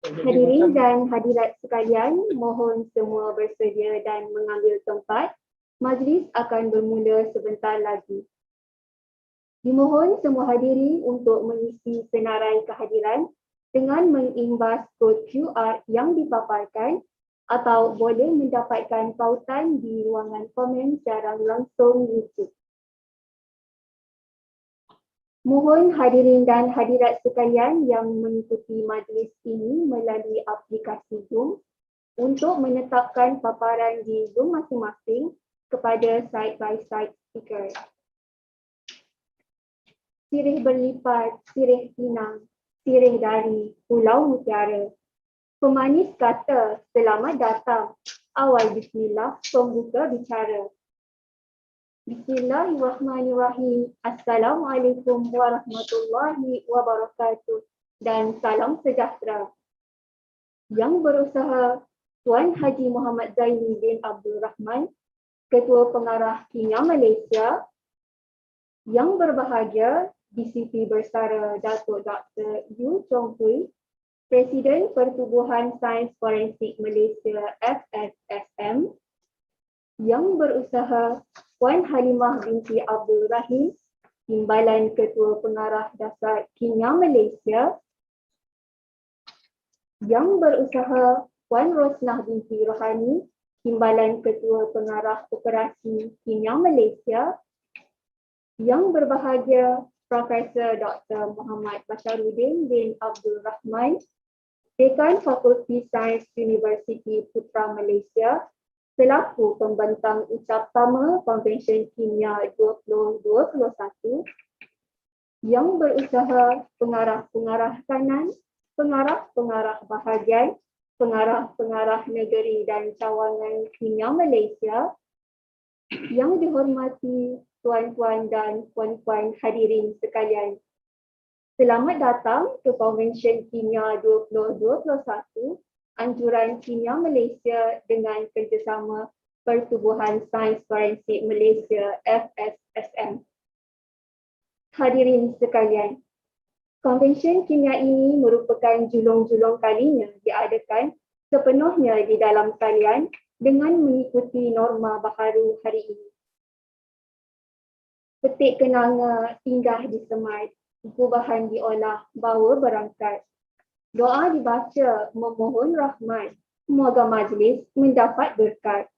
Hadirin dan hadirat sekalian, mohon semua bersedia dan mengambil tempat. Majlis akan bermula sebentar lagi. Dimohon semua hadirin untuk mengisi senarai kehadiran dengan mengimbas kod QR yang dipaparkan atau boleh mendapatkan pautan di ruangan komen secara langsung YouTube. Mohon hadirin dan hadirat sekalian yang mengikuti majlis ini melalui aplikasi Zoom untuk menetapkan paparan di Zoom masing-masing kepada side by side speaker. Sirih berlipat, sirih pinang, sirih dari Pulau Mutiara. Pemanis kata, selamat datang. Awal bismillah, pembuka bicara. Bismillahirrahmanirrahim. Assalamualaikum warahmatullahi wabarakatuh dan salam sejahtera. Yang berusaha Tuan Haji Muhammad Zaini bin Abdul Rahman, Ketua Pengarah Kimia Malaysia. Yang berbahagia DCP Bersara Datuk Dr. Yu Chong Hui, Presiden Pertubuhan Sains Forensik Malaysia FSSM. Yang berusaha Puan Halimah binti Abdul Rahim, Timbalan Ketua Pengarah Dasar Kimia Malaysia. Yang berusaha Puan Rosnah binti Rohani, Timbalan Ketua Pengarah Operasi Kimia Malaysia. Yang berbahagia Profesor Dr. Muhammad Basharuddin bin Abdul Rahman, Dekan Fakulti Sains Universiti Putra Malaysia, selaku pembentang ucap tama Konvensyen Kimia 2021, yang berusaha pengarah-pengarah kanan, pengarah-pengarah bahagian, pengarah-pengarah negeri dan cawangan Kimia Malaysia, yang dihormati tuan-tuan dan puan-puan hadirin sekalian. Selamat datang ke Konvensyen Kimia 2021, Anjuran Kimia Malaysia dengan kerjasama Pertubuhan Sains Forensik Malaysia FSSM. Hadirin sekalian, Konvensyen Kimia ini merupakan julung-julung kalinya diadakan sepenuhnya di dalam talian dengan mengikuti norma baharu hari ini. Petik kenanga indah disemai, gubahan diolah, bawa berangkat. Doa dibaca memohon rahmat, semoga majlis mendapat berkat.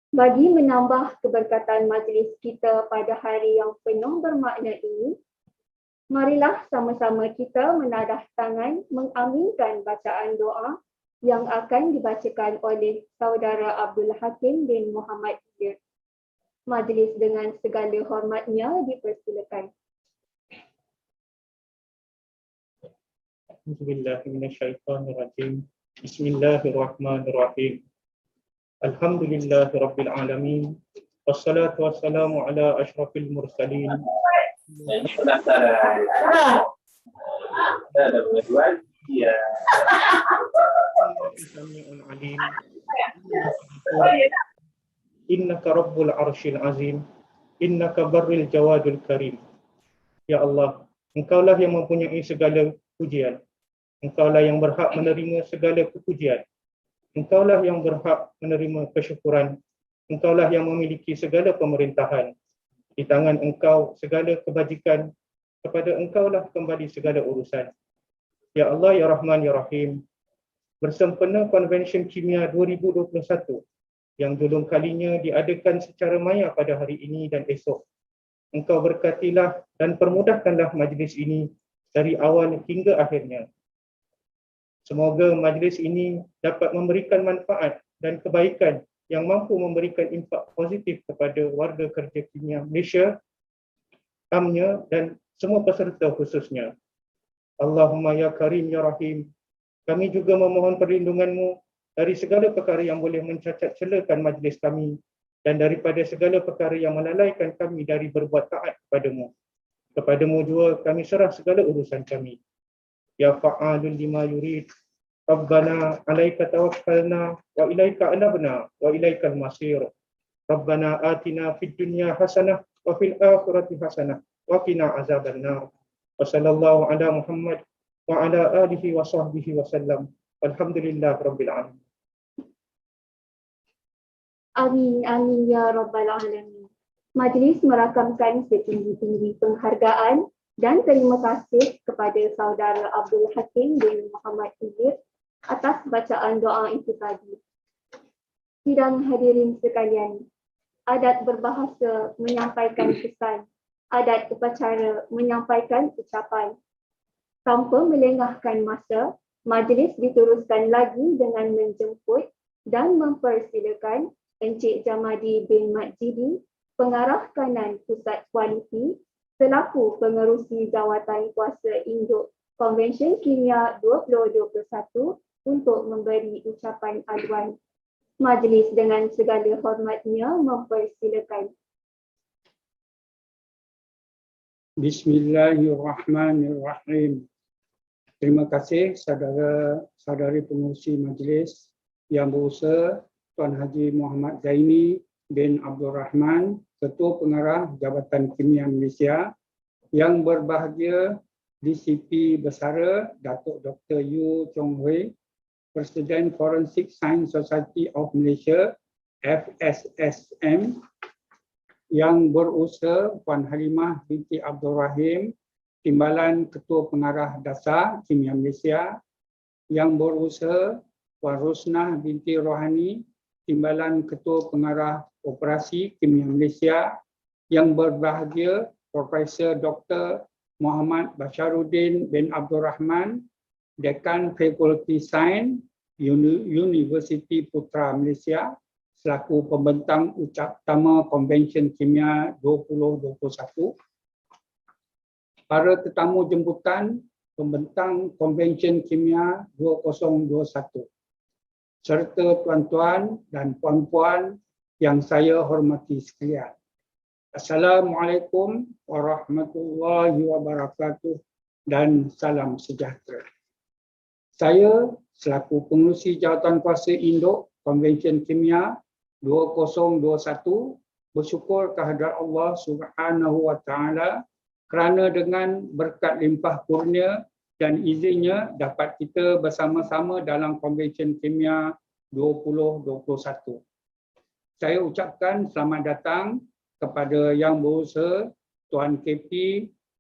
Bagi menambah keberkatan majlis kita pada hari yang penuh bermakna ini, marilah sama-sama kita menadah tangan mengaminkan bacaan doa yang akan dibacakan oleh Saudara Abdul Hakim bin Muhammad Hijir. Majlis dengan segala hormatnya dipersilakan. Bismillahirrahmanirrahim. Bismillahirrahmanirrahim. Alhamdulillahirabbil alamin. Wassalatu wassalamu ala asyrafil mursalin. Innaka rabbul arsyil azim. Innaka barril jawadul karim. Ya Allah, Engkaulah yang mempunyai segala pujian. Engkaulah yang berhak menerima segala kepujian. Engkaulah yang berhak menerima kesyukuran. Engkaulah yang memiliki segala pemerintahan. Di tangan Engkau segala kebajikan. Kepada Engkaulah kembali segala urusan. Ya Allah, Ya Rahman, Ya Rahim. Bersempena Konvensyen Kimia 2021 yang julung kalinya diadakan secara maya pada hari ini dan esok. Engkau berkatilah dan permudahkanlah majlis ini dari awal hingga akhirnya. Semoga majlis ini dapat memberikan manfaat dan kebaikan yang mampu memberikan impak positif kepada warga kerja kimia Malaysia, amnya dan semua peserta khususnya. Allahumma ya Karim ya Rahim. Kami juga memohon perlindungan-Mu dari segala perkara yang boleh mencacat celakan majlis kami dan daripada segala perkara yang melalaikan kami dari berbuat taat kepadamu. Kepadamu juga kami serah segala urusan kami. Ya fa'alun lima yurid. Rabbana alaika tawakkalna wa ilaika anabna wa ilaikal masir. Rabbana atina fid dunya hasanah wa fil akhirati hasanah wa qina azabannar. Wa sallallahu ala Muhammad wa ala alihi wa sahbihi wasallam. Alhamdulillah Rabbil Alamin. Amin, amin ya Rabbal Alamin. Majlis merakamkan setinggi-tinggi penghargaan dan terima kasih kepada saudara Abdul Hakim bin Muhammad Idris atas bacaan doa itu tadi. Sidang hadirin sekalian, adat berbahasa menyampaikan pesan, adat upacara menyampaikan ucapan. Tanpa melengahkan masa, majlis diteruskan lagi dengan menjemput dan mempersilakan Encik Jamadi bin Majidi, Pengarah Kanan Pusat Kualiti, selaku pengerusi jawatan kuasa induk Konvensyen Kimia 2021 untuk memberi ucapan aduan. Majlis dengan segala hormatnya mempersilakan. Bismillahirrahmanirrahim. Terima kasih saudara-saudari pengurusi majlis yang berusaha Tuan Haji Muhammad Zaini bin Abdul Rahman, Ketua Pengarah Jabatan Kimia Malaysia, yang berbahagia DCP Bersara Datuk Dr. Yu Chong Hui, Presiden Forensic Science Society of Malaysia FSSM, yang berusaha Puan Halimah binti Abdul Rahim, Timbalan Ketua Pengarah Dasar Kimia Malaysia, yang berusaha Puan Rosnah binti Rohani, Timbalan Ketua Pengarah Operasi Kimia Malaysia, yang berbahagia Profesor Dr. Muhammad Basharuddin bin Abdul Rahman, Dekan Fakulti Sains Universiti Putra Malaysia, selaku pembentang ucap pertama Konvensyen Kimia 2021. Para tetamu jemputan pembentang Konvensyen Kimia 2021, serta tuan-tuan dan puan-puan yang saya hormati sekalian. Assalamualaikum warahmatullahi wabarakatuh dan salam sejahtera. Saya selaku pengerusi jawatan kuasa induk Konvensyen Kimia 2021 bersyukur kehadrat Allah Subhanahu wa taala kerana dengan berkat limpah kurnia dan izinnya dapat kita bersama-sama dalam Konvensyen Kimia 2021. Saya ucapkan selamat datang kepada yang berusaha Tuan KP,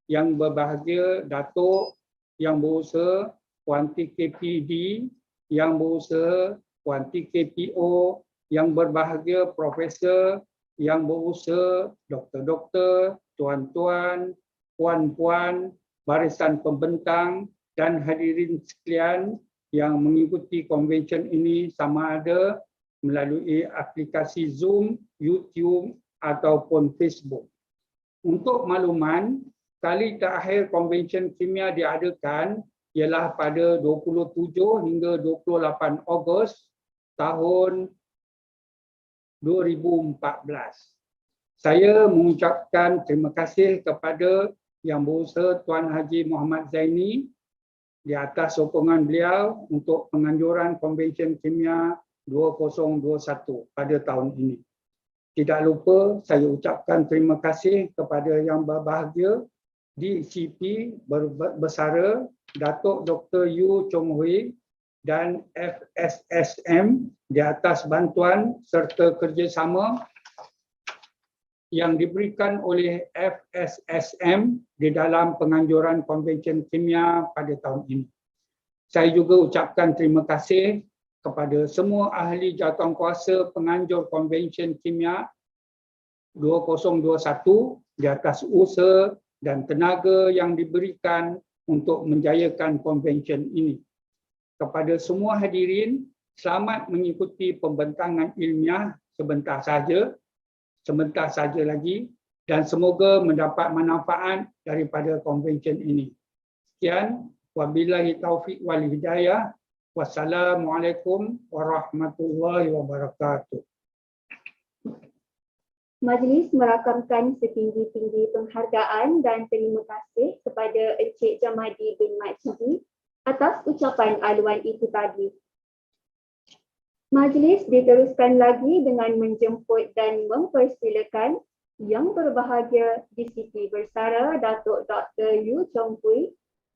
yang berbahagia Datuk, yang berusaha Puan TKPD, yang berusaha Puan TKPO, yang berbahagia Profesor, yang berusaha doktor-doktor, tuan-tuan, puan-puan, barisan pembentang dan hadirin sekalian yang mengikuti konvensyen ini sama ada melalui aplikasi Zoom, YouTube ataupun Facebook. Untuk makluman, kali terakhir konvensyen kimia diadakan ialah pada 27 hingga 28 Ogos tahun 2014. Saya mengucapkan terima kasih kepada yang berusaha Tuan Haji Muhammad Zaini di atas sokongan beliau untuk penganjuran Konvensyen Kimia 2021 pada tahun ini. Tidak lupa saya ucapkan terima kasih kepada yang berbahagia DCP Bersara Datuk Dr. Yu Chong Hui dan FSSM di atas bantuan serta kerjasama yang diberikan oleh FSSM di dalam penganjuran Konvensyen Kimia pada tahun ini. Saya juga ucapkan terima kasih kepada semua ahli jawatankuasa penganjur Konvensyen Kimia 2021 di atas usaha dan tenaga yang diberikan untuk menjayakan konvensyen ini. Kepada semua hadirin, selamat mengikuti pembentangan ilmiah sebentar saja lagi dan semoga mendapat manfaat daripada konvensyen ini. Sekian, wabillahi taufiq wal hidayah. Wassalamualaikum warahmatullahi wabarakatuh. Majlis merakamkan setinggi-tinggi penghargaan dan terima kasih kepada Encik Jamadi bin Majidi atas ucapan aluan itu tadi. Majlis diteruskan lagi dengan menjemput dan mempersilakan yang berbahagia DCP Bersara Datuk Dr. Yu Chong Hui,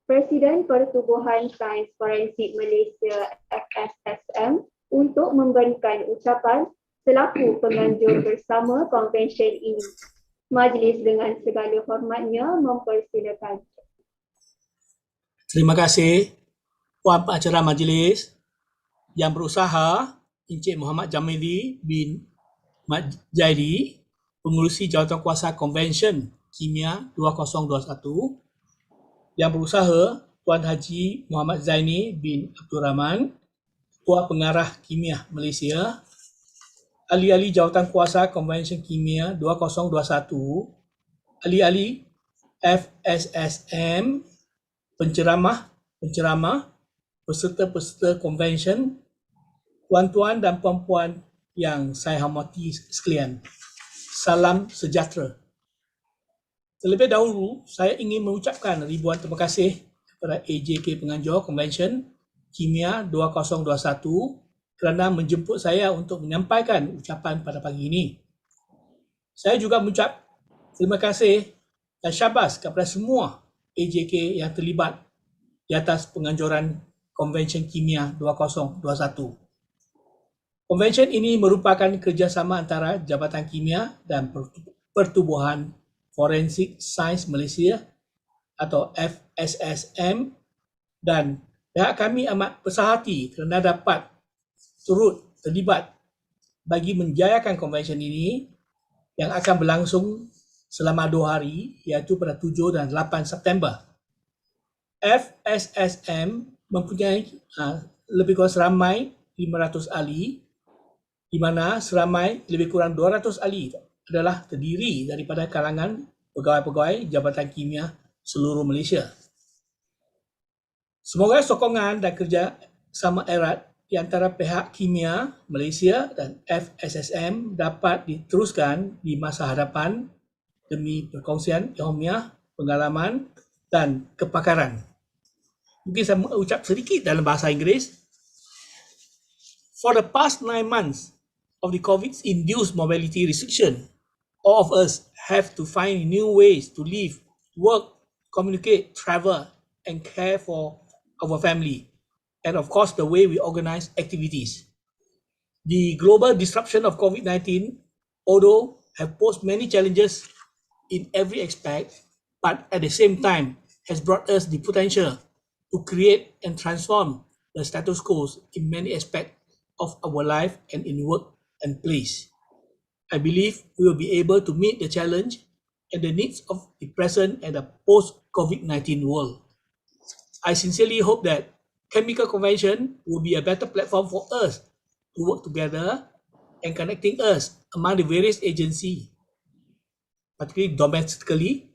Presiden Pertubuhan Sains Forensik Malaysia FSSM untuk memberikan ucapan selaku penganjur bersama konvensyen ini. Majlis dengan segala hormatnya mempersilakan. Terima kasih Puan Pengacara Majlis yang berusaha Encik Muhammad Jamili bin Jaidi, pengurusi Jawatankuasa Konvensyen Kimia 2021, yang berusaha Tuan Haji Muhammad Zaini bin Abdul Rahman, Ketua Pengarah Kimia Malaysia, ahli-ahli Jawatankuasa Konvensyen Kimia 2021, ahli-ahli FSSM, penceramah, peserta-peserta konvensyen, tuan-tuan dan puan-puan yang saya hormati sekalian. Salam sejahtera. Terlebih dahulu, saya ingin mengucapkan ribuan terima kasih kepada AJK Penganjur Konvensyen Kimia 2021 kerana menjemput saya untuk menyampaikan ucapan pada pagi ini. Saya juga mengucap terima kasih dan syabas kepada semua AJK yang terlibat di atas penganjuran Konvensyen Kimia 2021. Konvensyen ini merupakan kerjasama antara Jabatan Kimia dan Pertubuhan Forensik Sains Malaysia atau FSSM, dan pihak kami amat besar hati kerana dapat turut terlibat bagi menjayakan konvensyen ini yang akan berlangsung selama 2 hari, iaitu pada 7 dan 8 September. FSSM mempunyai lebih kurang seramai 500 ahli, di mana seramai lebih kurang 200 ahli adalah terdiri daripada kalangan pegawai-pegawai Jabatan Kimia seluruh Malaysia. Semoga sokongan dan kerjasama erat di antara pihak Kimia Malaysia dan FSSM dapat diteruskan di masa hadapan demi perkongsian ilmiah, pengalaman dan kepakaran. Mungkin saya ucap sedikit dalam bahasa Inggeris. For the past 9 months of the COVID-induced mobility restriction, all of us have to find new ways to live, work, communicate, travel, and care for our family. And of course, the way we organize activities. The global disruption of COVID-19, although have posed many challenges in every aspect, but at the same time has brought us the potential to create and transform the status quo in many aspects of our life and in work and place. I believe we will be able to meet the challenge and the needs of the present and the post-COVID-19 world. I sincerely hope that Chemical Convention will be a better platform for us to work together and connecting us among the various agencies, particularly domestically,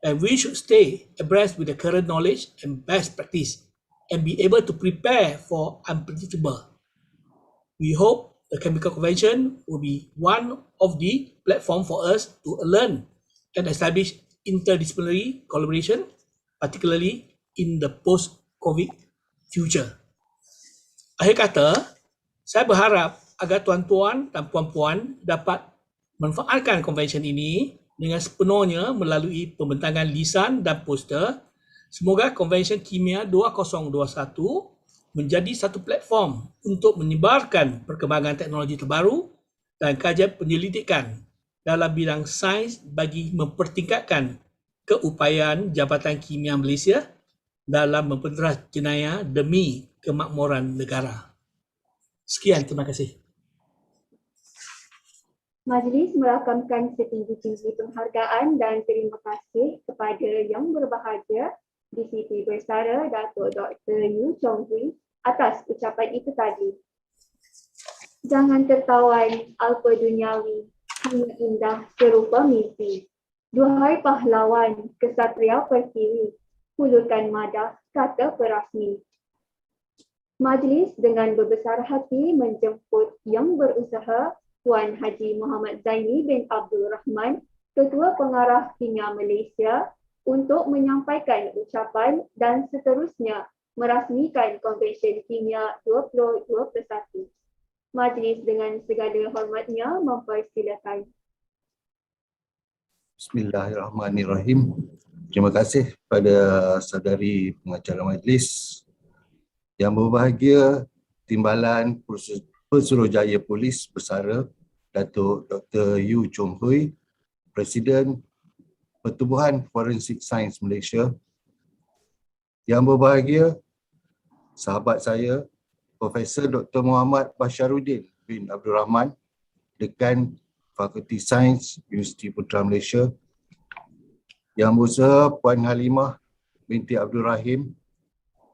and we should stay abreast with the current knowledge and best practice and be able to prepare for unpredictable. We hope the Chemical Convention will be one of the platform for us to learn and establish interdisciplinary collaboration, particularly in the post-COVID future. Akhir kata, saya berharap agar tuan-tuan dan puan-puan dapat manfaatkan konvensyen ini dengan sepenuhnya melalui pembentangan lisan dan poster. Semoga Konvensyen Kimia 2021 menjadi satu platform untuk menyebarkan perkembangan teknologi terbaru dan kajian penyelidikan dalam bidang sains bagi mempertingkatkan keupayaan Jabatan Kimia Malaysia dalam mempenteras jenayah demi kemakmuran negara. Sekian, terima kasih. Majlis merakamkan setinggi-tinggi penghargaan dan terima kasih kepada yang berbahagia di Siti Bersara Datuk Dr. Yu Chong Hui atas ucapan itu tadi. Jangan tertawan alpa duniawi, hanya indah serupa mimpi. Duhai pahlawan, kesatria pertiwi, hulurkan madah kata perasmi. Majlis dengan berbesar hati menjemput yang berusaha Tuan Haji Muhammad Zaini bin Abdul Rahman, Ketua Pengarah Kimia Malaysia, untuk menyampaikan ucapan dan seterusnya merasmikan Konvensyen Kimia 2021. Majlis dengan segala hormatnya mempersilakan. Bismillahirrahmanirrahim. Terima kasih pada saudari pengacara majlis. Yang berbahagia, Timbalan Pesuruhjaya Polis Bersara Datuk Dr. Yu Chong Hui, Presiden Pertubuhan Forensik Sains Malaysia. Yang berbahagia, sahabat saya, Profesor Dr. Muhammad Basharuddin bin Abdul Rahman, Dekan Fakulti Sains Universiti Putra Malaysia. Yang berusaha Puan Halimah binti Abdul Rahim,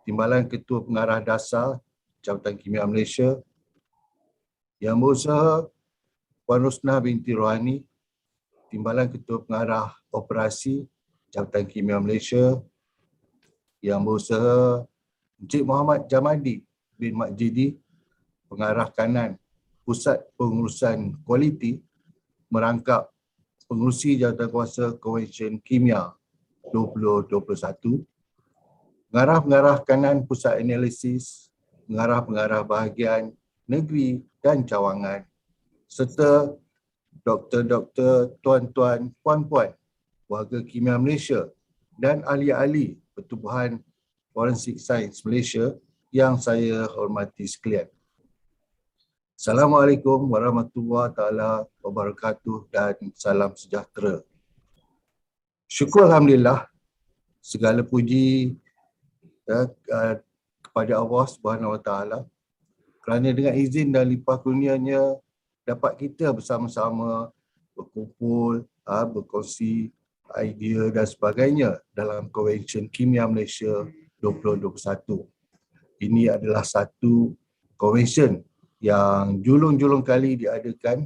Timbalan Ketua Pengarah Dasar Jabatan Kimia Malaysia. Yang berusaha Puan Rosnah binti Rohani, Timbalan Ketua Pengarah Operasi Jabatan Kimia Malaysia. Yang berusaha Encik Muhammad Jamadi bin Makjidi, Pengarah Kanan Pusat Pengurusan Kualiti merangkap Pengurusi Jawatankuasa Konvensyen Kimia 2021, Pengarah-pengarah kanan Pusat Analisis, Pengarah-pengarah bahagian negeri dan cawangan, serta doktor-doktor, tuan-tuan, puan-puan, warga kimia Malaysia dan ahli-ahli Pertubuhan Forensik Sains Malaysia yang saya hormati sekalian. Assalamualaikum warahmatullahi taala wabarakatuh dan salam sejahtera. Syukur Alhamdulillah, segala puji kepada Allah Subhanahu Wa Taala kerana dengan izin dan limpah kurnianya dapat kita bersama-sama berkumpul, berkongsi idea dan sebagainya dalam Konvensyen Kimia Malaysia 2021. Ini adalah satu konvensyen yang julung-julung kali diadakan,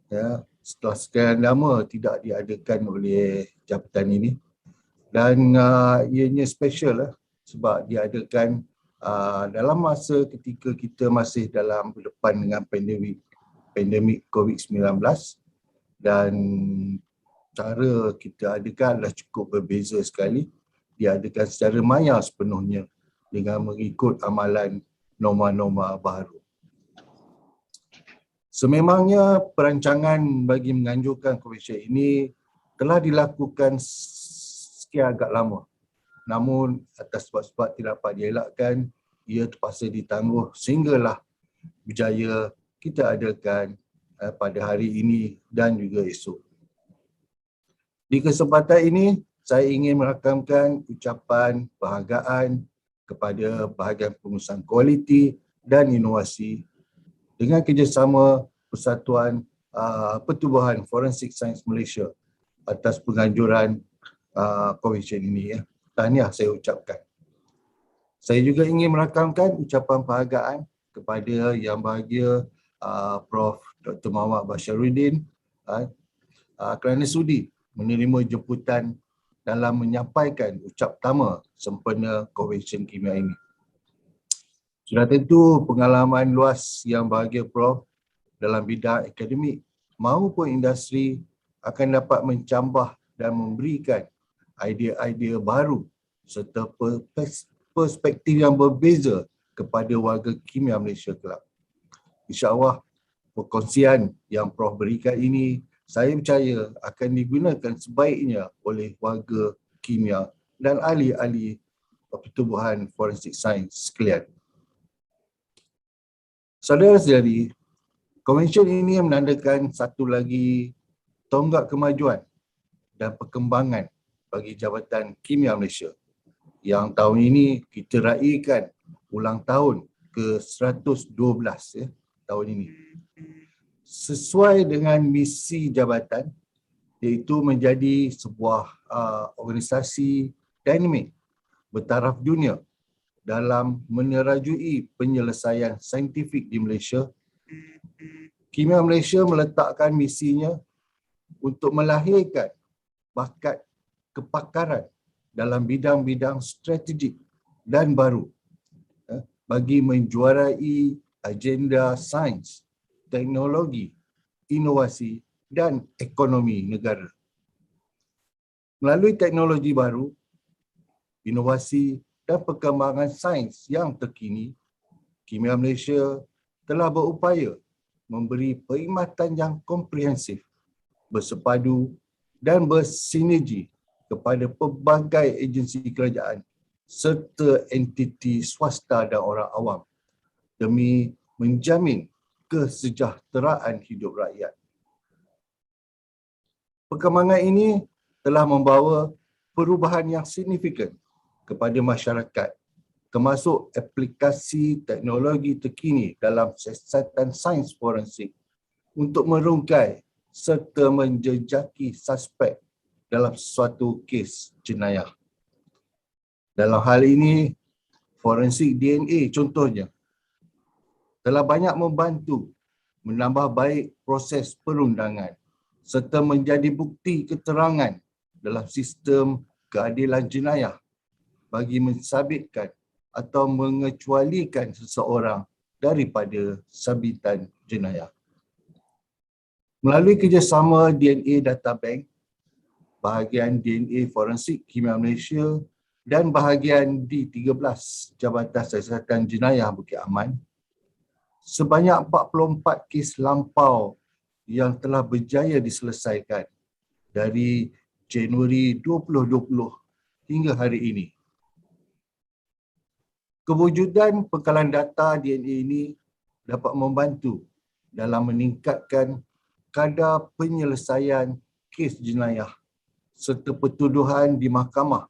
ya, setelah sekian lama tidak diadakan oleh jabatan ini, dan ianya special lah sebab diadakan dalam masa ketika kita masih dalam berdepan dengan pandemik COVID-19, dan cara kita adakan adalah cukup berbeza sekali. Diadakan secara maya sepenuhnya dengan mengikut amalan norma-norma baru. Sememangnya perancangan bagi menganjurkan konvensyen ini telah dilakukan sekian agak lama. Namun atas sebab-sebab tidak dapat dielakkan, ia terpaksa ditangguh sehinggalah berjaya kita adakan pada hari ini dan juga esok. Di kesempatan ini, saya ingin merakamkan ucapan penghargaan kepada bahagian pengurusan kualiti dan inovasi dengan kerjasama Persatuan Pertubuhan Forensik Sains Malaysia atas penganjuran konvensyen ini. Tahniah saya ucapkan. Saya juga ingin merakamkan ucapan penghargaan kepada Yang Bahagia Prof. Dr. Muhammad Basharuddin kerana sudi menerima jemputan dalam menyampaikan ucap pertama sempena konvensyen kimia ini. Sudah tentu pengalaman luas Yang Bahagia Prof dalam bidang akademik maupun industri akan dapat mencambah dan memberikan idea-idea baru serta perspektif yang berbeza kepada warga kimia Malaysia kelak. InsyaAllah perkongsian yang Prof berikan ini saya percaya akan digunakan sebaiknya oleh warga kimia dan ahli-ahli pertubuhan forensik sains sekalian. Saudara-saudari, konvensyen ini menandakan satu lagi tonggak kemajuan dan perkembangan bagi Jabatan Kimia Malaysia yang tahun ini kita raikan ulang tahun ke-112 tahun ini. Sesuai dengan misi jabatan, iaitu menjadi sebuah organisasi dinamik bertaraf dunia dalam menerajui penyelesaian saintifik di Malaysia. Kimia Malaysia meletakkan misinya untuk melahirkan bakat kepakaran dalam bidang-bidang strategik dan baru bagi menjuarai agenda sains, teknologi, inovasi dan ekonomi negara. Melalui teknologi baru, inovasi dan perkembangan sains yang terkini, Kimia Malaysia telah berupaya memberi perkhidmatan yang komprehensif, bersepadu dan bersinergi kepada pelbagai agensi kerajaan serta entiti swasta dan orang awam demi menjamin kesejahteraan hidup rakyat. Perkembangan ini telah membawa perubahan yang signifikan kepada masyarakat, termasuk aplikasi teknologi terkini dalam siasatan sains forensik untuk merungkai serta menjejaki suspek dalam suatu kes jenayah. Dalam hal ini, forensik DNA contohnya telah banyak membantu menambah baik proses perundangan serta menjadi bukti keterangan dalam sistem keadilan jenayah bagi mensabitkan atau mengecualikan seseorang daripada sabitan jenayah. Melalui kerjasama DNA Data Bank, bahagian DNA Forensik Kimia Malaysia dan bahagian D13 Jabatan Siasatan Jenayah Bukit Aman, sebanyak 44 kes lampau yang telah berjaya diselesaikan dari Januari 2020 hingga hari ini. Kewujudan pengkalan data DNA ini dapat membantu dalam meningkatkan kadar penyelesaian kes jenayah serta pertuduhan di mahkamah,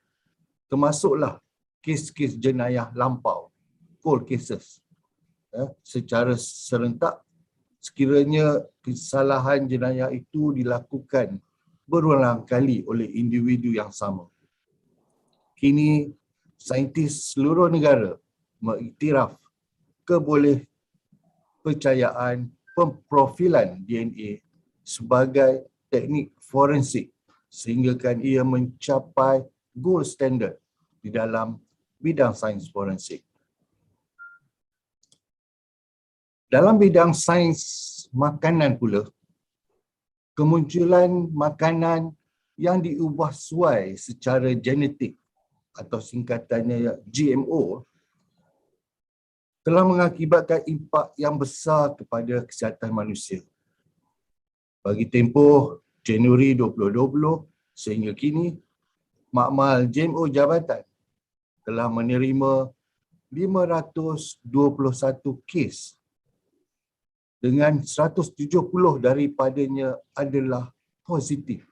termasuklah kes-kes jenayah lampau, cold cases, secara serentak sekiranya kesalahan jenayah itu dilakukan berulang kali oleh individu yang sama. Kini, saintis seluruh negara mengiktiraf kebolehpercayaan pemprofilan DNA sebagai teknik forensik sehinggakan ia mencapai gold standard di dalam bidang sains forensik. Dalam bidang sains makanan pula, kemunculan makanan yang diubah suai secara genetik atau singkatannya GMO telah mengakibatkan impak yang besar kepada kesihatan manusia. Bagi tempoh Januari 2020 sehingga kini, Makmal GMO Jabatan telah menerima 521 kes dengan 170 daripadanya adalah positif.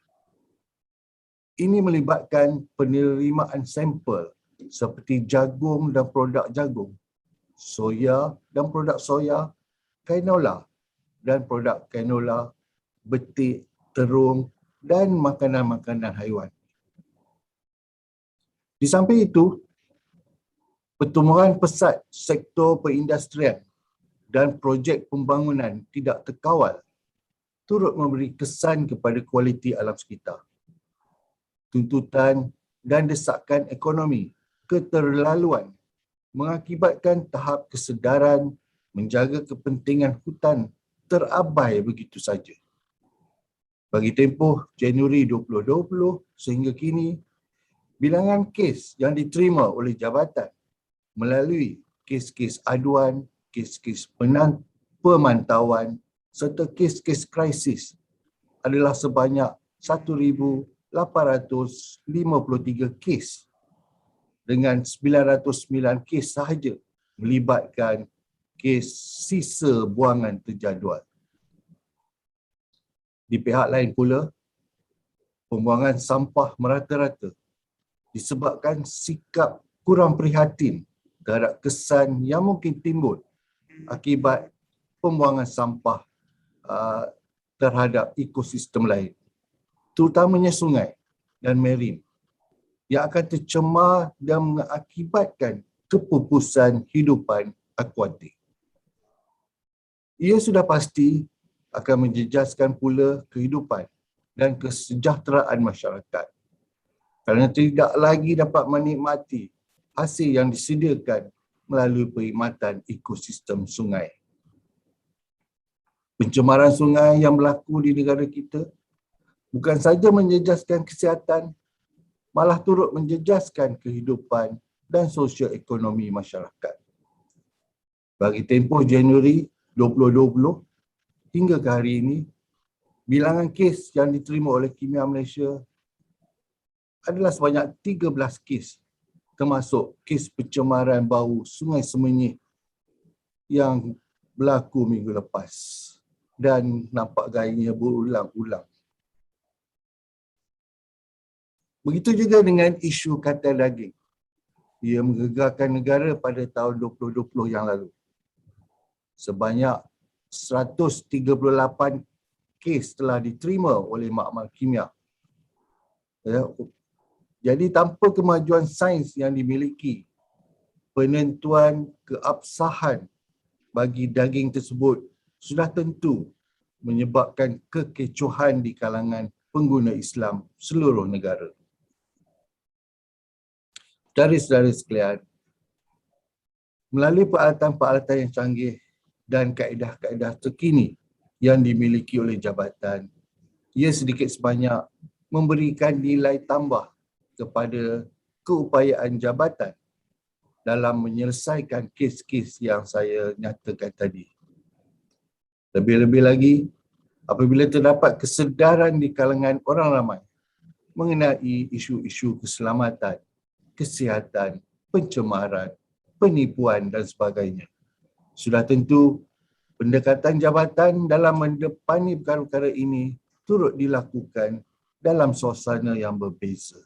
Ini melibatkan penerimaan sampel seperti jagung dan produk jagung, soya dan produk soya, canola dan produk canola, betik, terung dan makanan-makanan haiwan. Di samping itu, pertumbuhan pesat sektor perindustrian dan projek pembangunan tidak terkawal turut memberi kesan kepada kualiti alam sekitar. Tuntutan dan desakan ekonomi keterlaluan mengakibatkan tahap kesedaran menjaga kepentingan hutan terabai begitu saja. Bagi tempoh Januari 2020 sehingga kini, bilangan kes yang diterima oleh jabatan melalui kes-kes aduan, kes-kes pemantauan serta kes-kes krisis adalah sebanyak 1,853 kes dengan 909 kes sahaja melibatkan kes sisa buangan terjadual. Di pihak lain pula, pembuangan sampah merata-rata disebabkan sikap kurang prihatin terhadap kesan yang mungkin timbul akibat pembuangan sampah terhadap ekosistem lain, terutamanya sungai dan marin yang akan tercemar dan mengakibatkan kepupusan hidupan akuatik. Ia sudah pasti akan menjejaskan pula kehidupan dan kesejahteraan masyarakat kerana tidak lagi dapat menikmati hasil yang disediakan melalui perkhidmatan ekosistem sungai. Pencemaran sungai yang berlaku di negara kita bukan saja menjejaskan kesihatan, malah turut menjejaskan kehidupan dan sosioekonomi masyarakat. Bagi tempoh Januari 2020 hingga ke hari ini, bilangan kes yang diterima oleh Kimia Malaysia adalah sebanyak 13 kes, termasuk kes pencemaran bau Sungai Semenyih yang berlaku minggu lepas dan nampak gayanya berulang-ulang. Begitu juga dengan isu katil daging. Ia menggegarkan negara pada tahun 2020 yang lalu. Sebanyak 138 kes telah diterima oleh makmal kimia. Ya, jadi tanpa kemajuan sains yang dimiliki, penentuan keabsahan bagi daging tersebut sudah tentu menyebabkan kekecohan di kalangan pengguna Islam seluruh negara. Saudara-saudara sekalian, melalui peralatan-peralatan yang canggih dan kaedah-kaedah terkini yang dimiliki oleh jabatan, ia sedikit sebanyak memberikan nilai tambah kepada keupayaan jabatan dalam menyelesaikan kes-kes yang saya nyatakan tadi. Lebih-lebih lagi, apabila terdapat kesedaran di kalangan orang ramai mengenai isu-isu keselamatan, kesihatan, pencemaran, penipuan dan sebagainya, sudah tentu pendekatan jabatan dalam mendepani perkara-perkara ini turut dilakukan dalam suasana yang berbeza.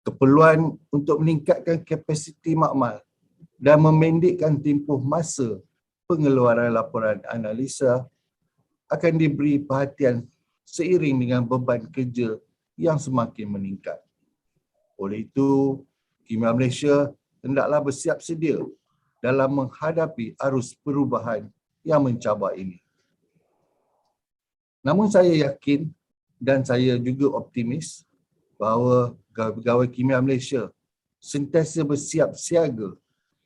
Keperluan untuk meningkatkan kapasiti makmal dan memendekkan tempoh masa pengeluaran laporan analisa akan diberi perhatian seiring dengan beban kerja yang semakin meningkat. Oleh itu, Kimia Malaysia hendaklah bersiap sedia dalam menghadapi arus perubahan yang mencabar ini. Namun saya yakin dan saya juga optimis bahawa pegawai Kimia Malaysia sentiasa bersiap siaga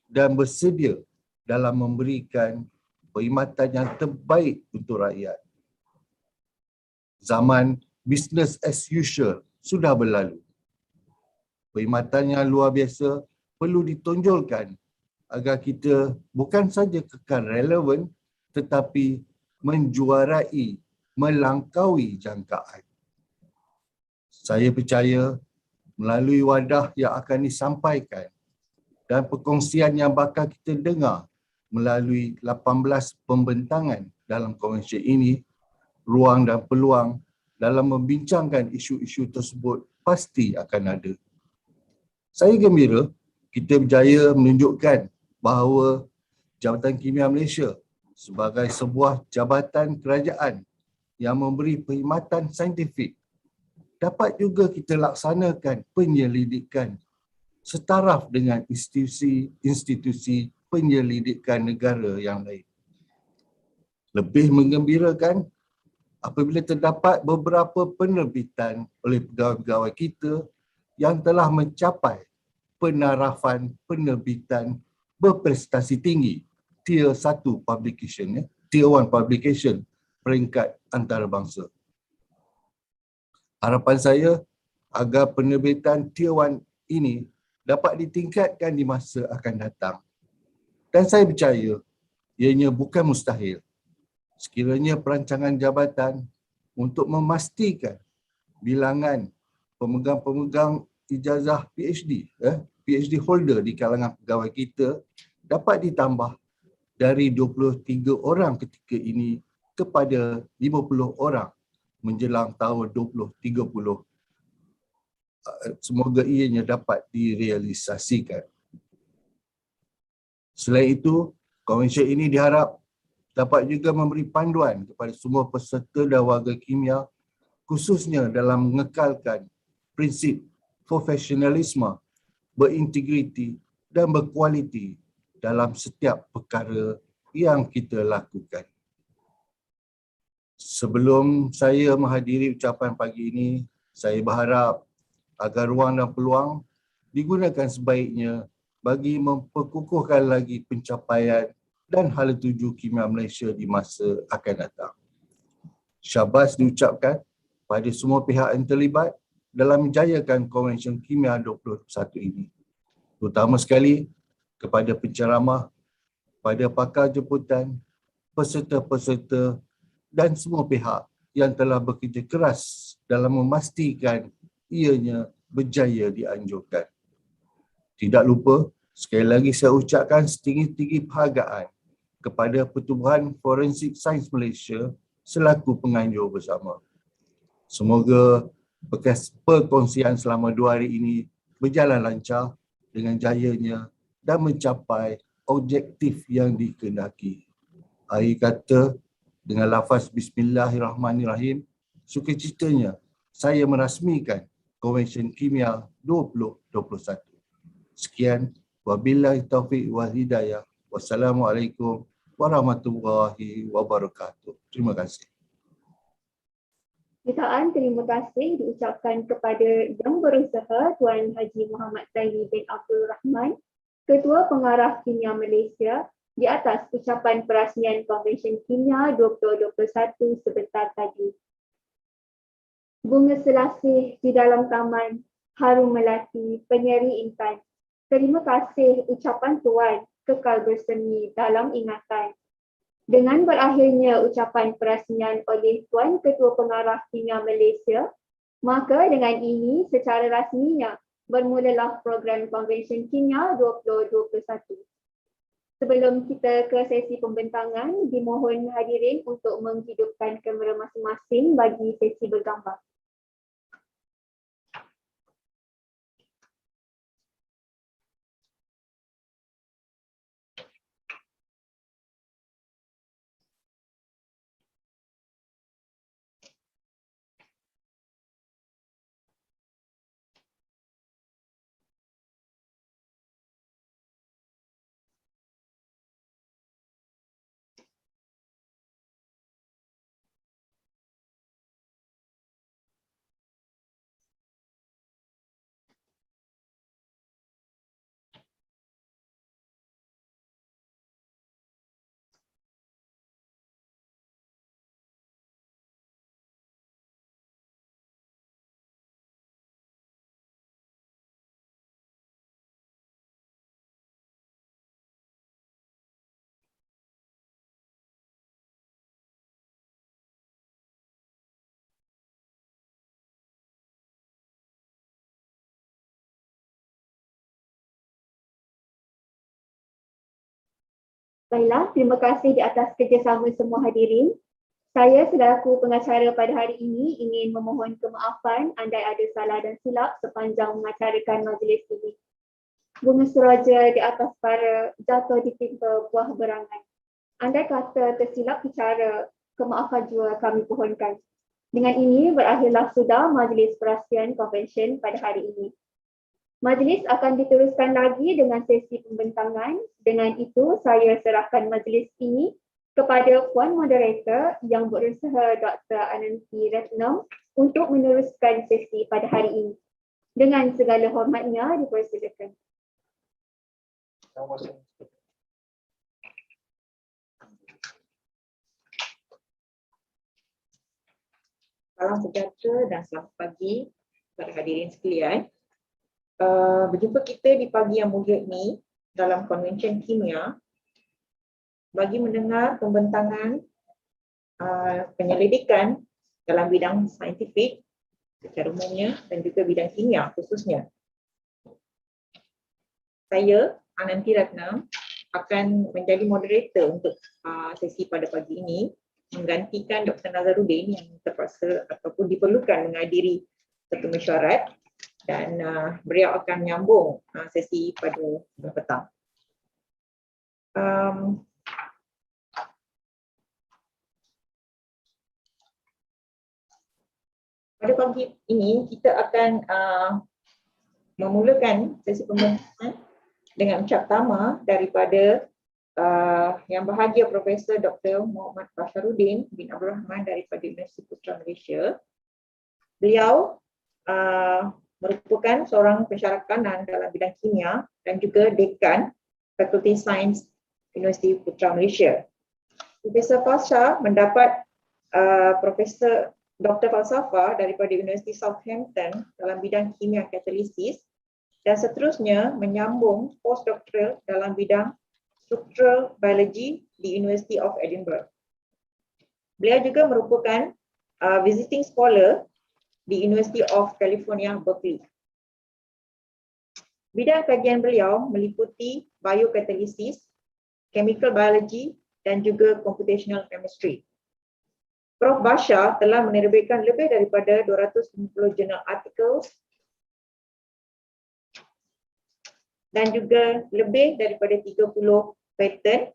dan bersedia dalam memberikan perkhidmatan yang terbaik untuk rakyat. Zaman business as usual sudah berlalu. Perkhidmatan yang luar biasa perlu ditonjolkan agar kita bukan saja kekal relevan tetapi menjuarai, melangkaui jangkaan. Saya percaya melalui wadah yang akan disampaikan dan perkongsian yang bakal kita dengar melalui 18 pembentangan dalam konvensyen ini, ruang dan peluang dalam membincangkan isu-isu tersebut pasti akan ada. Saya gembira kita berjaya menunjukkan bahawa Jabatan Kimia Malaysia sebagai sebuah jabatan kerajaan yang memberi perkhidmatan saintifik dapat juga kita laksanakan penyelidikan setaraf dengan institusi penyelidikan negara yang lain. Lebih menggembirakan apabila terdapat beberapa penerbitan oleh pegawai-pegawai kita yang telah mencapai penarafan penerbitan berprestasi tinggi Tier 1 publication, Tier 1 publication peringkat antarabangsa. Harapan saya agar penerbitan Tier 1 ini dapat ditingkatkan di masa akan datang. Dan saya percaya ianya bukan mustahil sekiranya perancangan jabatan untuk memastikan bilangan pemegang-pemegang ijazah PhD, PhD holder di kalangan pegawai kita dapat ditambah dari 23 orang ketika ini kepada 50 orang menjelang tahun 2030. Semoga ianya dapat direalisasikan. Selain itu, konvensyen ini diharap dapat juga memberi panduan kepada semua peserta dan warga kimia, khususnya dalam mengekalkan prinsip profesionalisme, berintegriti dan berkualiti dalam setiap perkara yang kita lakukan. Sebelum saya menghadiri ucapan pagi ini, saya berharap agar ruang dan peluang digunakan sebaiknya bagi memperkukuhkan lagi pencapaian dan hala tuju Kimia Malaysia di masa akan datang. Syabas diucapkan pada semua pihak yang terlibat dalam menjayakan Konvensyen Kimia 2021 ini. Terutama sekali kepada penceramah, pada pakar jemputan, peserta-peserta dan semua pihak yang telah bekerja keras dalam memastikan ianya berjaya dianjurkan. Tidak lupa, sekali lagi saya ucapkan setinggi-tinggi penghargaan kepada Pertubuhan Forensik Sains Malaysia selaku penganjur bersama. Semoga perkongsian selama 2 hari ini berjalan lancar dengan jayanya dan mencapai objektif yang dikehendaki. Akhir kata, dengan lafaz Bismillahirrahmanirrahim, sukacitanya saya merasmikan Konvensyen Kimia 2021. Sekian, wabillahi taufiq wal hidayah. Wassalamualaikum warahmatullahi wabarakatuh. Terima kasih. Jutaan terima kasih diucapkan kepada Yang Berusaha Tuan Haji Muhammad Zaini bin Abdul Rahman, Ketua Pengarah Kimia Malaysia, di atas ucapan perasmian Konvensyen Kimia 2021 sebentar tadi. Bunga selasih di dalam taman, harum melati penyeri intan. Terima kasih ucapan Tuan kekal bersemi dalam ingatan. Dengan berakhirnya ucapan perasmian oleh Tuan Ketua Pengarah Kimia Malaysia, maka dengan ini secara rasminya bermulalah program Konvensyen Kimia 2021. Sebelum kita ke sesi pembentangan, dimohon hadirin untuk menghidupkan kamera masing-masing bagi sesi bergambar. Baiklah, terima kasih di atas kerjasama semua hadirin. Saya selaku pengacara pada hari ini ingin memohon kemaafan andai ada salah dan silap sepanjang mengacarakan majlis ini. Bunga suraja di atas para jatuh ditimpa buah berangan. Andai kata tersilap bicara, kemaafan juga kami pohonkan. Dengan ini berakhirlah sudah majlis perasmian konvensyen pada hari ini. Majlis akan diteruskan lagi dengan sesi pembentangan. Dengan itu, saya serahkan majlis ini kepada Puan Moderator Yang Berusaha Dr. Ananti Ratnam untuk meneruskan sesi pada hari ini. Dengan segala hormatnya, dipersilakan. Salam sejahtera dan selamat pagi kepada hadirin sekalian. Berjumpa kita di pagi yang mulia ini dalam Konvensyen Kimia bagi mendengar pembentangan penyelidikan dalam bidang saintifik secara umumnya dan juga bidang kimia khususnya. Saya, Ananti Ratnam, akan menjadi moderator untuk sesi pada pagi ini, menggantikan Dr. Nazaruddin yang terpaksa ataupun diperlukan menghadiri satu mesyuarat, dan beliau akan menyambung sesi pada petang. Pada pagi ini kita akan memulakan sesi pembentangan dengan ucap pertama daripada Yang Bahagia Profesor Dr. Muhammad Basharuddin bin Abdul Rahman daripada Universiti Putra Malaysia. Beliau merupakan seorang pensyarah kanan dalam bidang kimia dan juga dekan Fakulti Sains Universiti Putra Malaysia. Profesor Fasha mendapat Profesor Dr. Falsafah daripada Universiti Southampton dalam bidang kimia katalisis dan seterusnya menyambung postdoctoral dalam bidang structural biology di University of Edinburgh. Beliau juga merupakan visiting scholar di University of California, Berkeley. Bidang kajian beliau meliputi biokatalisis, chemical biology dan juga computational chemistry. Prof. Basha telah menerbitkan lebih daripada 250 jurnal articles dan juga lebih daripada 30 patent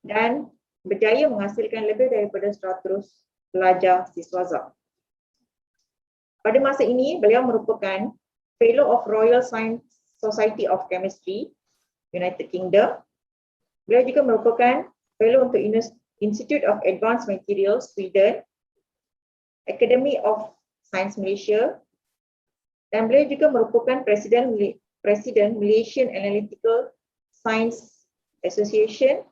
dan berjaya menghasilkan lebih daripada 100 pelajar siswaza. Pada masa ini, beliau merupakan Fellow of Royal Science Society of Chemistry, United Kingdom. Beliau juga merupakan Fellow untuk Institute of Advanced Materials, Sweden, Academy of Science Malaysia, dan beliau juga merupakan Presiden Malaysian Analytical Science Association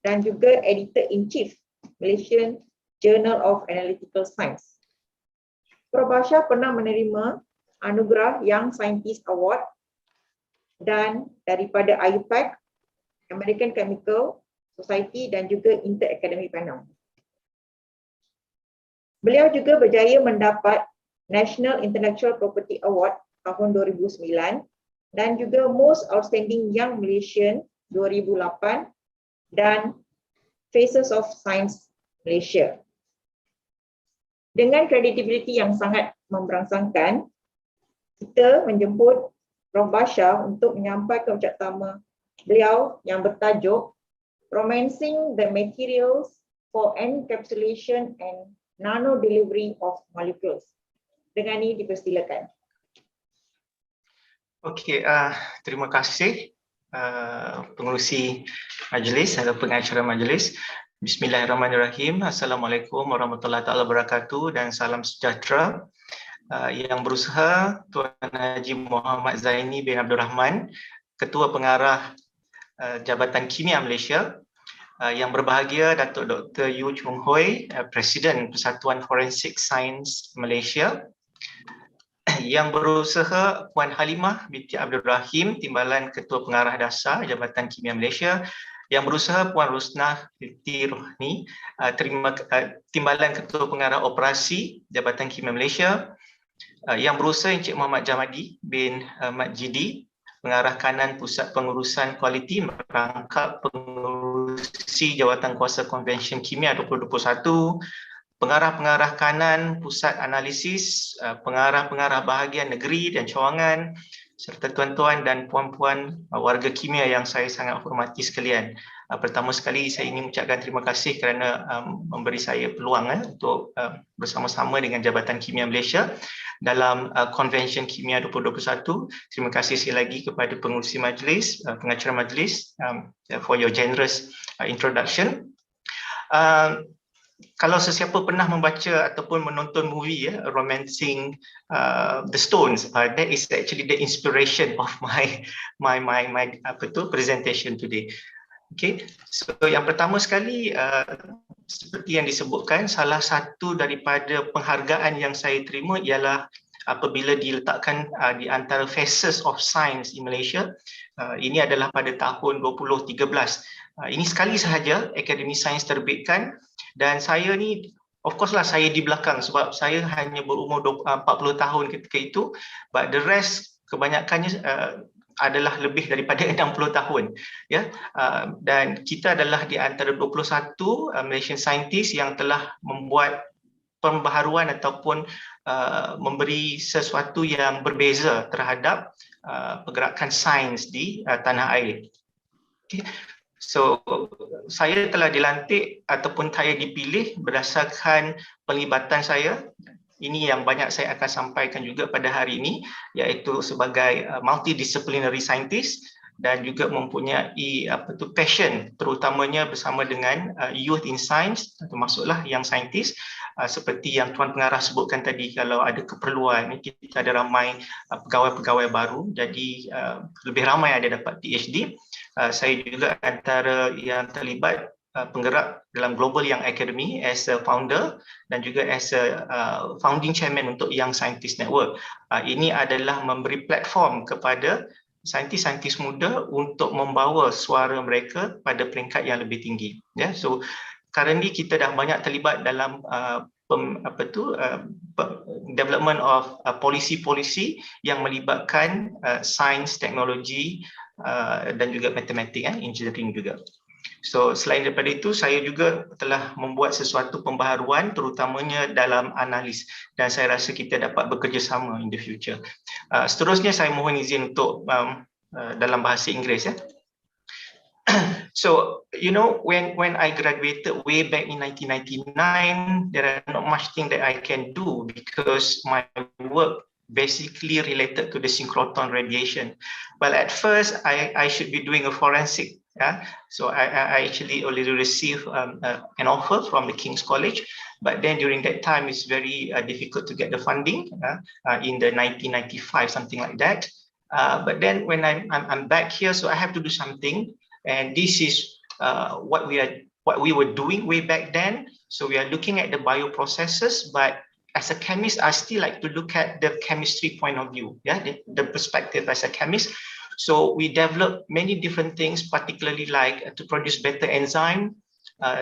dan juga Editor-in-Chief Malaysian Journal of Analytical Science. Prof. Basha pernah menerima anugerah Young Scientist Award dan daripada IUPAC, American Chemical Society dan juga Inter-Academy Panel. Beliau juga berjaya mendapat National Intellectual Property Award tahun 2009 dan juga Most Outstanding Young Malaysian 2008 dan Faces of Science Malaysia. Dengan kredibiliti yang sangat memberangsangkan, kita menjemput Prof. Basha untuk menyampaikan ucap tama beliau yang bertajuk Romancing the Materials for Encapsulation and Nano Delivery of Molecules. Dengan ini dipersilakan. Okey, terima kasih pengerusi majlis atau pengacara majlis. Bismillahirrahmanirrahim. Assalamualaikum warahmatullahi wabarakatuh dan salam sejahtera. Yang berusaha Tuan Haji Muhammad Zaini bin Abdul Rahman, Ketua Pengarah Jabatan Kimia Malaysia. Yang berbahagia Datuk Dr. Yu Chung Hoi, Presiden Persatuan Forensik Sains Malaysia. Yang berusaha Puan Halimah binti Abdul Rahim, Timbalan Ketua Pengarah Dasar Jabatan Kimia Malaysia. Yang berusaha Puan Rusnah binti Rohni, Timbalan Ketua Pengarah Operasi Jabatan Kimia Malaysia. Yang berusaha Encik Muhammad Jamadi bin Majidi, Pengarah Kanan Pusat Pengurusan Kualiti Merangkap Pengurusi Jawatan Kuasa Konvensyen Kimia 2021, Pengarah-pengarah kanan Pusat Analisis, Pengarah-pengarah Bahagian Negeri dan Cawangan, serta tuan-tuan dan puan-puan warga kimia yang saya sangat hormati sekalian. Pertama sekali saya ingin mengucapkan terima kasih kerana memberi saya peluang untuk bersama-sama dengan Jabatan Kimia Malaysia dalam Konvensyen Kimia 2021. Terima kasih sekali lagi kepada pengurusi majlis, pengacara majlis for your generous introduction. Kalau sesiapa pernah membaca ataupun menonton movie Romancing the Stones, that is actually the inspiration of my presentation today. Okay, so yang pertama sekali seperti yang disebutkan, salah satu daripada penghargaan yang saya terima ialah apabila diletakkan di antara Faces of Science in Malaysia. Ini adalah pada tahun 2013. Ini sekali sahaja Akademi Sains terbitkan dan saya ni of course lah saya di belakang sebab saya hanya berumur 40 tahun ketika itu, but the rest kebanyakannya adalah lebih daripada 60 tahun ya. Dan kita adalah di antara 21 Malaysian scientist yang telah membuat pembaharuan ataupun memberi sesuatu yang berbeza terhadap pergerakan sains di tanah air. Okay. So saya telah dilantik ataupun saya dipilih berdasarkan pelibatan saya. Ini yang banyak saya akan sampaikan juga pada hari ini, iaitu sebagai multidisciplinary scientist dan juga mempunyai passion terutamanya bersama dengan youth in science, termasuklah yang saintis. Seperti yang Tuan Pengarah sebutkan tadi, kalau ada keperluan, kita ada ramai pegawai-pegawai baru, jadi lebih ramai ada dapat PhD. Saya juga antara yang terlibat penggerak dalam Global Young Academy as a founder dan juga as a founding chairman untuk Young Scientist Network. Ini adalah memberi platform kepada saintis-saintis muda untuk membawa suara mereka pada peringkat yang lebih tinggi. Ya, so currently kita dah banyak terlibat dalam development of policy-policy yang melibatkan sains, teknologi dan juga matematik, engineering juga. So selain daripada itu, saya juga telah membuat sesuatu pembaharuan terutamanya dalam analis, dan saya rasa kita dapat bekerjasama in the future. Seterusnya saya mohon izin untuk dalam bahasa Inggeris, ya. So, you know, when I graduated way back in 1999, there are not much thing that I can do because my work basically related to the synchrotron radiation. Well, at first, I should be doing a forensic. So I actually already received an offer from the King's College, but then during that time, it's very difficult to get the funding in the 1995, something like that. But then when I'm back here, so I have to do something. And this is what we were doing way back then. So we are looking at the bioprocesses, but as a chemist, I still like to look at the chemistry point of view, the perspective as a chemist. So we developed many different things, particularly like to produce better enzyme,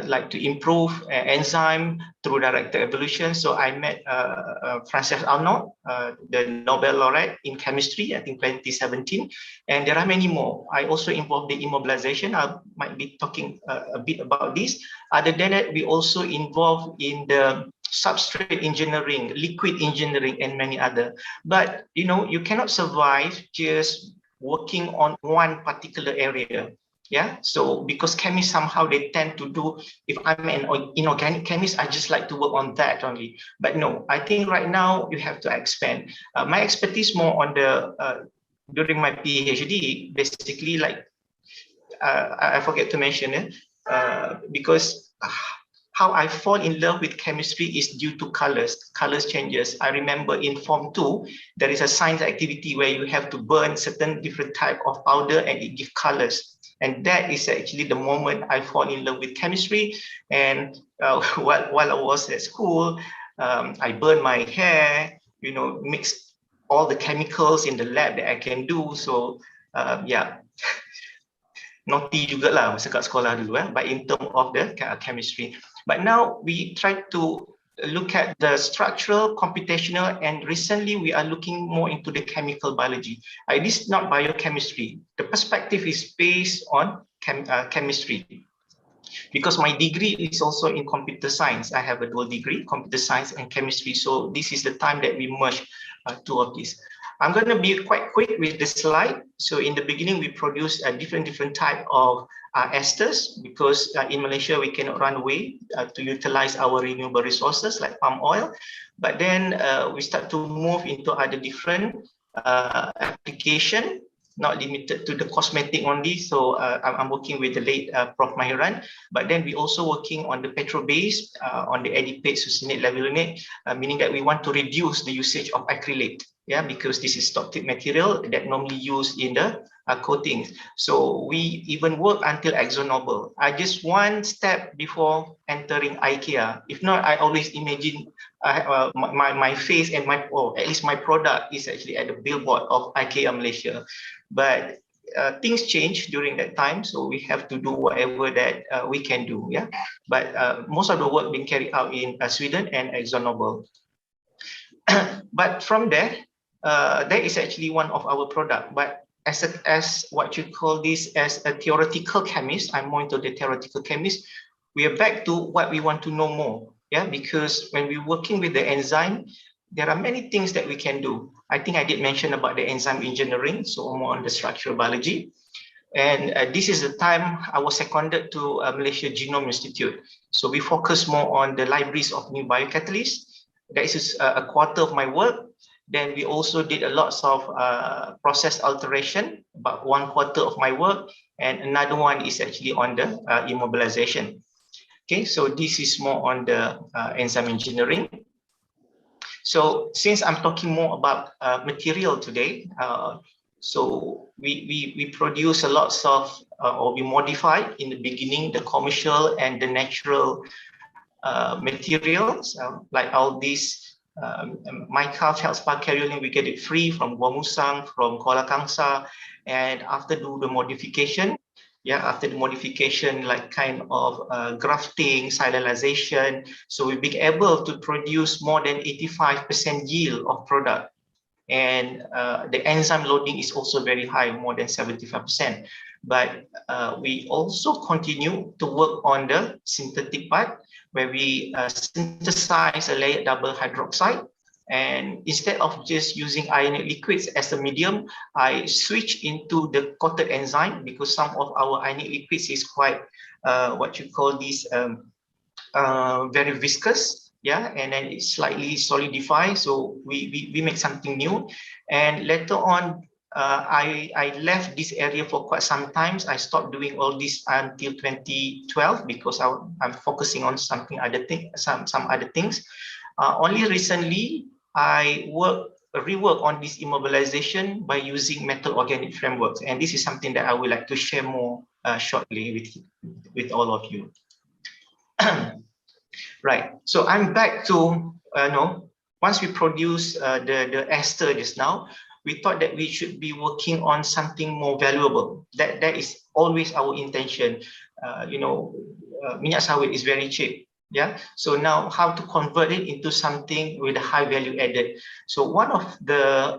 like to improve enzyme through directed evolution. So I met Frances Arnold, the Nobel laureate in chemistry, I think 2017, and there are many more. I also involved the immobilization. I might be talking a bit about this. Other than that, we also involved in the substrate engineering, liquid engineering, and many other. But you know, you cannot survive just working on one particular area. So because chemists somehow they tend to do, if I'm an inorganic chemist, I just like to work on that only. But no, I think right now you have to expand. My expertise more on the during my PhD, basically like I forget to mention it, because how I fall in love with chemistry is due to colors changes. I remember in Form 2, there is a science activity where you have to burn certain different type of powder and it gives colors. And that is actually the moment I fall in love with chemistry. And while I was at school, I burned my hair, you know, mix all the chemicals in the lab that I can do. So naughty juga lah masa kat sekolah dulu, but in terms of the chemistry. But now we try to look at the structural, computational, and recently we are looking more into the chemical biology. It is not biochemistry. The perspective is based on chemistry. Because my degree is also in computer science. I have a dual degree, computer science and chemistry. So this is the time that we merge two of these. I'm going to be quite quick with the slide. So in the beginning, we produce a different type of esters because in Malaysia, we cannot run away to utilize our renewable resources like palm oil. But then we start to move into other different application, not limited to the cosmetic only. So I'm working with the late Prof. Mahiran, but then we also working on the petro-based, on the adipate succinate levolonate, meaning that we want to reduce the usage of acrylate, because this is toxic material that normally used in the coatings. So we even work until ExxonMobil. I just one step before entering IKEA. If not, I always imagine my face and at least my product is actually at the billboard of IKEA Malaysia. But things change during that time, so we have to do whatever that we can do. But most of the work being carried out in Sweden and ExxonMobil. But from there, that is actually one of our product. But as what you call this as a theoretical chemist, I'm more into the theoretical chemist. We are back to what we want to know more. Because when we're working with the enzyme, there are many things that we can do. I think I did mention about the enzyme engineering, so more on the structural biology. And this is the time I was seconded to Malaysia Genome Institute. So we focus more on the libraries of new biocatalysts. That is a quarter of my work. Then we also did a lot of process alteration, about 1/4 of my work. And another one is actually on the immobilization. Okay, so this is more on the enzyme engineering. So since I'm talking more about material today, so we produce a lot of, or we modify in the beginning, the commercial and the natural materials, like all these mica feldspar kaolin, we get it free from Gua Musang, from Kuala Kangsar, and after do the modification, Yeah, after the modification, like kind of grafting, cellulization. So we've been able to produce more than 85% yield of product. And the enzyme loading is also very high, more than 75%. But we also continue to work on the synthetic part, where we synthesize a layered double hydroxide. And instead of just using ionic liquids as a medium, I switch into the coated enzyme, because some of our ionic liquids is quite what you call this very viscous, yeah, and then it slightly solidifies. So we make something new. And later on, I left this area for quite some time. I stopped doing all this until 2012, because I'm focusing on some other things. Only recently I rework on this immobilization by using metal organic frameworks, and this is something that I would like to share more shortly with all of you. Right. So I'm back to once we produce the ester just now, we thought that we should be working on something more valuable. That is always our intention. Minyak sawit is very cheap. Yeah. So now how to convert it into something with a high value added. So one of the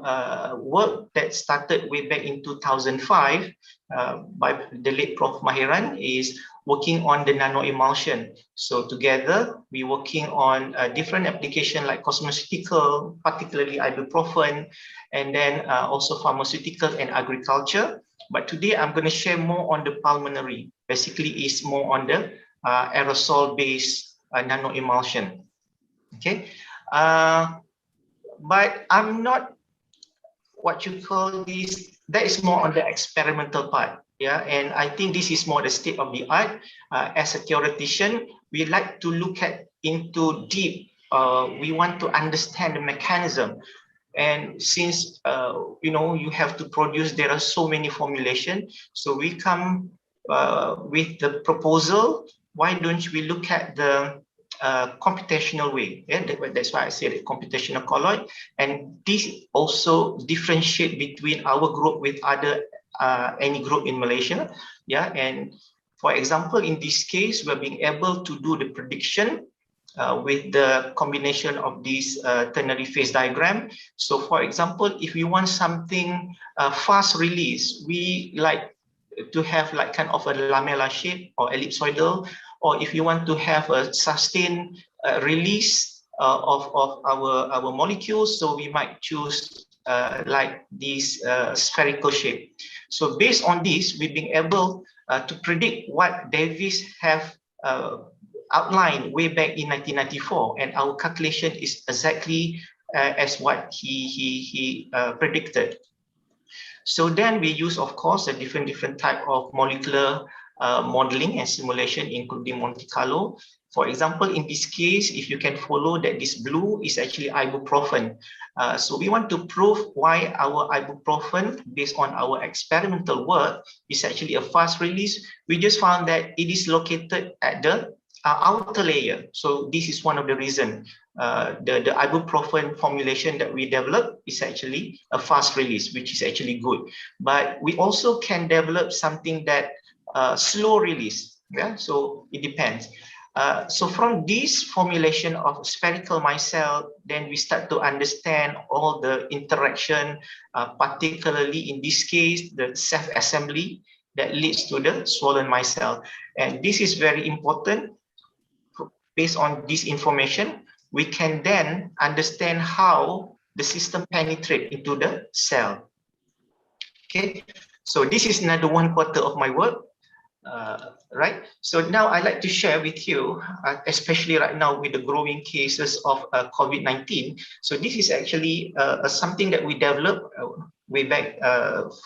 work that started way back in 2005 by the late Prof. Mahiran is working on the nano emulsion. So together we're working on a different application like cosmeceutical, particularly ibuprofen, and then also pharmaceutical and agriculture. But today I'm going to share more on the pulmonary. Basically, is more on the aerosol-based nano emulsion. Okay, but I'm not what you call this. That is more on the experimental part. Yeah, and I think this is more the state of the art. As a theoretician, we like to look into deep. We want to understand the mechanism. And since you have to produce, there are so many formulations. So we come with the proposal. Why don't we look at the computational way? Yeah, that's why I said computational colloid. And this also differentiate between our group with other any group in Malaysia. Yeah, and for example, in this case, we're being able to do the prediction with the combination of this ternary phase diagram. So for example, if we want something fast release, we like to have like kind of a lamella shape or ellipsoidal, or if you want to have a sustained release of our molecules, so we might choose like this spherical shape. So based on this, we've been able to predict what Davis have outlined way back in 1994, and our calculation is exactly as what he predicted. So then we use, of course, a different type of molecular modeling and simulation, including Monte Carlo. For example, in this case, if you can follow that this blue is actually ibuprofen. So we want to prove why our ibuprofen, based on our experimental work, is actually a fast release. We just found that it is located at the outer layer. So this is one of the reasons. The ibuprofen formulation that we developed is actually a fast release, which is actually good. But we also can develop something that slow release. Yeah, so it depends. So from this formulation of spherical micelle, then we start to understand all the interaction, particularly in this case, the self-assembly that leads to the swollen micelle. And this is very important. Based on this information, we can then understand how the system penetrates into the cell. Okay, so this is another 1/4 of my work. Right. So now I'd like to share with you, especially right now with the growing cases of COVID-19. So this is actually something that we developed way back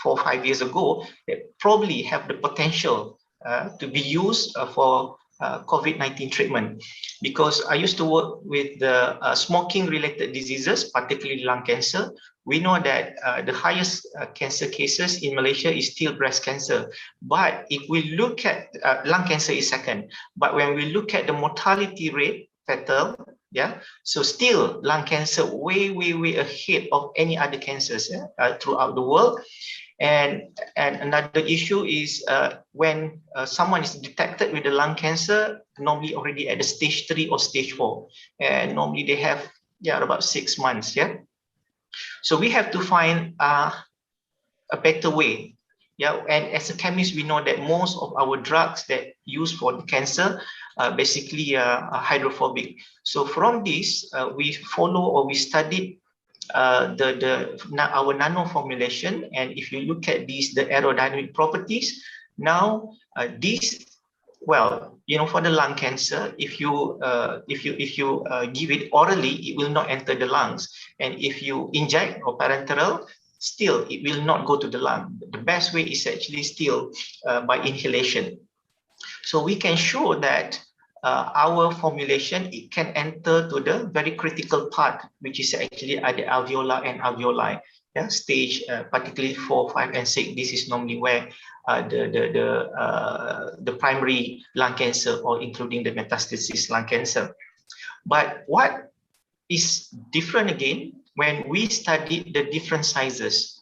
4 or 5 years ago that probably have the potential to be used for COVID-19 treatment, because I used to work with the smoking-related diseases, particularly lung cancer. We know that the highest cancer cases in Malaysia is still breast cancer. But if we look at lung cancer is second, but when we look at the mortality rate, fatal, yeah, so still lung cancer way ahead of any other cancers throughout the world. And another issue is when someone is detected with the lung cancer, normally already at the stage 3 or stage 4, and normally they have about 6 months. So we have to find a better way. And as a chemist, we know that most of our drugs that used for the cancer basically hydrophobic. So from this, we follow or we studied our nano formulation, and if you look at these, the aerodynamic properties, now for the lung cancer, if you give it orally, it will not enter the lungs, and if you inject or parenteral, still it will not go to the lung. The best way is actually still by inhalation. So we can show that our formulation, it can enter to the very critical part, which is actually at the alveolar and alveoli, stage particularly 4, 5, and 6. This is normally where the primary lung cancer, or including the metastasis lung cancer. But what is different again, when we study the different sizes,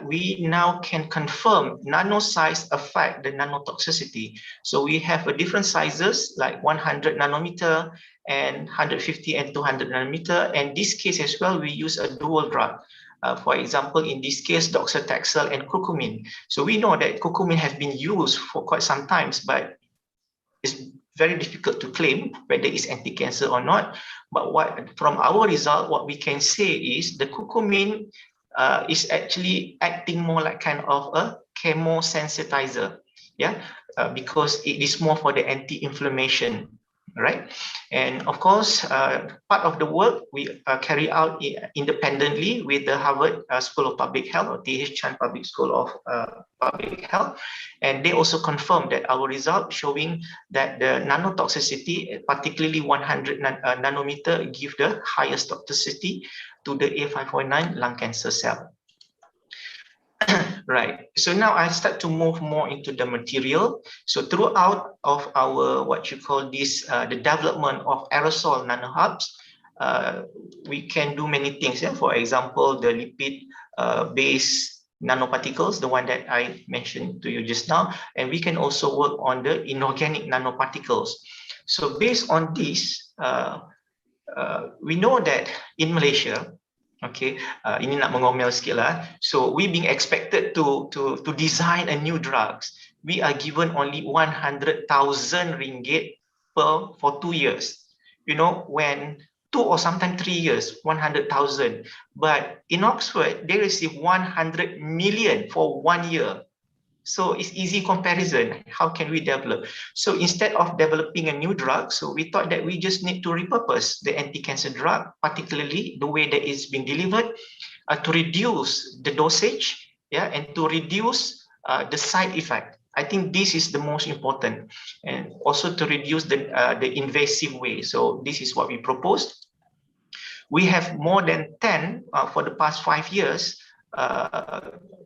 we now can confirm nano size affect the nanotoxicity. So we have a different sizes like 100 nanometer and 150 and 200 nanometer. And this case as well, we use a dual drug. For example, in this case, docetaxel and curcumin. So we know that curcumin has been used for quite some time, but it's very difficult to claim whether it's anti-cancer or not. But from our result, what we can say is the curcumin is actually acting more like kind of a chemosensitizer, because it is more for the anti-inflammation, right? And of course, part of the work we carry out independently with the Harvard School of Public Health, or T.H. Chan Public School of Public Health, and they also confirmed that our result showing that the nanotoxicity, particularly 100 nanometer, give the highest toxicity to the A509 lung cancer cell. Right. So now I start to move more into the material. So throughout of our, what you call this, the development of aerosol nanohubs, we can do many things. For example, the lipid based nanoparticles, the one that I mentioned to you just now, and we can also work on the inorganic nanoparticles. So based on this, we know that in Malaysia, ini nak mengomel sikit lah. So we being expected to design a new drugs. We are given only 100,000 ringgit for 2 years. When 2 or sometimes 3 years, 100,000. But in Oxford, they receive 100 million for 1 year. So it's easy comparison. How can we develop? So instead of developing a new drug, so we thought that we just need to repurpose the anti-cancer drug, particularly the way that it's being delivered, to reduce the dosage, and to reduce the side effect. I think this is the most important, and also to reduce the invasive way. So this is what we proposed. We have more than 10 for the past 5 years.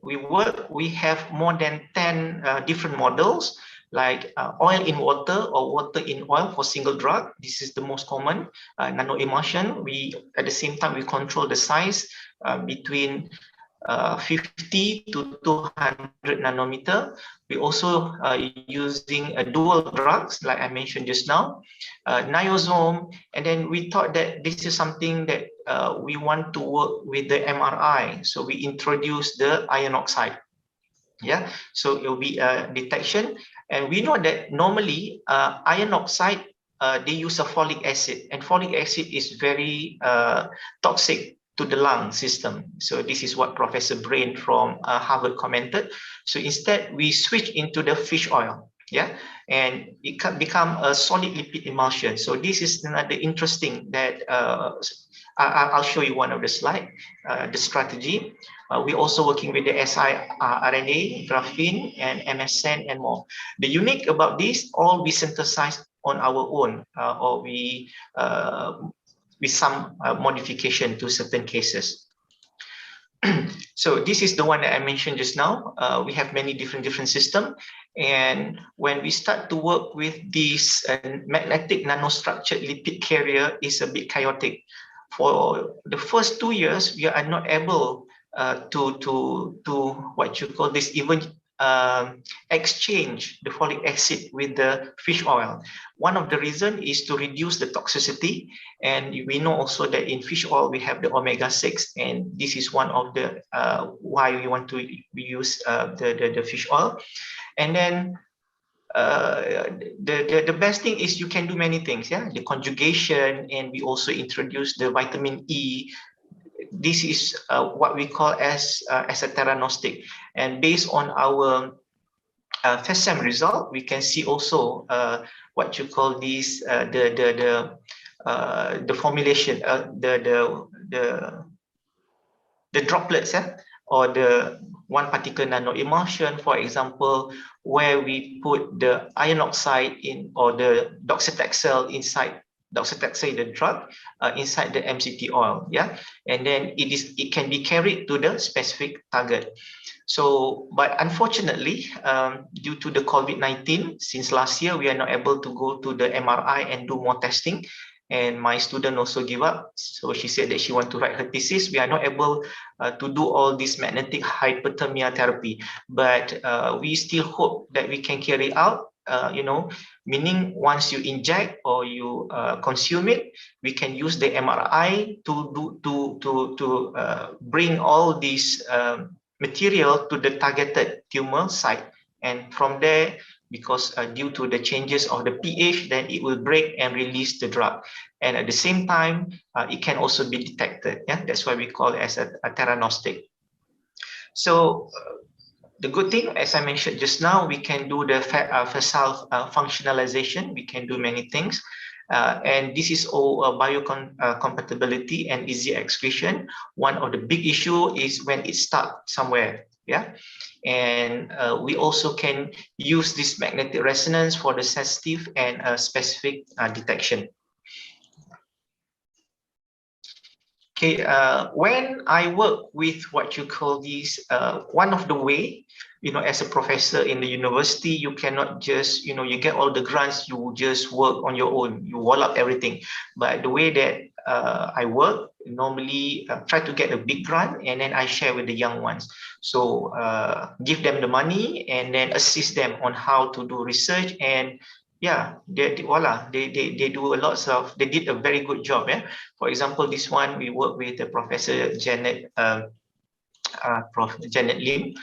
We have more than 10 different models, like oil in water or water in oil for single drug. This is the most common. Nano emulsion. At the same time, we control the size between 50 to 200 nanometer. We also are using dual drugs, like I mentioned just now, niosome. And then we thought that this is something that we want to work with the MRI. So we introduced the iron oxide. So it will be a detection. And we know that normally iron oxide, they use a folic acid, and folic acid is very toxic to the lung system. So this is what Professor Brain from Harvard commented. So instead, we switch into the fish oil, and it can become a solid lipid emulsion. So this is another interesting that I'll show you one of the slide, the strategy. We're also working with the siRNA, graphene, and MSN, and more. The unique about this, all we synthesize on our own, or we with some modification to certain cases. So this is the one that I mentioned just now. We have many different systems, and when we start to work with this magnetic nanostructured lipid carrier, is a bit chaotic. For the first 2 years, we are not able what you call this, even exchange the folic acid with the fish oil. One of the reasons is to reduce the toxicity, and we know also that in fish oil we have the omega-6, and this is one of the why we want to use the fish oil. And then the best thing is you can do many things, yeah, the conjugation, and we also introduce the vitamin E. This is what we call as a theranostic, and based on our first SEM result, we can see also what you call this the formulation, the droplets, or the one particle nano-emulsion, for example, where we put the iron oxide in, or the docetaxel inside, docetaxel the drug inside the MCT oil, yeah, and then it can be carried to the specific target. So, but unfortunately, due to the COVID-19, since last year, we are not able to go to the MRI and do more testing. And my student also give up. So she said that she want to write her thesis. We are not able to do all this magnetic hyperthermia therapy, but we still hope that we can carry out, meaning once you inject or you consume it, we can use the MRI to bring all these material to the targeted tumor site, and from there, because due to the changes of the pH, then it will break and release the drug, and at the same time it can also be detected. Yeah, that's why we call it as a theranostic. So the good thing, as I mentioned just now, we can do the facile functionalization. We can do many things. And this is all biocompatibility and easy excretion. One of the big issue is when it starts somewhere, yeah. And we also can use this magnetic resonance for the sensitive and specific detection. Okay, when I work with what you call this, one of the way, as a professor in the university, you cannot just, you get all the grants, you just work on your own, you wall up everything. But the way that I work, normally try to get a big grant, and then I share with the young ones. So give them the money and then assist them on how to do research, and yeah, they do a lot of, they did a very good job. Yeah, for example, this one we work with the Professor Janet, Prof Janet Lim.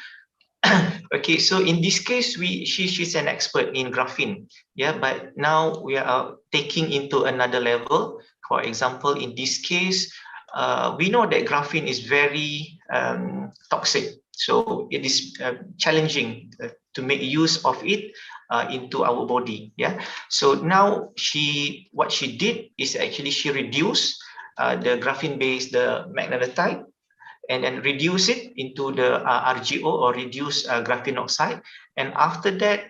Okay, so in this case, she's an expert in graphene. Yeah, but now we are taking into another level. For example, in this case, we know that graphene is very toxic, so it is challenging to make use of it into our body. Yeah, so now what she did is actually she reduced the graphene based the magnetite, and then reduce it into the RGO, or reduce graphene oxide, and after that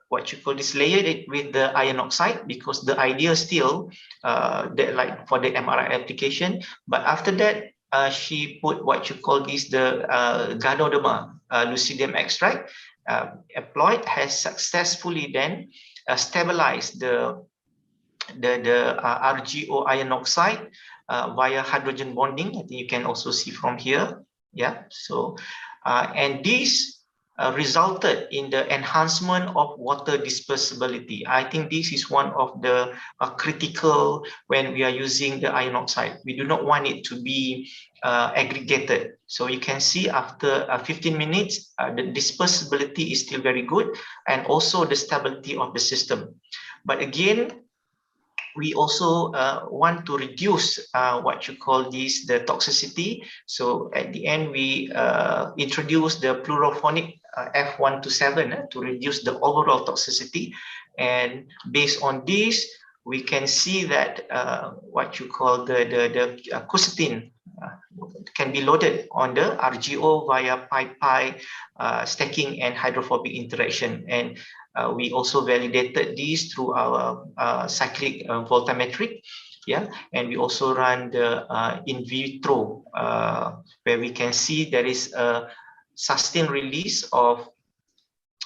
what you call this, layer it with the iron oxide, because the idea still like for the MRI application. But after that she put what you call this, the Ganoderma lucidium extract, applied, has successfully then stabilized the RGO iron oxide via hydrogen bonding. I think you can also see from here. Yeah, so and this resulted in the enhancement of water dispersibility. I think this is one of the critical when we are using the iron oxide. We do not want it to be aggregated. So you can see after 15 minutes, the dispersibility is still very good, and also the stability of the system. But again, we also want to reduce what you call this, the toxicity. So at the end, we introduce the fluorophonic F127 to reduce the overall toxicity. And based on this, we can see that what you call the quercetin can be loaded on the RGO via pi stacking and hydrophobic interaction. And we also validated this through our cyclic voltammetric, yeah, and we also run the in vitro where we can see there is a sustained release of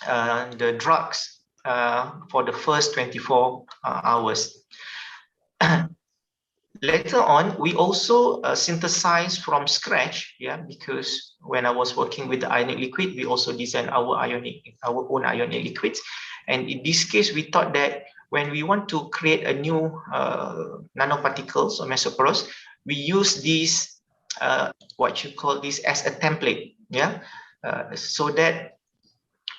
the drugs for the first 24 hours. later on, we also synthesize from scratch, because when I was working with the ionic liquid, we also designed our own ionic liquids. And in this case, we thought that when we want to create a new nanoparticles or mesoporous, we use these, what you call this, as a template, so that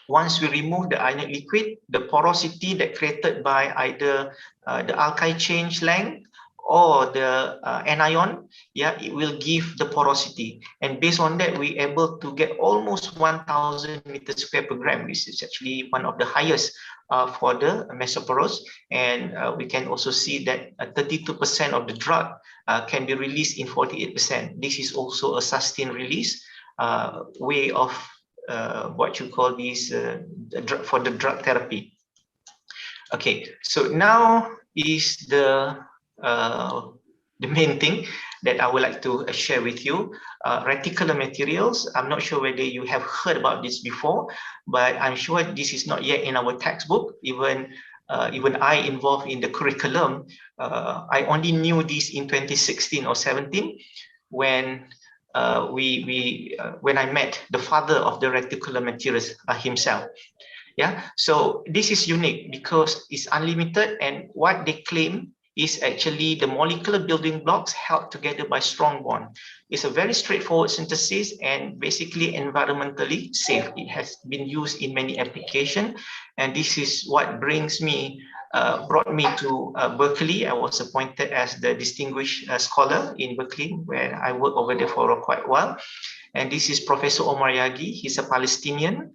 once we remove the ionic liquid, the porosity that created by either the alkyl change length or the anion, it will give the porosity. And based on that, we're able to get almost 1,000 meters square per gram, which is actually one of the highest for the mesoporous. And we can also see that 32% of the drug can be released in 48%. This is also a sustained release way of what you call this for the drug therapy. Okay, so now is the main thing that I would like to share with you. Reticular materials. I'm not sure whether you have heard about this before, but I'm sure this is not yet in our textbook. Even I involved in the curriculum, I only knew this in 2016 or 17 when when I met the father of the reticular materials himself. So this is unique because it's unlimited, and what they claim is actually the molecular building blocks held together by strong bond. It's a very straightforward synthesis and basically environmentally safe. It has been used in many applications, and this is what brought me to Berkeley. I was appointed as the distinguished scholar in Berkeley, where I worked over there for quite a while. And this is Professor Omar Yagi. He's a Palestinian.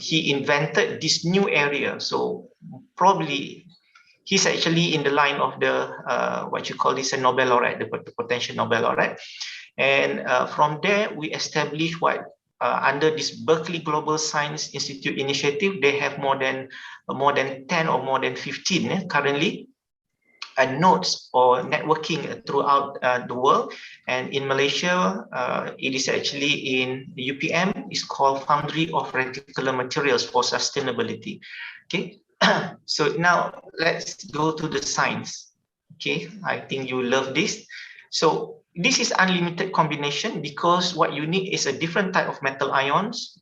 He invented this new area. So probably he's actually in the line of the, what you call this, a Nobel laureate, the potential Nobel laureate. And from there, we established what, under this Berkeley Global Science Institute initiative, they have more than 10 or more than 15 currently nodes or networking throughout the world. And in Malaysia, it is actually in the UPM. It's called Foundry of Reticular Materials for Sustainability. Okay, so now let's go to the science. Okay, I think you love this. So this is unlimited combination because what you need is a different type of metal ions,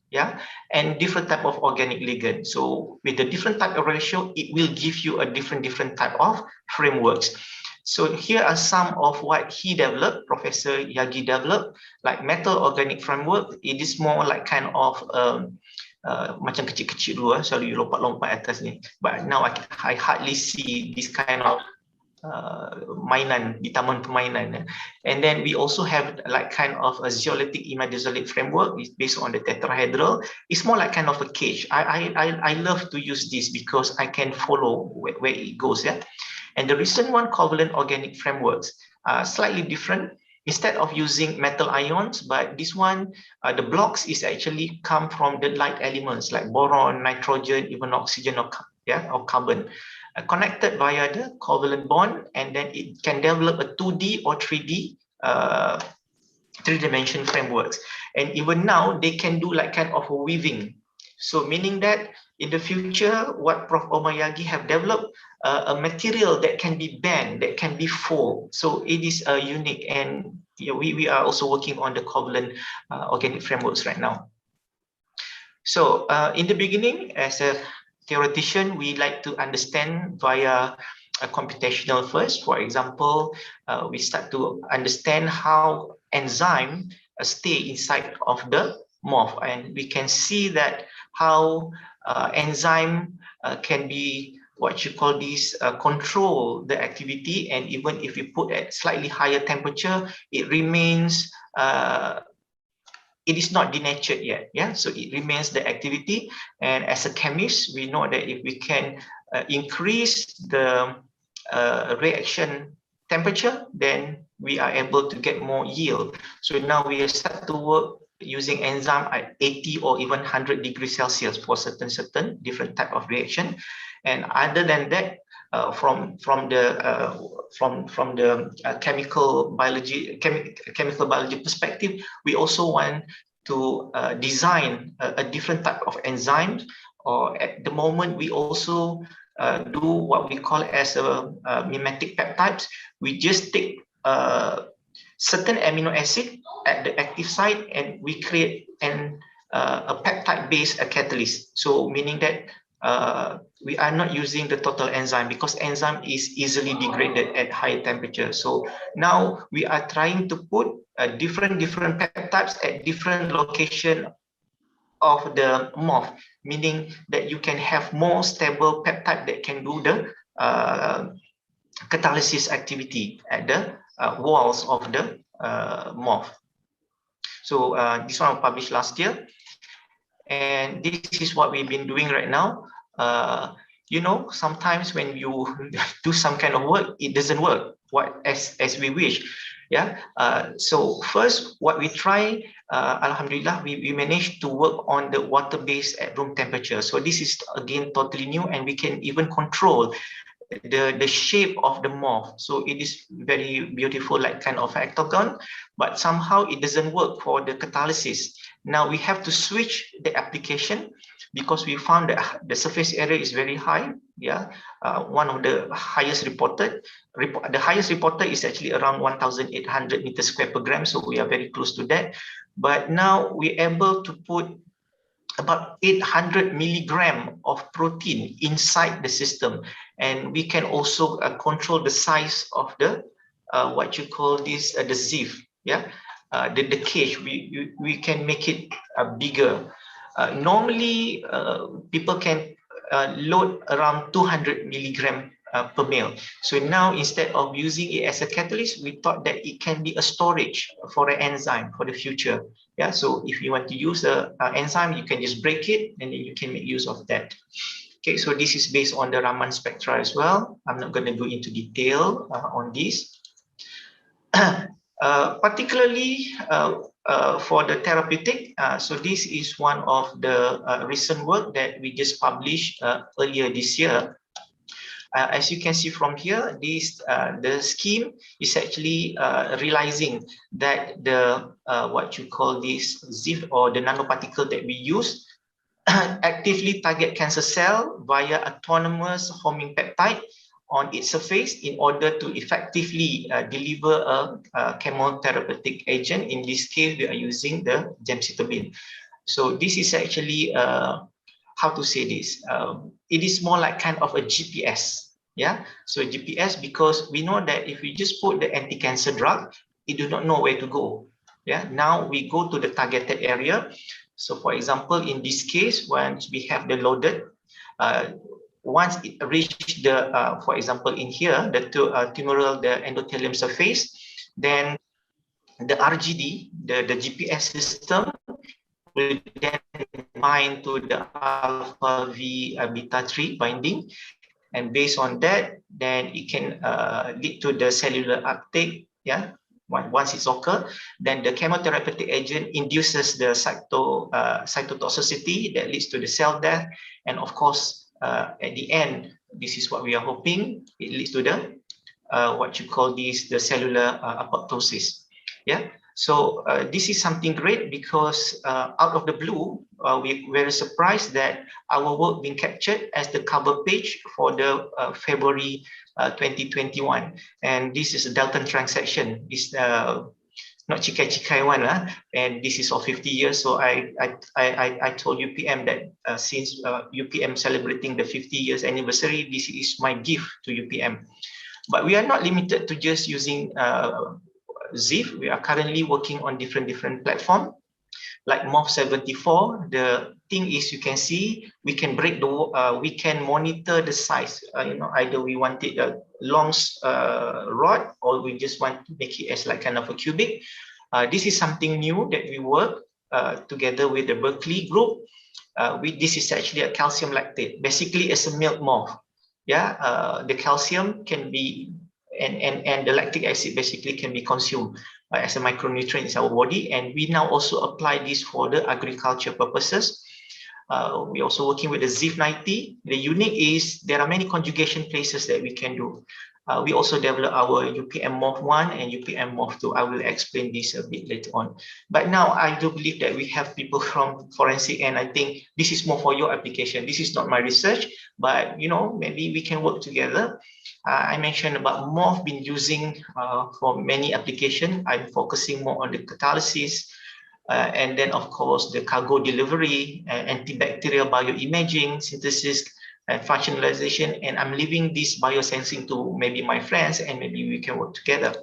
and different type of organic ligand. So with the different type of ratio, it will give you a different type of frameworks. So here are some of what he developed, Professor Yagi developed, like metal organic framework. It is more like kind of macam kecil-kecil dulu, selalu lompat-lompat atas ni. But now I hardly see this kind of mainan di taman permainan. And then we also have like kind of a zeolitic imidazolate framework. It's based on the tetrahedral. It's more like kind of a cage. I love to use this because I can follow where it goes. And the recent one, covalent organic frameworks, slightly different. Instead of using metal ions, but this one, the blocks is actually come from the light elements like boron, nitrogen, even oxygen or carbon. Connected via the covalent bond, and then it can develop a 2D or 3D three-dimension frameworks. And even now, they can do like kind of a weaving. So meaning that in the future, what Prof. Omar Yagi have developed, a material that can be bent, that can be fold. So it is unique, and we are also working on the covalent organic frameworks right now. So in the beginning, as a theoretician, we like to understand via a computational first. For example, we start to understand how enzyme stay inside of the morph, and we can see that how enzyme can be what you call this control the activity, and even if we put at slightly higher temperature, it remains it is not denatured yet, so it remains the activity. And as a chemist, we know that if we can increase the reaction temperature, then we are able to get more yield. So now we start to work using enzyme at 80 or even 100 degrees Celsius for certain different type of reaction. And other than that, from the chemical biology perspective, we also want to design a different type of enzymes. Or at the moment, we also do what we call as a mimetic peptides. We just take certain amino acid at the active site and we create a peptide-based catalyst. So meaning that we are not using the total enzyme because enzyme is easily degraded at high temperature. So now we are trying to put different peptides at different location of the morph, meaning that you can have more stable peptide that can do the catalysis activity at the walls of the morph. So this one was published last year. And this is what we've been doing right now. You know, sometimes when you do some kind of work, it doesn't work as we wish. Yeah. So first, what we try, Alhamdulillah, we managed to work on the water base at room temperature. So this is again totally new, and we can even control the shape of the morph. So it is very beautiful, like kind of octagon, but somehow it doesn't work for the catalysis. Now we have to switch the application because we found that the surface area is very high. Yeah, one of the highest reported. The highest reported is actually around 1,800 meters square per gram. So we are very close to that. But now we're able to put about 800 milligram of protein inside the system, and we can also control the size of the what you call this the sieve. Yeah, the cage. We can make it bigger. Normally, people can load around 200 milligram per mil. So now instead of using it as a catalyst, we thought that it can be a storage for an enzyme for the future. Yeah, so if you want to use a enzyme, you can just break it and then you can make use of that. Okay, so this is based on the Raman spectra as well. I'm not going to go into detail on this. Particularly for the therapeutic, so this is one of the recent work that we just published earlier this year. As you can see from here, the scheme is actually realizing that the what you call this ZIF or the nanoparticle that we use actively target cancer cell via autonomous homing peptide on its surface in order to effectively deliver a chemotherapeutic agent. In this case, we are using the gemcitabine. So this is actually how to say this? It is more like kind of a GPS. Yeah, so GPS, because we know that if we just put the anti-cancer drug, it do not know where to go. Yeah, now we go to the targeted area. So for example, in this case, once we have the loaded, once it reaches the, for example, in here, the tumoral, the endothelium surface, then the RGD, the GPS system, will then bind to the alpha V beta 3 binding. And based on that, then it can lead to the cellular uptake. Yeah, once it's occurred, then the chemotherapeutic agent induces the cytotoxicity that leads to the cell death. And of course, at the end, this is what we are hoping, it leads to the what you call this, the cellular apoptosis. Yeah. So this is something great because out of the blue, we were surprised that our work being captured as the cover page for the February 2021. And this is a Dalton transaction. It's not chikai one, and this is of 50 years. So I told UPM that since UPM celebrating the 50 years anniversary, this is my gift to UPM. But we are not limited to just using ZIF. We are currently working on different platforms like MOF74. The thing is, you can see we can break the we can monitor the size. Either we want it a long rod or we just want to make it as like kind of a cubic. This is something new that we work together with the Berkeley group. This is actually a calcium lactate. Basically, it's a milk morph. Yeah, the calcium can be and the lactic acid basically can be consumed as a micronutrient in our body, and we now also apply this for the agriculture purposes. We're also working with the ZIF90. The unique is there are many conjugation places that we can do. We also developed our UPM Morph 1 and UPM Morph 2. I will explain this a bit later on. But now I do believe that we have people from forensic, and I think this is more for your application. This is not my research, but maybe we can work together. I mentioned about Morph being using for many applications. I'm focusing more on the catalysis, and then of course the cargo delivery, antibacterial bioimaging, synthesis, and functionalization, and I'm leaving this biosensing to maybe my friends, and maybe we can work together.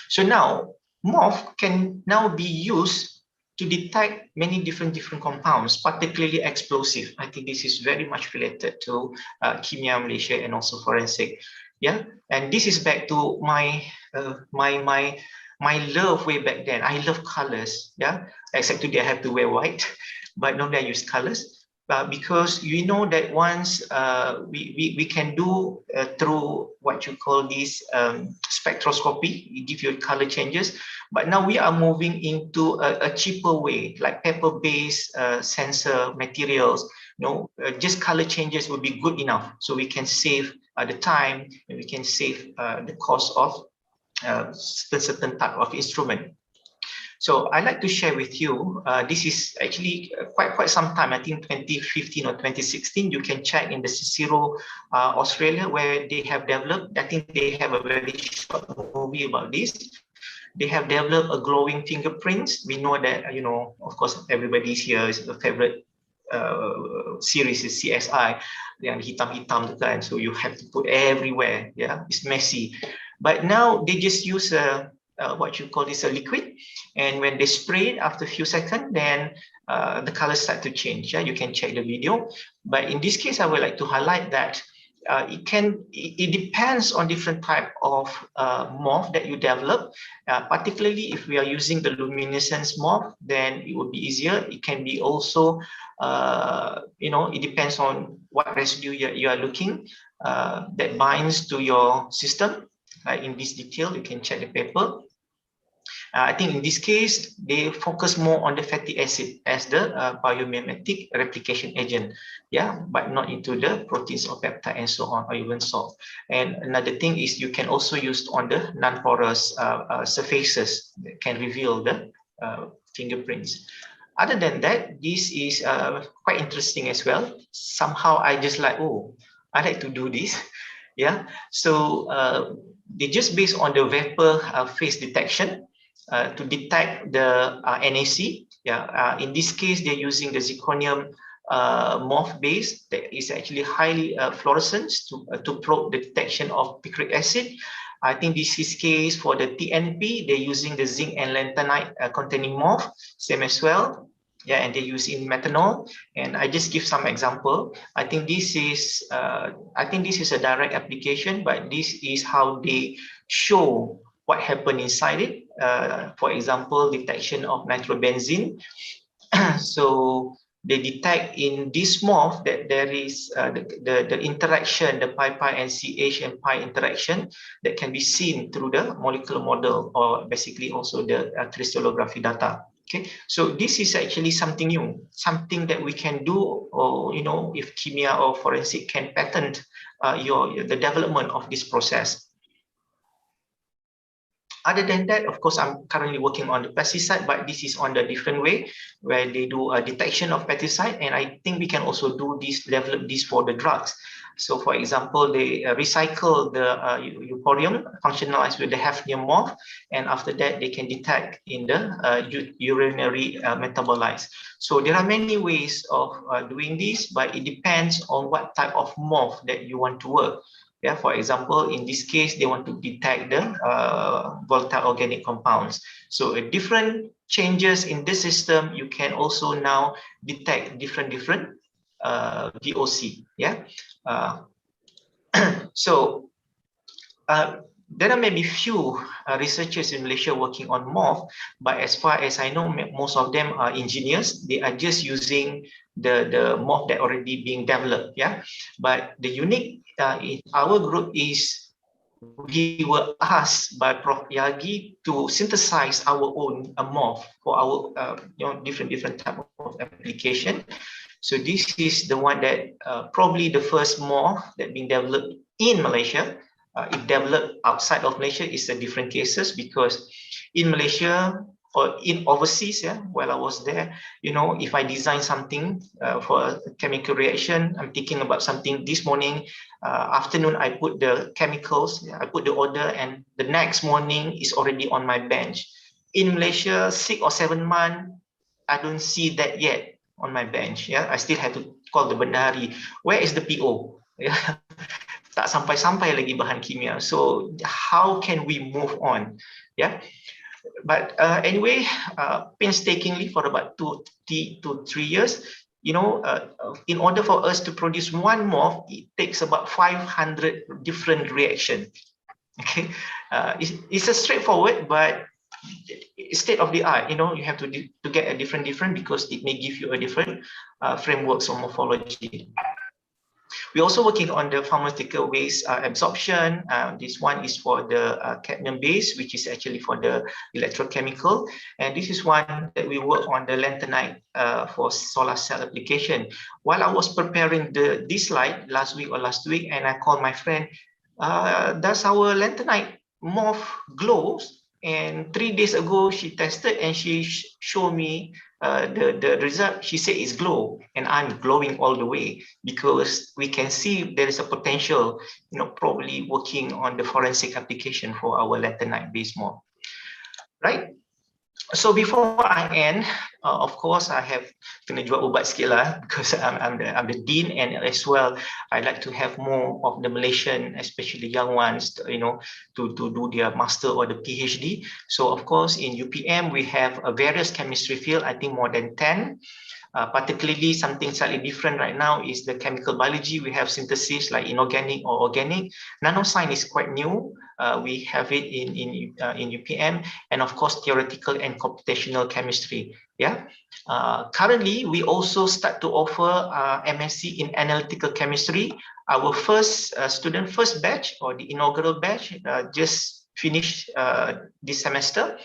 So now Morph can now be used to detect many different compounds, particularly explosive. I think this is very much related to Kimia Malaysia and also forensic. Yeah, and this is back to my my love way back then. I love colors. Yeah, except today I have to wear white, but normally I use colors. Because you know that once we can do through what you call this spectroscopy, it gives you color changes. But now we are moving into a cheaper way, like paper-based sensor materials. Just color changes will be good enough, so we can save the time and we can save the cost of certain type of instrument. So I'd like to share with you, this is actually quite some time, I think 2015 or 2016, you can check in the Cicero, Australia, where they have developed, I think they have a very short movie about this. They have developed a glowing fingerprints. We know that, of course, everybody's here is a favorite series is CSI, yang hitam-hitam kan, so you have to put everywhere, yeah, it's messy. But now they just use what you call this, a liquid, and when they spray it after a few seconds, then the colors start to change. Yeah, you can check the video. But in this case, I would like to highlight that it depends on different type of morph that you develop. Particularly if we are using the luminescence morph, then it would be easier. It can be also, it depends on what residue you are looking that binds to your system. In this detail, you can check the paper. I think in this case, they focus more on the fatty acid as the biomimetic replication agent, yeah, but not into the proteins or peptide and so on, or even salt. And another thing is you can also use on the non-porous surfaces that can reveal the fingerprints. Other than that, this is quite interesting as well. Somehow I just like, oh, I like to do this. Yeah, so they just based on the vapor phase detection to detect the NAC. Yeah, in this case, they're using the zirconium morph base that is actually highly fluorescent to probe the detection of picric acid. I think this is case for the TNP. They're using the zinc and lanthanide containing morph, same as well. Yeah, and they use in methanol. And I just give some example. I think this is a direct application, but this is how they show what happened inside it. For example, detection of nitrobenzene. So they detect in this morph that there is the interaction, the pi and CH and pi interaction that can be seen through the molecular model, or basically also the crystallography data. Okay, so this is actually something new, something that we can do, or if Kimia or forensic can patent the development of this process. Other than that, of course, I'm currently working on the pesticide, but this is on the different way where they do a detection of pesticide, and I think we can also do this, develop this for the drugs. So, for example, they recycle the euphorium, functionalized with the hafnium morph, and after that, they can detect in the urinary metabolites. So, there are many ways of doing this, but it depends on what type of morph that you want to work. Yeah, for example, in this case, they want to detect the volatile organic compounds. So different changes in this system, you can also now detect different VOC. Yeah. So there are maybe few researchers in Malaysia working on morph, but as far as I know, most of them are engineers. They are just using the morph that already being developed. Yeah, but the unique in our group is we were asked by Prof. Yagi to synthesize our own morph for our different type of application. So this is the one that probably the first morph that being developed in Malaysia. if developed outside of Malaysia is a different cases, because in Malaysia or in overseas, while I was there, if I design something for a chemical reaction, I'm thinking about something this morning, afternoon I put the chemicals, I put the order, and the next morning is already on my bench. In Malaysia, 6 or 7 months, I don't see that yet on my bench. I still have to call the bendahari. Where is the PO? Tak sampai-sampai lagi bahan kimia. So how can we move on? But anyway, painstakingly for about 2 to 3 years, in order for us to produce one MOF, it takes about 500 different reactions. Okay, it's a straightforward, but state of the art. You have to get a different because it may give you a different frameworks or morphology. We're also working on the pharmaceutical waste absorption. This one is for the cadmium base, which is actually for the electrochemical. And this is one that we work on the lanthanide for solar cell application. While I was preparing this slide last week, and I called my friend, does our lanthanide MOF glows? And 3 days ago, she tested and she showed me the result. She said it's glow, and I'm glowing all the way, because we can see there is a potential, probably working on the forensic application for our lanthanide-based MOF. Right? So before I end, of course, I have kena jual ubat sikit lah, because I'm the dean, and as well, I like to have more of the Malaysian, especially young ones, to do their master or the PhD. So of course, in UPM, we have a various chemistry field, I think more than 10. Particularly something slightly different right now is the chemical biology. We have synthesis like inorganic or organic. Nanoscience is quite new. We have it in UPM, and of course theoretical and computational chemistry. Currently, we also start to offer MSc in analytical chemistry. Our first batch, or the inaugural batch, just finished this semester.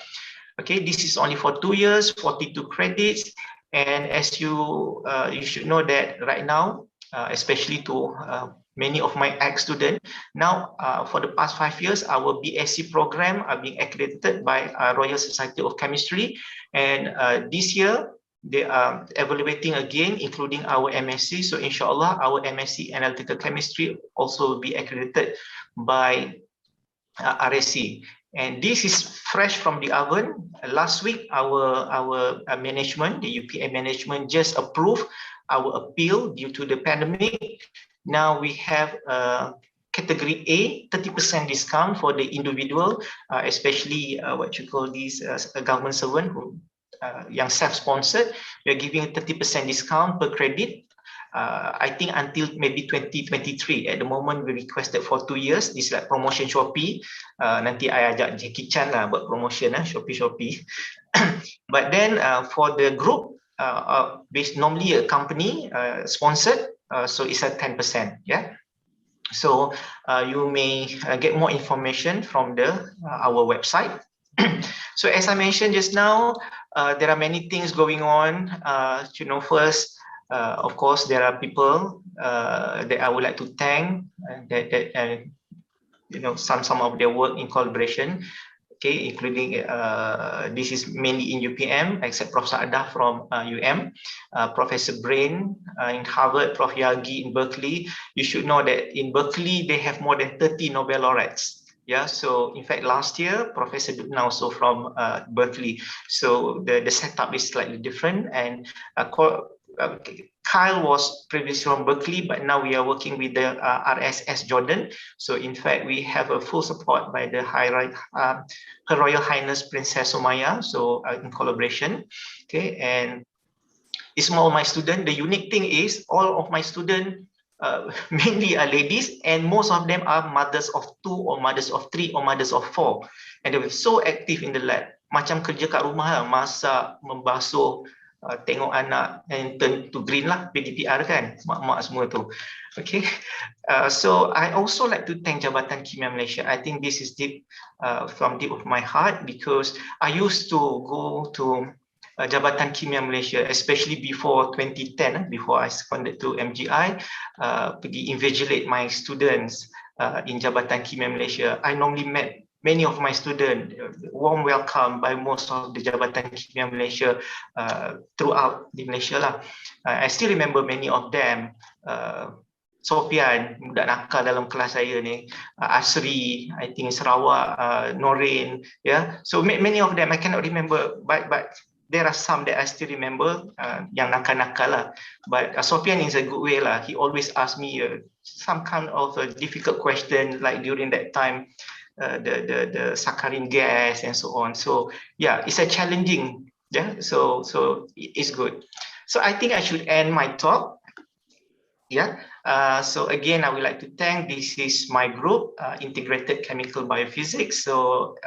Okay, this is only for 2 years, 42 credits. And as you should know that right now, especially to many of my ex-students, now for the past 5 years, our BSc program are being accredited by Royal Society of Chemistry. And this year, they are evaluating again, including our MSc. So inshallah, our MSc Analytical Chemistry also will be accredited by RSC. And this is fresh from the oven. Last week, our management, the UPM management, just approved our appeal due to the pandemic. Now we have category A, 30% discount for the individual, especially what you call these government servant who yang self-sponsored. We are giving a 30% discount per credit. I think until maybe 2023. At the moment, we requested for 2 years. This is like promotion Shopee. Nanti I ajak Jackie Chan lah buat promotion Shopee. But then for the group, based normally a company sponsored, so it's at 10%. So you may get more information from our website. So as I mentioned just now, there are many things going on. First, of course, there are people that I would like to thank that some of their work in collaboration. Okay, including this is mainly in UPM, except Prof. Saadah from Professor Brain in Harvard, Prof. Yagi in Berkeley. You should know that in Berkeley they have more than 30 Nobel laureates. So in fact last year Professor Dubna also from Berkeley. So the setup is slightly different, and Kyle was previously from Berkeley, but now we are working with the RSS Jordan. So in fact, we have a full support by the Her Royal Highness Princess Sumaya. So in collaboration, okay, and it's more of my students. The unique thing is all of my students mainly are ladies, and most of them are mothers of 2 or mothers of 3 or mothers of 4, and they were so active in the lab. Macam kerja kat rumah lah, masak, membasuh, tengok anak, and turn to green lah, PDPR kan, mak-mak semua tu. Okay, so I also like to thank Jabatan Kimia Malaysia. I think this is deep from deep of my heart, because I used to go to Jabatan Kimia Malaysia, especially before 2010, before I seconded to MGI, pergi invigilate my students in Jabatan Kimia Malaysia. I normally met many of my students, warm welcome by most of the Jabatan Kimia Malaysia throughout di Malaysia lah. I still remember many of them. Sofian, budak nakal dalam kelas saya ni, Asri, I think Sarawak, Norin, yeah. So many of them I cannot remember, but there are some that I still remember, yang nakal-nakal lah. But Sofian is a good way lah. He always ask me some kind of a difficult question, like during that time, the saccharin gas and so on. So yeah, it's a challenging, yeah. So it's good. So I think I should end my talk. Yeah. So again, I would like to thank. This is my group, Integrated Chemical Biophysics. So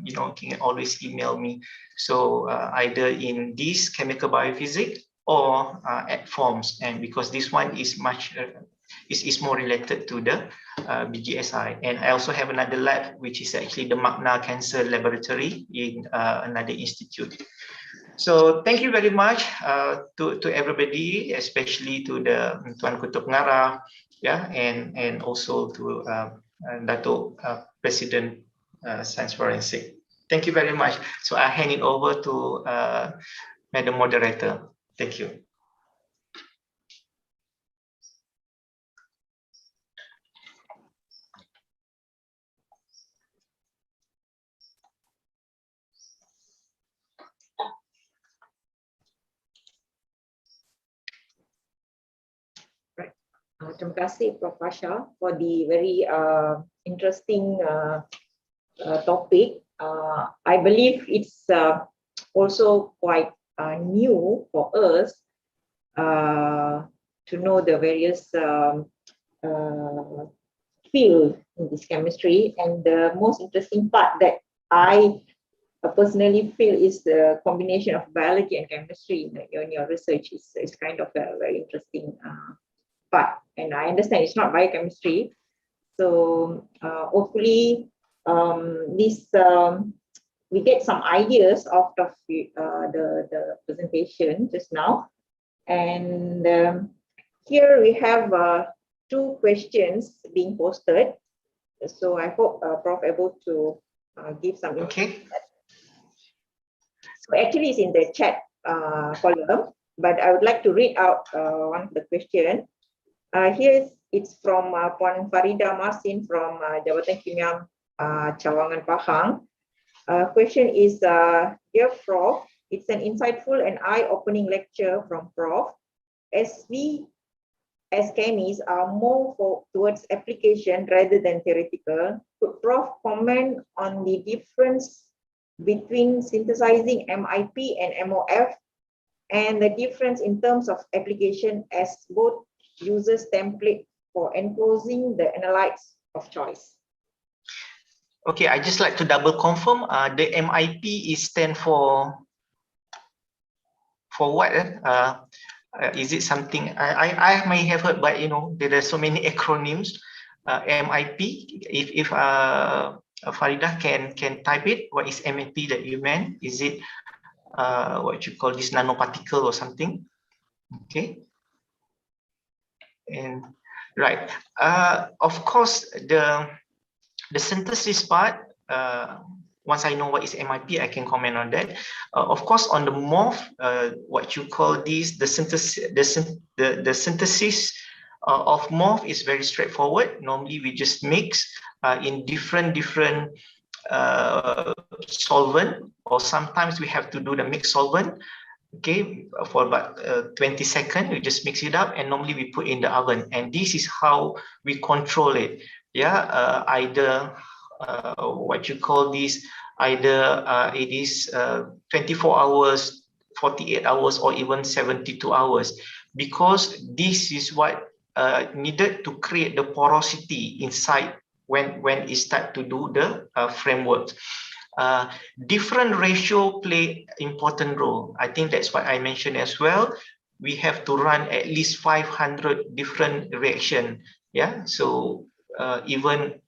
you can always email me. So either in this chemical biophysics or at forms, and because this one is much is more related to the BGSI. And I also have another lab, which is actually the Magna Cancer Laboratory in another institute. So thank you very much to everybody, especially to the Tuan Kutub Ngara, yeah, and also to Dato President Science Forensic. Thank you very much. So I hand it over to Madam Moderator. Thank you. Terima kasih Prof. Fasha for the very interesting topic. I believe it's also quite new for us to know the various field in this chemistry, and the most interesting part that I personally feel is the combination of biology and chemistry in your research is kind of a very interesting part. And I understand it's not biochemistry, so hopefully this we get some ideas out of the presentation just now. And here we have 2 questions being posted, so I hope Prof able to give some input. Okay. So actually it's in the chat column, but I would like to read out one of the question. Here it's from Puan Farida Masin from Jabatan Kimia Cawangan Pahang. Question is, dear Prof, it's an insightful and eye-opening lecture from Prof. As we as chemies are more towards application rather than theoretical, could Prof comment on the difference between synthesizing MIP and MOF, and the difference in terms of application as both uses template for enclosing the analytes of choice? Okay, I just like to double confirm. The MIP is stand for what? Is it something I may have heard, but there are so many acronyms. MIP. If Farida can type it, what is MIP that you meant? Is it what you call this nanoparticle or something? Okay. And right, of course, the synthesis part, once I know what is MIP, I can comment on that. Of course, on the MOF, what you call this, the synthesis of MOF is very straightforward. Normally, we just mix in different solvent, or sometimes we have to do the mixed solvent. Okay, for about 20 seconds, we just mix it up, and normally we put in the oven, and this is how we control it. Yeah, either what you call this, either it is 24 hours, 48 hours, or even 72 hours, because this is what needed to create the porosity inside when it start to do the framework. Different ratio play important role. I think that's what I mentioned as well. We have to run at least 500 different reaction. Yeah, so even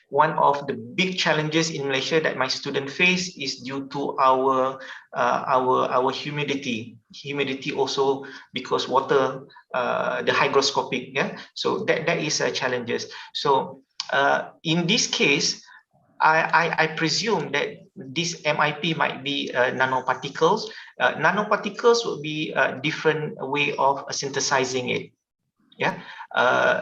one of the big challenges in Malaysia that my student face is due to our humidity. Humidity also because water, the hygroscopic, yeah. So that is a challenges. So in this case, I presume that this MIP might be nanoparticles. Nanoparticles will be a different way of synthesizing it. Yeah,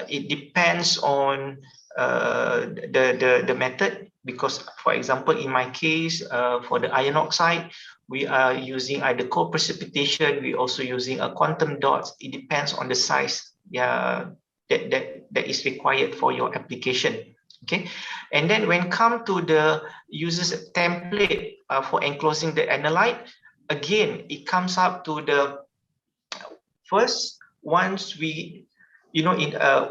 it depends on the method, because for example in my case for the iron oxide we are using either co-precipitation, we also using a quantum dots. It depends on the size, yeah, that is required for your application. Okay, and then when come to the user's template for enclosing the analyte, again it comes up to the first, once we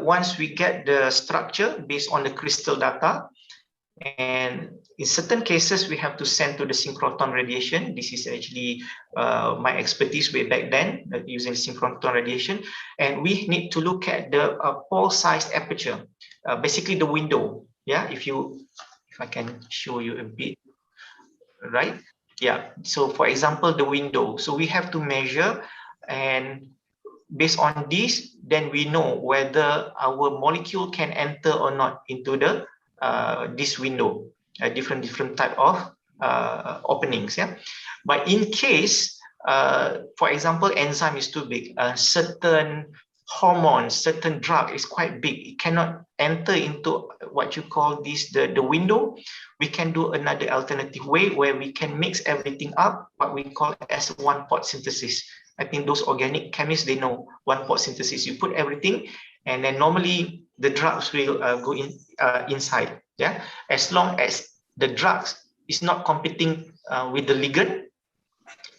once we get the structure based on the crystal data, and in certain cases we have to send to the synchrotron radiation. This is actually my expertise way back then, using synchrotron radiation, and we need to look at the pole size aperture, basically the window. Yeah, if I can show you a bit, right? Yeah, so for example the window, so we have to measure, and based on this, then we know whether our molecule can enter or not into the this window, different type of openings. Yeah, but in case, for example, enzyme is too big, certain hormone, certain drug is quite big, it cannot enter into what you call this the window. We can do another alternative way where we can mix everything up, what we call as one-pot synthesis. I think those organic chemists, they know one-pot synthesis. You put everything, and then normally the drugs will go inside. Yeah, as long as the drugs is not competing with the ligand,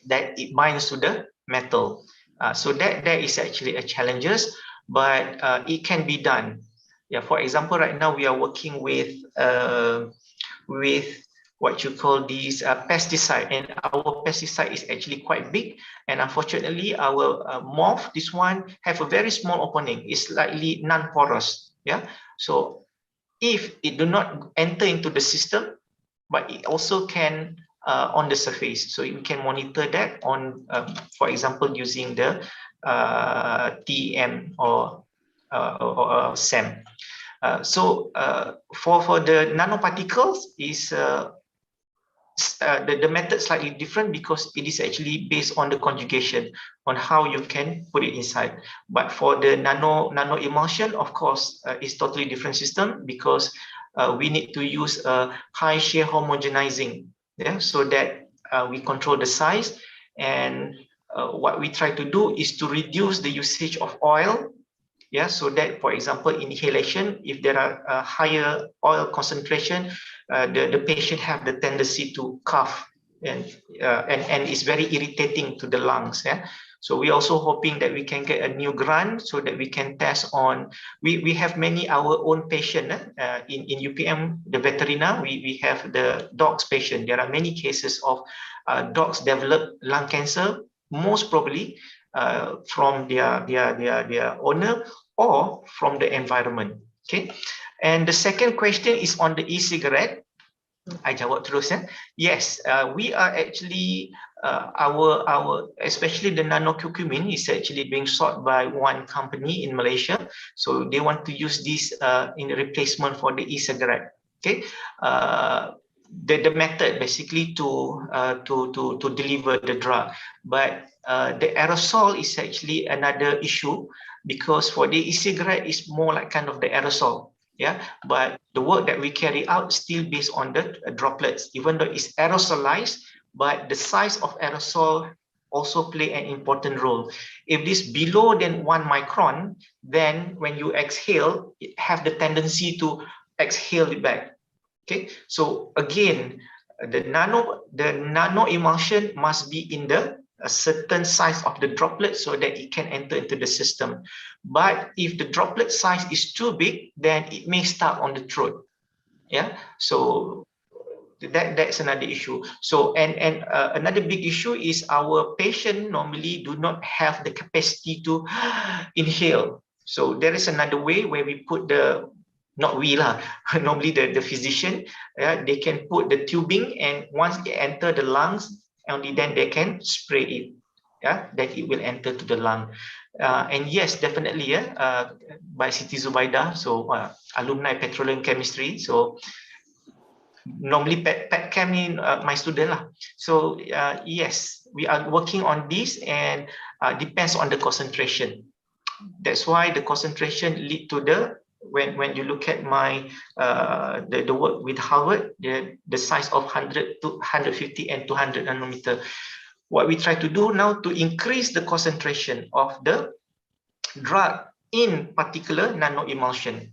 that it binds to the metal. So that is actually a challenges, but it can be done. Yeah, for example, right now we are working with what you call these pesticide, and our pesticide is actually quite big, and unfortunately our morph, this one have a very small opening, it's slightly non-porous. Yeah, so if it do not enter into the system, but it also can on the surface, so we can monitor that on for example using the TEM or SEM. So for the nanoparticles is the method slightly different, because it is actually based on the conjugation, on how you can put it inside. But for the nano emulsion, of course, it's totally different system, because we need to use a high shear homogenizing, yeah, so that we control the size. And what we try to do is to reduce the usage of oil. Yeah, so that, for example, inhalation, if there are a higher oil concentration, the patient have the tendency to cough, and it's very irritating to the lungs. Yeah, so we also hoping that we can get a new grant so that we can test on. We have many our own patient in UPM, the veterinary. We have the dogs patient. There are many cases of dogs develop lung cancer, most probably from their owner or from the environment. Okay, and the second question is on the e-cigarette. I jawab terus. Yes, we are actually our especially the nanocurcumin is actually being sought by one company in Malaysia. So they want to use this in replacement for the e-cigarette. Okay, the method basically to deliver the drug, but the aerosol is actually another issue, because for the e-cigarette is more like kind of the aerosol. Yeah, but the work that we carry out still based on the droplets, even though it's aerosolized, but the size of aerosol also play an important role. If this below than 1 micron, then when you exhale, it have the tendency to exhale it back. Okay, so again, the nano emulsion must be in a certain size of the droplet so that it can enter into the system. But if the droplet size is too big, then it may start on the throat. Yeah, so that's another issue. So and another big issue is our patient normally do not have the capacity to inhale. So there is another way where we put the not we lah, normally the physician, they can put the tubing, and once it enter the lungs, only then they can spray it, then it will enter to the lung. And yes, definitely, by Siti Zubaida, so alumni petroleum chemistry, so normally pet chem ni my student lah. So yes, we are working on this, and depends on the concentration. That's why the concentration lead to the, when you look at my the work with Harvard, the size of 100 to 150 and 200 nanometer. What we try to do now to increase the concentration of the drug in particular nano emulsion.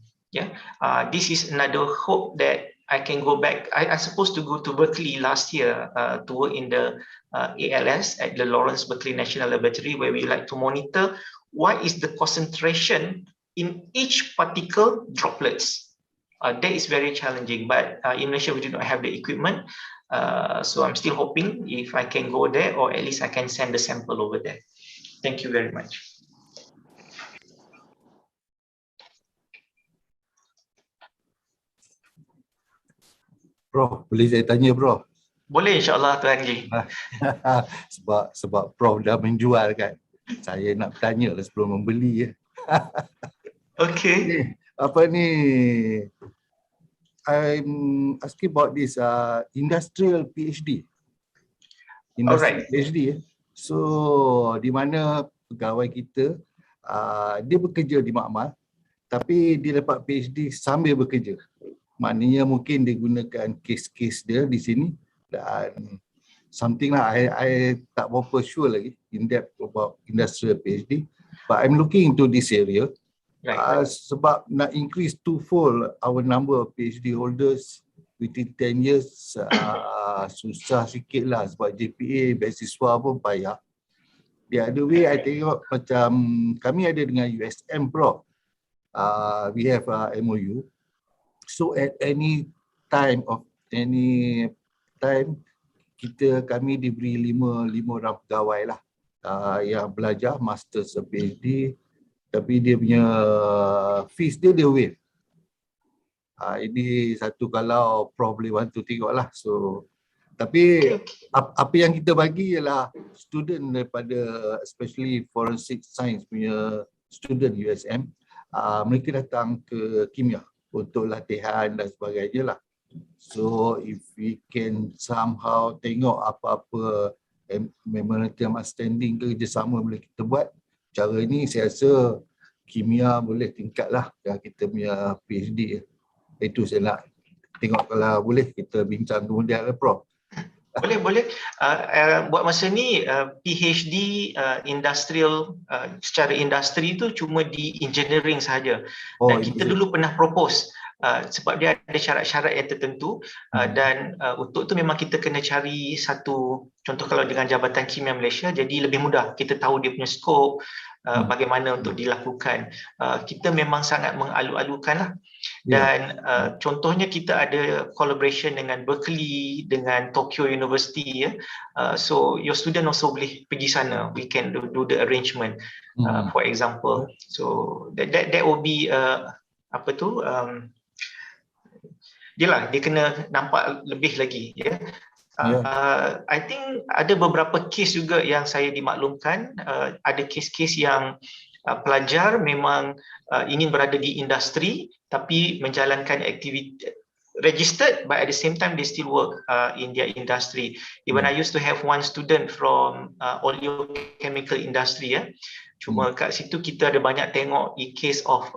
This is another hope that I can go back. I supposed to go to Berkeley last year to work in the ALS at the Lawrence Berkeley National Laboratory, where we like to monitor what is the concentration in each particle droplets. That is very challenging, but in Malaysia we do not have the equipment. So I'm still hoping if I can go there, or at least I can send the sample over there. Thank you very much. Prof, boleh saya tanya Prof? Boleh, insyaAllah Tuan Haji. sebab Prof dah menjual kan. Saya nak bertanya lah sebelum membeli ya. Okay. Apa ni? I'm asking about this industrial PhD. Industrial PhD. So di mana pegawai kita dia bekerja di makmal, tapi dia dapat PhD sambil bekerja. Maknanya mungkin dia gunakan kes-kes dia di sini, dan something lah, I tak berapa sure lagi in depth about industrial PhD, but I'm looking into this area. Sebab nak increase twofold our number of PhD holders within 10 years, susah sikit lah sebab JPA, beasiswa pun payah. The other way, I tengok macam kami ada dengan USM Prof. We have MOU. So at any time, kami diberi lima orang pegawai lah yang belajar masters dan PhD, tapi dia punya fees dia waive. Ini satu kalau Prof boleh bantu tengok lah. So tapi apa yang kita bagi ialah student daripada especially forensic science punya student USM, mereka datang ke Kimia untuk latihan dan sebagainya lah. So if we can somehow tengok apa-apa memorandum understanding kerjasama boleh kita buat, cara ni saya rasa Kimia boleh tingkat lah kita punya PhD. Itu saya nak tengok, kalau boleh kita bincang kemudian lah Prof. Boleh. Buat masa ni PhD industrial secara industri tu cuma di engineering sahaja. Dan kita dulu pernah propose sebab dia ada syarat-syarat yang tertentu, dan untuk tu memang kita kena cari satu, contoh kalau dengan Jabatan Kimia Malaysia, jadi lebih mudah kita tahu dia punya skop, bagaimana untuk dilakukan. Kita memang sangat mengalu-alukan lah. Dan contohnya kita ada collaboration dengan Berkeley, dengan Tokyo University ya. So your student also boleh pergi sana. We can do the arrangement, for example. So that will be dia kena nampak lebih lagi ya. I think ada beberapa kes juga yang saya dimaklumkan, ada kes-kes yang pelajar memang ingin berada di industri tapi menjalankan aktiviti registered, but at the same time they still work in their industry. Even I used to have one student from oleochemical industry ya. Cuma kat situ kita ada banyak tengok case of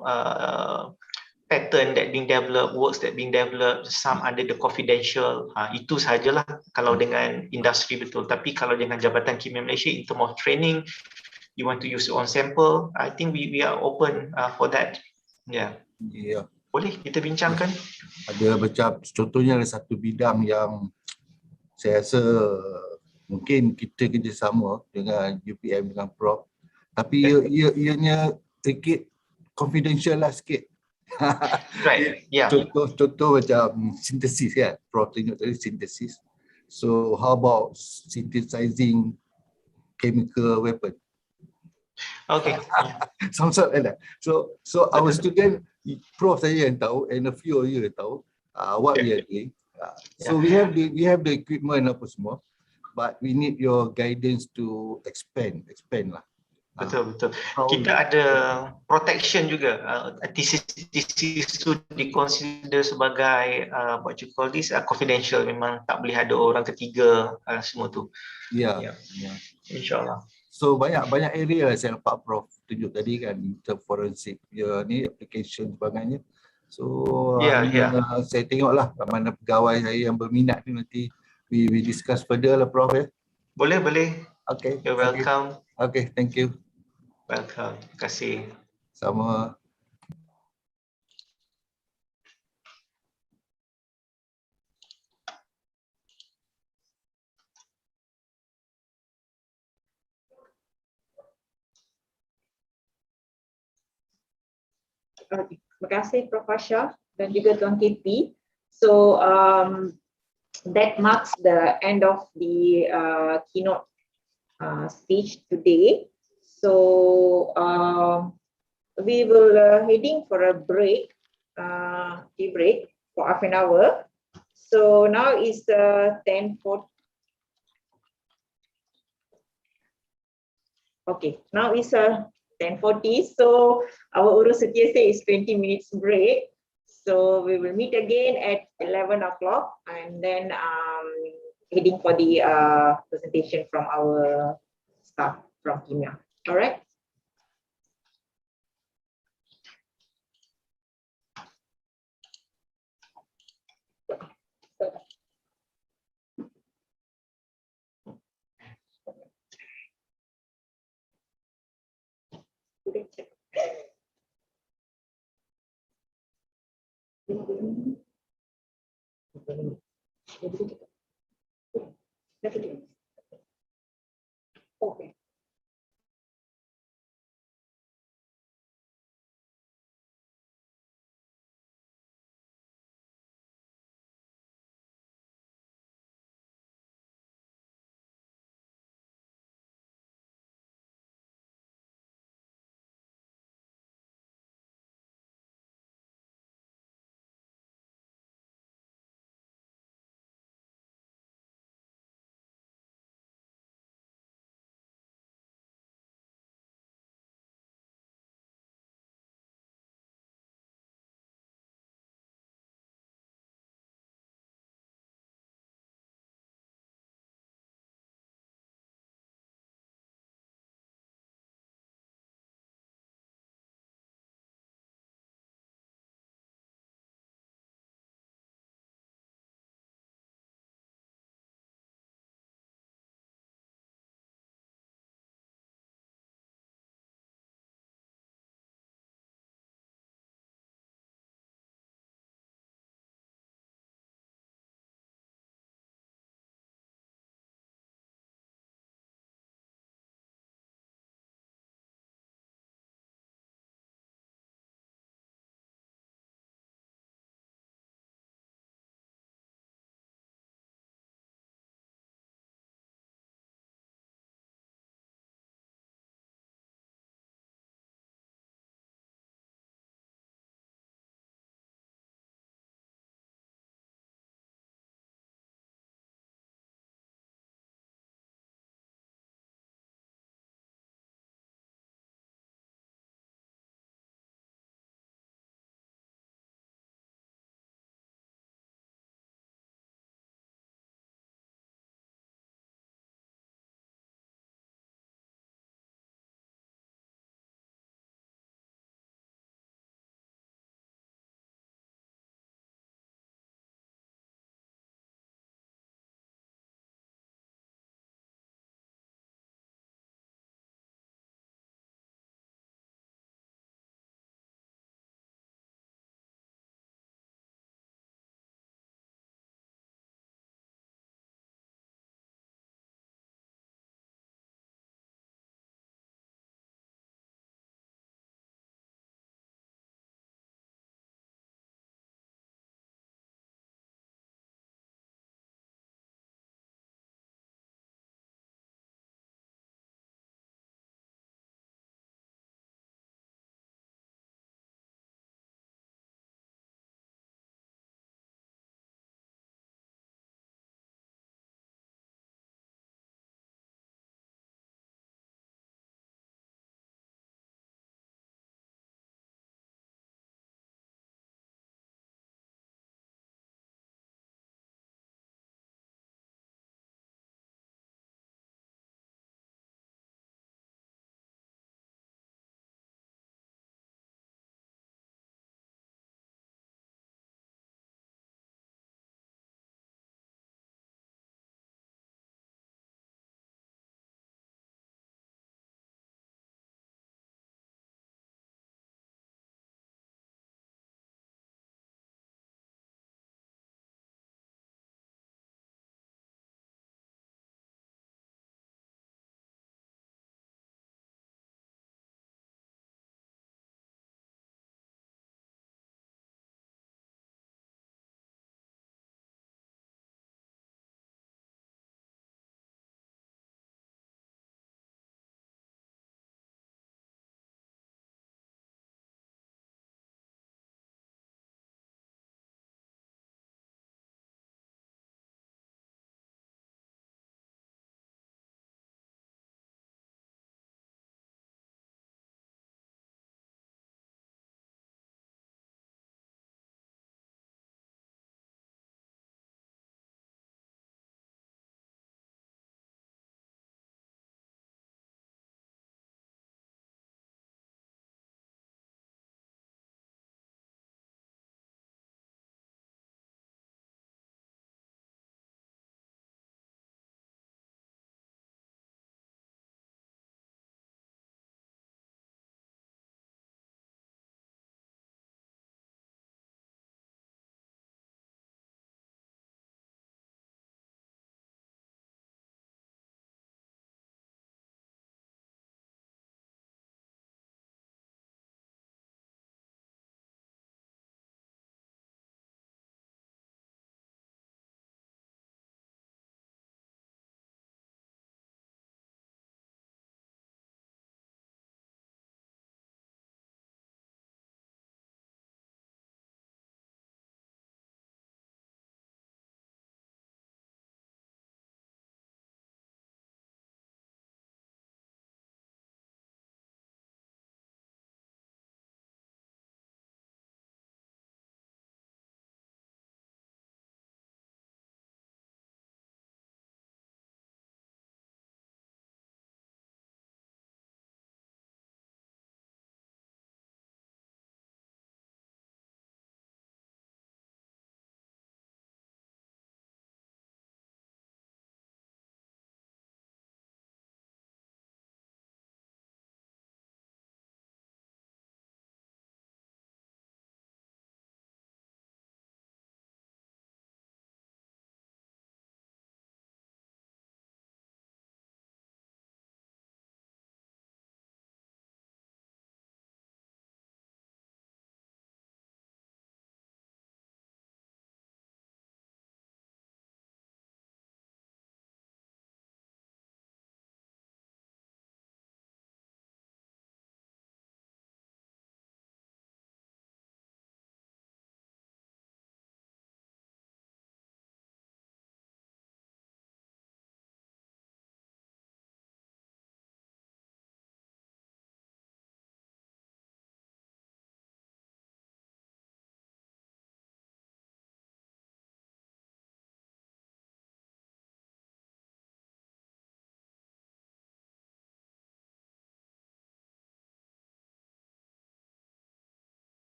pattern that being developed, works that being developed, some under the confidential. Itu sahajalah kalau dengan industri betul. Tapi kalau dengan Jabatan Kimia Malaysia, in term of training, you want to use your own sample, I think we are open for that. Yeah. Boleh kita bincangkan. Ada macam contohnya ada satu bidang yang saya rasa mungkin kita kerjasama dengan UPM dengan Prof, tapi ianya sedikit confidential lah sikit. Right. Yeah. Contoh macam sintesis kan, Prof tengok tadi sintesis. So how about synthesizing chemical weapon? Okay. Some sort like that. So our student Prof saya yang tahu and a few of you yang tahu what we are doing. So Yeah. we have the equipment apa semua, but we need your guidance to expand lah. Betul. How Kita ada protection juga. Thesis itu diconsider sebagai what you call this confidential. Memang tak boleh ada orang ketiga semua tu. yeah. InsyaAllah. So banyak area saya nampak Prof tunjuk tadi kan, macam forensik ni application sebagainya. So saya tengoklah mana pegawai saya yang berminat ni, nanti we discuss further lah Prof ya. Boleh. Okay. You're welcome. Okay, thank you. Welcome. Terima kasih. Sama. Terima kasih Prof. Asha dan juga Tuan KP. So that marks the end of the keynote speech today. So we will heading for a break, tea break for half an hour. So now is 10:40. Okay, now is 10:40. So our urus setiausaha is 20 minutes break. So we will meet again at 11 o'clock and then heading for the presentation from our staff from Kimia. All right. Okay.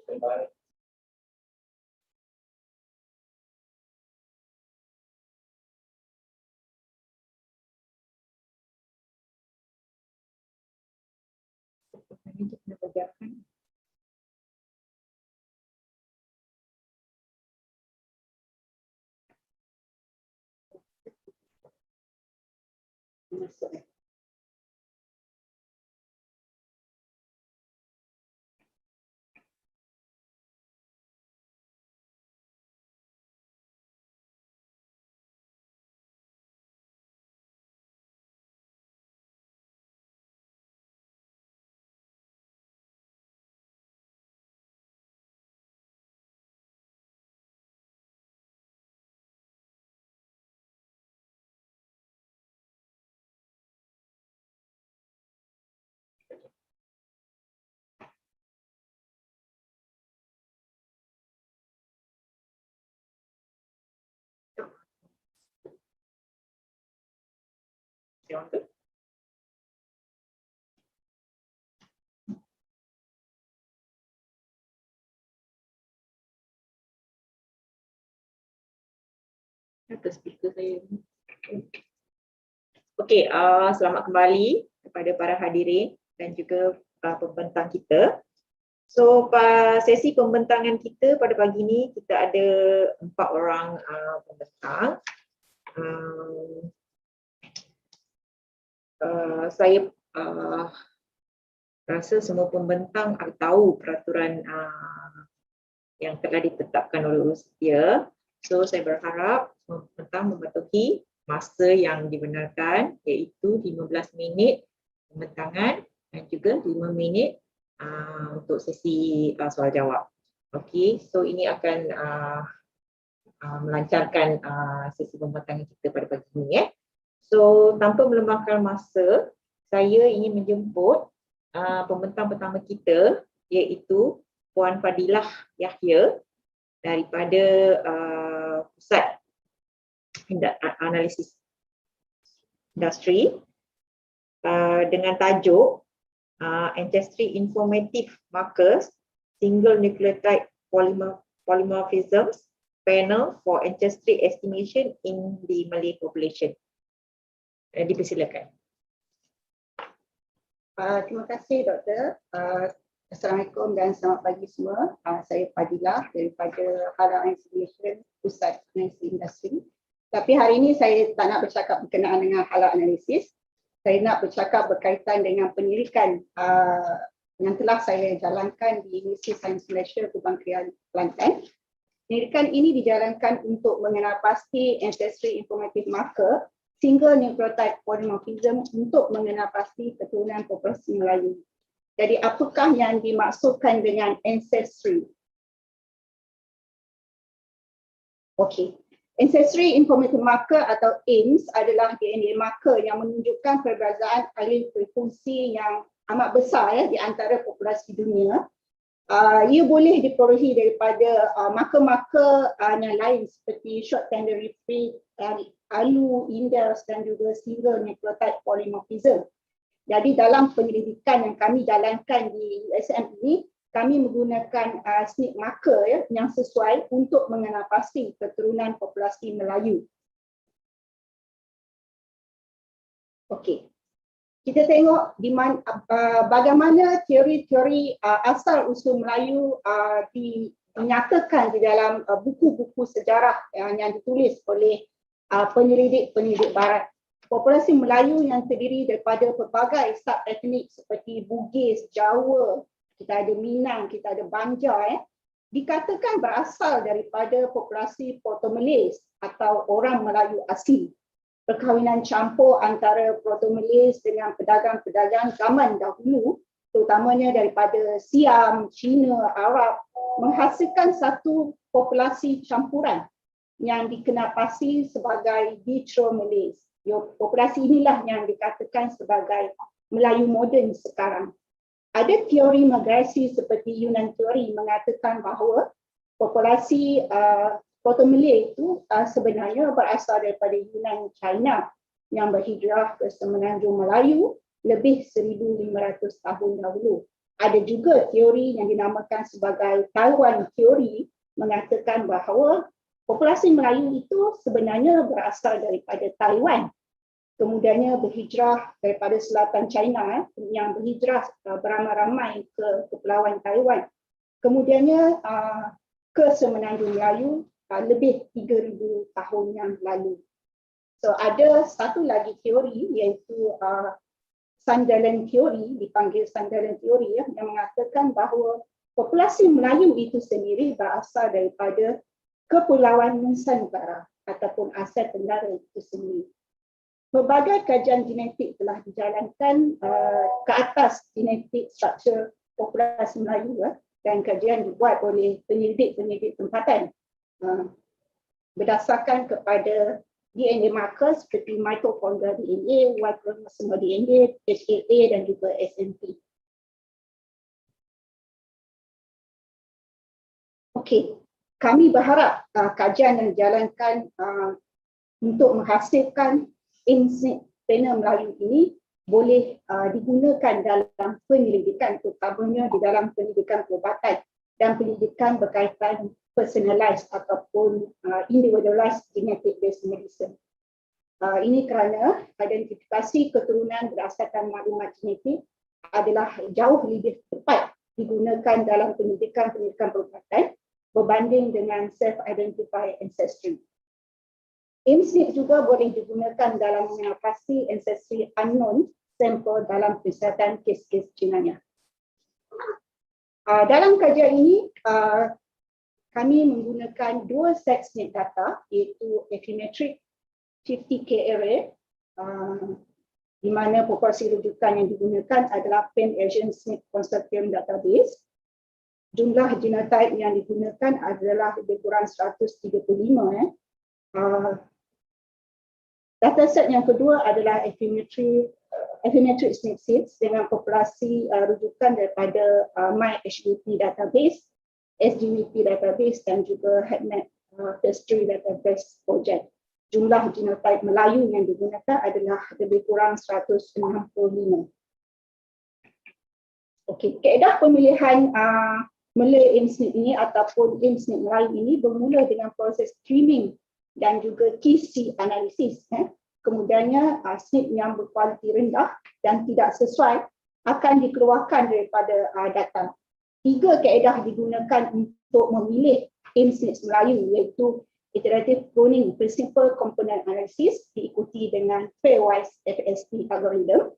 Ini kita kena kerjakan. Masuk. Yang tu. Atas speaker saya. Okey, selamat kembali kepada para hadirin dan juga pembentang kita. So, sesi pembentangan kita pada pagi ini kita ada 4 orang pembentang. Saya rasa semua pembentang tahu peraturan yang telah ditetapkan oleh urus setia. So, saya berharap semua pembentang mematuhi masa yang dibenarkan, iaitu 15 minit pembentangan dan juga 5 minit untuk sesi soal jawab. Okey, so ini akan melancarkan sesi pembentangan kita pada pagi ini. So, tanpa melembangkan masa, saya ingin menjemput pembentang pertama kita, iaitu Puan Fadilah Yahya daripada Pusat Analisis Industri dengan tajuk Ancestry Informative Markers Single Nucleotide Polymorphisms Panel for Ancestry Estimation in the Malay Population. Dipersilakan. Terima kasih Doktor. Assalamualaikum dan selamat pagi semua. Saya Fadilah daripada Halang Estimation Pusat Analisis Industri. Tapi hari ini saya tak nak bercakap berkenaan dengan halang analisis. Saya nak bercakap berkaitan dengan penyelidikan yang telah saya jalankan di Universiti Sains Malaysia Kubang Krian, Kelantan. Penyelidikan ini dijalankan untuk mengenal pasti ancestry informative marker single nucleotide polymorphism untuk mengenal pasti keturunan populasi Melayu. Jadi apakah yang dimaksudkan dengan ancestry? Okey. Ancestry Informative Marker atau AIMS adalah DNA marker yang menunjukkan perbezaan alih frekuensi yang amat besar di antara populasi dunia. Ia boleh diperolehi daripada marker-marker yang lain seperti short tandem repeat, ALU, index dan juga single nucleotide polymorphism. Jadi dalam penyelidikan yang kami jalankan di USM ini, kami menggunakan SNP marker yang sesuai untuk mengenal pasti keturunan populasi Melayu. Okey. Kita tengok di mana bagaimana teori-teori asal usul Melayu dinyatakan di dalam buku-buku sejarah yang ditulis oleh penyelidik-penyelidik barat. Populasi Melayu yang terdiri daripada pelbagai sub-etnik seperti Bugis, Jawa, kita ada Minang, kita ada Banjar, dikatakan berasal daripada populasi Proto-Malays atau orang Melayu asli. Perkahwinan campur antara Proto-Malays dengan pedagang-pedagang zaman dahulu, terutamanya daripada Siam, Cina, Arab, menghasilkan satu populasi campuran yang dikenal pasti sebagai Vitro-Malays. Populasi inilah yang dikatakan sebagai Melayu moden sekarang. Ada teori migrasi seperti Yunan teori mengatakan bahawa populasi Proto-Malay itu sebenarnya berasal daripada Yunan China yang berhijrah ke Semenanjung Melayu lebih 1500 tahun dahulu. Ada juga teori yang dinamakan sebagai Taiwan Theory mengatakan bahawa populasi Melayu itu sebenarnya berasal daripada Taiwan. Kemudiannya berhijrah daripada selatan China yang berhijrah beramai-ramai ke Kepulauan Taiwan. Kemudiannya ke Semenanjung Melayu lebih 3,000 tahun yang lalu. So ada satu lagi teori iaitu Sunderland Theory, dipanggil Sunderland Theory yang mengatakan bahawa populasi Melayu itu sendiri berasal daripada Kepulauan Nusantara ataupun Asia Tenggara itu sendiri. Pelbagai kajian genetik telah dijalankan ke atas genetik struktur populasi Melayu dan kajian dibuat oleh penyelidik-penyelidik tempatan berdasarkan kepada DNA marker seperti mitochondrial DNA, Y chromosomal DNA, HLA dan juga SNP. Okey, kami berharap kajian yang dijalankan untuk menghasilkan insect panel Melayu ini boleh digunakan dalam penyelidikan, terutamanya di dalam penyelidikan perubatan dan penyelidikan berkaitan personalized ataupun individualized genetic based medicine. Ini kerana identifikasi keturunan berdasarkan maklumat genetik adalah jauh lebih tepat digunakan dalam penyelidikan perubatan berbanding dengan self-identified ancestry. IMSNP juga boleh digunakan dalam mengatasi ancestry unknown sampel dalam persiapan kes-kes jenayah. Dalam kajian ini, kami menggunakan dua set SNP data iaitu Affirmatrix 50K array di mana populasi rujukan yang digunakan adalah Pan Asian SNP Consortium Database. Jumlah genotype yang digunakan adalah lebih kurang 135. Dataset yang kedua adalah Affirmatrix SNP seeds dengan populasi rujukan daripada MyHWP database, SGWP database dan juga HeadMap History database project. Jumlah genotype Melayu yang digunakan adalah lebih kurang 165. Okey, kaedah pemilihan Malay IMSNP ini ataupun IMSNP Melayu ini bermula dengan proses streaming dan juga QC analisis. Kemudiannya SNP yang berkualiti rendah dan tidak sesuai akan dikeluarkan daripada data. 3 kaedah digunakan untuk memilih IMSNP Melayu iaitu Iterative Pruning Principal Component Analysis diikuti dengan Pairwise FSP algorithm.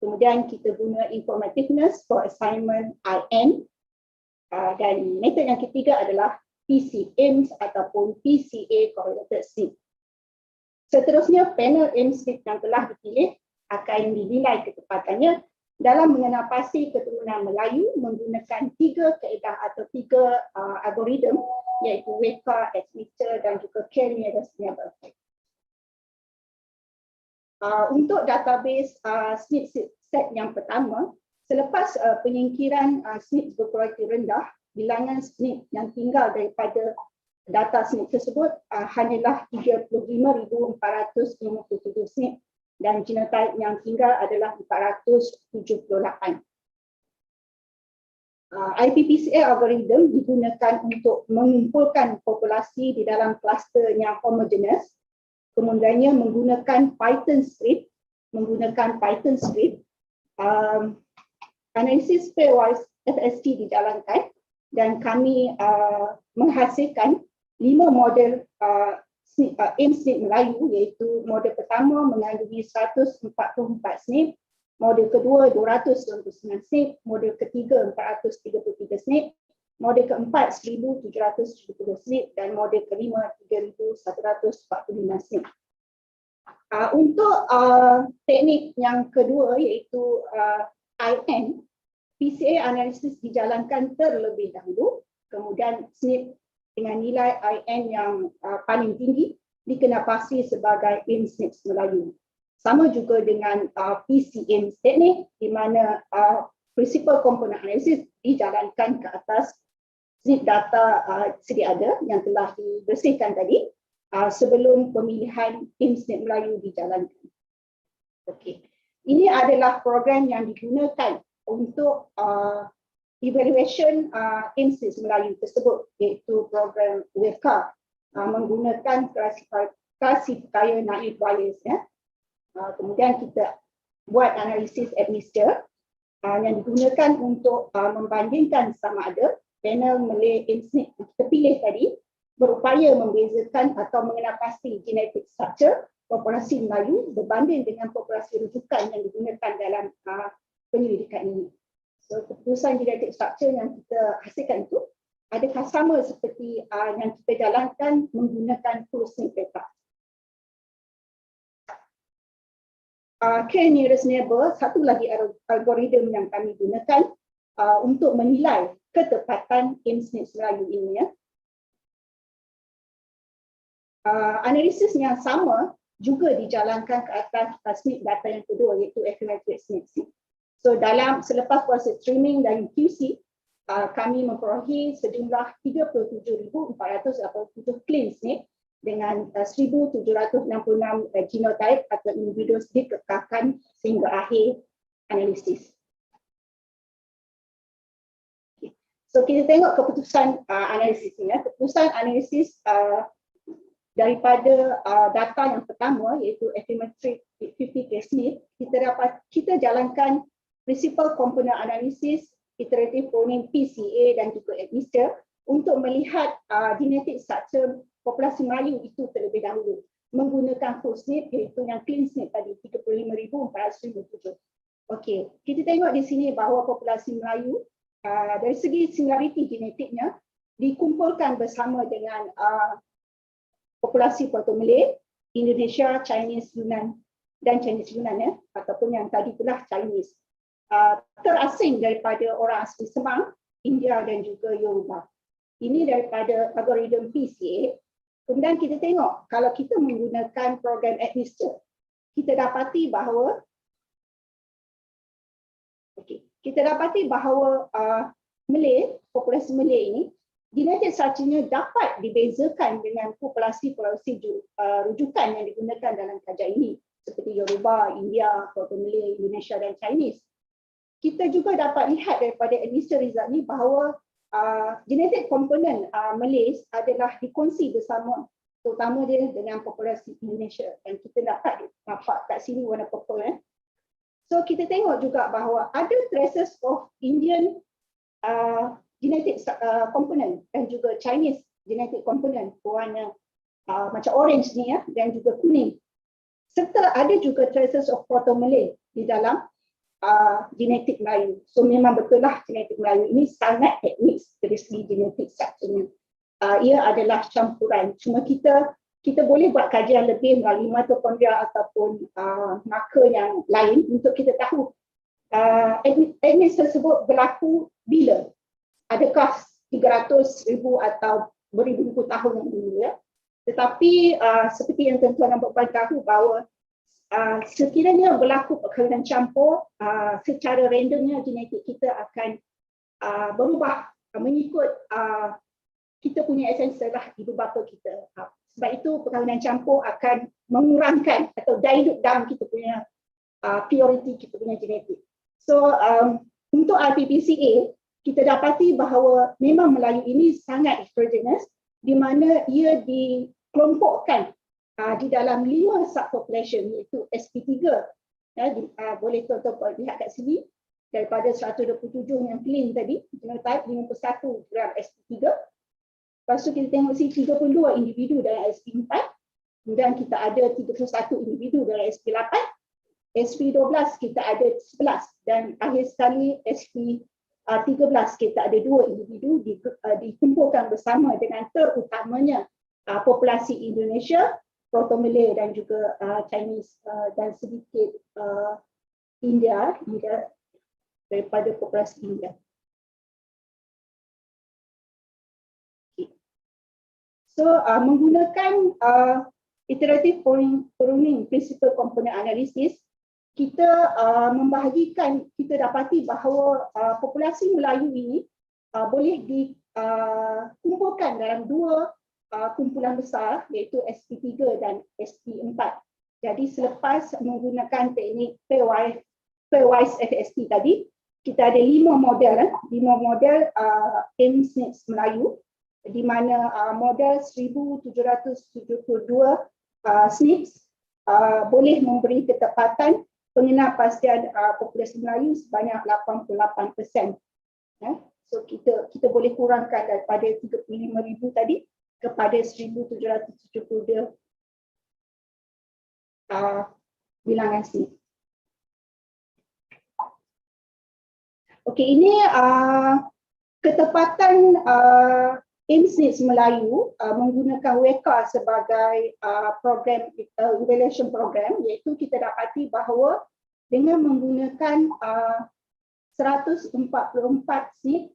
Kemudian kita guna Informativeness for Assignment IN dan metod yang ketiga adalah PCIMS ataupun PCA Correlated SNP. Seterusnya, panel IMSNP yang telah dipilih akan dinilai ketepatannya dalam mengenapasi keturunan Melayu menggunakan 3 kaedah atau 3 algoritma iaitu WECA, Admixture dan juga K-nearest neighbor. Untuk database SNP set yang pertama, selepas penyingkiran SNP berkualiti rendah, bilangan SNP yang tinggal daripada data SNP tersebut hanyalah 35,457 SNP dan genotype yang tinggal adalah 478. IPPCA algorithm digunakan untuk mengumpulkan populasi di dalam kluster yang homogeneous. Kemudiannya menggunakan Python script, analisis pairwise FSP dijalankan dan kami menghasilkan 5 model IMSNP Melayu iaitu model pertama mengandungi 144 SNP, model kedua 299 SNP, model ketiga 433 SNP, model keempat 1,770 SNP dan model kelima 3,145 SNP. Untuk teknik yang kedua iaitu IN, PCA analisis dijalankan terlebih dahulu, kemudian SNP dengan nilai IN yang paling tinggi dikenapasi sebagai IMSNP Melayu. Sama juga dengan PCIMS teknik di mana principal component analysis dijalankan ke atas SNP data sedia ada yang telah dibersihkan tadi sebelum pemilihan IMSNP Melayu dijalankan. Okey. Ini adalah program yang digunakan untuk evaluation IMSIS Melayu tersebut, iaitu program WEKA, menggunakan klasifier naive bias. Kemudian kita buat analisis administer yang digunakan untuk membandingkan sama ada panel Malay IMSIS yang kita pilih tadi berupaya membezakan atau mengenal pasti genetik structure populasi Melayu berbanding dengan populasi rujukan yang digunakan dalam penyelidikan ini. So, keputusan genetik structure yang kita hasilkan itu adakah sama seperti yang kita jalankan menggunakan full snake data. K-nearest neighbor, satu lagi algoritma yang kami gunakan untuk menilai ketepatan IMSIS Melayu ini. Analisis yang sama juga dijalankan ke atas snake data yang kedua, iaitu affirmative snake. So selepas proses streaming dan QC, kami memperolehi sejumlah 37,487 clean snake dengan 1,766 genotype atau individu dikekalkan sehingga akhir analisis. So kita tengok keputusan analisis ni. Keputusan analisis daripada data yang pertama, iaitu affirmative 50 case snake, kita jalankan principal component analysis, iterative pruning PCA dan juga administer untuk melihat genetic structure populasi Melayu itu terlebih dahulu menggunakan full snake, iaitu yang clean snake tadi 35,457. Okey, kita tengok di sini bahawa populasi Melayu dari segi similarity genetiknya dikumpulkan bersama dengan populasi Puerto Malay, Indonesia, Chinese, Yunan dan Chinese Yunan ataupun yang tadi itulah Chinese. Terasing daripada orang asli Semang, India dan juga Yoruba. Ini daripada algoritma PCA. Kemudian kita tengok kalau kita menggunakan program administer, kita dapati bahawa Malay, populasi Malay ini genetik structure-nya dapat dibezakan dengan populasi rujukan yang digunakan dalam kajian ini seperti Yoruba, India, Puerto Malay, Indonesia dan Chinese. Kita juga dapat lihat daripada administer result ni bahawa genetik komponen Malays adalah dikongsi bersama, terutama dia dengan populasi Indonesia, dan kita dapat nampak kat sini warna purple. So kita tengok juga bahawa ada traces of Indian genetic komponen dan juga Chinese genetic komponen warna macam orange ni dan juga kuning, serta ada juga traces of Puerto Malay di dalam genetik Melayu. So memang betul lah genetik Melayu ini sangat etnik dari segi genetik structure-nya. Ia adalah campuran. Cuma kita boleh buat kajian lebih melalui mitokondria ataupun marker yang lain untuk kita tahu etnik tersebut berlaku bila. Adakah 300,000 atau beribu-ribu tahun yang dulu Tetapi seperti yang tuan-tuan dan puan-puan tahu bahawa sekiranya berlaku perkahwinan campur, secara randomnya genetik kita akan berubah mengikut kita punya ancestor lah, ibu bapa kita. Sebab itu perkahwinan campur akan mengurangkan atau dilute down kita punya purity kita punya genetik. So untuk RPPCA kita dapati bahawa memang Melayu ini sangat heterogeneous, di mana ia dikelompokkan di dalam 5 subpopulation, iaitu SP3. Boleh tuan-tuan lihat kat sini, daripada 127 yang clean tadi, genotype 51 dalam SP3. Lepas tu kita tengok sini 32 individu dalam SP4, kemudian kita ada 31 individu dalam SP8, SP12 kita ada 11, dan akhir sekali SP13 kita ada 2 individu dikumpulkan bersama dengan terutamanya populasi Indonesia, Puerto Malay dan juga Chinese dan sedikit India daripada populasi India. Okay. So menggunakan iterative pruning principal component analysis, kita membahagikan, kita dapati bahawa populasi Melayu ini boleh dikumpulkan dalam 2 kumpulan besar, iaitu SP3 dan SP4. Jadi selepas menggunakan teknik pairwise FST tadi, kita ada 5 model, 5 model SNP Melayu, di mana model 1772 SNP boleh memberi ketepatan pengenalpastian populasi Melayu sebanyak 88%. So kita boleh kurangkan daripada 35,000 tadi kepada 1772 bilangan SNP. Okey, ini ketepatan SNP Melayu menggunakan WECA sebagai program evaluation program, iaitu kita dapati bahawa dengan menggunakan 144 SNP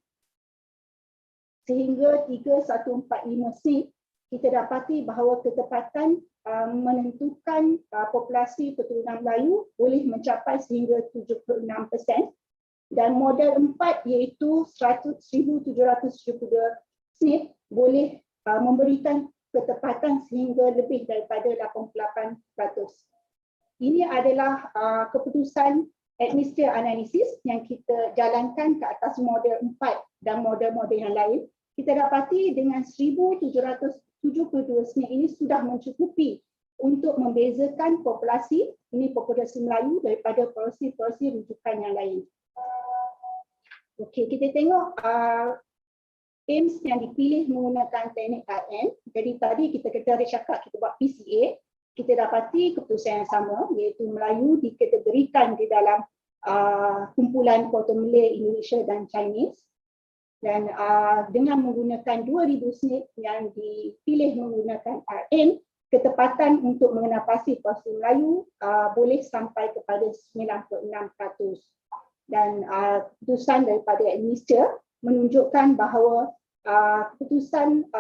sehingga 3145 SNP, kita dapati bahawa ketepatan menentukan populasi keturunan Melayu boleh mencapai sehingga 76%, dan model 4 iaitu 1772 SNP boleh memberikan ketepatan sehingga lebih daripada 88%. Ini adalah keputusan administrative analisis yang kita jalankan ke atas model 4 dan model-model yang lain. Kita dapati dengan 1772 SNP ini sudah mencukupi untuk membezakan populasi, ini populasi Melayu daripada populasi rujukan yang lain. Okey, kita tengok AIMS yang dipilih menggunakan teknik IN. Jadi tadi kita ada cakap kita buat PCA, kita dapati keputusan yang sama, iaitu Melayu dikategorikan di dalam kumpulan Proto Malay, Indonesia dan Chinese. Dan dengan menggunakan 2000 SNP yang dipilih menggunakan IN, ketepatan untuk mengenalpasti populasi Melayu boleh sampai kepada 96%. Dan keputusan daripada administrator menunjukkan bahawa keputusan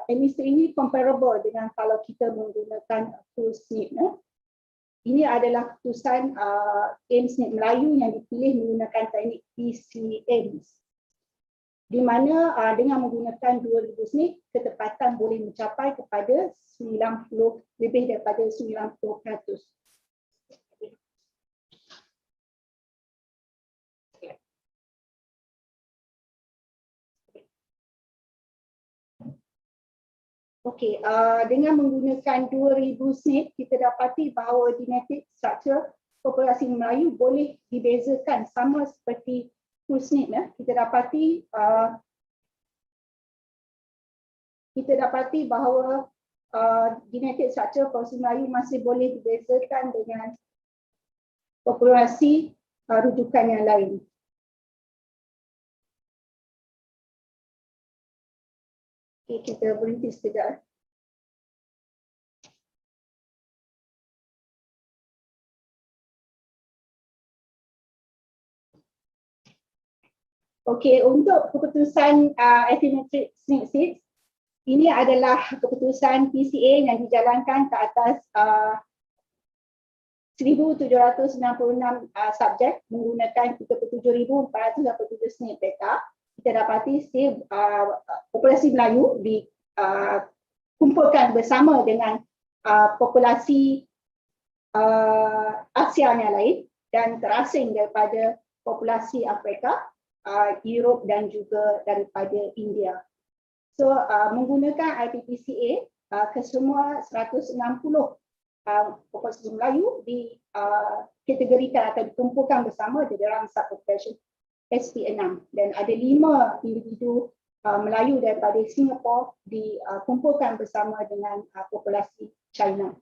administrator ini comparable dengan kalau kita menggunakan full SNP. Ini adalah keputusan SNP Melayu yang dipilih menggunakan teknik PCM, di mana dengan menggunakan 2000 SNP, ketepatan boleh mencapai kepada 90, lebih daripada 90%. Okey, dengan menggunakan 2000 SNP, kita dapati bahawa genetic structure populasi Melayu boleh dibezakan sama seperti full SNP. Kita dapati bahawa genetic structure populasi Melayu masih boleh dibezakan dengan populasi rujukan yang lain. Okay, kita berhenti sekejap. Okey, untuk keputusan estimated SNP, ini adalah keputusan PCA yang dijalankan ke atas 1,766 subjek menggunakan 37,487 SNP data. Kita dapati populasi Melayu dikumpulkan bersama dengan populasi Asia yang lain dan terasing daripada populasi Afrika, Europe dan juga daripada India. So menggunakan IPPCA, kesemua 160 populasi Melayu dikategorikan atau dikumpulkan bersama di dalam subpopulation SP6, dan ada 5 individu Melayu daripada Singapura dikumpulkan bersama dengan populasi China.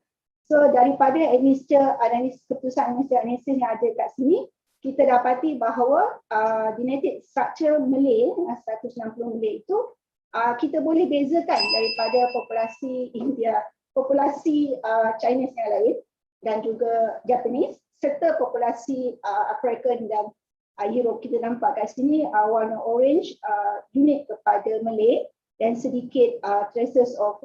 So daripada analisis keputusan analisis yang ada kat sini, kita dapati bahawa genetic structure Malay, 160 Malay itu kita boleh bezakan daripada populasi India, populasi Chinese yang lain dan juga Japanese, serta populasi African dan Europe. Kita nampak kat sini warna orange unit kepada Malay dan sedikit traces of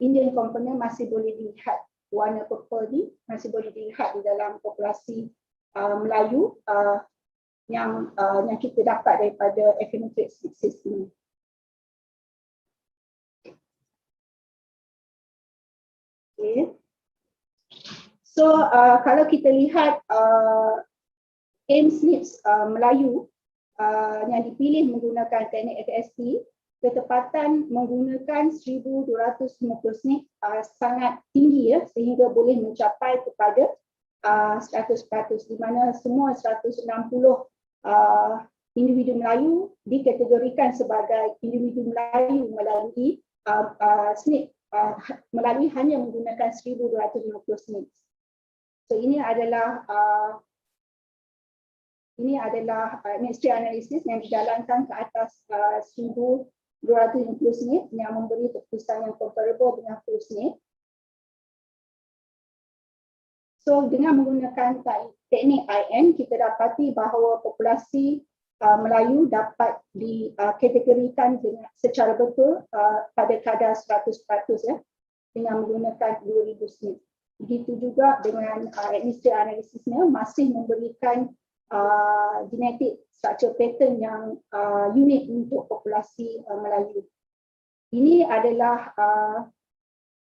Indian component masih boleh dilihat. Warna purple ni masih boleh dilihat di dalam populasi Melayu yang kita dapat daripada econometric system. Okay. So kalau kita lihat SNPs Melayu yang dipilih menggunakan teknik FSP, ketepatan menggunakan 1250 SNP sangat tinggi ya, sehingga boleh mencapai kepada 100%, di mana semua 160 individu Melayu dikategorikan sebagai individu Melayu melalui SNP melalui hanya menggunakan 1250 SNP. So ini adalah mixture analisis yang dijalankan ke atas 1250 SNP yang memberi keputusan yang comparable dengan full SNP. So dengan menggunakan teknik IN, kita dapati bahawa populasi Melayu dapat dikategorikan secara betul pada kadar 100% ya, dengan menggunakan 2000 SNP. Begitu juga dengan mixture analisisnya masih memberikan genetik structure pattern yang unik untuk populasi Melayu. Ini adalah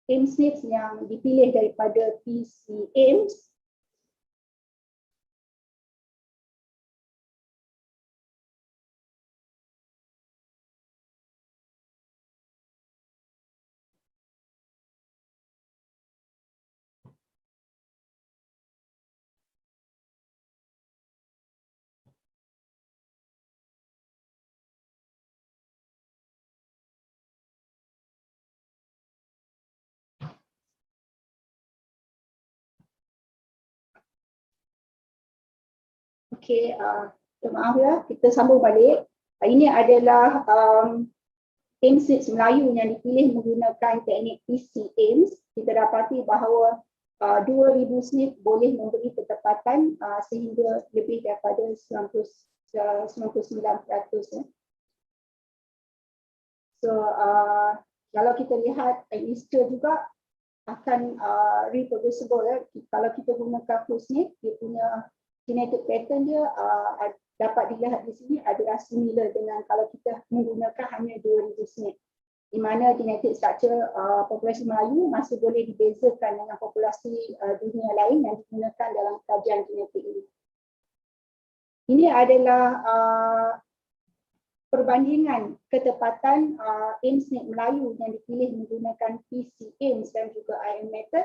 SNPs yang dipilih daripada PCMs. Okey, maaf ya, kita sambung balik. Ini adalah SNPs Melayu yang dipilih menggunakan teknik PCMs. Kita dapati bahawa 2000 SNP boleh memberi ketepatan sehingga lebih daripada 99%. Ya. So kalau kita lihat mixture juga akan reproducible ya. Kalau kita gunakan full SNP, dia punya genetic pattern dia dapat dilihat di sini adalah similar dengan kalau kita menggunakan hanya 2000 SNP, di mana genetic structure populasi Melayu masih boleh dibezakan dengan populasi dunia lain yang digunakan dalam kajian genetik ini. Ini adalah perbandingan ketepatan SNP Melayu yang dipilih menggunakan PCMs dan juga IM method,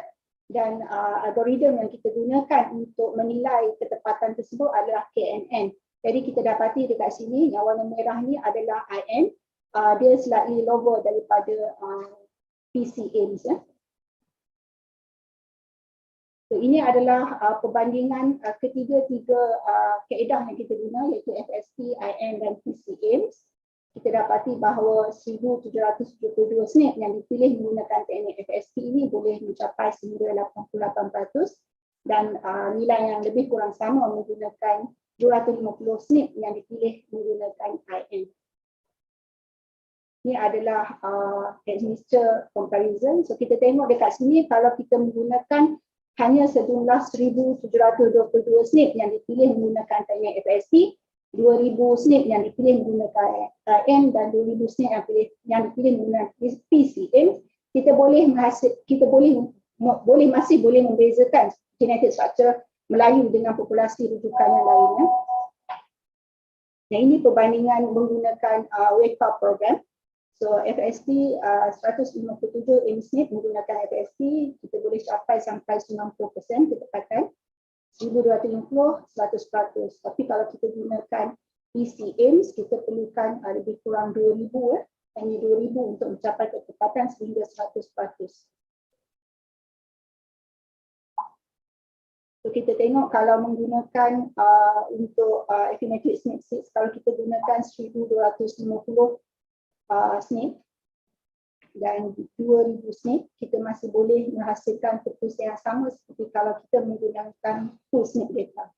dan algoritma yang kita gunakan untuk menilai ketepatan tersebut adalah KNN. Jadi kita dapati dekat sini yang warna merah ni adalah IN, dia slightly lower daripada PCMs ya. So ini adalah perbandingan ketiga-tiga kaedah yang kita guna, iaitu FSP, IN dan PCMs. Kita dapati bahawa 1772 SNP yang dipilih menggunakan teknik FSP ini boleh mencapai sehingga 88%, dan nilai yang lebih kurang sama menggunakan 250 SNP yang dipilih menggunakan IN. Ini adalah mixture comparison. So kita tengok dekat sini, kalau kita menggunakan hanya sejumlah 1722 SNP yang dipilih menggunakan teknik FSP, 2000 SNP yang dipilih menggunakan N dan 2000 SNP yang dipilih menggunakan PCM, kita masih boleh membezakan genetik structure Melayu dengan populasi rujukan yang lainnya. Yang ini perbandingan menggunakan WAKE program. So FSP 157 SNP menggunakan FSP, kita boleh capai sampai 90% ketepatan. 1250, 100%. Tapi kalau kita gunakan PCMs, kita perlukan lebih kurang 2000 hanya 2000 untuk mencapai ketepatan sehingga 100%. So kita tengok kalau menggunakan untuk affirmative SNP, kalau kita gunakan 1250 SNP dan 2000 SNP, kita masih boleh menghasilkan keputusan yang sama seperti kalau kita menggunakan full SNP data.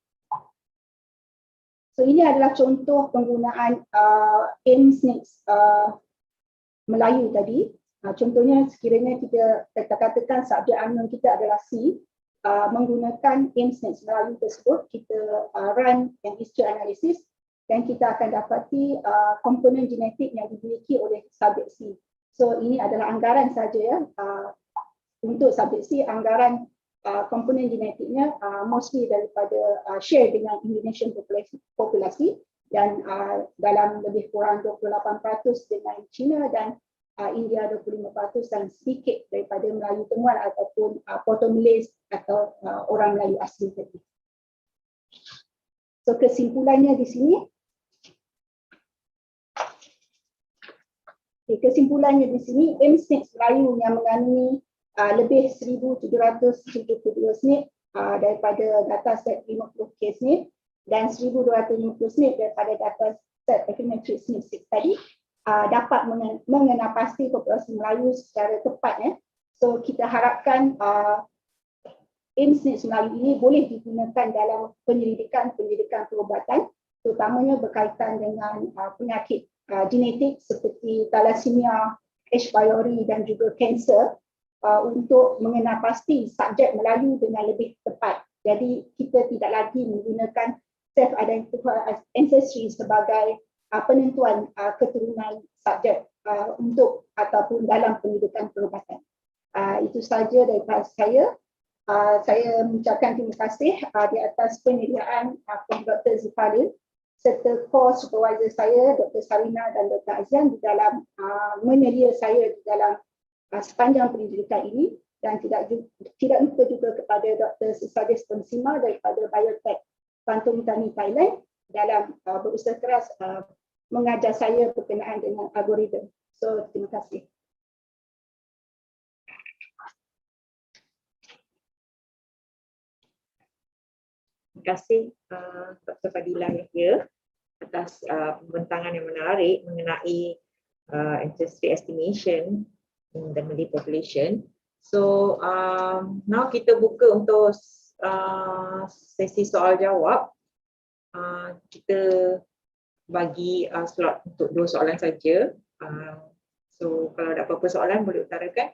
So ini adalah contoh penggunaan SNP Melayu tadi. Contohnya sekiranya kita katakan subjek unknown kita adalah C, menggunakan SNP Melayu tersebut, kita run mixture analysis dan kita akan dapati komponen genetik yang dimiliki oleh subjek C. So ini adalah anggaran saja ya. Untuk subjek C, anggaran komponen genetiknya mostly daripada share dengan Indonesian populasi dan dalam lebih kurang 28% dengan China dan India 25% dan sedikit daripada Melayu temuan ataupun Portuguese atau orang Melayu asli tadi. So kesimpulannya di sini, SNP Melayu yang mengandungi lebih 1,772 SNP daripada data set 50 kes SNP dan 1,250 SNP daripada data set econometric SNP tadi dapat mengenal pasti populasi Melayu secara tepat. So kita harapkan SNP Melayu ini boleh digunakan dalam penyelidikan perubatan, terutamanya berkaitan dengan penyakit genetik seperti thalassemia, H. pylori dan juga kanser untuk mengenal pasti subjek Melayu dengan lebih tepat. Jadi kita tidak lagi menggunakan self-identified ancestry sebagai penentuan keturunan subjek untuk ataupun dalam pendidikan perubatan. Itu sahaja daripada saya. Saya mengucapkan terima kasih di atas penyediaan Dr. Zifalil serta co-supervisor saya Dr. Sarina dan Dr. Azian di dalam menyedia saya di dalam sepanjang pendidikan ini, dan tidak lupa juga kepada Dr. Susadis Pensima daripada Biotech Pantung Tani Thailand dalam berusaha keras mengajar saya berkenaan dengan algoritma. So terima kasih. Terima kasih Dr. Fadila Yahya atas pembentangan yang menarik mengenai ancestry estimation in the Malay population. So now kita buka untuk sesi soal jawab. Kita bagi slot untuk 2 soalan saja. So kalau ada apa-apa soalan boleh utarakan.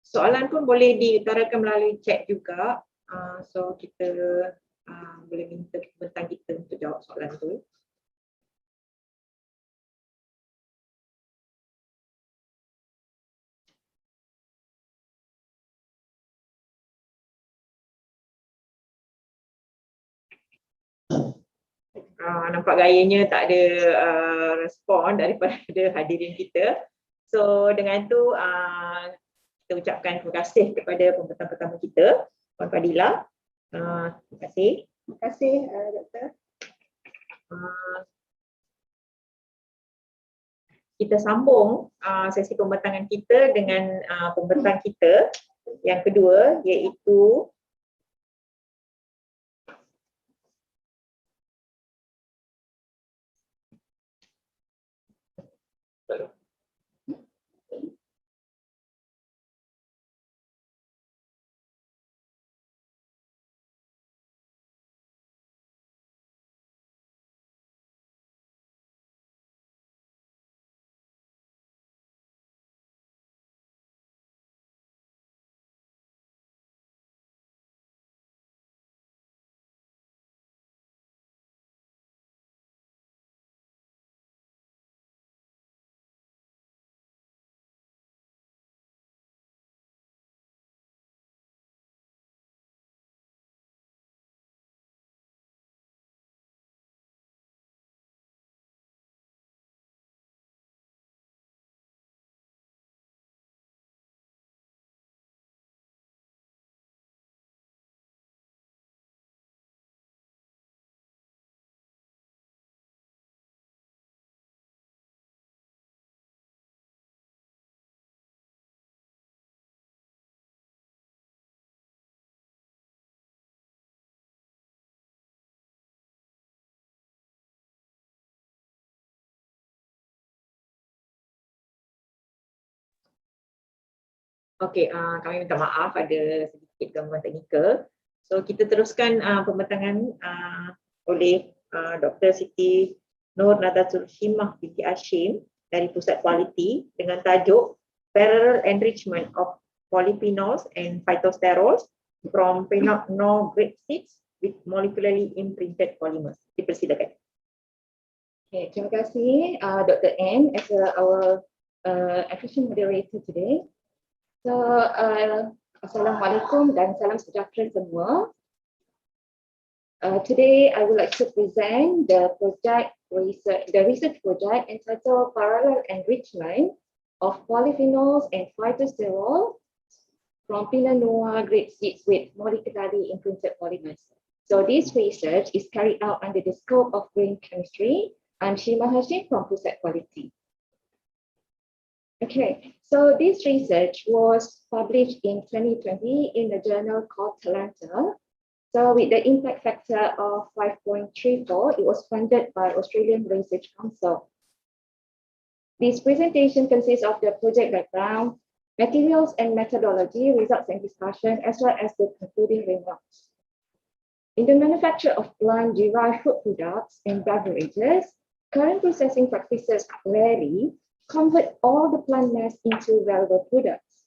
Soalan pun boleh diutarakan melalui chat juga. So kita boleh minta pembentang kita untuk jawab soalan tu. Nampak gayanya tak ada respon daripada hadirin kita. So dengan tu kita ucapkan terima kasih kepada pembentang pertama kita, Puan Fadila. Terima kasih. Terima kasih Doktor. Kita sambung sesi pembentangan kita dengan pembentang kita yang kedua, iaitu okey, kami minta maaf ada sedikit gangguan teknikal. So kita teruskan pembentangan oleh Dr. Siti Nur Nadatul Himah binti Hashim dari Pusat Kualiti dengan tajuk Parallel Enrichment of Polyphenols and Phytosterols from no grade 6 with molecularly imprinted polymers. Dipersilakan. Okay, terima kasih Dr. N as our efficient moderator today. So, Assalamualaikum dan salam sejahtera semua. Today, I would like to present the research project entitled Parallel Enrichment of Polyphenols and Phytosterol from Pinot Noir grade seeds with molecularly imprinted polymers. So this research is carried out under the scope of green chemistry. I'm Shima Hashim from Pusat Quality. Okay, so this research was published in 2020 in a journal called Talanta. So with the impact factor of 5.34, it was funded by Australian Research Council. This presentation consists of the project background, materials and methodology, results and discussion, as well as the concluding remarks. In the manufacture of plant-derived food products and beverages, current processing practices rarely convert all the plant mass into valuable products.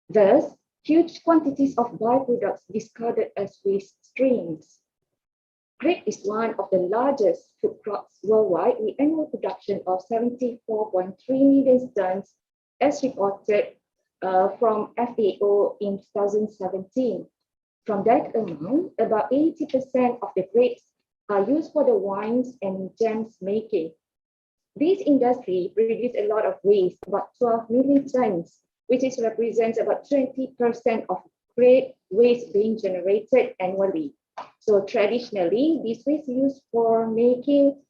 Thus, huge quantities of byproducts discarded as waste streams. Grape is one of the largest food crops worldwide with annual production of 74.3 million tons as reported from FAO in 2017. From that amount, about 80% of the grapes are used for the wines and jams making. This industry produces a lot of waste, about 12 million tons, which represents about 20% of grape waste being generated annually. So traditionally, this waste is used for making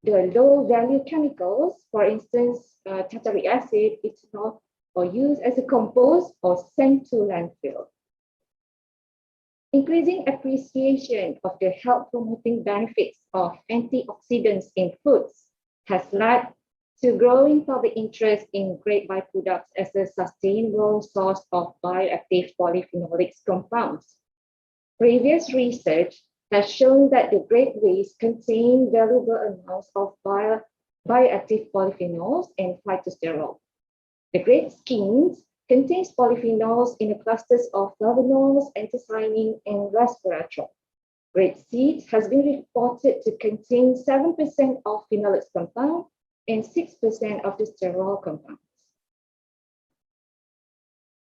the low-value chemicals, for instance, tartaric acid, ethanol, or used as a compost or sent to landfill. Increasing appreciation of the health-promoting benefits of antioxidants in foods has led to growing public interest in grape byproducts as a sustainable source of bioactive polyphenolic compounds. Previous research has shown that the grape waste contain valuable amounts of bioactive polyphenols and phytosterol. The grape skins contains polyphenols in the clusters of flavonols, anthocyanin, and resveratrol. Grape seeds has been reported to contain 7% of phenolic compound and 6% of the sterol compounds.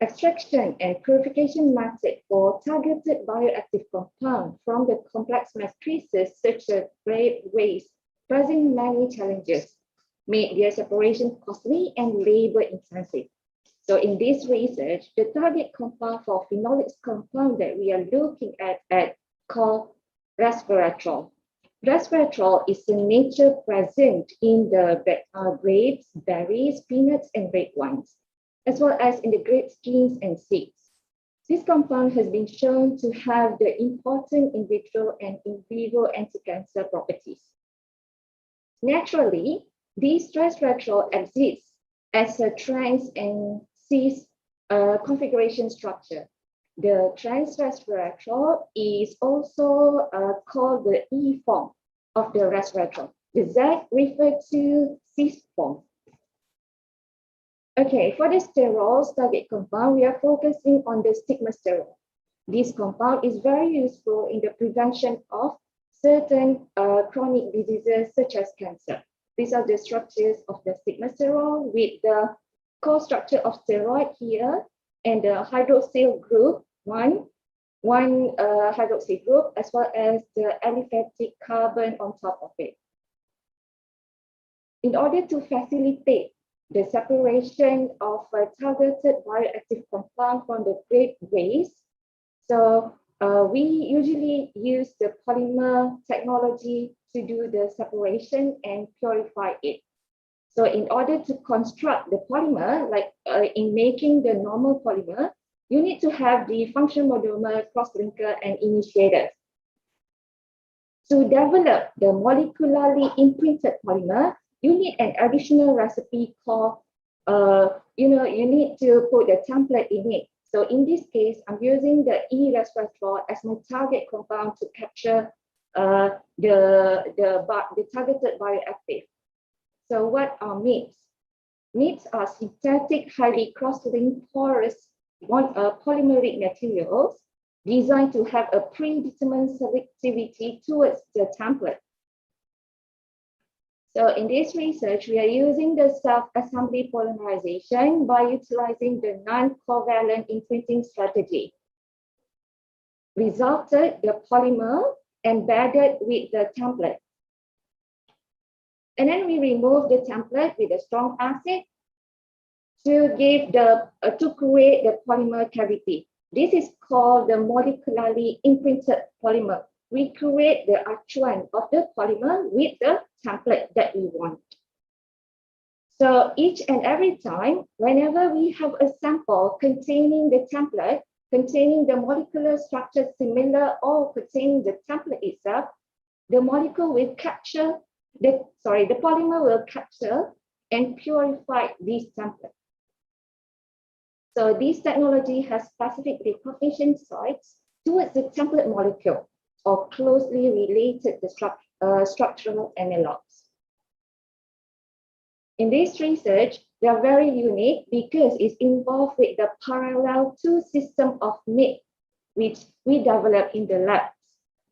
Extraction and purification method for targeted bioactive compound from the complex matrices such as grape waste present many challenges, made their separation costly and labor intensive. So in this research, the target compound for phenolic compound that we are looking at called resveratrol. Resveratrol is a nature present in the grapes, berries, peanuts, and red wines, as well as in the grape skins and seeds. This compound has been shown to have the important in vitro and in vivo anti-cancer properties. Naturally, this resveratrol exists as a trans and cis configuration structure. The trans resveratrol is also called the E form of the resveratrol. The Z refers to cis form. Okay, for the sterols target compound, we are focusing on the stigmasterol. This compound is very useful in the prevention of certain chronic diseases such as cancer. These are the structures of the stigmasterol with the core structure of steroid here and the hydroxyl group, one hydroxyl group, as well as the aliphatic carbon on top of it. In order to facilitate the separation of a targeted bioactive compound from the grape waste, so we usually use the polymer technology to do the separation and purify it. So in order to construct the polymer, like in making the normal polymer, you need to have the function monomer, cross-linker, and initiators. To develop the molecularly imprinted polymer, you need an additional recipe called, you need to put the template in it. So in this case, I'm using the E-resveratrol as my target compound to capture the targeted bioactive. So what are MIPs? MIPs are synthetic, highly cross-linked porous polymeric materials designed to have a predetermined selectivity towards the template. So in this research, we are using the self-assembly polymerization by utilizing the non-covalent imprinting strategy. Resulted the polymer embedded with the template. And then we remove the template with a strong acid to create the polymer cavity. This is called the molecularly imprinted polymer. We create the acuan of the polymer with the template that we want. So each and every time, whenever we have a sample containing the template, containing the molecular structure similar or containing the template itself, the molecule will capture, the polymer will capture and purify this template. So this technology has specific recognition sites towards the template molecule or closely related to structural analogs. In this research, they are very unique because it's involved with the parallel two system of MIT, which we developed in the labs.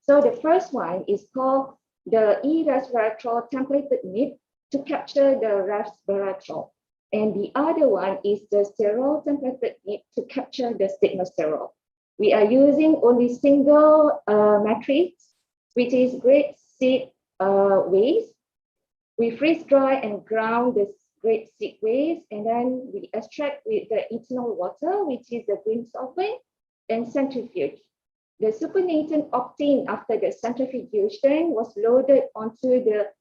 So the first one is called the e-resveratrol templated MIT to capture the resveratrol. And the other one is the sterol templated MIT to capture the stigmasterol. We are using only single matrix, which is grade seed waste. We freeze dry and ground the grade seed waste, and then we extract with the ethanol water, which is the green solvent, and centrifuge. The supernatant obtained after the centrifugation was loaded onto the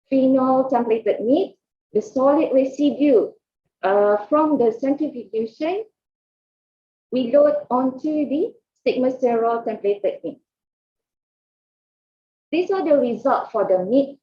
phenol templated meat. The solid residue from the centrifugation we load onto the stigmasterol templated meat. These are the results for the meat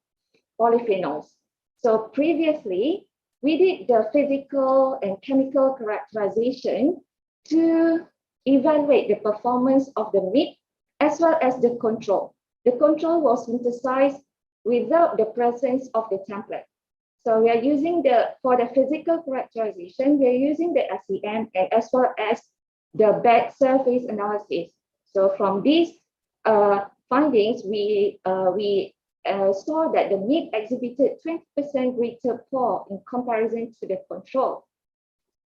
polyphenols. So previously, we did the physical and chemical characterization to evaluate the performance of the meat as well as the control. The control was synthesized without the presence of the template. So we are using for the physical characterization, we are using the SEM and as well as the bed surface analysis. So from these findings, we saw that the meat exhibited 20% greater pore in comparison to the control.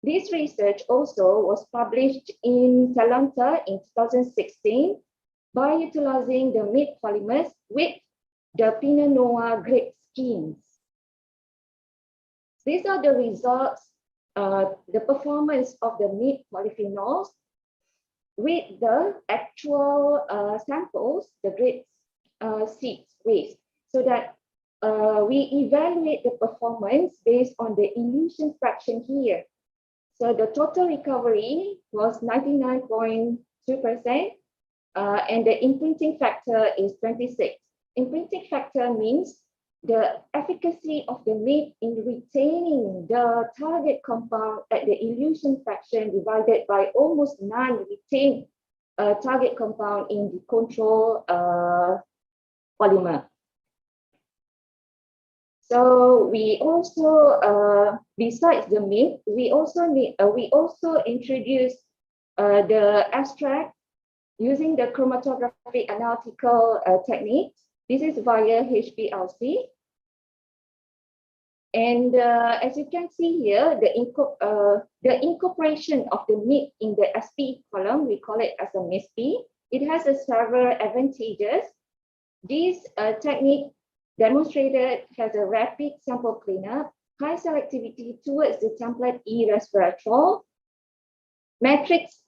This research also was published in Talanta in 2016 by utilizing the meat polymers with the Pinot Noir grape skins. These are the results, the performance of the meat polyphenols with the actual samples, the grape seed waste, so that we evaluate the performance based on the elution fraction here. So the total recovery was 99.2%, and the imprinting factor is 26. Imprinting factor means the efficacy of the meat in retaining the target compound at the elution fraction divided by almost none retained target compound in the control polymer. So we also, besides the meat, we also introduced the abstract using the chromatographic analytical technique. This is via HPLC. And as you can see here, the incorporation of the meat in the SPE column, we call it as a MISP. It has several advantages. This technique demonstrated has a rapid sample cleanup, high selectivity towards the template e-resveratrol, matrix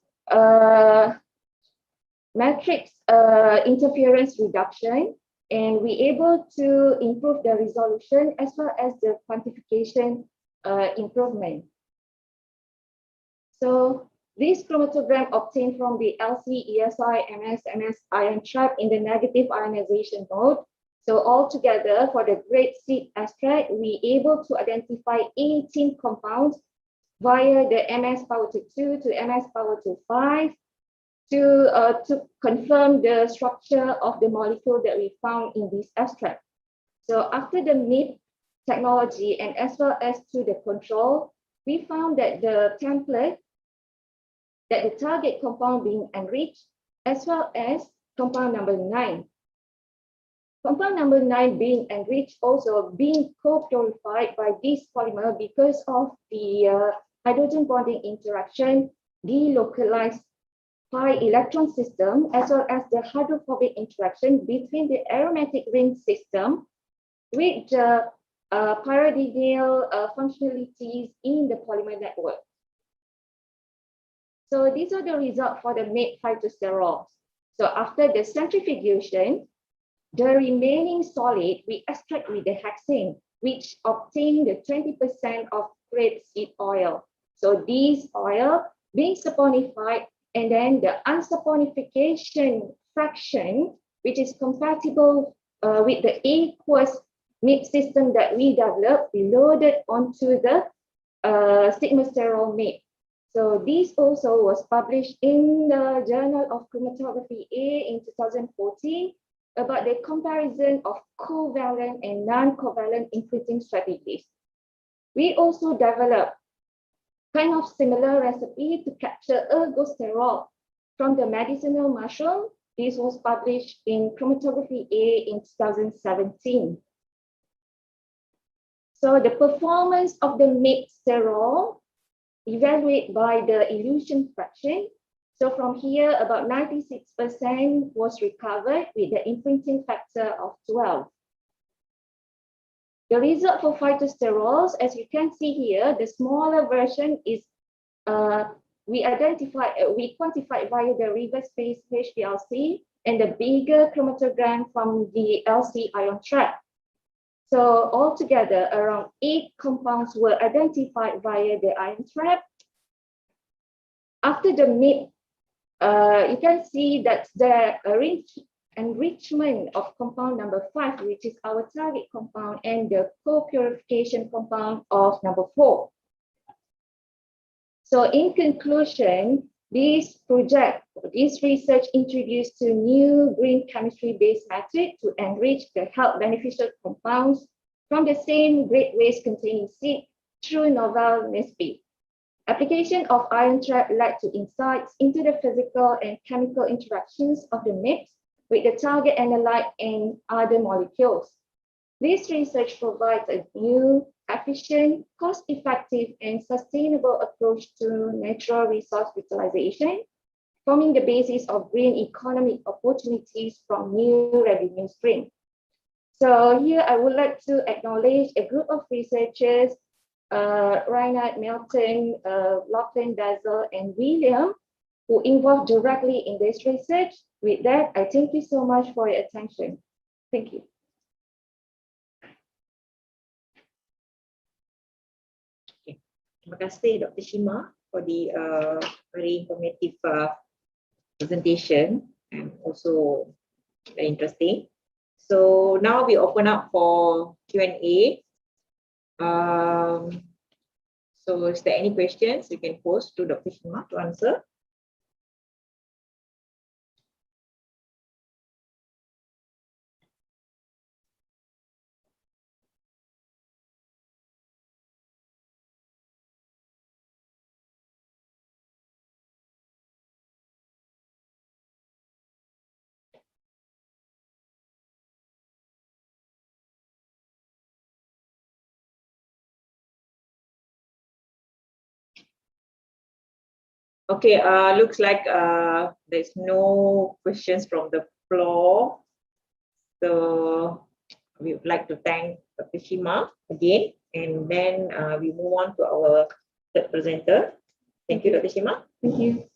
interference reduction, and we able to improve the resolution as well as the quantification improvement. So this chromatogram obtained from the LC, ESI, MS, MS ion trap in the negative ionization mode. So altogether, for the grade seed extract, we able to identify 18 compounds via the MS power to 2 to MS power to 5 to confirm the structure of the molecule that we found in this extract. So after the MIP technology and as well as to the control, we found that the template, that the target compound being enriched as well as compound number 9. Compound number 9 being enriched also being co-purified by this polymer because of the hydrogen bonding interaction, delocalized pi electron system, as well as the hydrophobic interaction between the aromatic ring system with the pyridinial functionalities in the polymer network. So these are the results for the made phytosterols. So after the centrifugation, the remaining solid we extract with the hexane, which obtain the 20% of grapeseed oil. So these oil being saponified, and then the unsaponification fraction, which is compatible with the aqueous mix system that we developed, we loaded onto the sigmasterol mix. So this also was published in the Journal of Chromatography A in 2014 about the comparison of covalent and non-covalent imprinting strategies. We also developed kind of similar recipe to capture ergosterol from the medicinal mushroom. This was published in Chromatography A in 2017. So the performance of the mixed sterol evaluated by the elution fraction. So from here, about 96% was recovered with the imprinting factor of 12. The result for phytosterols, as you can see here, the smaller version is we quantified via the reverse phase HPLC, and the bigger chromatogram from the LC ion trap. So altogether, around 8 compounds were identified via the ion trap. After the mid, you can see that the enrichment of compound number 5, which is our target compound, and the co-purification compound of number 4. So in conclusion, this research introduced to new green chemistry-based method to enrich the health beneficial compounds from the same great waste containing seed through novel NSP. Application of ion trap led to insights into the physical and chemical interactions of the mix with the target analyte and other molecules. This research provides a new, efficient, cost-effective, and sustainable approach to natural resource utilization, forming the basis of green economic opportunities from new revenue streams. So here I would like to acknowledge a group of researchers, Reinhard, Milton, Lachlan, Basil, and William, who involved directly in this research. With that, I thank you so much for your attention. Thank you. Terima kasih Dr. Shima for the very informative presentation and also very interesting. So now we open up for Q&A. So is there any questions you can post to Dr. Shima to answer? Okay, looks like there's no questions from the floor. So we would like to thank Dr. Shima again, and then we move on to our third presenter. Thank you, Dr. Shima. Thank you.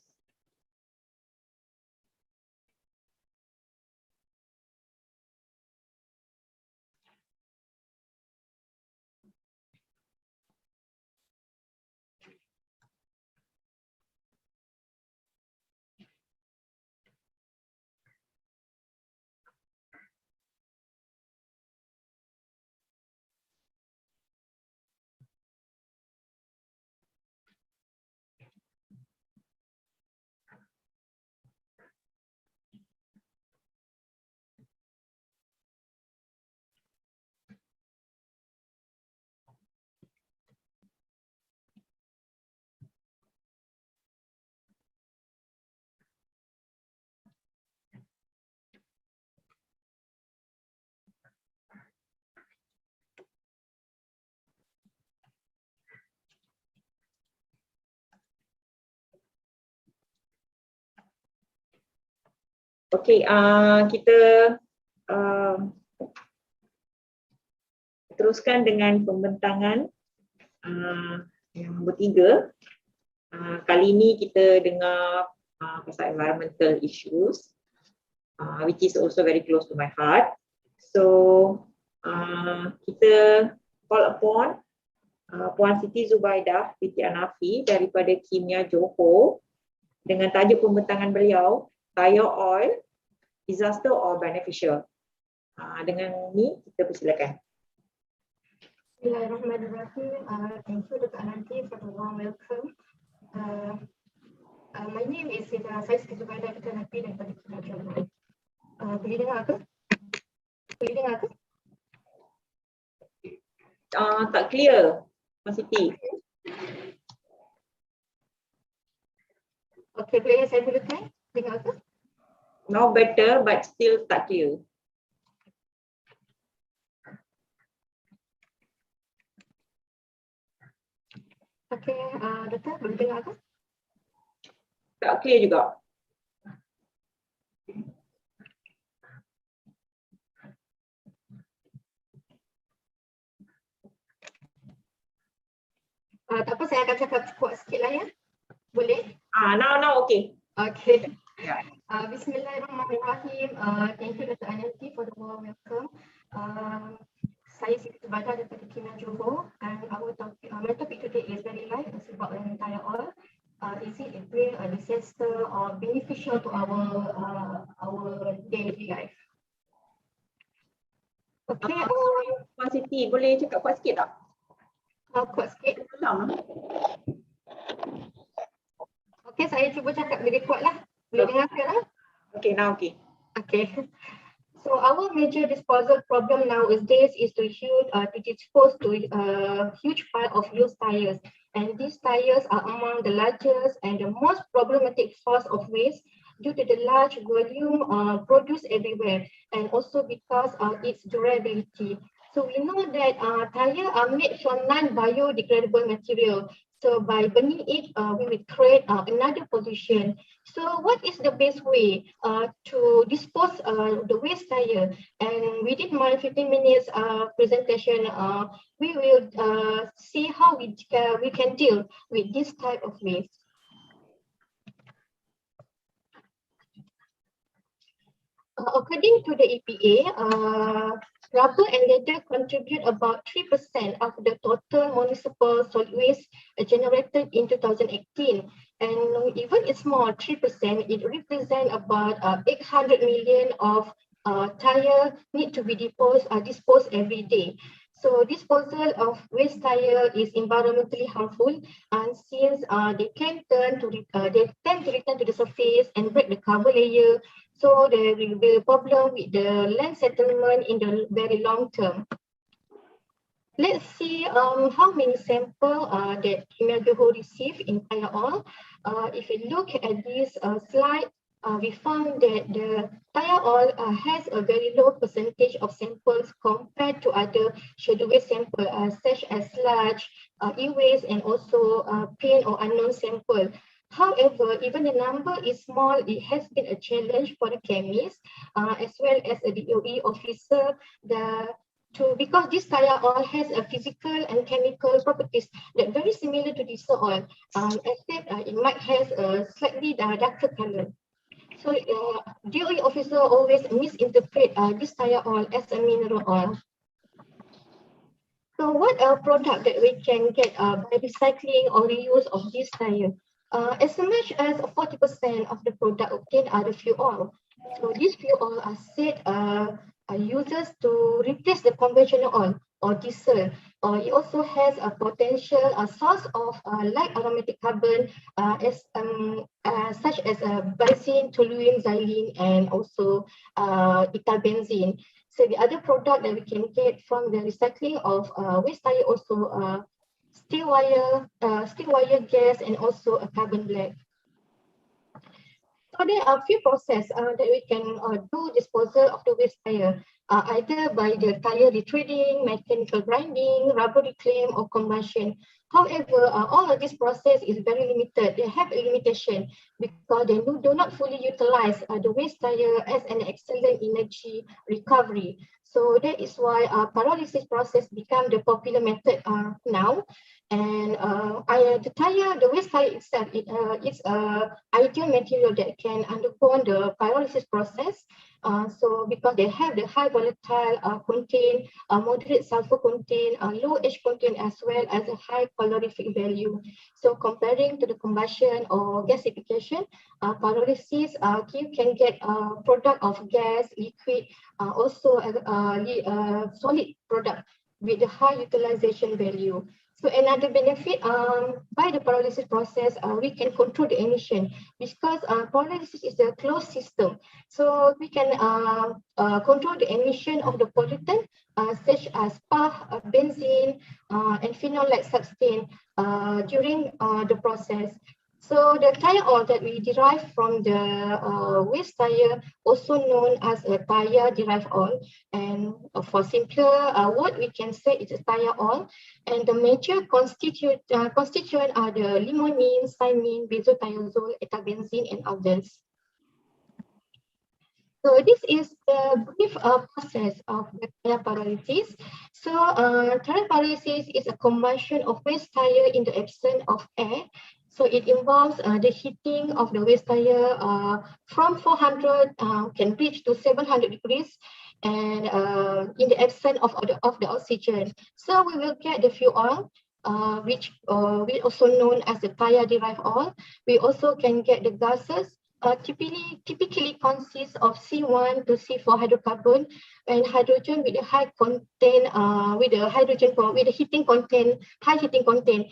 Okey, kita teruskan dengan pembentangan yang bertiga. Kali ini kita dengar pasal environmental issues, which is also very close to my heart. So kita call upon Puan Siti Zubaidah binti Anafi daripada Kimia Johor dengan tajuk pembentangan beliau, tire oil, disaster or beneficial. Dengan ni kita persilakan. Bismillahirrahmanirrahim. Thank you Dr. Ananti for the warm welcome. My name is saya Siti Zubaidah binti Anafi daripada Kimia Johor. Boleh dengar ke? Boleh dengar ke? Tak clear, Puan Siti. Okey, boleh saya mulakan? Dengar ke? Now better but still tak clear. Okey, Doktor boleh dengar ke? Tak clear juga. Tak apa, saya akan cakap kuat sikit lah ya. Boleh? Now okay. Okay. Yeah. Bismillahirrahmanirrahim. Thank you Dr. Ananti for the warm welcome. Saya Siti Zubaidah daripada Kimia Johor, and our topic, my topic today is very light. It's about an tire oil. Is it a disaster or beneficial to our daily life? Okay. Puan Siti, boleh cakap kuat sikit tak? Kuat sikit. Okay, saya cuba cakap lebih kuat lah. Boleh dengar sekarang? Okay, now okay. Okay. So our major disposal problem nowadays is to dispose to a huge pile of used tires, and these tires are among the largest and the most problematic source of waste due to the large volume produced everywhere, and also because of its durability. So we know that tires are made from non-biodegradable material. So by burning it, we will create another pollution. So what is the best way to dispose the waste tire? And within my 15 minutes presentation, we will see how we can deal with this type of waste. According to the EPA, rubber and leather contribute about 3% of the total municipal solid waste generated in 2018. And even it's small, 3%, it represents about 800 million of tire need to be disposed every day. So disposal of waste tire is environmentally harmful, and since they tend to return to the surface and break the carbon layer, so there will be a problem with the land settlement in the very long term. Let's see how many samples that Kimia Johor received in tire oil. If you look at this slide, we found that the tire oil has a very low percentage of samples compared to other scheduled waste samples such as sludge, e-waste, and also paint or unknown sample. However, even the number is small, it has been a challenge for the chemist as well as a DOE officer because this tire oil has a physical and chemical properties that very similar to diesel oil, except it might have a slightly darker color. So DOE officer always misinterpret this tire oil as a mineral oil. So what are products that we can get by recycling or reuse of this tire? As much as 40% of the product obtained are the fuel oil. So these fuel oil are said are used to replace the conventional oil or diesel. It also has a potential source of light aromatic carbon such as benzene, toluene, xylene, and also ethyl benzene. So the other product that we can get from the recycling of waste tire also steel wire gas, and also a carbon black. So there are a few processes that we can do disposal of the waste tire, either by the tire retreading, mechanical grinding, rubber reclaim, or combustion. However, all of this process is very limited. They have a limitation because they do not fully utilize the waste tire as an excellent energy recovery. So that is why pyrolysis process become the popular method now. And the waste tire itself, it's an ideal material that can undergo the pyrolysis process. So because they have the high volatile content, moderate sulfur content, low H content, as well as a high calorific value. So comparing to the combustion or gasification, pyrolysis, you can get a product of gas, liquid, also a solid product with the high utilization value. So another benefit by the pyrolysis process, we can control the emission because pyrolysis is a closed system. So we can control the emission of the pollutant such as PAH, benzene, and phenol-like substance during the process. So the tire oil that we derive from the waste tire, also known as a tire derived oil, and for simpler word, we can say it's a tire oil. And the major constituent are the limonene, cymene, benzothioazole, etabenzene, and others. So this is the brief process of the tire pyrolysis. So tire pyrolysis is a combustion of waste tire in the absence of air. So it involves the heating of the waste tire from 400 can reach to 700 degrees, and in the absence of the oxygen. So we will get the fuel oil, which we also known as the tire derived oil. We also can get the gases. Typically consists of C1 to C4 hydrocarbon and hydrogen with a high content, with the heating content, high heating content,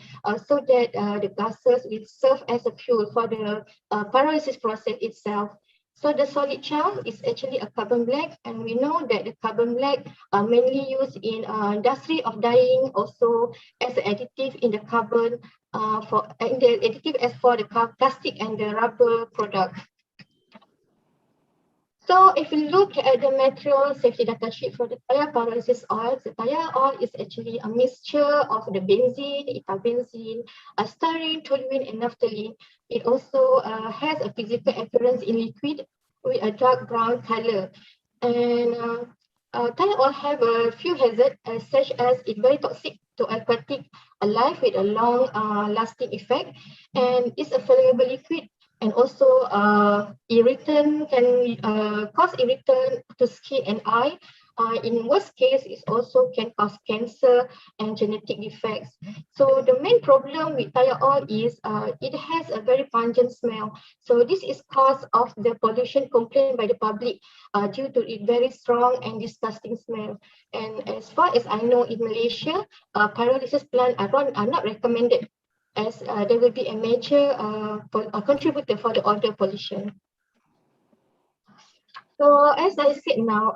so that the gases will serve as a fuel for the pyrolysis process itself. So the solid shell is actually a carbon black, and we know that the carbon black are mainly used in industry of dyeing, also as an additive in the carbon as for the plastic and the rubber product. So if you look at the material safety data sheet for the tire pyrolysis oil, the tire oil is actually a mixture of the benzene, etabenzene, styrene, toluene, and naphthalene. It also has a physical appearance in liquid with a dark brown color. And tire oil have a few hazards, such as it's very toxic to aquatic life with a long lasting effect, and it's a flammable liquid. And also irritant can cause irritant to skin and eye. In worst case, it also can cause cancer and genetic defects. So the main problem with tire oil is it has a very pungent smell. So this is cause of the pollution complained by the public due to its very strong and disgusting smell. And as far as I know, in Malaysia, pyrolysis plants are not recommended, as there will be a major contributor for the odor pollution. So as I said now,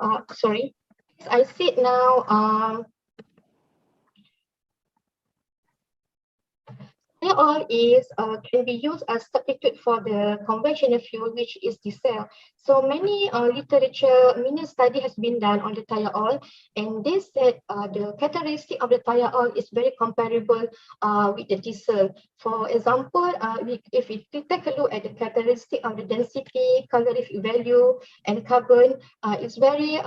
tire oil can be used as substitute for the conventional fuel, which is diesel. So many many study has been done on the tire oil, and they said the characteristic of the tire oil is very comparable with the diesel. For example, if we take a look at the characteristic of the density, calorific value, and carbon, it's very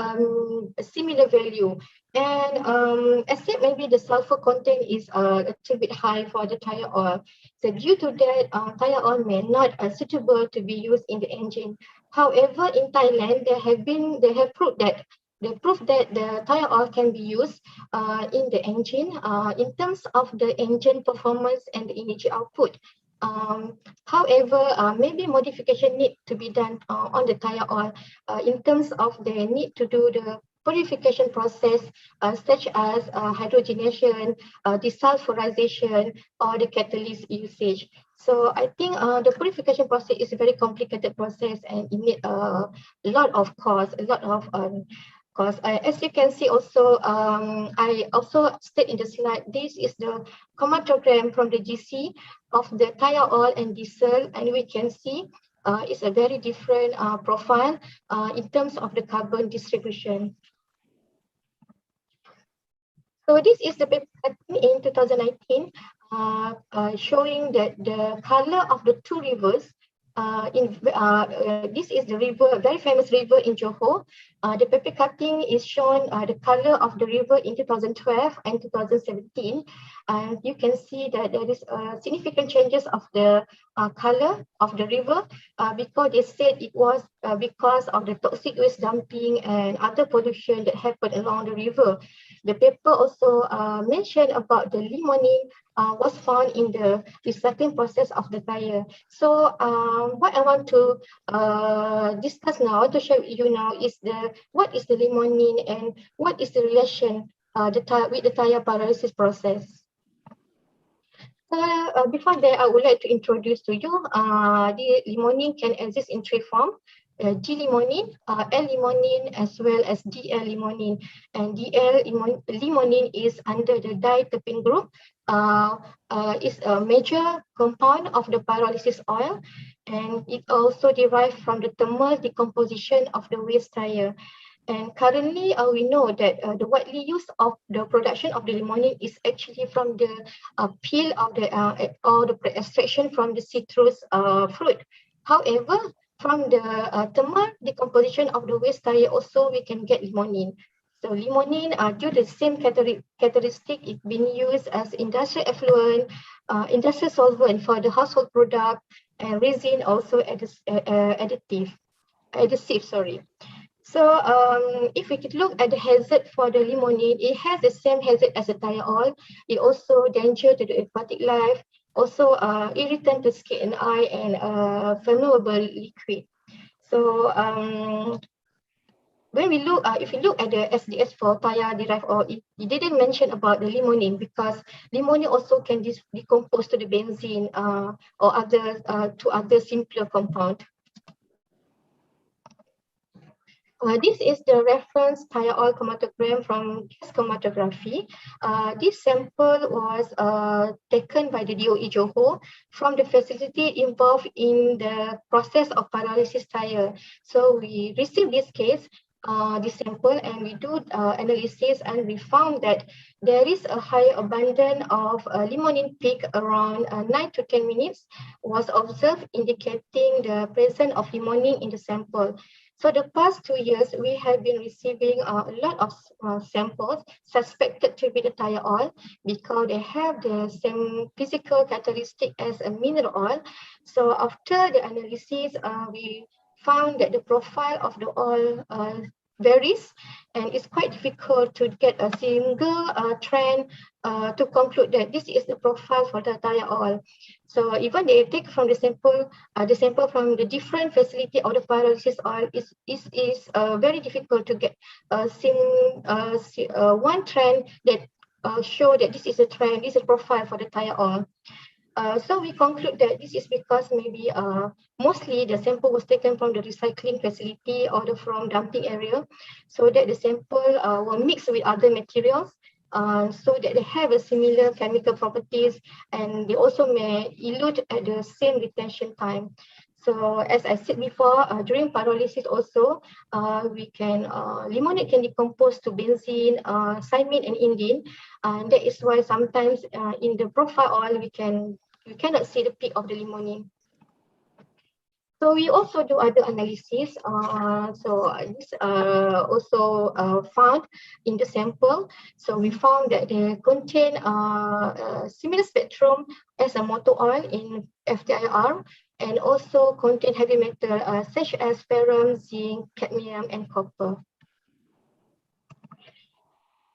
similar value. And except maybe the sulfur content is a little bit high for the tire oil. So due to that, tire oil may not suitable to be used in the engine. However, in Thailand, they have proved that the tire oil can be used in the engine in terms of the engine performance and the energy output. However, maybe modification need to be done on the tire oil in terms of the need to do the purification process such as hydrogenation, desulfurization, or the catalyst usage. So I think the purification process is a very complicated process, and it needs a lot of cost, as you can see also, I also state in the slide, this is the chromatogram from the GC of the tire oil and diesel, and we can see it's a very different profile in terms of the carbon distribution. So this is the paper in 2019. showing that the color of the two rivers this is the river, very famous river in Johor. The paper cutting is shown the color of the river in 2012 and 2017. And you can see that there is significant changes of the color of the river because they said it was because of the toxic waste dumping and other pollution that happened along the river. The paper also mentioned about the limonene was found in the recycling process of the tire. So what I want to discuss now, to share with you now, is what is the limonene and what is the relation with the tire pyrolysis process. So before that, I would like to introduce to you the limonene can exist in three forms. G-limonene, L-limonene, as well as DL-limonene. And DL-limonene is under the diterpene group. Is a major compound of the pyrolysis oil, and it also derived from the thermal decomposition of the waste tire. And currently, we know that the widely use of the production of the limonene is actually from the peel of the or the extraction from the citrus fruit. However, from the thermal decomposition of the waste tire, also we can get limonene. So limonene, due to the same characteristic, it's been used as industrial effluent, industrial solvent for the household product, and resin also additive. So if we could look at the hazard for the limonene, it has the same hazard as the tire oil. It also danger to the aquatic life, also irritant to skin and eye, and flammable liquid. So when we look, if you look at the SDS for tire derived oil, it didn't mention about the limonene because limonene also can decompose to the benzene or other simpler compound. This is the reference tire oil chromatogram from gas chromatography. This sample was taken by the DOE Johor from the facility involved in the process of pyrolysis tire. So we received this sample, and we do analysis, and we found that there is a higher abundance of limonene peak around 9 to 10 minutes was observed, indicating the presence of limonene in the sample. So the past 2 years, we have been receiving a lot of samples suspected to be the tire oil because they have the same physical characteristic as a mineral oil. So after the analysis, we found that the profile of the oil varies, and it's quite difficult to get a single trend to conclude that this is the profile for the tire oil. So even they take from the sample from the different facility of the pyrolysis oil is very difficult to get one trend that show that this is a trend, this is a profile for the tire oil. So we conclude that this is because maybe mostly the sample was taken from the recycling facility or from dumping area, so that the sample were mixed with other materials, so that they have a similar chemical properties, and they also may elute at the same retention time. So as I said before, during pyrolysis also, limonene can decompose to benzene, cymene, and indene, and that is why sometimes in the profile oil we cannot see the peak of the limonene. So we also do other analysis. This also found in the sample. So we found that they contain similar spectrum as a motor oil in FTIR, and also contain heavy metal such as ferrum, zinc, cadmium, and copper.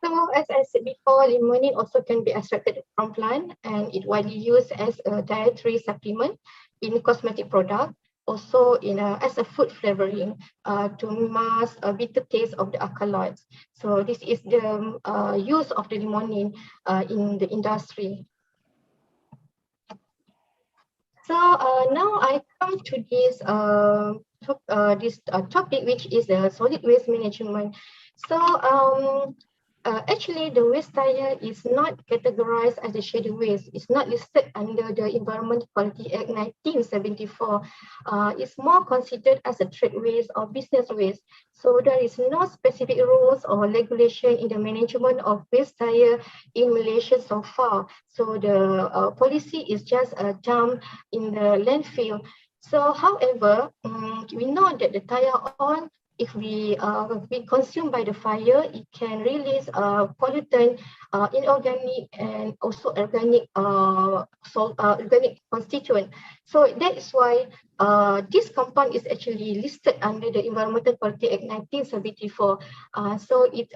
So as I said before, limonene also can be extracted from plant, and it widely used as a dietary supplement in cosmetic product, also as a food flavoring to mask a bitter taste of the alkaloids. So this is the use of the limonene in the industry. So now I come to this topic, which is the solid waste management. So Actually, the waste tire is not categorized as a scheduled waste. It's not listed under the Environment Quality Act 1974. It's more considered as a trade waste or business waste. So there is no specific rules or regulation in the management of waste tire in Malaysia so far. So the policy is just a dump in the landfill. So however, we know that the tire oil, if we be consumed by the fire, it can release pollutant, inorganic and also organic organic constituent. So that is why this compound is actually listed under the Environmental Quality Act 1974. So it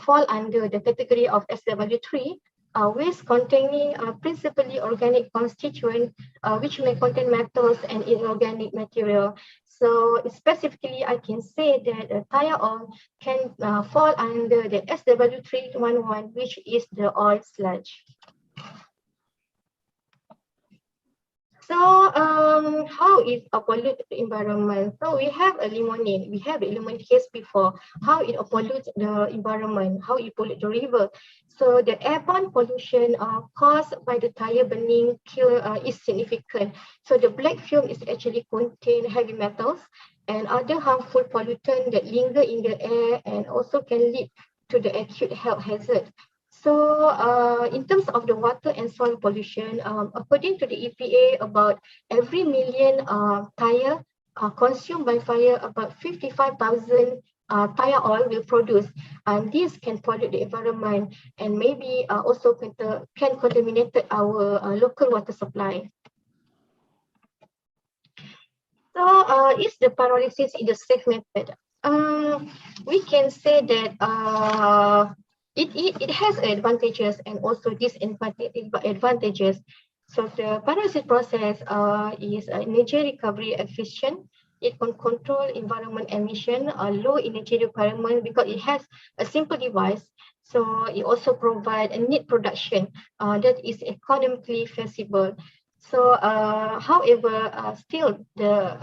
fall under the category of SW3. Waste containing principally organic constituent, which may contain metals and inorganic material. So specifically, I can say that tire oil can fall under the SW311, which is the oil sludge. So how it pollute the environment? So we have a limonene. We have the limonene case before. How it pollutes the environment? How it pollute the river? So the airborne pollution caused by the tire burning is significant. So the black fume is actually contain heavy metals and other harmful pollutants that linger in the air and also can lead to the acute health hazard. So in terms of the water and soil pollution, according to the EPA, about every million tire consumed by fire, about 55,000 tire oil will produce, and this can pollute the environment and maybe also can contaminate our local water supply. So is the pyrolysis in the safe method? We can say that it has advantages and also disadvantages. So the pyrolysis process is energy recovery efficient. It can control environment emission, low energy requirement because it has a simple device. So it also provides a neat production that is economically feasible. So however, still the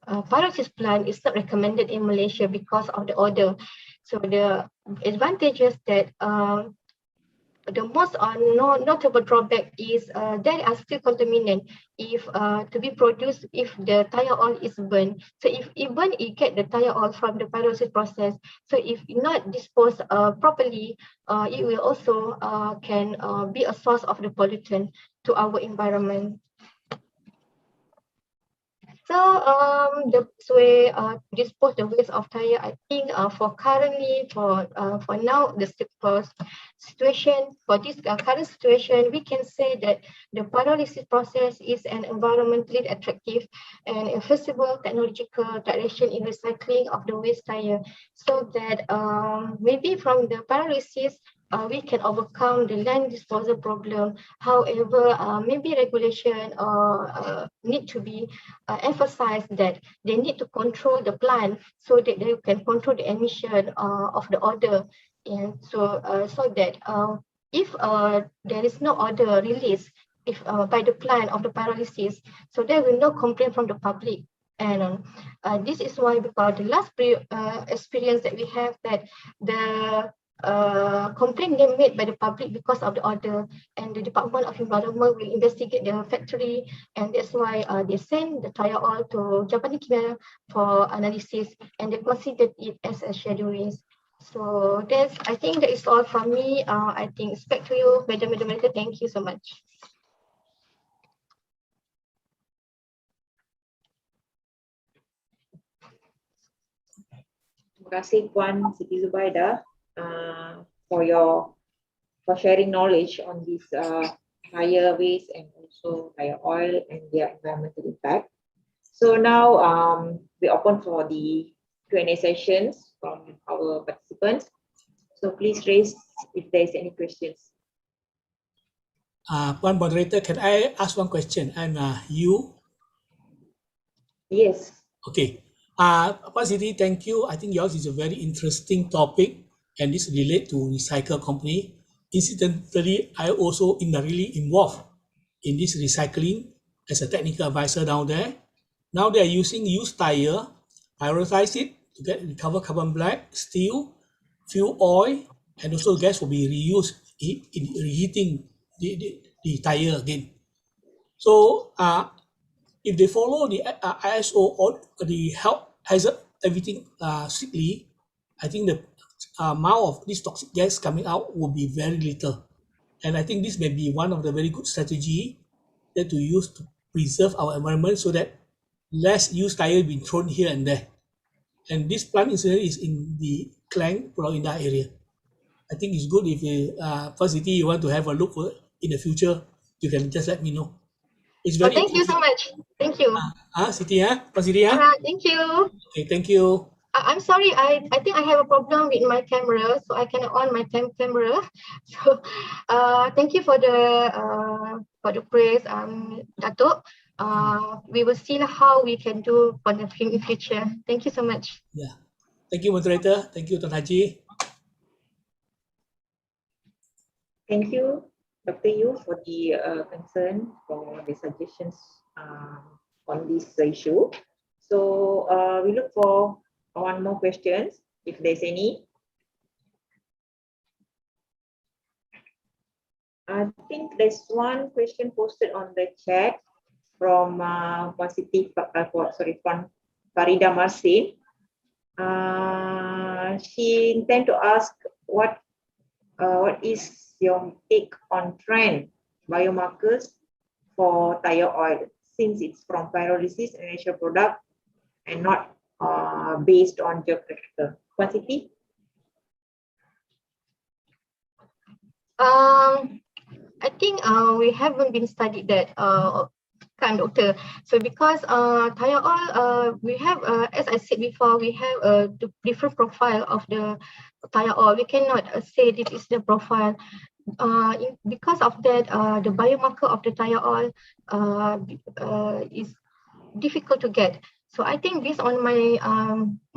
pyrolysis plant is not recommended in Malaysia because of the odor. So the advantages that the most notable drawback is there are still contaminant if to be produced if the tire oil is burned. So if even you get the tire oil from the pyrolysis process, so if not disposed properly, it will also can be a source of the pollutant to our environment. So the best way to dispose the waste of tire, I think for now the situation for this current situation, we can say that the pyrolysis process is an environmentally attractive and a feasible technological direction in recycling of the waste tire, so that maybe from the pyrolysis we can overcome the land disposal problem. However, maybe regulation need to be emphasized that they need to control the plant so that they can control the emission of the odor, and so that if there is no odor release if by the plant of the pyrolysis, so there will no complaint from the public. And this is why, because the last experience that we have, that the complaint made by the public because of the odor, and the Department of Environment will investigate the factory, and that's why they send the tire oil to Japanese Kimia for analysis, and they considered it as a scheduled waste. So that's, I think that is all from me. I think it's back to you, Madam Moderator. Thank you so much. Terima kasih Puan Siti Zubaidah for sharing knowledge on this tire waste and also tire oil and their environmental impact. So now we open for the Q&A sessions from our participants. So please raise if there is any questions. Puan Moderator, can I ask one question? And you? Yes. Okay. Puan Siti, thank you. I think yours is a very interesting topic, and this relates to recycle company. Incidentally, I also indirectly involved in this recycling as a technical advisor down there. Now they are using used tire, pyrolyze it to recover carbon black, steel, fuel oil and also gas will be reused in reheating the tire again. So if they follow the ISO or the health hazard everything strictly, I think the amount of this toxic gas coming out will be very little. And I think this may be one of the very good strategy that to use to preserve our environment so that less used tire being thrown here and there. And this plant incident is in the Klang Pulau Indah area. I think it's good if First City you want to have a look for in the future, you can just let me know. It's Oh, very thank you so much. Thank you. Siti First City Thank you. Okay, thank you. I'm sorry, I think I have a problem with my camera, so I cannot on my camera. So thank you for the praise, Datuk. We will see how we can do for the future. Thank you so much. Yeah. Thank you, moderator. Thank you, Tuan Haji. Thank you, Dr. Yu, for the concern, for the suggestions on this issue. So we look for one more questions, if there's any. I think there's one question posted on the chat from Farida Marsin. She intend to ask what is your take on trend biomarkers for tire oil, since it's from pyrolysis and natural product and not based on geographical quantity? I think we haven't been studied that doctor. So because tire oil, we have, as I said before, we have the different profile of the tire oil. We cannot say this is the profile. Because of that, the biomarker of the tire oil is difficult to get. So I think based on my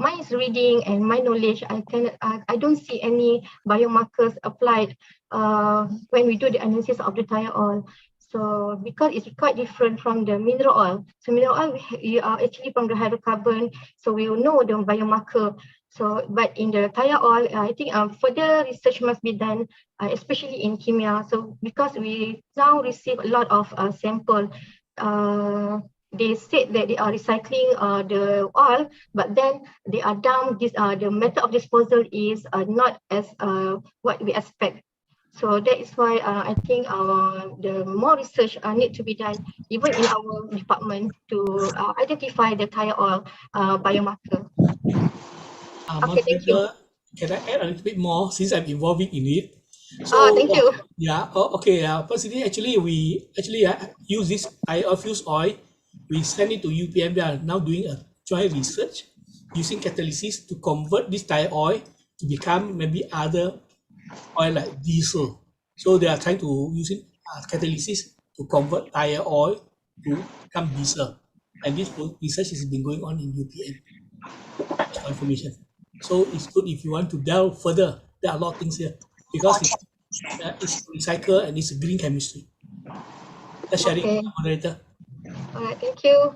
my reading and my knowledge, I don't see any biomarkers applied when we do the analysis of the tire oil. So because it's quite different from the mineral oil. So mineral oil we are actually from the hydrocarbon, so we will know the biomarker. So but in the tire oil, I think further research must be done, especially in Kimia. So because we now receive a lot of sample. They said that they are recycling the oil, but then they are dump this. The method of disposal is not as what we expect. So that is why I think the more research need to be done, even in our department, to identify the tire oil biomarker. Okay, thank you. Can I add a little bit more since I'm involving in it? So, thank you. Yeah. Okay. Personally, actually, we use this fused oil. We send it to UPM. They are now doing a joint research using catalysis to convert this tire oil to become maybe other oil like diesel. So they are trying to use catalysis to convert tire oil to become diesel. And this research has been going on in UPM. For information. So it's good if you want to delve further. There are a lot of things here because it's recycle and it's a green chemistry. Let's share it, moderator. All right, thank you.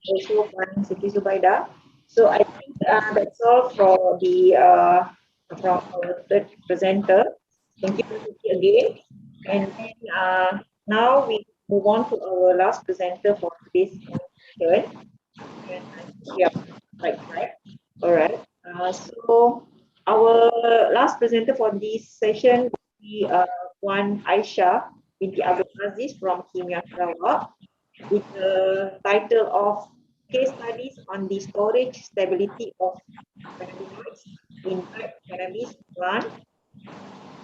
Also, Siti Zubaida. So I think that's all for the from our third presenter. Thank you again. And then now we move on to our last presenter for today's session. Yeah, right. All right. So our last presenter for this session will be Puan Aisyah binti Abdul Aziz from Kimia Sarawak, with the title of Case Studies on the Storage Stability of Cannabinoids in Cannabis Plant.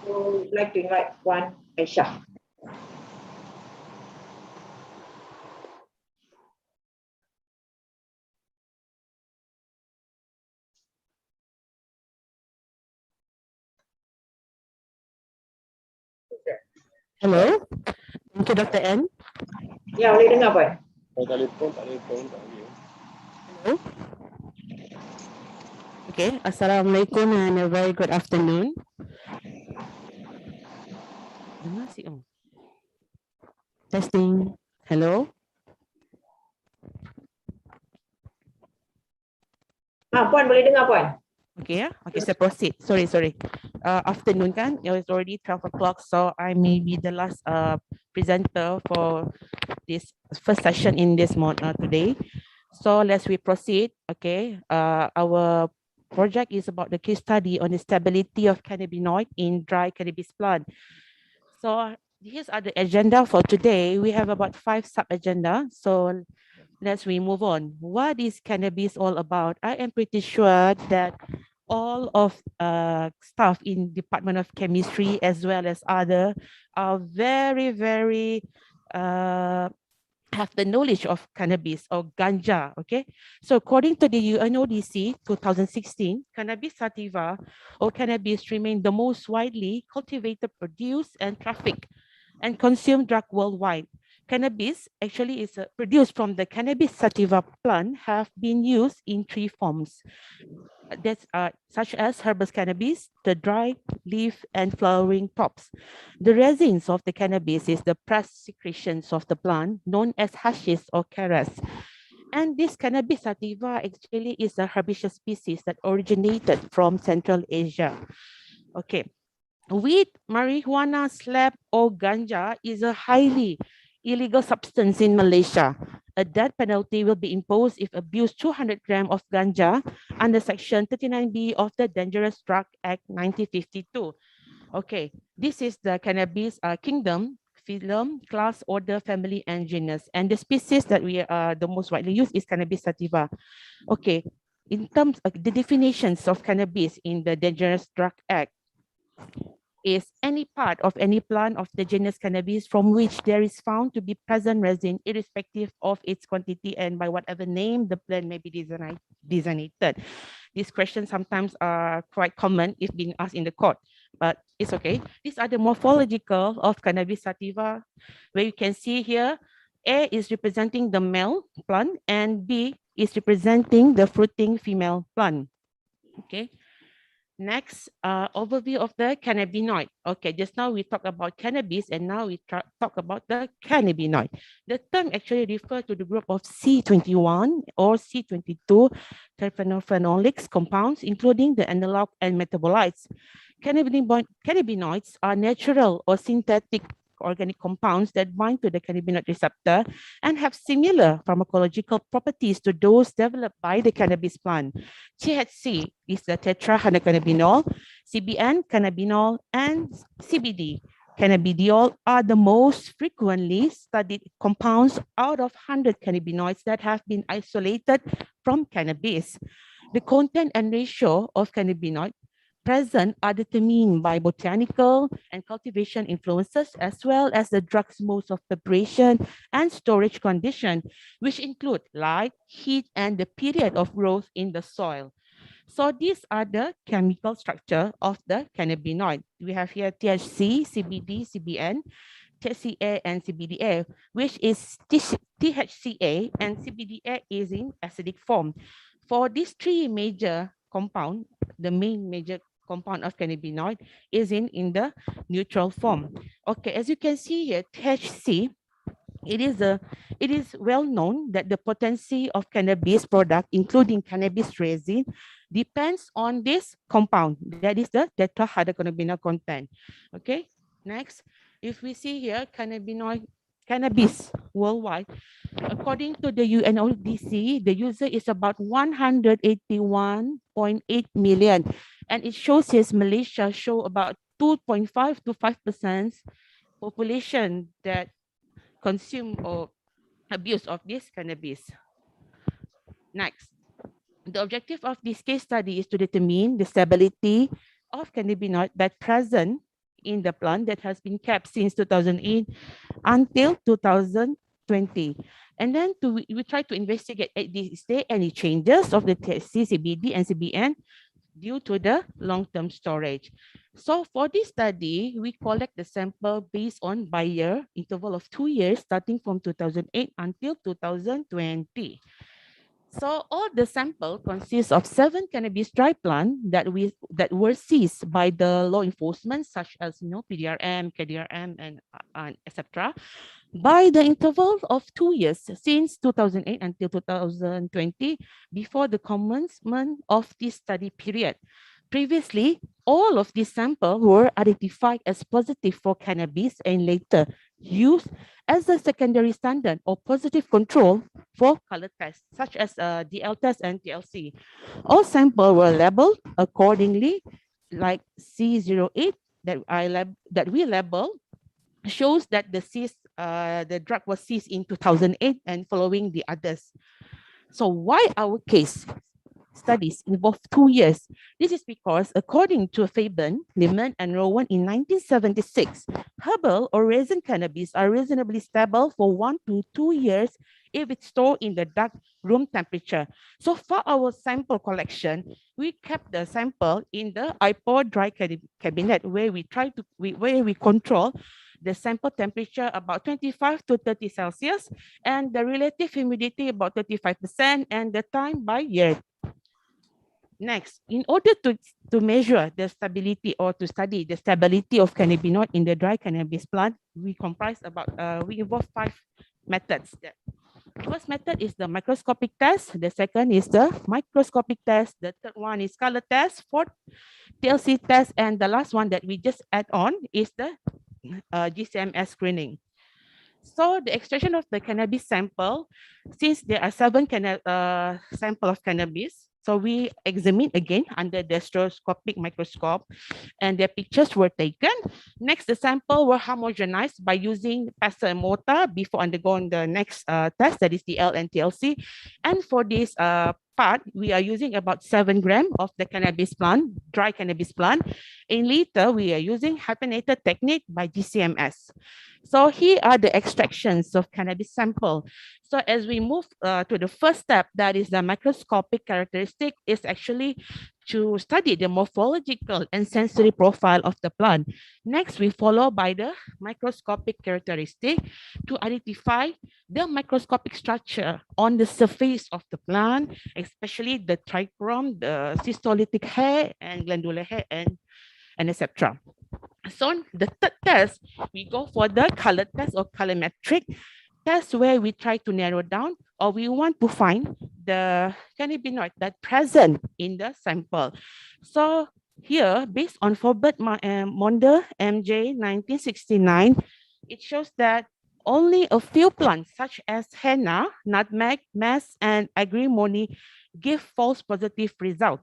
So we'd like to invite Puan Aisyah. Hello, thank you Dr. N. Ya, boleh dengar Puan. Hello. Okay, Assalamualaikum and a very good afternoon. Testing. Hello. Puan boleh dengar Puan? Okay, yeah. Okay, so proceed. Sorry. Afternoon kan? It was already 12 o'clock, so I may be the last presenter for this first session in this today. So let's we proceed. Okay, our project is about the case study on the stability of cannabinoid in dry cannabis plant. So here's the agenda for today. We have about 5 sub-agenda. So let's we move on. What is cannabis all about? I am pretty sure that all of staff in Department of Chemistry as well as other are very have the knowledge of cannabis or ganja. Okay, so according to the UNODC 2016, cannabis sativa or cannabis remain the most widely cultivated, produced, and trafficked and consumed drug worldwide. Cannabis actually is produced from the cannabis sativa plant have been used in 3 forms. That's such as herbal cannabis, the dry leaf and flowering tops. The resins of the cannabis is the pressed secretions of the plant known as hashish or keras. And this cannabis sativa actually is a herbaceous species that originated from Central Asia. Okay. Weed, marijuana, slab, or ganja is a highly illegal substance in Malaysia. A death penalty will be imposed if abused 200 grams of ganja under Section 39B of the Dangerous Drug Act 1952. Okay, this is the cannabis kingdom, phylum, class, order, family, and genus. And the species that we are the most widely used is cannabis sativa. Okay, in terms of the definitions of cannabis in the Dangerous Drug Act, is any part of any plant of the genus cannabis from which there is found to be present resin, irrespective of its quantity and by whatever name the plant may be designated. These questions sometimes are quite common if being asked in the court, but it's okay. These are the morphological of cannabis sativa, where you can see here, A is representing the male plant and B is representing the fruiting female plant. Okay. Next, overview of the cannabinoid. Okay, just now we talked about cannabis and now we talk about the cannabinoid. The term actually refers to the group of C21 or C22 terpenophenolics compounds, including the analog and metabolites. Cannabinoids are natural or synthetic organic compounds that bind to the cannabinoid receptor and have similar pharmacological properties to those developed by the cannabis plant. THC is the tetrahydrocannabinol, CBN, cannabinol, and CBD. Cannabidiol are the most frequently studied compounds out of 100 cannabinoids that have been isolated from cannabis. The content and ratio of cannabinoid present are determined by botanical and cultivation influences, as well as the drug's modes of preparation and storage condition, which include light, heat, and the period of growth in the soil. So these are the chemical structure of the cannabinoid. We have here THC, CBD, CBN, THCA, and CBDA, which is THCA and CBDA is in acidic form. For these 3 major compound, the main major compound of cannabinoid is in the neutral form. Okay, as you can see here, THC, it is well known that the potency of cannabis product, including cannabis resin, depends on this compound, that is the tetrahydrocannabinol content. Okay, next, if we see here, cannabis worldwide, according to the UNODC, the user is about 181.8 million. And it shows here Malaysia show about 2.5 to 5% population that consume or abuse of this cannabis. Next, the objective of this case study is to determine the stability of cannabinoid that present in the plant that has been kept since 2008 until 2020. And then we try to investigate, is there any changes of the THC, CBD, and CBN due to the long-term storage. So for this study, we collect the sample based on by-year interval of 2 years, starting from 2008 until 2020. So all the sample consists of 7 cannabis dry plants that were seized by the law enforcement, such as PDRM, KDRM, and etc. by the interval of 2 years since 2008 until 2020 before the commencement of this study period. Previously, all of these samples were identified as positive for cannabis and later used as a secondary standard or positive control for color tests, such as DL test and TLC. All samples were labeled accordingly, like C08 that we labeled shows that the drug was seized in 2008 and following the others. So why our case studies involve 2 years? This is because according to Fabian, Lehman and Rowan in 1976, herbal or resin cannabis are reasonably stable for 1 to 2 years if it's stored in the dark room temperature. So for our sample collection, we kept the sample in the iPod dry cabinet where we control the sample temperature about 25 to 30 Celsius and the relative humidity about 35% and the time by year. Next, in order to measure the stability or to study the stability of cannabinoid in the dry cannabis plant, we involve 5 methods. The first method is the microscopic test. The second is the microscopic test. The third one is color test. Fourth, TLC test. And the last one that we just add on is the GCMS screening. So the extraction of the cannabis sample, since there are 7 sample of cannabis, so we examine again under the stereoscopic microscope and their pictures were taken. Next, the sample were homogenized by using pestle and mortar before undergoing the next test, that is the L and TLC. And for this part, we are using about 7 grams of the cannabis plant, dry cannabis plant. In later, we are using hyphenated technique by GCMS. So here are the extractions of cannabis sample. So as we move to the first step, that is the microscopic characteristic, is actually to study the morphological and sensory profile of the plant. Next, we follow by the microscopic characteristic to identify the microscopic structure on the surface of the plant, especially the trichome, the cystolytic hair and glandular hair and etc. So the third test, we go for the color test or colorimetric test where we try to narrow down or we want to find the cannabinoid that present in the sample. So here, based on Forbert Monder MJ 1969, it shows that only a few plants such as henna, nutmeg, mace, and agrimony give false positive result.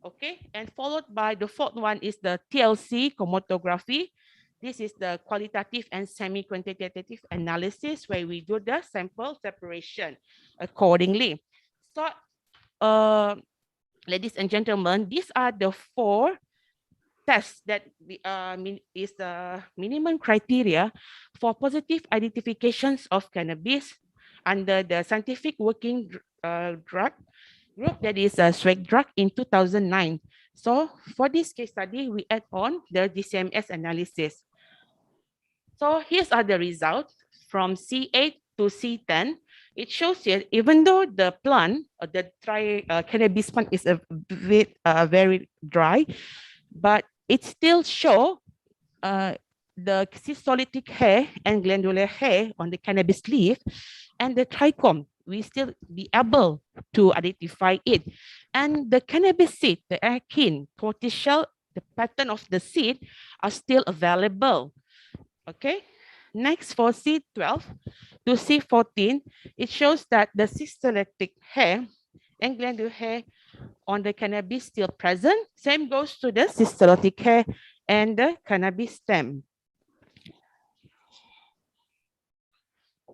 Okay, and followed by the fourth one is the TLC chromatography. This is the qualitative and semi-quantitative analysis where we do the sample separation accordingly. So, ladies and gentlemen, these are the 4 tests that is the minimum criteria for positive identifications of cannabis under the scientific working drug group, that is a SWAG drug in 2009. So for this case study, we add on the GCMS analysis. So here's are the results from C8 to C10. It shows here, even though the plant, the cannabis plant is a bit very dry, but it still show the cystolytic hair and glandular hair on the cannabis leaf and the trichome. We still be able to identify it. And the cannabis seed, the akin, tortoiseshell, the pattern of the seed are still available. Okay. Next, for C12 to C14, it shows that the cystolytic hair and glandular hair on the cannabis still present. Same goes to the cystolytic hair and the cannabis stem.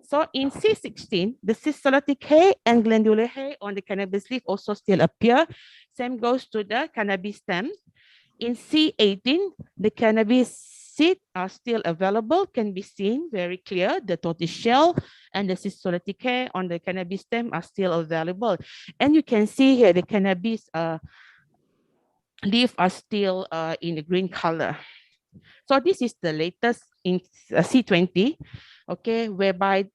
So in C16, the cystolytic hair and glandular hair on the cannabis leaf also still appear. Same goes to the cannabis stem. In C18, the cannabis seed are still available, can be seen very clear. The tortoiseshell and the cystolytic hair on the cannabis stem are still available. And you can see here the cannabis leaf are still in the green color. So this is the latest in C20, okay, whereby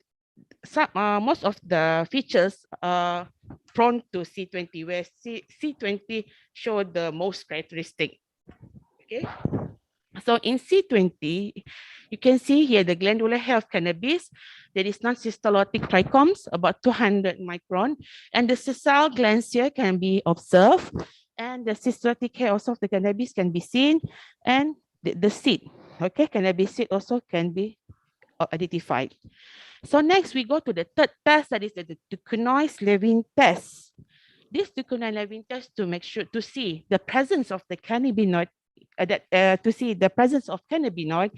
most of the features are prone to C20, where C20 show the most characteristic. Okay. So in C20, you can see here the glandular hair of cannabis. There is non-cystolytic trichomes, about 200 micron, and the sessile glands here can be observed, and the cystolytic hair also of the cannabis can be seen, and the seed, okay, cannabis seed also can be identified. So next we go to the third test, that is the Duquesnoy-Levin test. This Duquesnoy-Levin test to make sure to see the presence of the cannabinoid, to see the presence of cannabinoid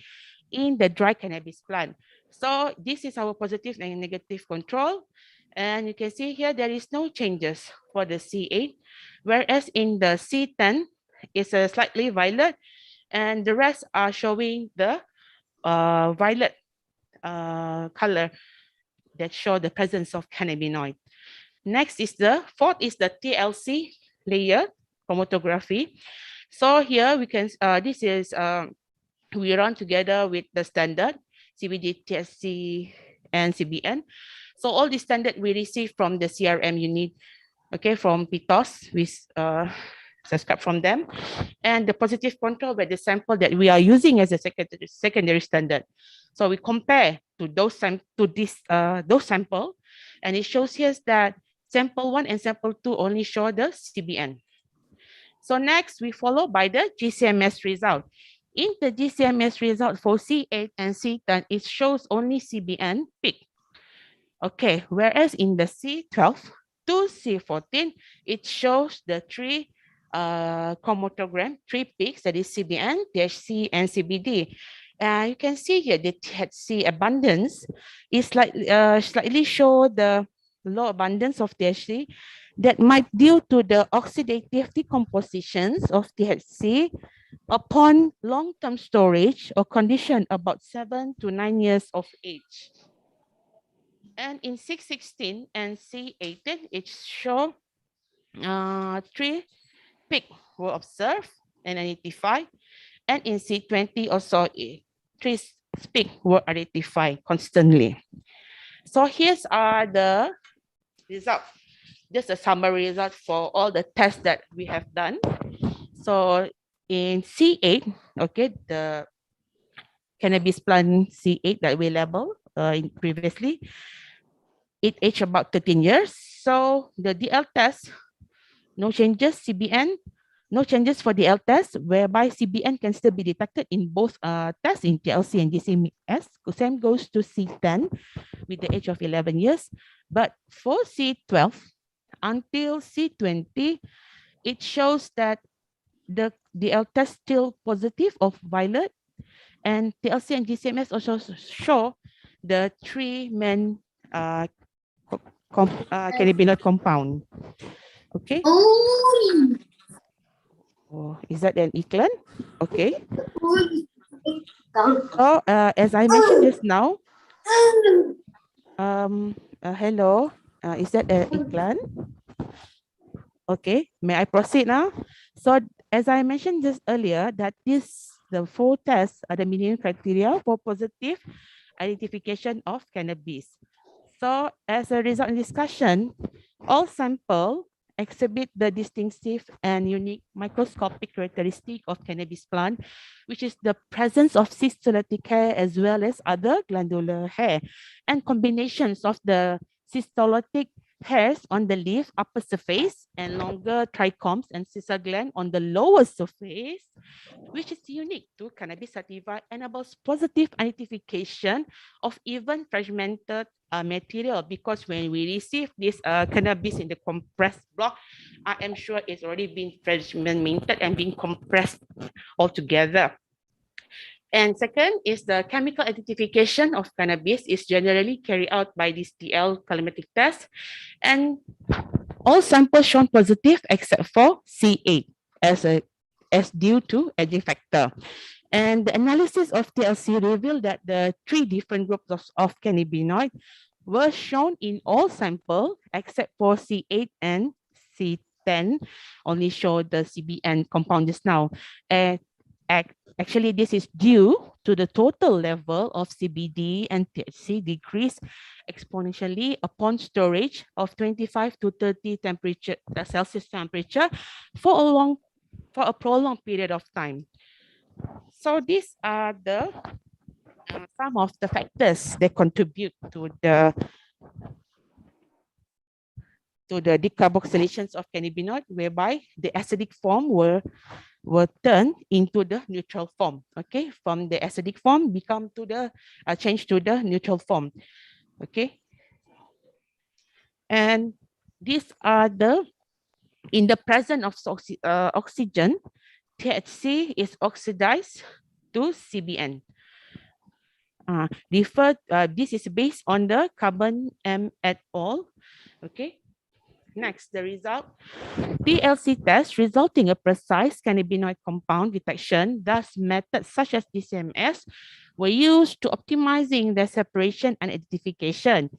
in the dry cannabis plant. So this is our positive and negative control. And you can see here there is no changes for the C8, whereas in the C10 it's a slightly violet, and the rest are showing the violet color that show the presence of cannabinoid. Next is the fourth is the TLC layer chromatography. So here we can, this is, we run together with the standard CBD, TSC, and CBN. So all the standard we receive from the CRM unit, okay, from PITOS, we subscribe from them, and the positive control by the sample that we are using as a secondary standard. So we compare to those those sample, and it shows here that sample 1 and sample 2 only show the CBN. So next we follow by the GCMS result. In the GCMS result for C8 and C10, it shows only CBN peak. Okay, whereas in the C12 to C14, it shows the three chromatogram, 3 peaks, that is CBN, THC, and CBD. You can see here the THC abundance is slightly show the low abundance of THC that might due to the oxidative decompositions of THC upon long-term storage or condition about 7 to 9 years of age. And in C16 and C18, it show 3 peaks were observed and identified. And in C20 also 3 peaks were identified constantly. So here's are the results. Just a summary result for all the tests that we have done. So in C8, okay, the cannabis plant C8 that we labeled previously, it aged about 13 years. So the DL test, no changes. CBN, no changes for DL test, whereby CBN can still be detected in both tests, in TLC and GCMS. Same goes to C10 with the age of 11 years. But for C12 until C20, it shows that the DL test still positive of violet, and TLC and GCMS also show the 3 main cannabinoid compound. Okay. Oh, is that an iklan? Okay. So as I mentioned just now, hello, is that an iklan? Okay, may I proceed now? So as I mentioned just earlier, that the 4 tests are the minimum criteria for positive identification of cannabis. So as a result of discussion, all sample exhibit the distinctive and unique microscopic characteristic of cannabis plant, which is the presence of cystolytic hair as well as other glandular hair, and combinations of the cystolytic hairs on the leaf upper surface and longer trichomes and sessile gland on the lower surface, which is unique to cannabis sativa, enables positive identification of even fragmented material, because when we receive this cannabis in the compressed block, I am sure it's already been fragmented and being compressed altogether. And second is the chemical identification of cannabis is generally carried out by this DL calorimetric test, and all samples shown positive except for C8 as due to aging factor. And the analysis of TLC revealed that the 3 different groups of cannabinoid were shown in all samples except for C8 and C10, only show the CBN compound just now. And actually, this is due to the total level of CBD and THC decrease exponentially upon storage of 25 to 30 Celsius temperature for a prolonged period of time. So these are the some of the factors that contribute to the decarboxylations of cannabinoid, whereby the acidic form were turned into the neutral form. Okay, from the acidic form become to the change to the neutral form. Okay, and these are the in the presence of oxygen, THC is oxidized to CBN. This is based on the carbon M et al. Okay. Next, the result. TLC test resulting a precise cannabinoid compound detection. Thus, methods such as DCMS were used to optimizing the separation and identification.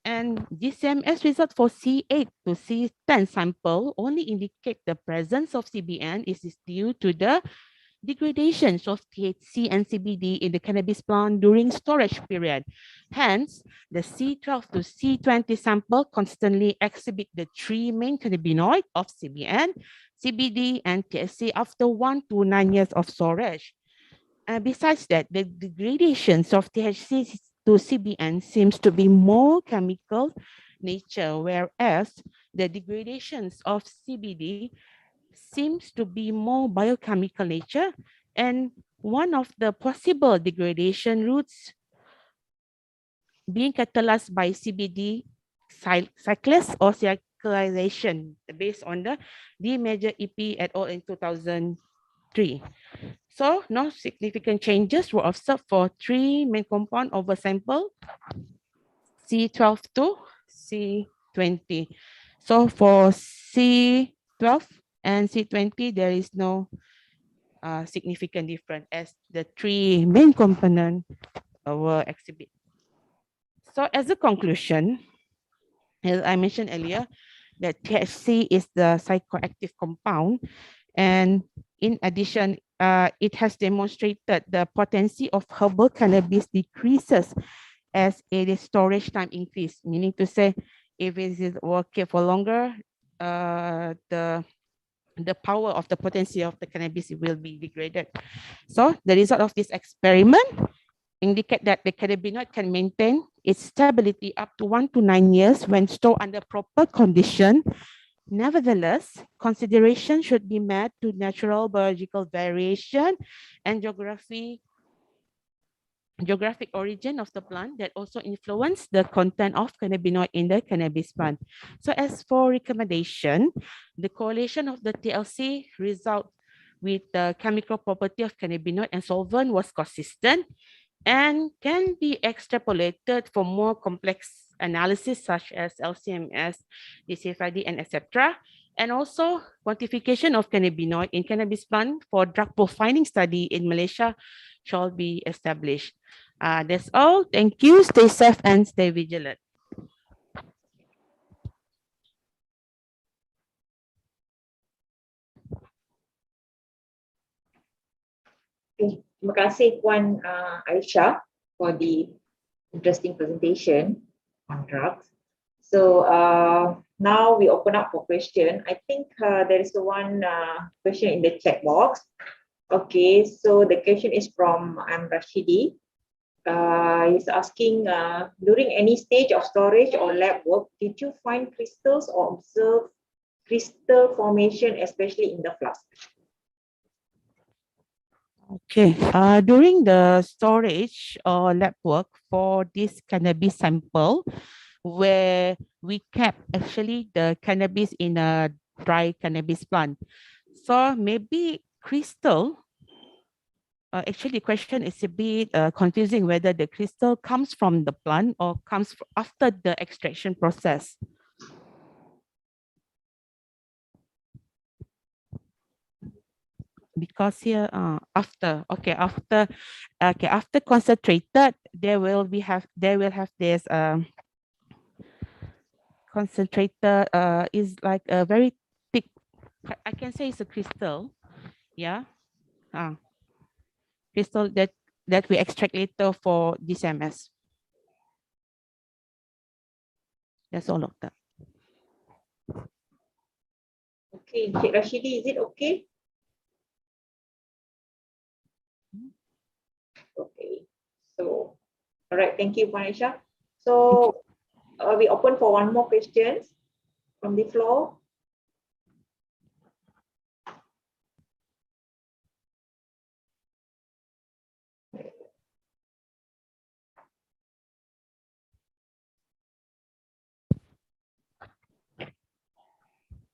And DCMS result for C8 to C10 sample only indicate the presence of CBN is due to the degradations of THC and CBD in the cannabis plant during storage period. Hence, the C12 to C20 sample constantly exhibit the three main cannabinoid of CBN, CBD, and THC after 1 to 9 years of storage. Besides that, the degradations of THC to CBN seems to be more chemical nature, whereas the degradations of CBD seems to be more biochemical nature, and one of the possible degradation routes being catalyzed by CBD cyclase or cyclization based on the D major EP et al. In 2003. So no significant changes were observed for three main compound over sample C12 to C20. So for C12 and C20, there is no significant difference as the three main components were exhibit. So as a conclusion, as I mentioned earlier, that THC is the psychoactive compound, and in addition, it has demonstrated the potency of herbal cannabis decreases as the storage time increase, meaning to say, if it is working for longer, the power of the potency of the cannabis will be degraded. So the result of this experiment indicate that the cannabinoid can maintain its stability up to 1 to 9 years when stored under proper condition. Nevertheless, consideration should be made to natural biological variation and geographic origin of the plant that also influence the content of cannabinoid in the cannabis plant. So as for recommendation, the correlation of the TLC result with the chemical property of cannabinoid and solvent was consistent and can be extrapolated for more complex analysis such as LCMS, DCFID, and etc. And also quantification of cannabinoid in cannabis plant for drug profiling study in Malaysia shall be established. That's all. Thank you. Stay safe and stay vigilant. Okay, terima kasih Puan Aisyah for the interesting presentation on drugs. So now we open up for question. I think there is one question in the chat box. Okay, so the question is from Rashidi. He's asking, during any stage of storage or lab work, did you find crystals or observe crystal formation, especially in the flask? Okay, during the storage or lab work for this cannabis sample, where we kept actually the cannabis in a dry cannabis plant. So maybe crystal, actually the question is a bit confusing whether the crystal comes from the plant or comes after the extraction process. Because here after concentrated they will have this concentrated is like a very thick, I can say it's a crystal, yeah, crystal that we extract later for DCMS. That's all of that. Okay, Cik Rashidi, is it okay? Okay. So, all right. Thank you, Puan Aisha. So, we open for one more questions from the floor.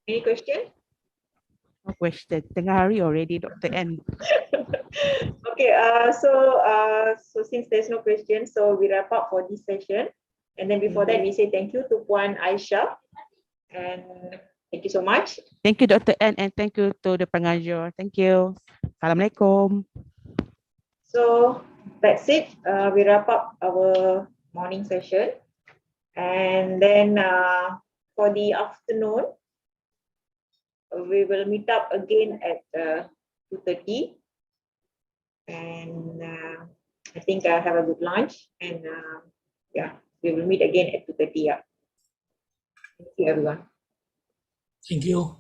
Any question? No question. Tengah hari already, Dr. N. Okay, so since there's no question, so we wrap up for this session. And then before that, we say thank you to Puan Aisha. And thank you so much. Thank you, Dr. N, and thank you to the pengajar. Thank you. Assalamualaikum. So that's it. We wrap up our morning session. And then for the afternoon, we will meet up again at 2:30. And I think I have a good lunch. And yeah, we will meet again at 2:30. Yeah. Thank you, everyone. Thank you.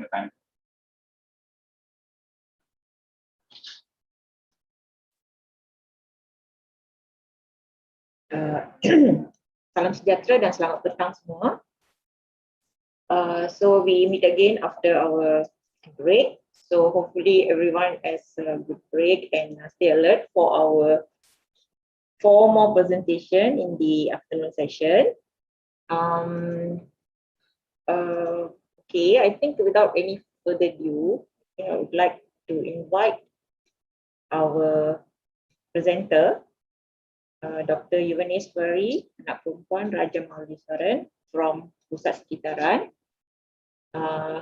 your time. Salam sejahtera dan selamat petang semua. So we meet again after our break. So hopefully everyone has a good break and stay alert for our 4 more presentation in the afternoon session. Okay, I think without any further ado, I would like to invite our presenter, Dr. Yuvaneswari, anak perempuan Raja Mahaliswaran from Pusat Sekitaran.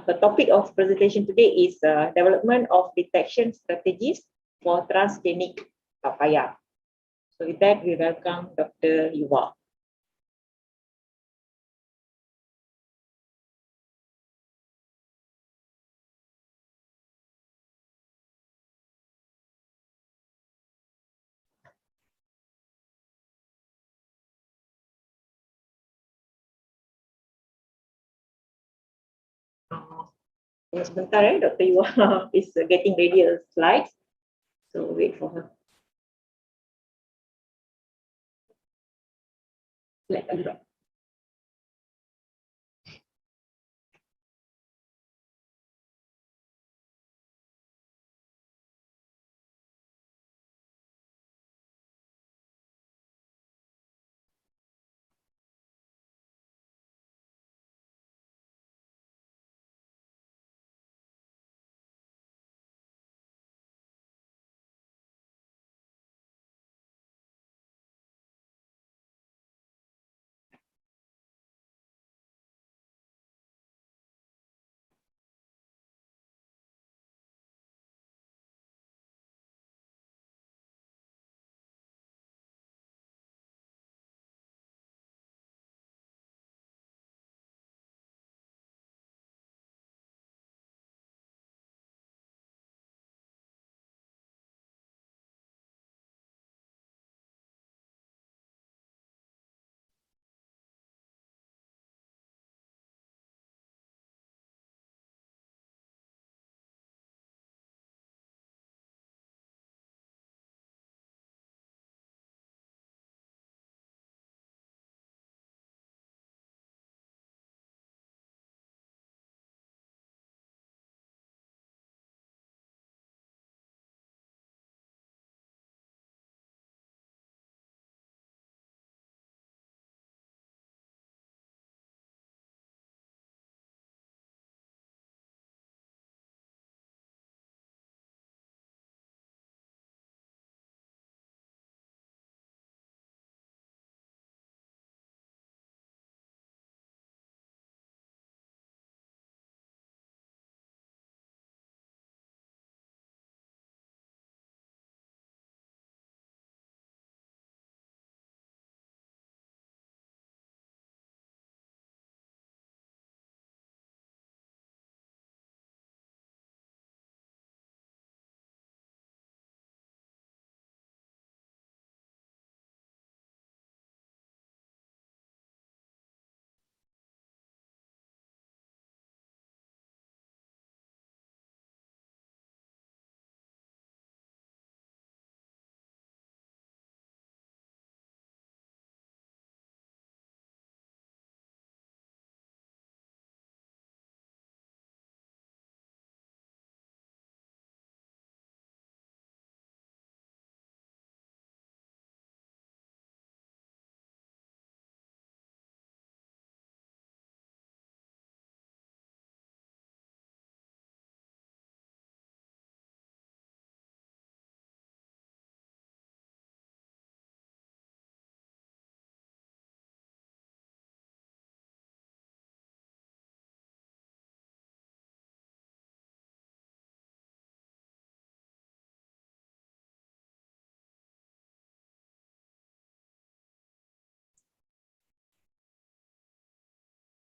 The topic of presentation today is development of detection strategies for transgenic papaya. So with that, we welcome Dr. Yuva. Sebentar Dr. Yuva is getting ready her slides. So wait for her. Let her drop.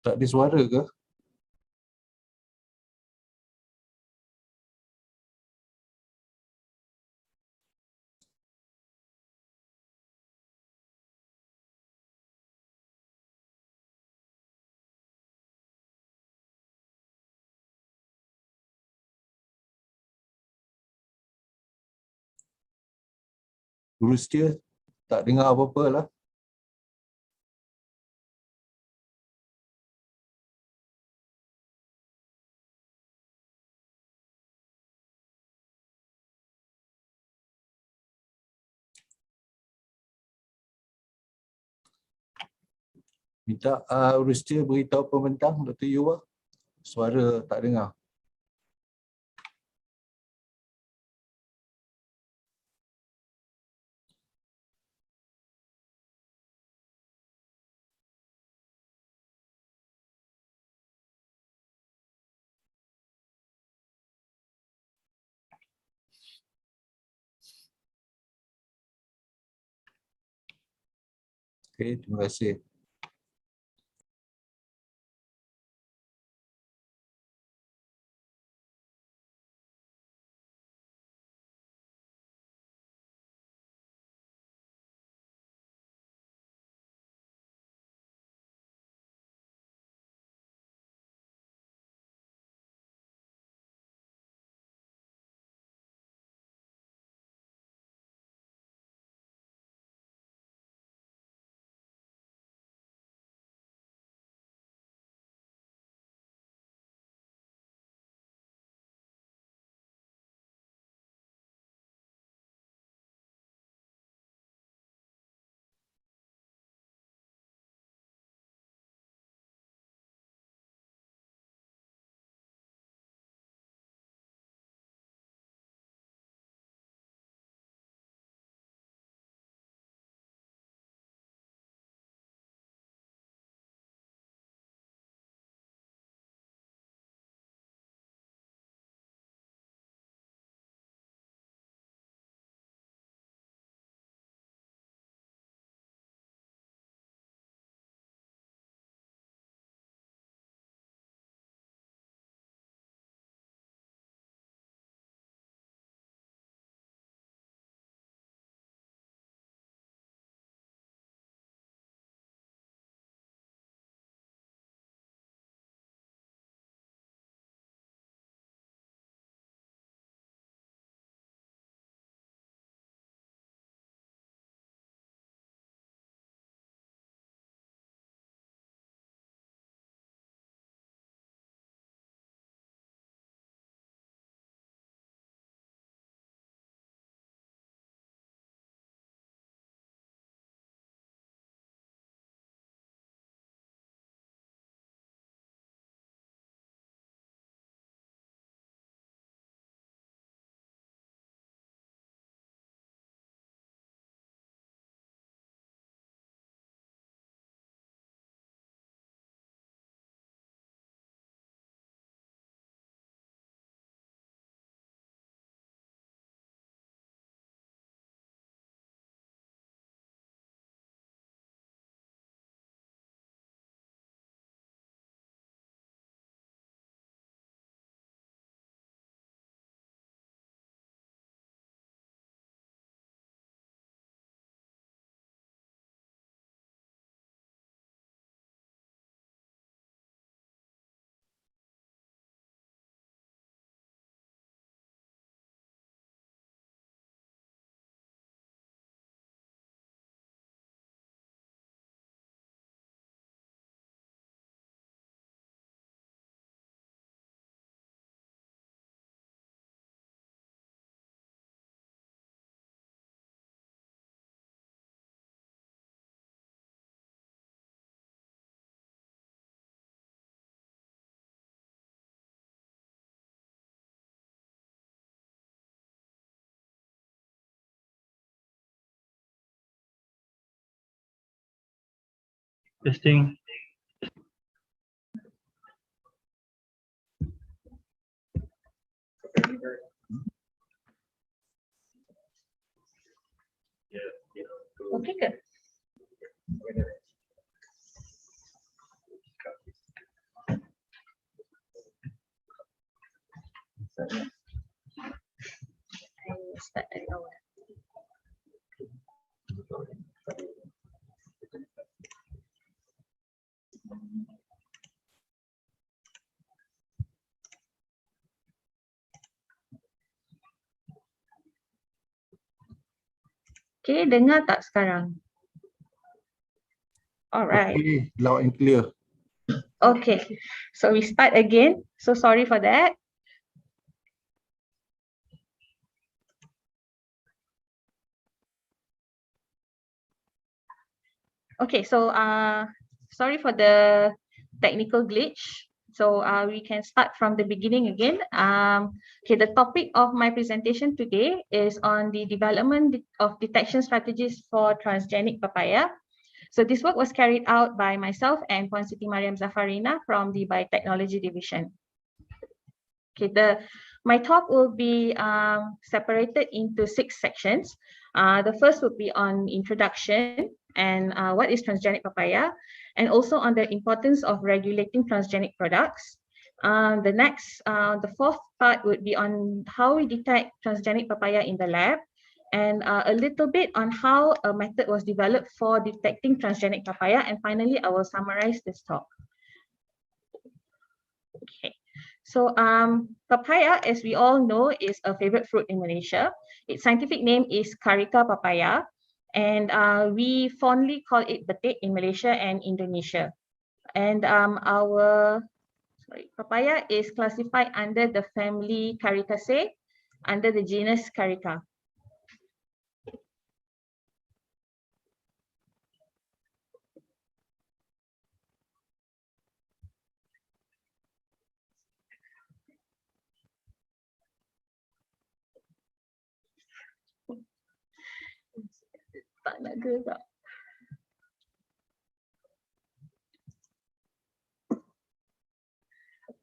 Tak ada suara ke? Guru setia tak dengar apa-apa lah. Minta Guru setia beritahu pembentang Dr. Yuwa. Suara tak dengar. Okey, terima kasih. Testing. Okey ke? Start dari awal. Okay, dengar tak sekarang? Alright. Okay, loud and clear. Okay, so we start again. So sorry for that. Okay, so sorry for the technical glitch. So we can start from the beginning again. Okay, the topic of my presentation today is on the development of detection strategies for transgenic papaya. So this work was carried out by myself and Puan Siti Mariam Zafarina from the Biotechnology Division. Okay, my talk will be separated into 6 sections. The first would be on introduction and what is transgenic papaya, and also on the importance of regulating transgenic products. The fourth part would be on how we detect transgenic papaya in the lab, and a little bit on how a method was developed for detecting transgenic papaya. And finally, I will summarize this talk. Okay. So papaya, as we all know, is a favorite fruit in Malaysia. Its scientific name is Carica papaya, and we fondly call it betik in Malaysia and Indonesia. And papaya is classified under the family Caricaceae, under the genus Carica. Tak nak gerak.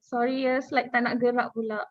Sorry ya, slide tak nak gerak pula.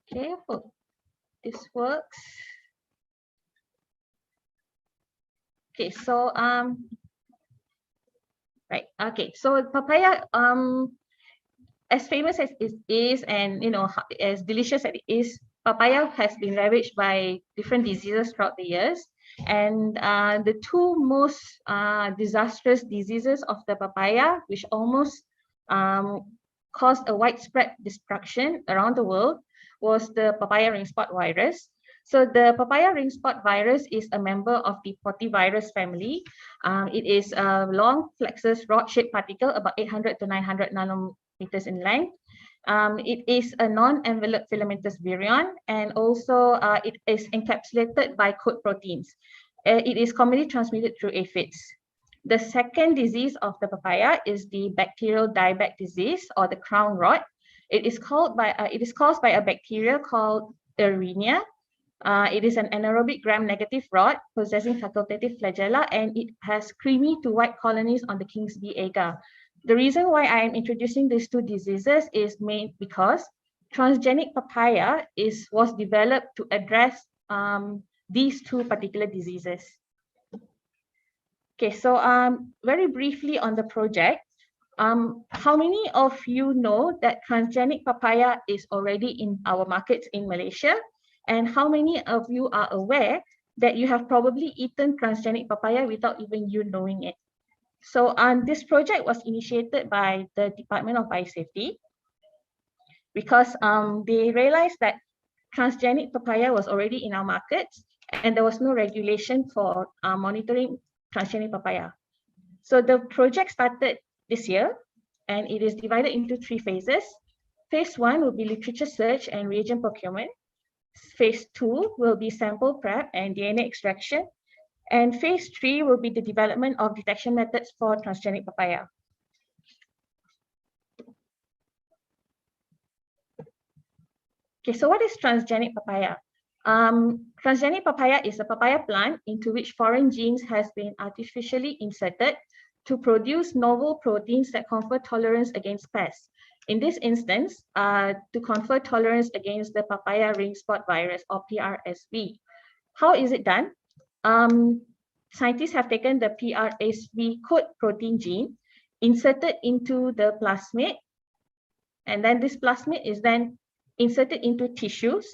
Okay, hope this works. Okay, so right. Okay, so papaya, as famous as it is, and as delicious as it is, papaya has been ravaged by different diseases throughout the years. And the two most disastrous diseases of the papaya, which almost caused a widespread destruction around the world, was the papaya ring spot virus. So the papaya ring spot virus is a member of the potyvirus family. It is a long flexus rod-shaped particle about 800 to 900 nanometers in length. It is a non-enveloped filamentous virion, and also it is encapsulated by coat proteins. It is commonly transmitted through aphids. The second disease of the papaya is the bacterial dieback disease, or the crown rot. It is caused by a bacteria called Erwinia. It is an anaerobic gram-negative rot possessing facultative flagella, and it has creamy to white colonies on the king's bee agar. The reason why I am introducing these two diseases is because transgenic papaya was developed to address these two particular diseases. Okay, so very briefly on the project, how many of you know that transgenic papaya is already in our markets in Malaysia? And how many of you are aware that you have probably eaten transgenic papaya without even you knowing it? So this project was initiated by the Department of Biosafety because they realized that transgenic papaya was already in our markets and there was no regulation for monitoring transgenic papaya. So the project started this year and it is divided into 3 phases. Phase 1 will be literature search and reagent procurement. Phase 2 will be sample prep and DNA extraction. And phase 3 will be the development of detection methods for transgenic papaya. Okay, so what is transgenic papaya? Transgenic papaya is a papaya plant into which foreign genes has been artificially inserted to produce novel proteins that confer tolerance against pests. In this instance, to confer tolerance against the papaya ring spot virus or PRSV. How is it done? Scientists have taken the PRSV code protein gene, inserted into the plasmid, and then this plasmid is then inserted into tissues,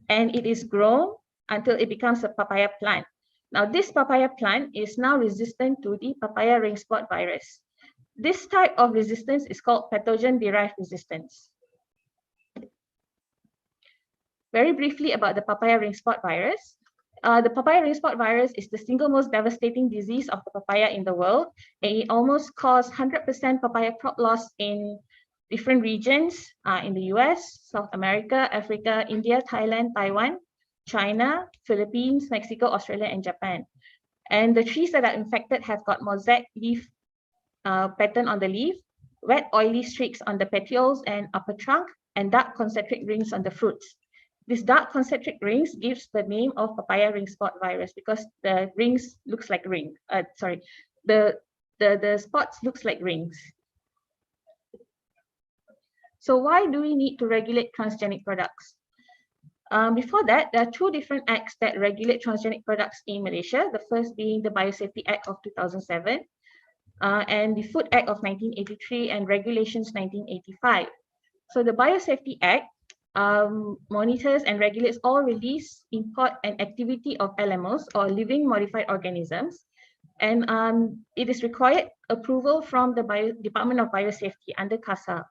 and it is grown until it becomes a papaya plant. Now, this papaya plant is now resistant to the papaya ring spot virus. This type of resistance is called pathogen-derived resistance. Very briefly about the papaya ring spot virus. The papaya ring spot virus is the single most devastating disease of the papaya in the world, and it almost caused 100% papaya crop loss in different regions in the US, South America, Africa, India, Thailand, Taiwan, China, Philippines, Mexico, Australia, and Japan. And the trees that are infected have got mosaic leaf pattern on the leaf, wet oily streaks on the petioles and upper trunk, and dark concentric rings on the fruits. These dark concentric rings gives the name of papaya ring spot virus because the rings looks like ring. The spots looks like rings. So why do we need to regulate transgenic products? Before that, there are two different acts that regulate transgenic products in Malaysia. The first being the Biosafety Act of 2007 and the Food Act of 1983 and Regulations 1985. So the Biosafety Act monitors and regulates all release, import, and activity of LMOs or living modified organisms. And it is required approval from the Department of Biosafety under CASA.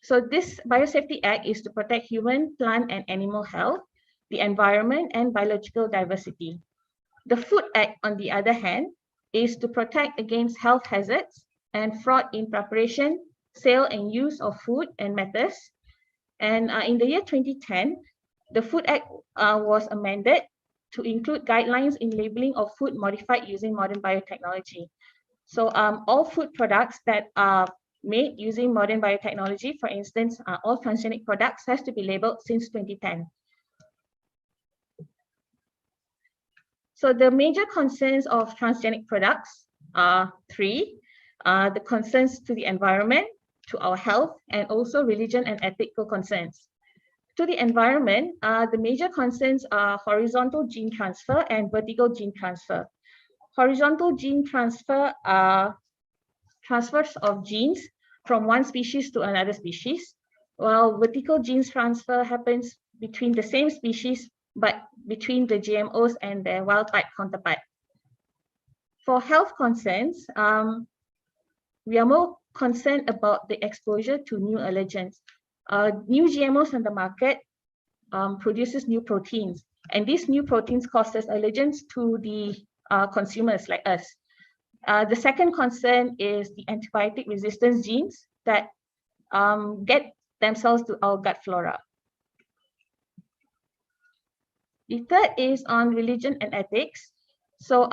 So this Biosafety Act is to protect human, plant, and animal health, the environment, and biological diversity. The Food Act, on the other hand, is to protect against health hazards and fraud in preparation, sale, and use of food and methods. And in the year 2010, the Food Act was amended to include guidelines in labeling of food modified using modern biotechnology. So all food products that are made using modern biotechnology, for instance, all transgenic products has to be labeled since 2010. So the major concerns of transgenic products are three: the concerns to the environment, to our health, and also religion and ethical concerns. To the environment, the major concerns are horizontal gene transfer and vertical gene transfer. Horizontal gene transfer are transfers of genes from one species to another species, while vertical genes transfer happens between the same species, but between the GMOs and their wild type counterpart. For health concerns, we are more concerned about the exposure to new allergens. New GMOs on the market produces new proteins, and these new proteins causes allergens to the consumers like us. The second concern is the antibiotic resistance genes that get themselves to our gut flora. The third is on religion and ethics. So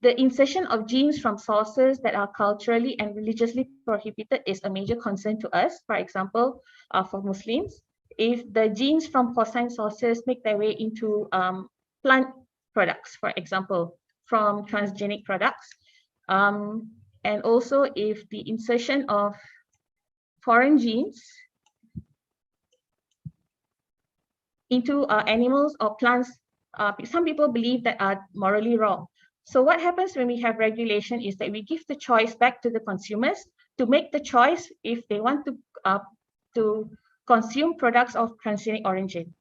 the insertion of genes from sources that are culturally and religiously prohibited is a major concern to us. For example, for Muslims, if the genes from porcine sources make their way into plant products, for example, from transgenic products, and also if the insertion of foreign genes into animals or plants, some people believe that are morally wrong. So what happens when we have regulation is that we give the choice back to the consumers to make the choice if they want to consume products of transgenic origin.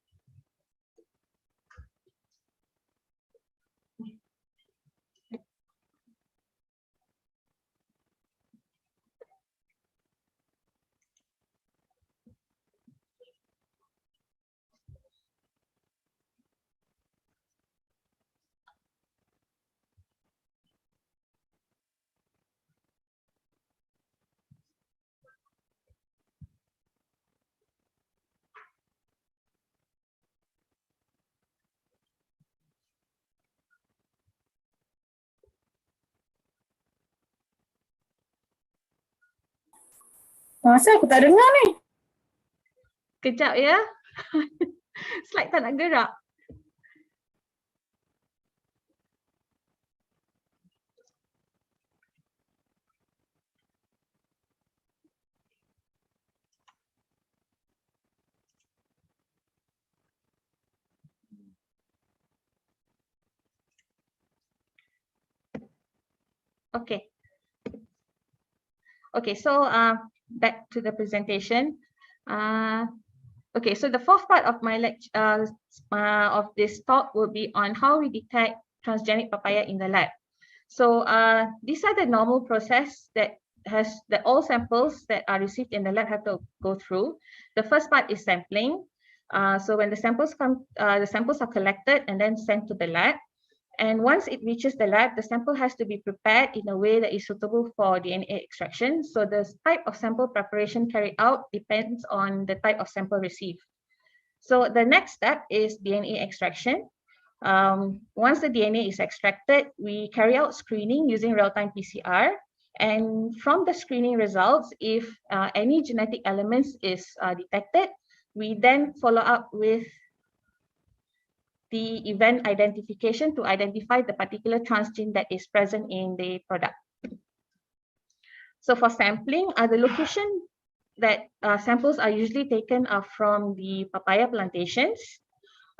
Masa aku tak dengar ni? Kejap ya. Slide tak nak gerak. Okay. Okay, so back to the presentation. Okay, so the fourth part of my lecture of this talk will be on how we detect transgenic papaya in the lab. So these are the normal process that all samples that are received in the lab have to go through. The first part is sampling. So when the samples come, the samples are collected and then sent to the lab. And once it reaches the lab, the sample has to be prepared in a way that is suitable for DNA extraction. So the type of sample preparation carried out depends on the type of sample received. So the next step is DNA extraction. Once the DNA is extracted, we carry out screening using real-time PCR. And from the screening results, if any genetic elements is detected, we then follow up with the event identification to identify the particular transgene that is present in the product. So for sampling, the location that samples are usually taken are from the papaya plantations,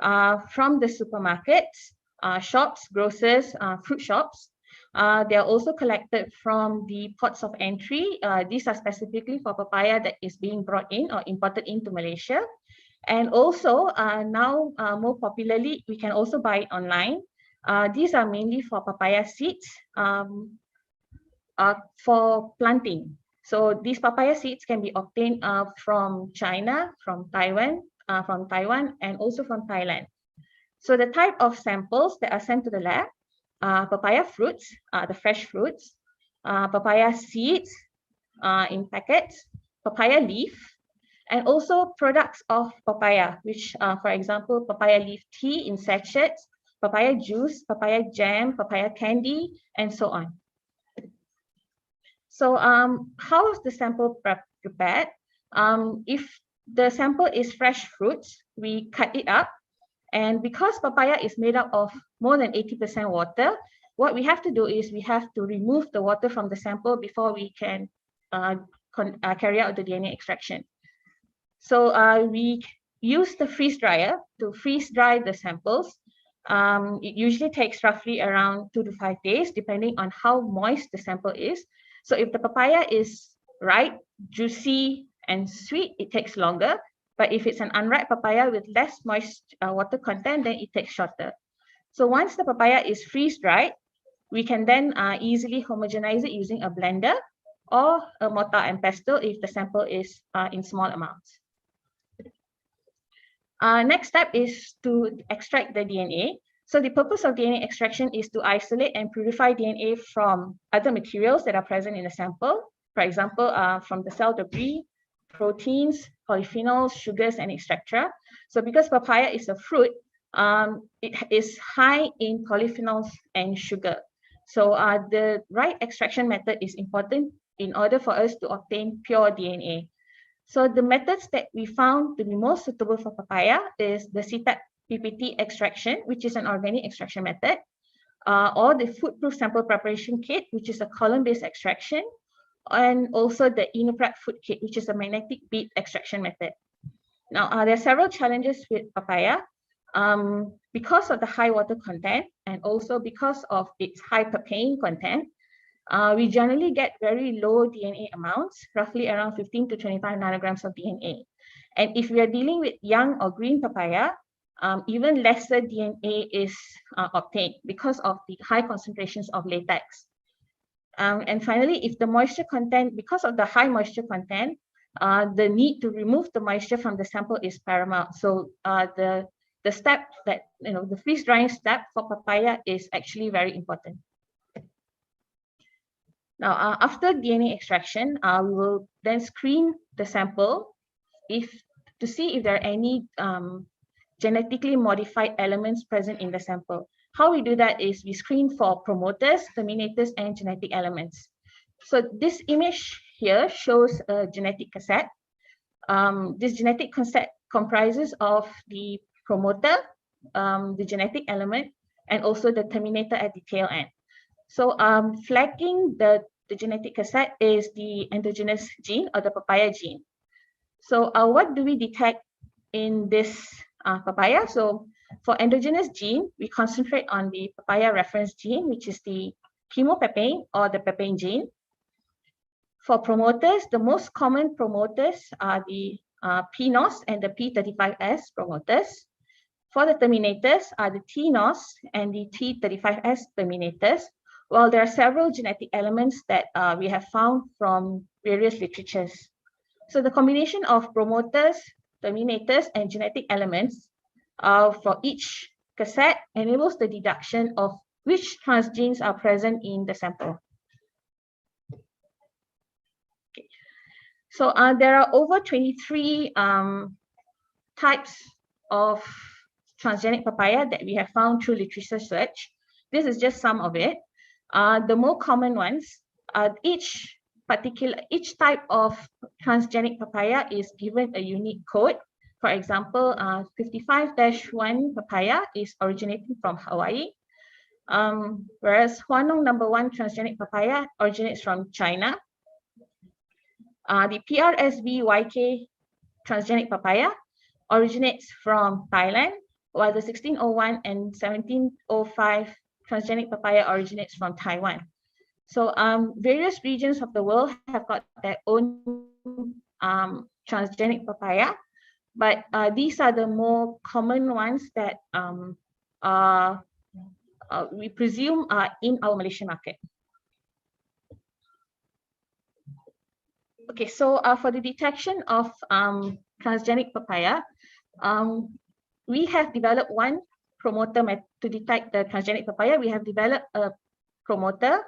from the supermarkets, shops, grocers, fruit shops. They are also collected from the ports of entry. These are specifically for papaya that is being brought in or imported into Malaysia. And also now more popularly, we can also buy it online. These are mainly for papaya seeds for planting. So these papaya seeds can be obtained from China, from Taiwan, and also from Thailand. So the type of samples that are sent to the lab, papaya fruits, the fresh fruits, papaya seeds in packets, papaya leaf, and also products of papaya, which for example, papaya leaf tea in sachets, papaya juice, papaya jam, papaya candy, and so on. So how is the sample prepared? If the sample is fresh fruits, we cut it up. And because papaya is made up of more than 80% water, what we have to do is we have to remove the water from the sample before we can carry out the DNA extraction. So we use the freeze dryer to freeze dry the samples. It usually takes roughly around 2 to 5 days, depending on how moist the sample is. So if the papaya is ripe, juicy, and sweet, it takes longer. But if it's an unripe papaya with less moist water content, then it takes shorter. So once the papaya is freeze dried, we can then easily homogenize it using a blender or a mortar and pestle if the sample is in small amounts. Next step is to extract the DNA. So the purpose of DNA extraction is to isolate and purify DNA from other materials that are present in the sample. For example, from the cell debris, proteins, polyphenols, sugars, and etc. So because papaya is a fruit, it is high in polyphenols and sugar. So the right extraction method is important in order for us to obtain pure DNA. So the methods that we found to be most suitable for papaya is the CTAP PPT extraction, which is an organic extraction method, or the food-proof sample preparation kit, which is a column-based extraction, and also the InnoPrep food kit, which is a magnetic bead extraction method. Now, there are several challenges with papaya. Because of the high water content and also because of its high papain content, we generally get very low DNA amounts, roughly around 15 to 25 nanograms of DNA. And if we are dealing with young or green papaya, even lesser DNA is obtained because of the high concentrations of latex. And finally, if the moisture content, because of the high moisture content, the need to remove the moisture from the sample is paramount. So the step that, the freeze drying step for papaya is actually very important. Now, after DNA extraction, we will then screen the sample to see if there are any genetically modified elements present in the sample. How we do that is we screen for promoters, terminators, and genetic elements. So this image here shows a genetic cassette. This genetic cassette comprises of the promoter, the genetic element, and also the terminator at the tail end. So flagging the genetic cassette is the endogenous gene or the papaya gene. So what do we detect in this papaya? So for endogenous gene, we concentrate on the papaya reference gene, which is the chemopapain or the papain gene. For promoters, the most common promoters are the PNOS and the P35S promoters. For the terminators are the TNOS and the T35S terminators, while there are several genetic elements that we have found from various literatures. So the combination of promoters, terminators, and genetic elements for each cassette enables the deduction of which transgenes are present in the sample. Okay. So there are over 23 types of transgenic papaya that we have found through literature search. This is just some of it. The more common ones, each type of transgenic papaya is given a unique code. For example, 55-1 papaya is originating from Hawaii, whereas Huanong #1 transgenic papaya originates from China. The PRSV-YK transgenic papaya originates from Thailand, while the 1601 and 1705 transgenic papaya originates from Taiwan. So various regions of the world have got their own transgenic papaya, but these are the more common ones that we presume are in our Malaysian market. Okay, so for the detection of transgenic papaya, we have developed one promoter to detect the transgenic papaya. We have developed a promoter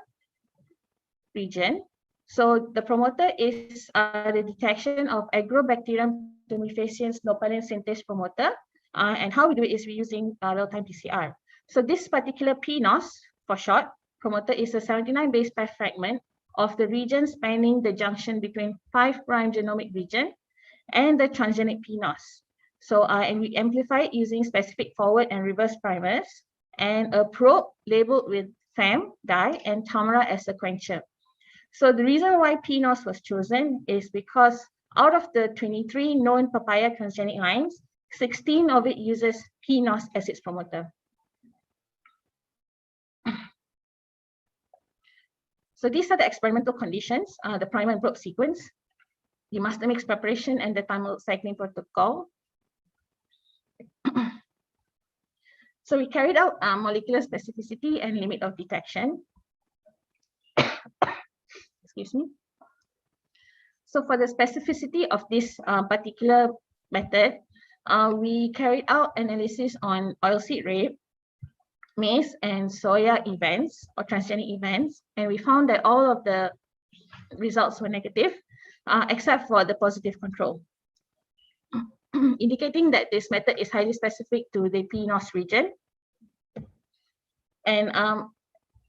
region. So the promoter is the detection of Agrobacterium tumefaciens nopalin synthase promoter. And how we do it is we're using real-time PCR. So this particular PNOS, for short, promoter is a 79 base pair fragment of the region spanning the junction between 5' genomic region and the transgenic PNOS. So and we amplify it using specific forward and reverse primers and a probe labeled with FAM, dye, and Tamara as a quencher. So the reason why PNOS was chosen is because out of the 23 known papaya transgenic lines, 16 of it uses PNOS as its promoter. So these are the experimental conditions, the primer and probe sequence, the master mix preparation, and the thymal cycling protocol. So we carried out molecular specificity and limit of detection. Excuse me. So for the specificity of this particular method, we carried out analysis on oilseed rape, maize, and soya events or transgenic events, and we found that all of the results were negative, except for the positive control, indicating that this method is highly specific to the PNOS region. And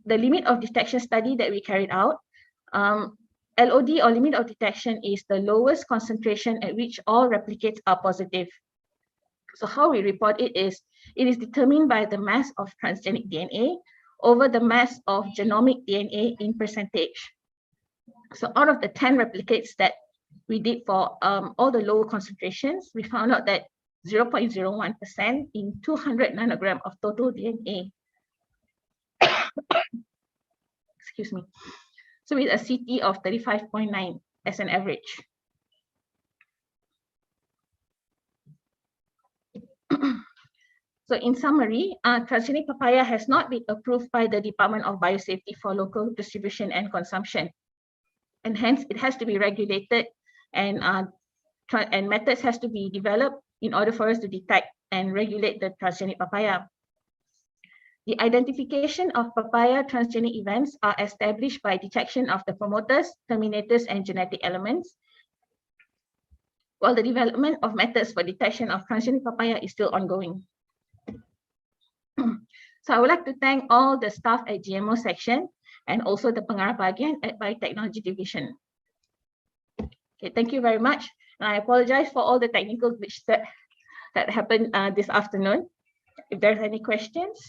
the limit of detection study that we carried out, LOD or limit of detection is the lowest concentration at which all replicates are positive. So how we report it is determined by the mass of transgenic DNA over the mass of genomic DNA in percentage. So out of the 10 replicates that we did for all the lower concentrations, we found out that 0.01% in 200 nanogram of total DNA. Excuse me. So with a CT of 35.9 as an average. So in summary, transgenic papaya has not been approved by the Department of Biosafety for local distribution and consumption. And hence it has to be regulated, and methods has to be developed in order for us to detect and regulate the transgenic papaya. The identification of papaya transgenic events are established by detection of the promoters, terminators, and genetic elements, while the development of methods for detection of transgenic papaya is still ongoing. So I would like to thank all the staff at GMO section and also the pengarah bahagian at Biotechnology Division. Okay, thank you very much. And I apologize for all the technical glitch that happened this afternoon. If there's any questions.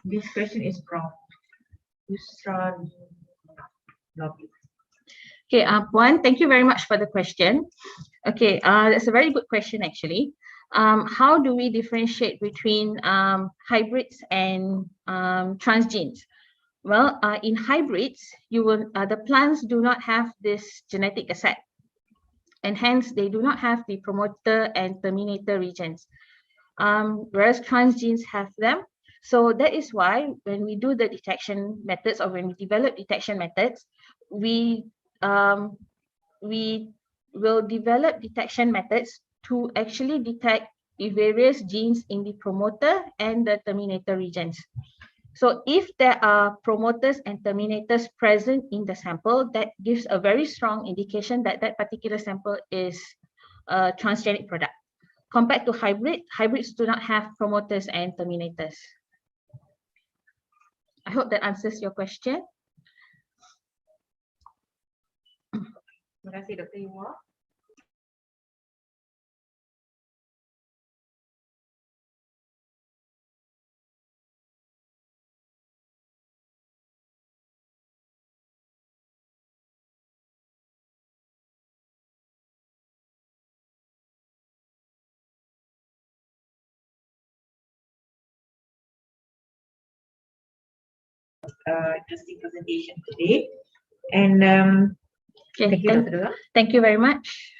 This question is from Yusra Lobby. Okay, Puan, thank you very much for the question. Okay, that's a very good question actually. How do we differentiate between hybrids and transgenes? Well, in hybrids, the plants do not have this genetic asset, and hence they do not have the promoter and terminator regions, whereas transgenes have them. So that is why when we do the detection methods, or when we develop detection methods, we will develop detection methods to actually detect the various genes in the promoter and the terminator regions. So if there are promoters and terminators present in the sample, that gives a very strong indication that that particular sample is a transgenic product. Compared to hybrids do not have promoters and terminators. I hope that answers your question. Terima kasih Dr. Iwa. Interesting presentation today, and Okay, thank you, Dr. Dula. thank you very much.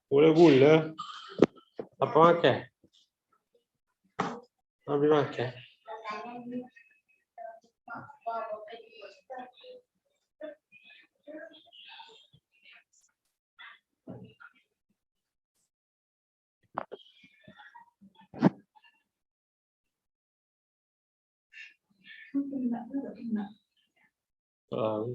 Gula-gula. Apa makan? Habis makan. Tahu.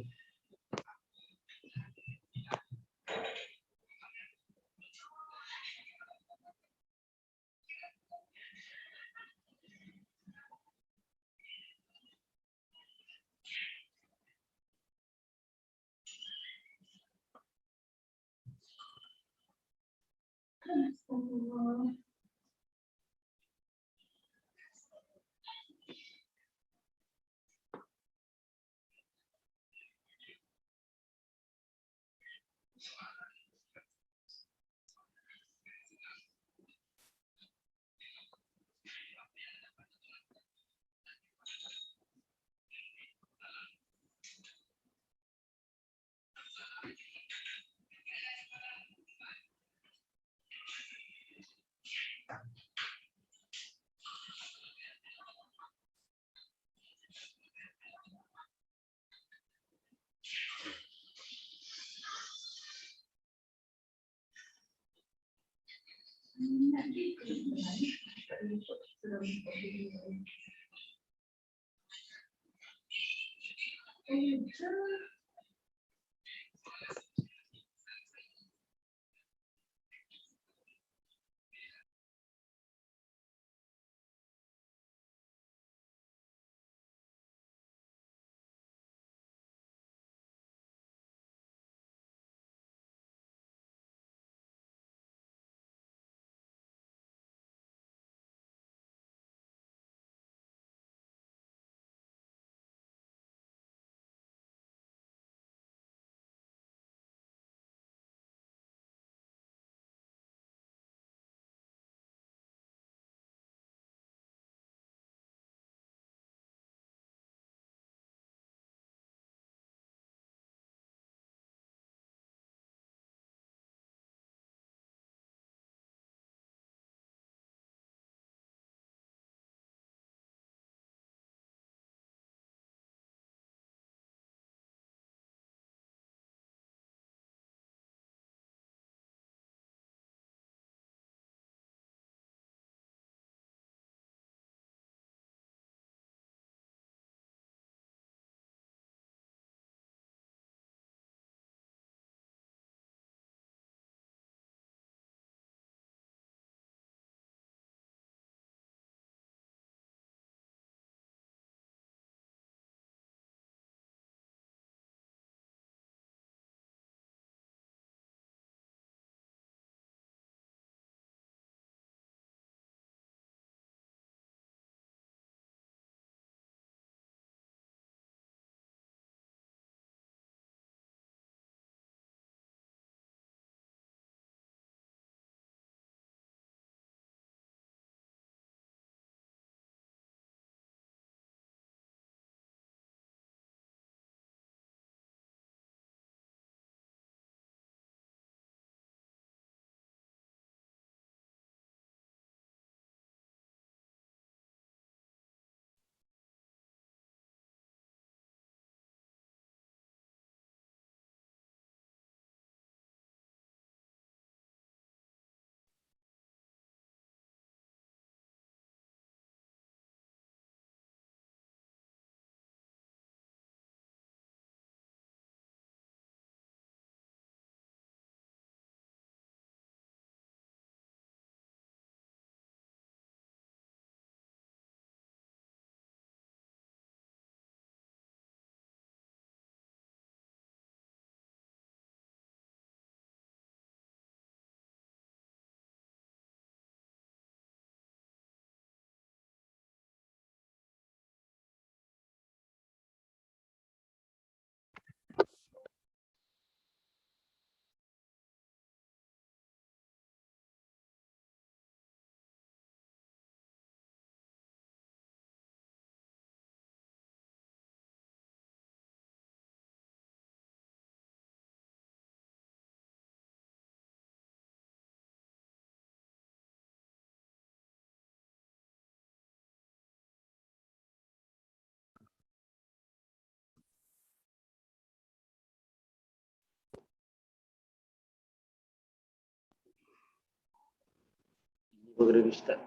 Boleh start.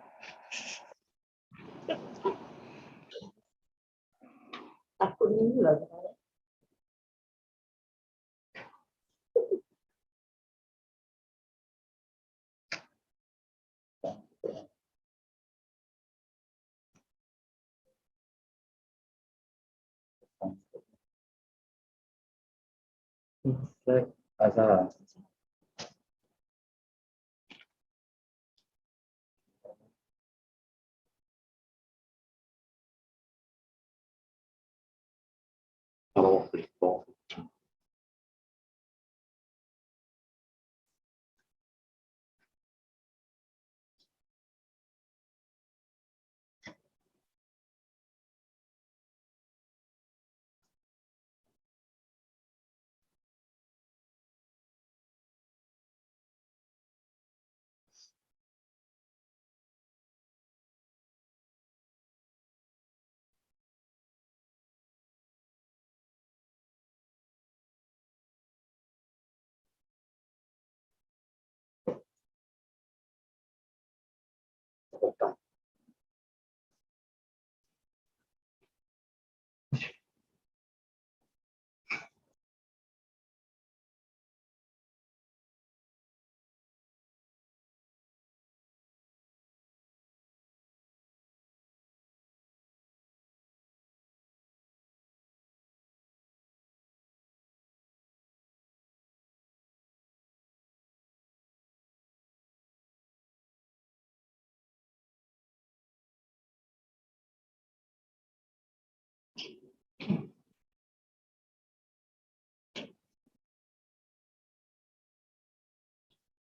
Takut ni lah. Azhar. Oh,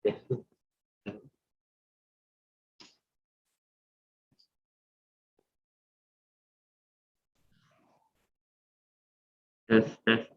Yes, yes.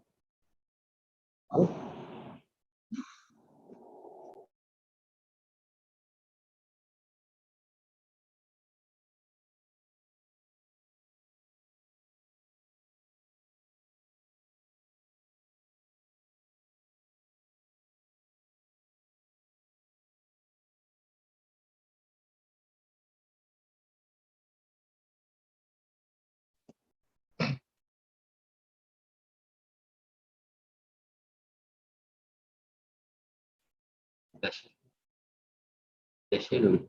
Yes, dulu.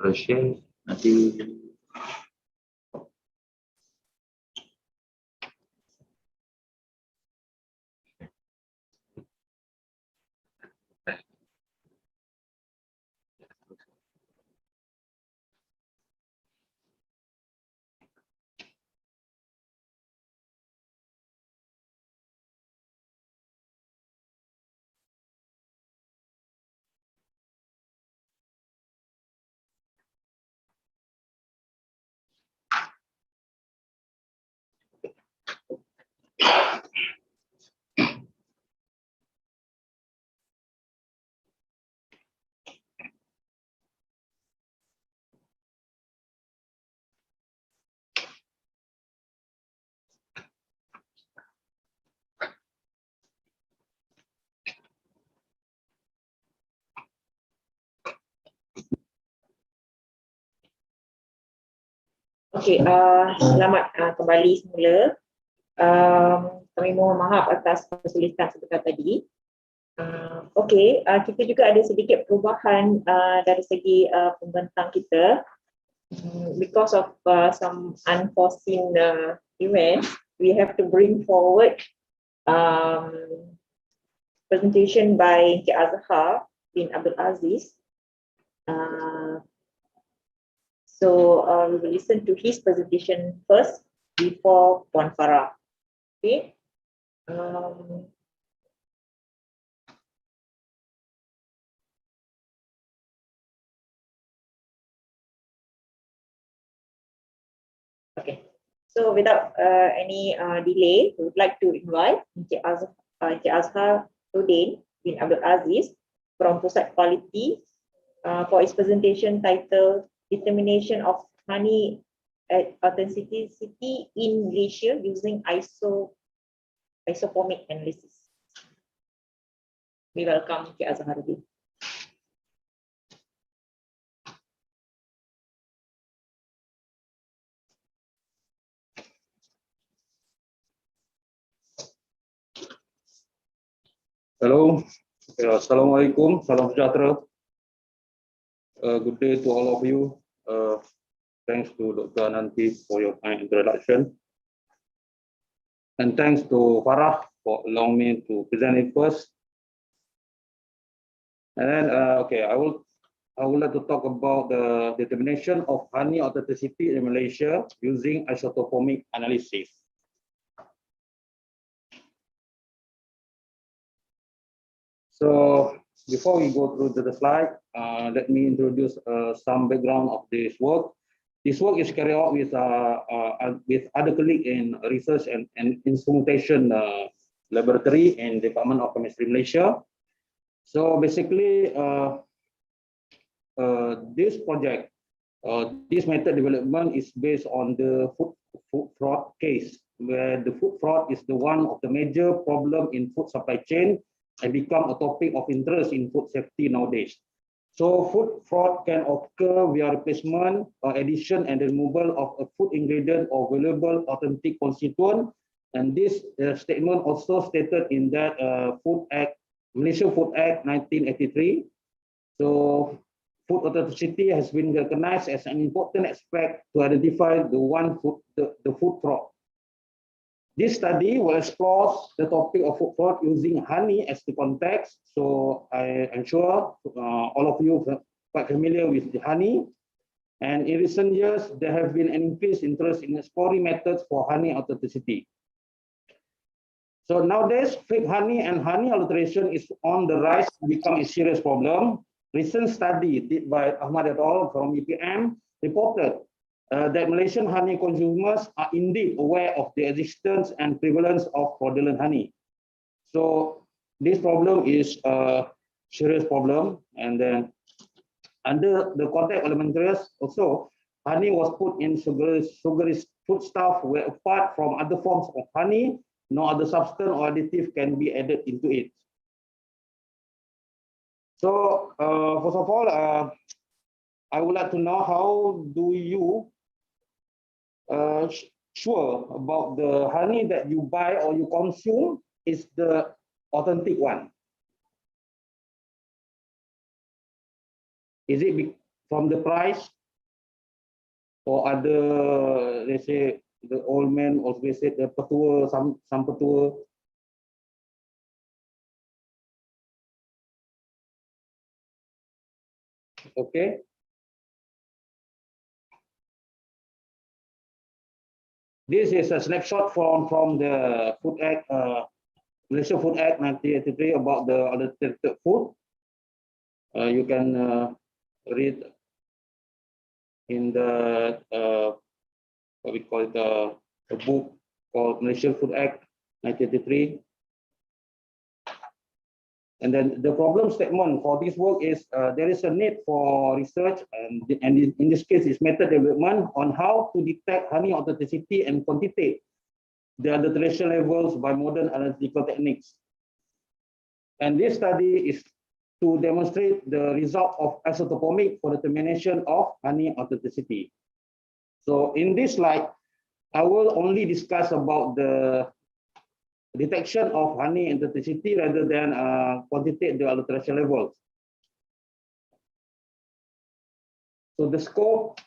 Rusia nanti Okey, selamat kembali semula. Kami mohon maaf atas kesulitan sebentar tadi. Okey, kita juga ada sedikit perubahan dari segi pembentang kita. Because of some unforeseen event, we have to bring forward presentation by Encik Azhar bin Abdul Aziz. So we will listen to his presentation first before Puan Farah. Okay. Okay. So without any delay, we would like to invite Encik Azhar bin Abdul Aziz from Pusat Quality for his presentation titled Determination of Honey Authenticity in Malaysia using Isoformic Analysis. We welcome Encik Azhar. Hello, Assalamualaikum, salam sejahtera. Good day to all of you. Thanks to Dr. Ananti for your kind introduction. And thanks to Farah for allowing me to present it first. And then, okay, I would like to talk about the determination of honey authenticity in Malaysia using isotopic analysis. So before we go through the slide, let me introduce some background of this work. This work is carried out with other colleagues in research and instrumentation laboratory in Department of Chemistry Malaysia. So basically, this project, this method development is based on the food fraud case, where the food fraud is the one of the major problem in food supply chain and become a topic of interest in food safety nowadays. So food fraud can occur via replacement, addition and removal of a food ingredient or valuable authentic constituent. And this statement also stated in that Malaysia Food Act 1983. So food authenticity has been recognized as an important aspect to identify the food fraud. This study will explore the topic of food fraud using honey as the context. So I am sure all of you are quite familiar with the honey. And in recent years, there have been an increased interest in exploring methods for honey authenticity. So nowadays, fake honey and honey alteration is on the rise to become a serious problem. Recent study did by Ahmad et al. From EPM reported that Malaysian honey consumers are indeed aware of the existence and prevalence of fraudulent honey. So this problem is a serious problem, and then under the context of elementaries, also honey was put in sugary foodstuff where apart from other forms of honey, no other substance or additive can be added into it. So first of all, I would like to know how do you sure about the honey that you buy or you consume is the authentic one? Is it from the price or other, let's say, the old man always said the petua, some petua? Okay. This is a snapshot from the Food Act, Malaysia Food Act 1983 about the adulterated food. You can read in the what we call it a book called Malaysian Food Act 1983. And then the problem statement for this work is there is a need for research and in this case is method development on how to detect honey authenticity and quantitate the adulteration levels by modern analytical techniques. And this study is to demonstrate the result of isotopomic for determination of honey authenticity. So in this slide, I will only discuss about the detection of honey authenticity rather than quantitate the adulteration levels. So the scope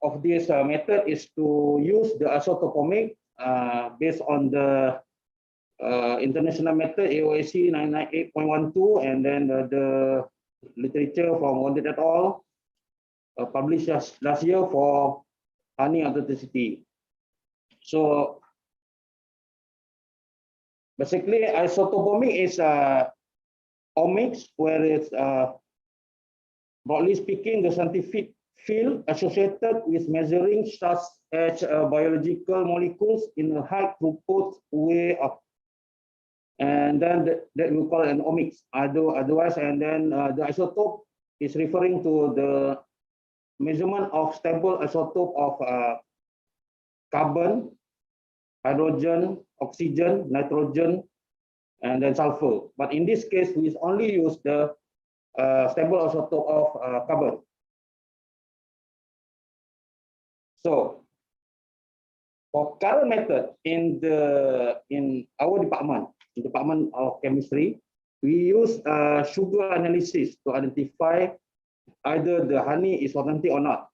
of this method is to use the isotopomic based on the international method AOAC 998.12 and then the literature from Wondet et al. Published last year for honey authenticity. So basically isotopomic is omics, where it's broadly speaking the scientific field associated with measuring such as biological molecules in a high throughput way of, and then that we call an omics. Otherwise, and then the isotope is referring to the measurement of stable isotope of carbon, hydrogen, oxygen, nitrogen, and then sulfur. But in this case, we only use the stable isotope of carbon. So for current method in our department, in Department of Chemistry, we use sugar analysis to identify either the honey is authentic or not.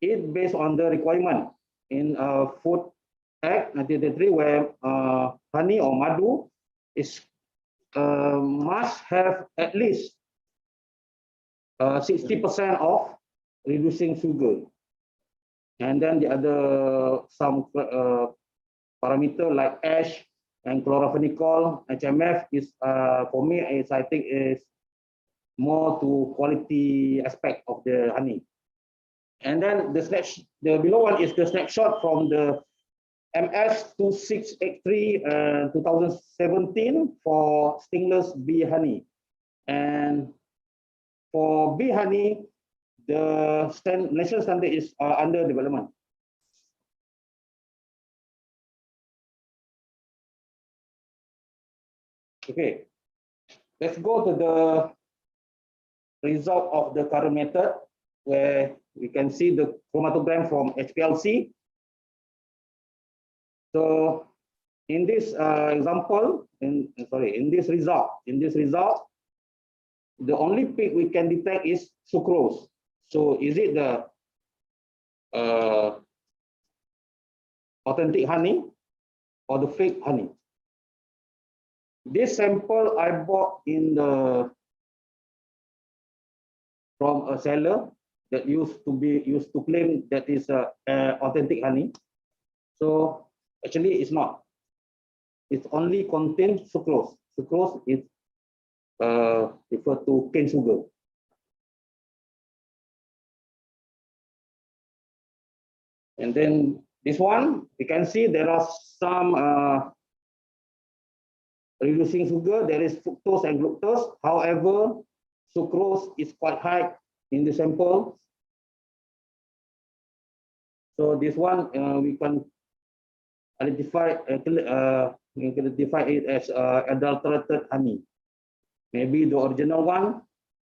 It based on the requirement in Food Act 1983, where honey or madu is must have at least 60% of reducing sugar. And then the other some parameter like ash and chlorophenicol, HMF is for me is I think is more to quality aspect of the honey. And then the below one is the snapshot from the MS 2683 2017 for stingless bee honey. And for bee honey, the national standard is under development. Okay, let's go to the result of the current method, where we can see the chromatogram from HPLC. So in this example, in this result, the only peak we can detect is sucrose. So is it the authentic honey or the fake honey? This sample I bought from a seller that used to claim that is authentic honey. So actually it's not. It only contains sucrose. Sucrose is referred to cane sugar. And then this one, you can see there are some reducing sugar. There is fructose and glucose. However, sucrose is quite high in the sample. So this one we can identify it as adulterated honey. Maybe the original one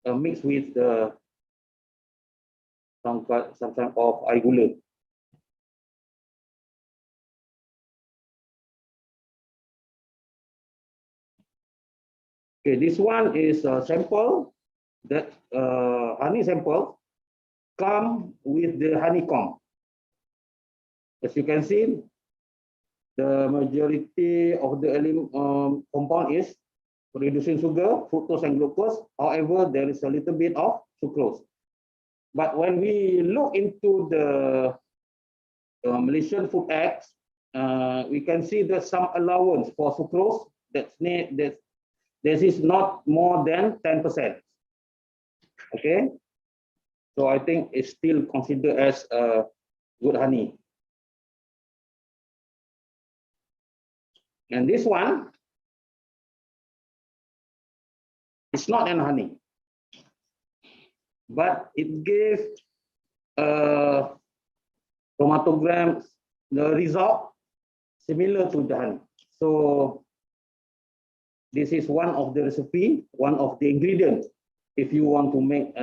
mixed with some kind of air gula. Okay, this one is a sample that honey sample come with the honeycomb. As you can see, the majority of the compound is reducing sugar, fructose and glucose. However, there is a little bit of sucrose. But when we look into the Malaysian Food Act, we can see there's some allowance for sucrose that this is not more than 10%. Okay, so I think it's still considered as good honey. And this one, it's not an honey, but it gives chromatogram, the result similar to the honey. So this is one of the recipe, one of the ingredients if you want to make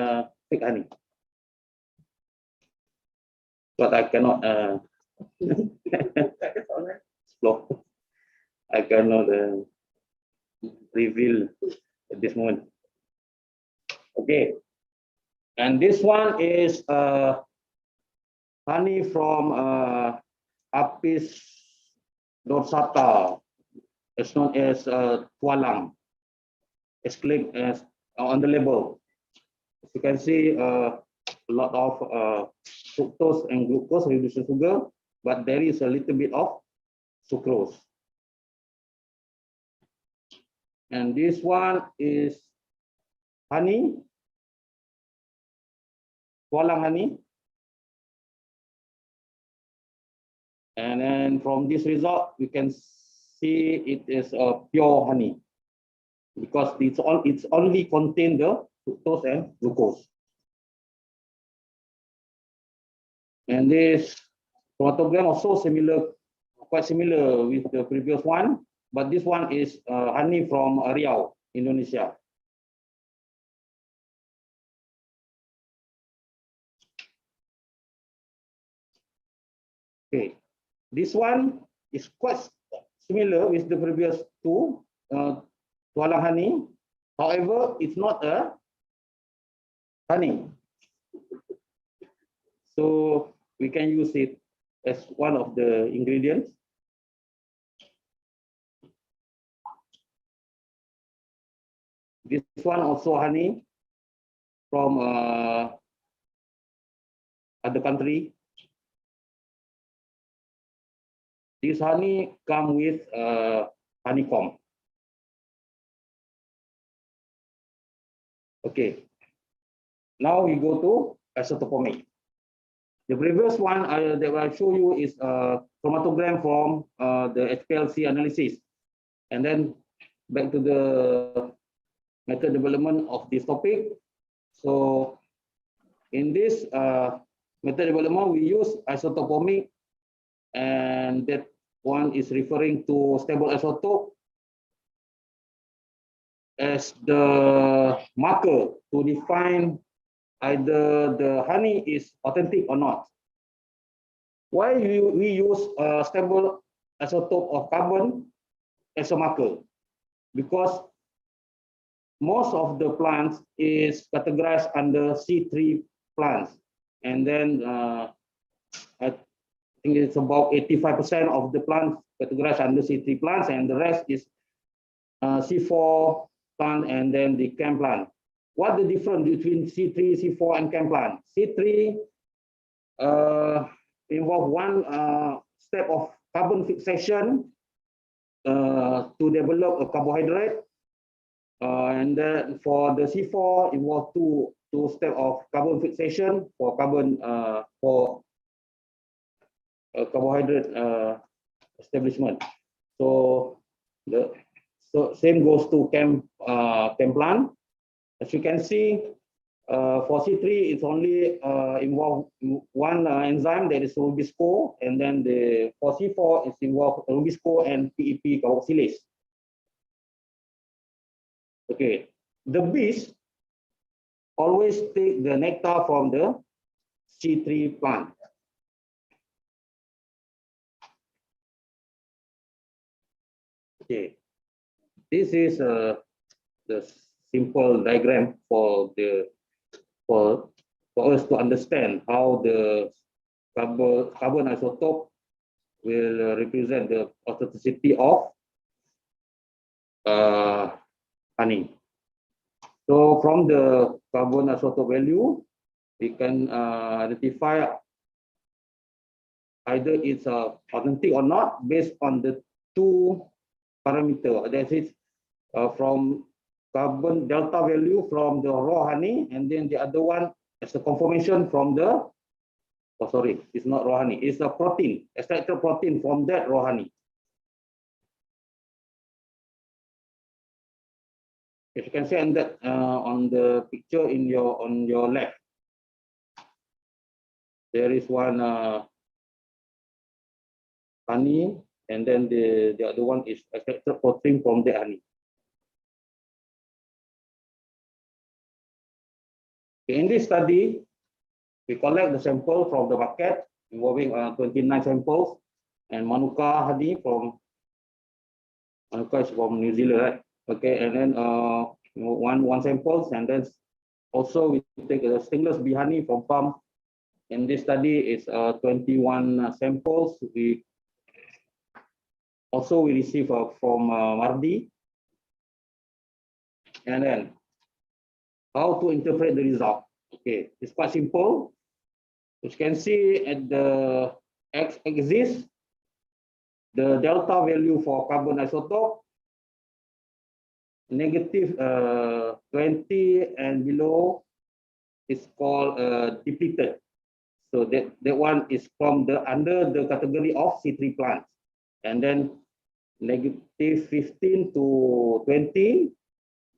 fake honey. But I cannot explore. I cannot reveal at this moment. Okay, and this one is honey from Apis dorsata. It's known as tualang. It's claimed as on the label. As you can see, a lot of fructose and glucose reducing sugar, but there is a little bit of sucrose. And this one is honey, tualang honey. And then from this result, we can see it is a pure honey because it's only contain the fructose and glucose. And this chromatogram also similar, quite similar with the previous one, but this one is honey from Riau, Indonesia. Okay, this one is quite similar with the previous two, tualang honey. However, it's not a honey. So we can use it as one of the ingredients. This one also honey from other country. This honey come with honeycomb. Okay. Now we go to isotopomic. The previous one that I'll show you is a chromatogram from the HPLC analysis. And then back to the method development of this topic. So in this method development, we use isotopomic, and that one is referring to stable isotope as the marker to define either the honey is authentic or not. Why we use a stable isotope of carbon as a marker? Because most of the plants is categorized under C3 plants, and then I think it's about 85% of the plants categorized under C3 plants, and the rest is C4 plant and then the chem plant. what the difference between C3, C4, and ChemPlant? C3 involve one step of carbon fixation to develop a carbohydrate, and then for the C4 involve two step of carbon fixation for carbohydrate establishment. So same goes to ChemPlant. As you can see, for C3, it's only involve one enzyme, that is rubisco, and then for C4, it's involved rubisco and PEP carboxylase. Okay, the bees always take the nectar from the C3 plant. Okay, this is the simple diagram for us to understand how the carbon isotope will represent the authenticity of honey. So from the carbon isotope value, we can identify either it's authentic or not based on the two parameter. That is from carbon delta value from the raw honey, and then the other one is the conformation from the, oh sorry, it's not raw honey, it's a protein, extracted protein from that raw honey. If you can see on that on the picture on your left, there is one honey, and then the other one is extracted protein from the honey. In this study, we collect the sample from the bucket involving 29 samples, and Manuka honey Manuka is from New Zealand, right? Okay, and then one samples, and then also we take the stingless bee honey from farm. In this study, is 21 samples. We receive from Mardi, and then how to interpret the result? Okay, it's quite simple. As you can see at the x-axis, the delta value for carbon isotope, negative 20 and below is called depleted. So that one is from under the category of C3 plants. And then negative 15 to 20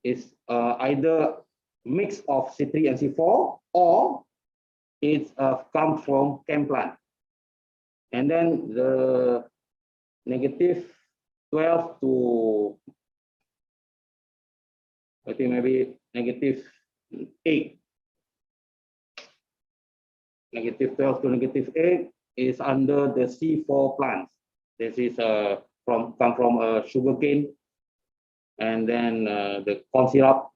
is either mix of C3 and C4, or it comes from ChemPlant. And then the negative 12 to, I think maybe negative 8. Negative 12 to negative 8 is under the C4 plants. This is come from sugarcane, and then the corn syrup.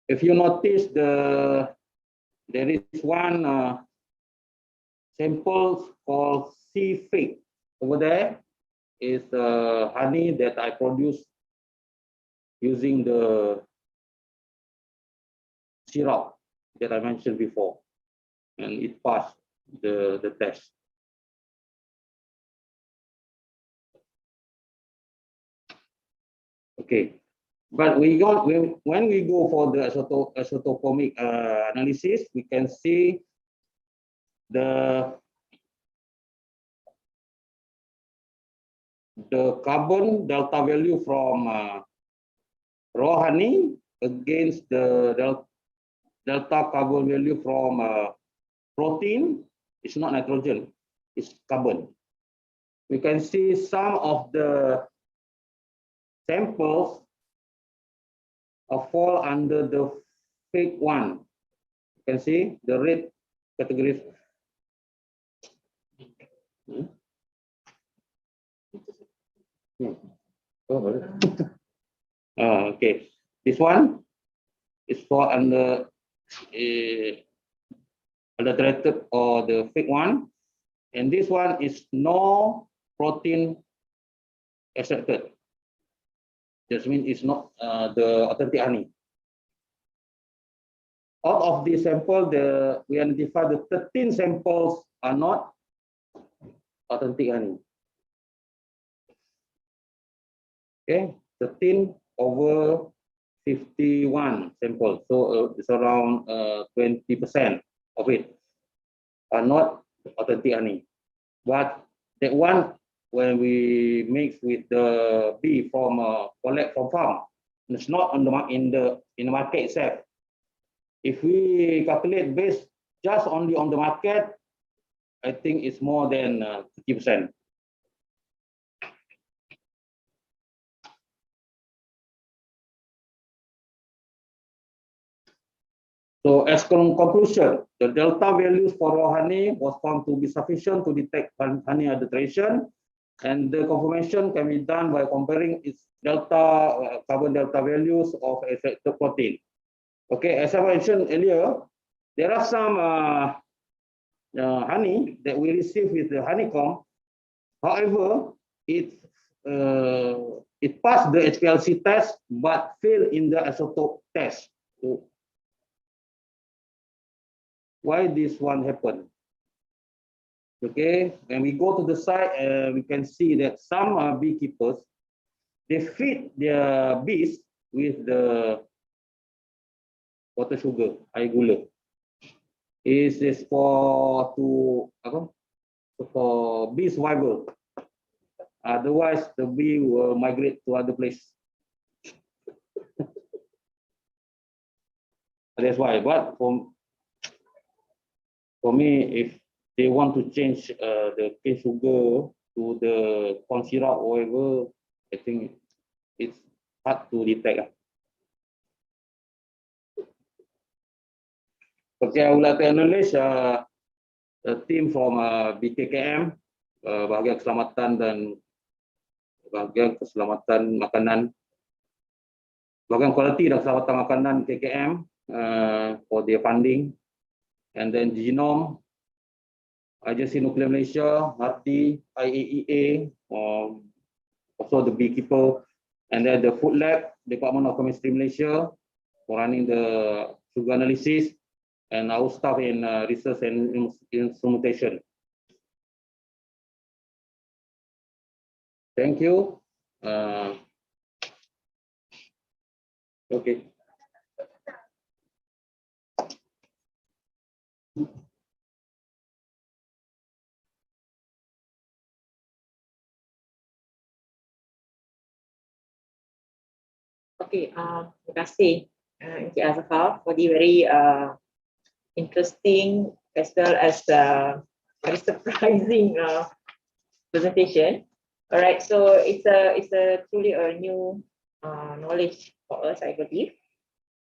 If you notice, there is one sample called sea fig. Over there is honey that I produced using the syrup that I mentioned before, and it passed the test. Okay, but when we go for the isotopic analysis, we can see the carbon delta value from raw honey against the delta carbon value from protein. It's not nitrogen, it's carbon. We can see some of the samples fall under the fake one. You can see the red categories. Okay, this one is for under adulterated or the fake one, and this one is no protein extracted. That means it's not the authentic honey. Out of this sample, we identify the 13 samples are not authentic honey. Okay, 13 over 51 samples. So it's around 20% of it are not authentic honey. But that one, when we mix with the bee from collect from farm, it's not on in the market itself. If we calculate based just only on the market, I think it's more than 50%. So as conclusion, the delta values for raw honey was found to be sufficient to detect honey adulteration, and the confirmation can be done by comparing its delta carbon delta values of extracted protein. Okay, as I mentioned earlier, there are some honey that we receive with the honeycomb. However, it passed the HPLC test but failed in the isotope test. So, why this one happened? Okay, when we go to the site, we can see that some beekeepers, they feed their bees with the water sugar, air gula. Is for bee survival. Otherwise, the bee will migrate to other place. That's why. But for me, if they want to change the cane sugar to the corn syrup or whatever, I think it's hard to detect. Okay, I would like to acknowledge a team from BKKM, bahagian keselamatan dan bahagian keselamatan makanan, bahagian kualiti dan keselamatan makanan KKM for their funding, and then Genome, Agensi Nuklear Malaysia, HARTI, IAEA, also the beekeeper, and then the Food Lab, Department of Chemistry Malaysia for running the sugar analysis, and our staff in research and instrumentation. Thank you. Okay. Okay, terima kasih Encik Azhar for the very interesting as well as very surprising presentation. All right, so it's a truly a new knowledge for us, I believe.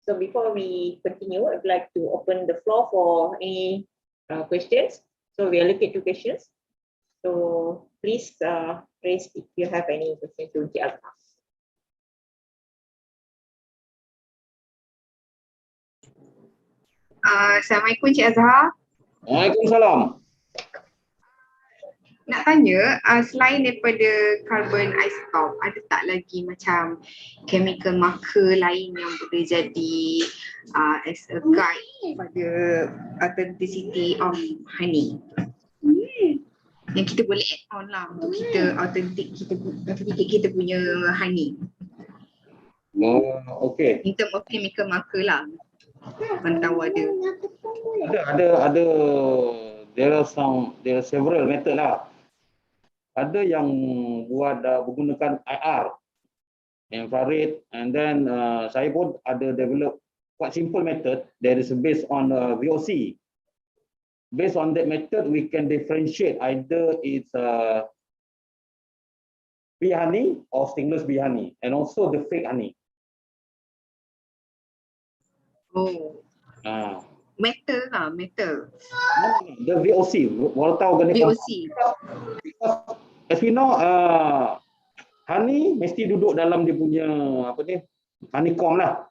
So before we continue, I'd like to open the floor for any questions. So we allocate 2 questions. So please raise if you have any questions to Encik Azhar. Assalamualaikum Cik Azhar. Waalaikumsalam. Nak tanya, selain daripada carbon isotope, ada tak lagi macam chemical marker lain yang boleh jadi as a guide pada authenticity of honey? Yang kita boleh add on lah untuk kita authentic kita punya honey. Okay. In terms of chemical marker lah. Mana tahu ada. Ada. There are several method lah. Ada yang buat menggunakan IR, infrared, and then saya pun ada develop quite simple method that is based on VOC. Based on that method, we can differentiate either it's bee honey or stingless bee honey, and also the fake honey. Oh. Metal lah, metal. The VOC, volatile organic VOC. Because as we know, honey mesti duduk dalam dia punya honeycomb lah,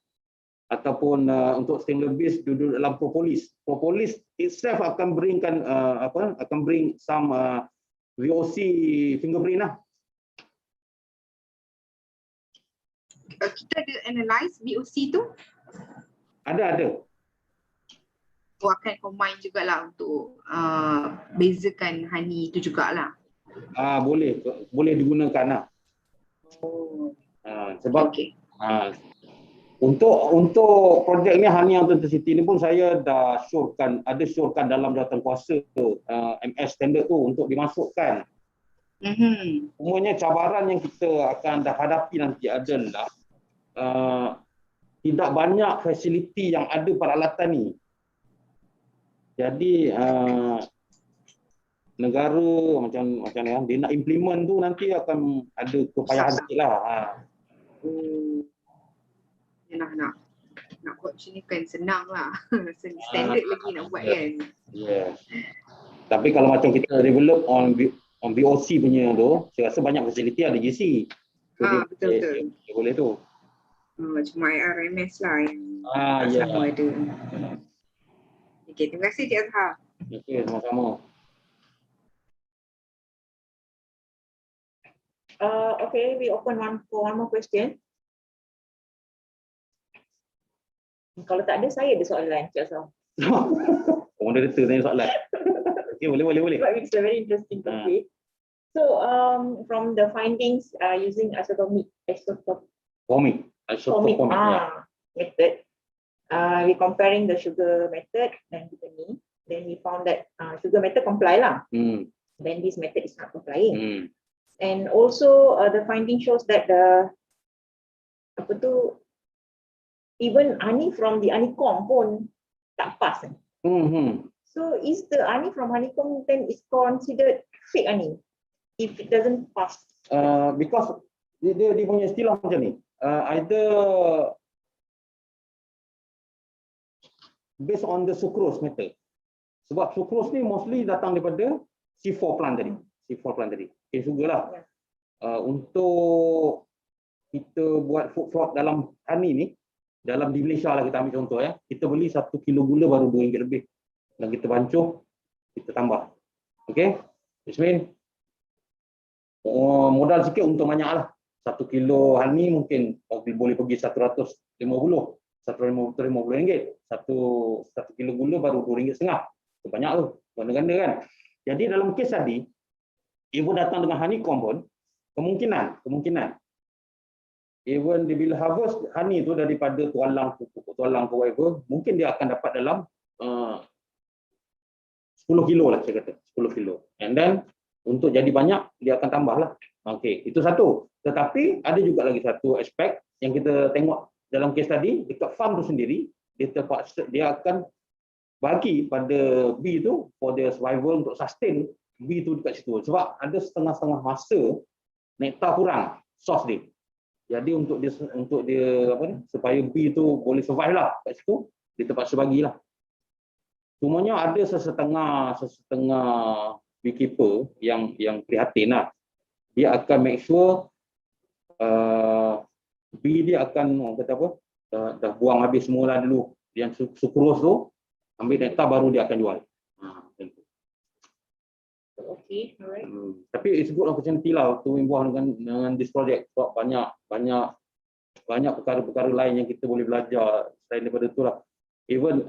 ataupun untuk stingless bees duduk dalam propolis. Propolis itself akan bring some VOC fingerprint lah. kita ada analyze VOC tu? Ada. Akan combine jugalah untuk bezakan honey tu jugalah. Boleh digunakan lah. Sebab untuk projek ni Honey Authenticity ni pun saya dah syorkan dalam jawatankuasa MS standard tu untuk dimasukkan. Semuanya cabaran yang kita akan hadapi nanti adalah tidak banyak fasiliti yang ada peralatan ni. Jadi negara macam ni, dia nak implement tu nanti akan ada kepayahan sikit lah. Nak buat macam ni kan senang lah. Standard lagi nak buat kan. Tapi kalau macam kita develop on VOC punya tu, saya rasa banyak fasiliti ada GC. Betul. Dia boleh tu. Cuma RMS lah yang semua ada. Okay, terima kasih Cik Azhar. Okay, sama-sama. Okay, we open one more question. Kalau tak ada, saya ada soalan, Cik Azhar. Moderator tanya soalan. Okay, boleh. But it's a very interesting topic. So, from the findings using isotopic method, we comparing the sugar method dan kita ni, then we found that sugar method comply lah. Then this method is not complying. And also the finding shows that even honey from the honeycomb pun tak pass. So is the honey from honeycomb then is considered fake honey if it doesn't pass? Because dia punya istilah macam ni. Either based on the sucrose method. Sebab sucrose ni mostly datang daripada C4 plant tadi. Okay, sugar lah. Untuk kita buat food fraud dalam honey ni, dalam di Malaysia lah kita ambil contoh ya. Kita beli 1 kilo gula baru RM2 lebih. Dan kita bancuh, kita tambah. Okay? Which mean modal sikit untuk banyak lah. 1 kilo honey mungkin boleh pergi 150. 150 ringgit. 1 kilo gula baru RM2.5. Itu banyak tu. Ganda-ganda kan. Jadi dalam kes tadi, even datang dengan honeycomb pun, kemungkinan even dia bila harvest honey tu daripada tualang ke whatever, mungkin dia akan dapat dalam 10 kilo lah saya kata. 10 kilo. And then, untuk jadi banyak, dia akan tambah lah. Okay, itu satu. Tetapi ada juga lagi satu aspek yang kita tengok dalam kes tadi, dekat farm tu sendiri, dia akan bagi pada bee tu for their survival untuk sustain bee tu dekat situ. Sebab ada setengah-setengah masa nektar kurang source dia. Jadi untuk dia supaya bee tu boleh survive lah kat situ, dia terpaksa bagilah. Semuanya ada sesetengah beekeeper yang prihatin lah. Dia akan make sure bee dia akan dah buang habis semula dulu yang sucrose tu, ambil nektar baru dia akan jual. Okay, alright. Tapi it's good opportunity lah to involve dengan this project. Sebab banyak perkara-perkara lain yang kita boleh belajar selain daripada tu lah. Even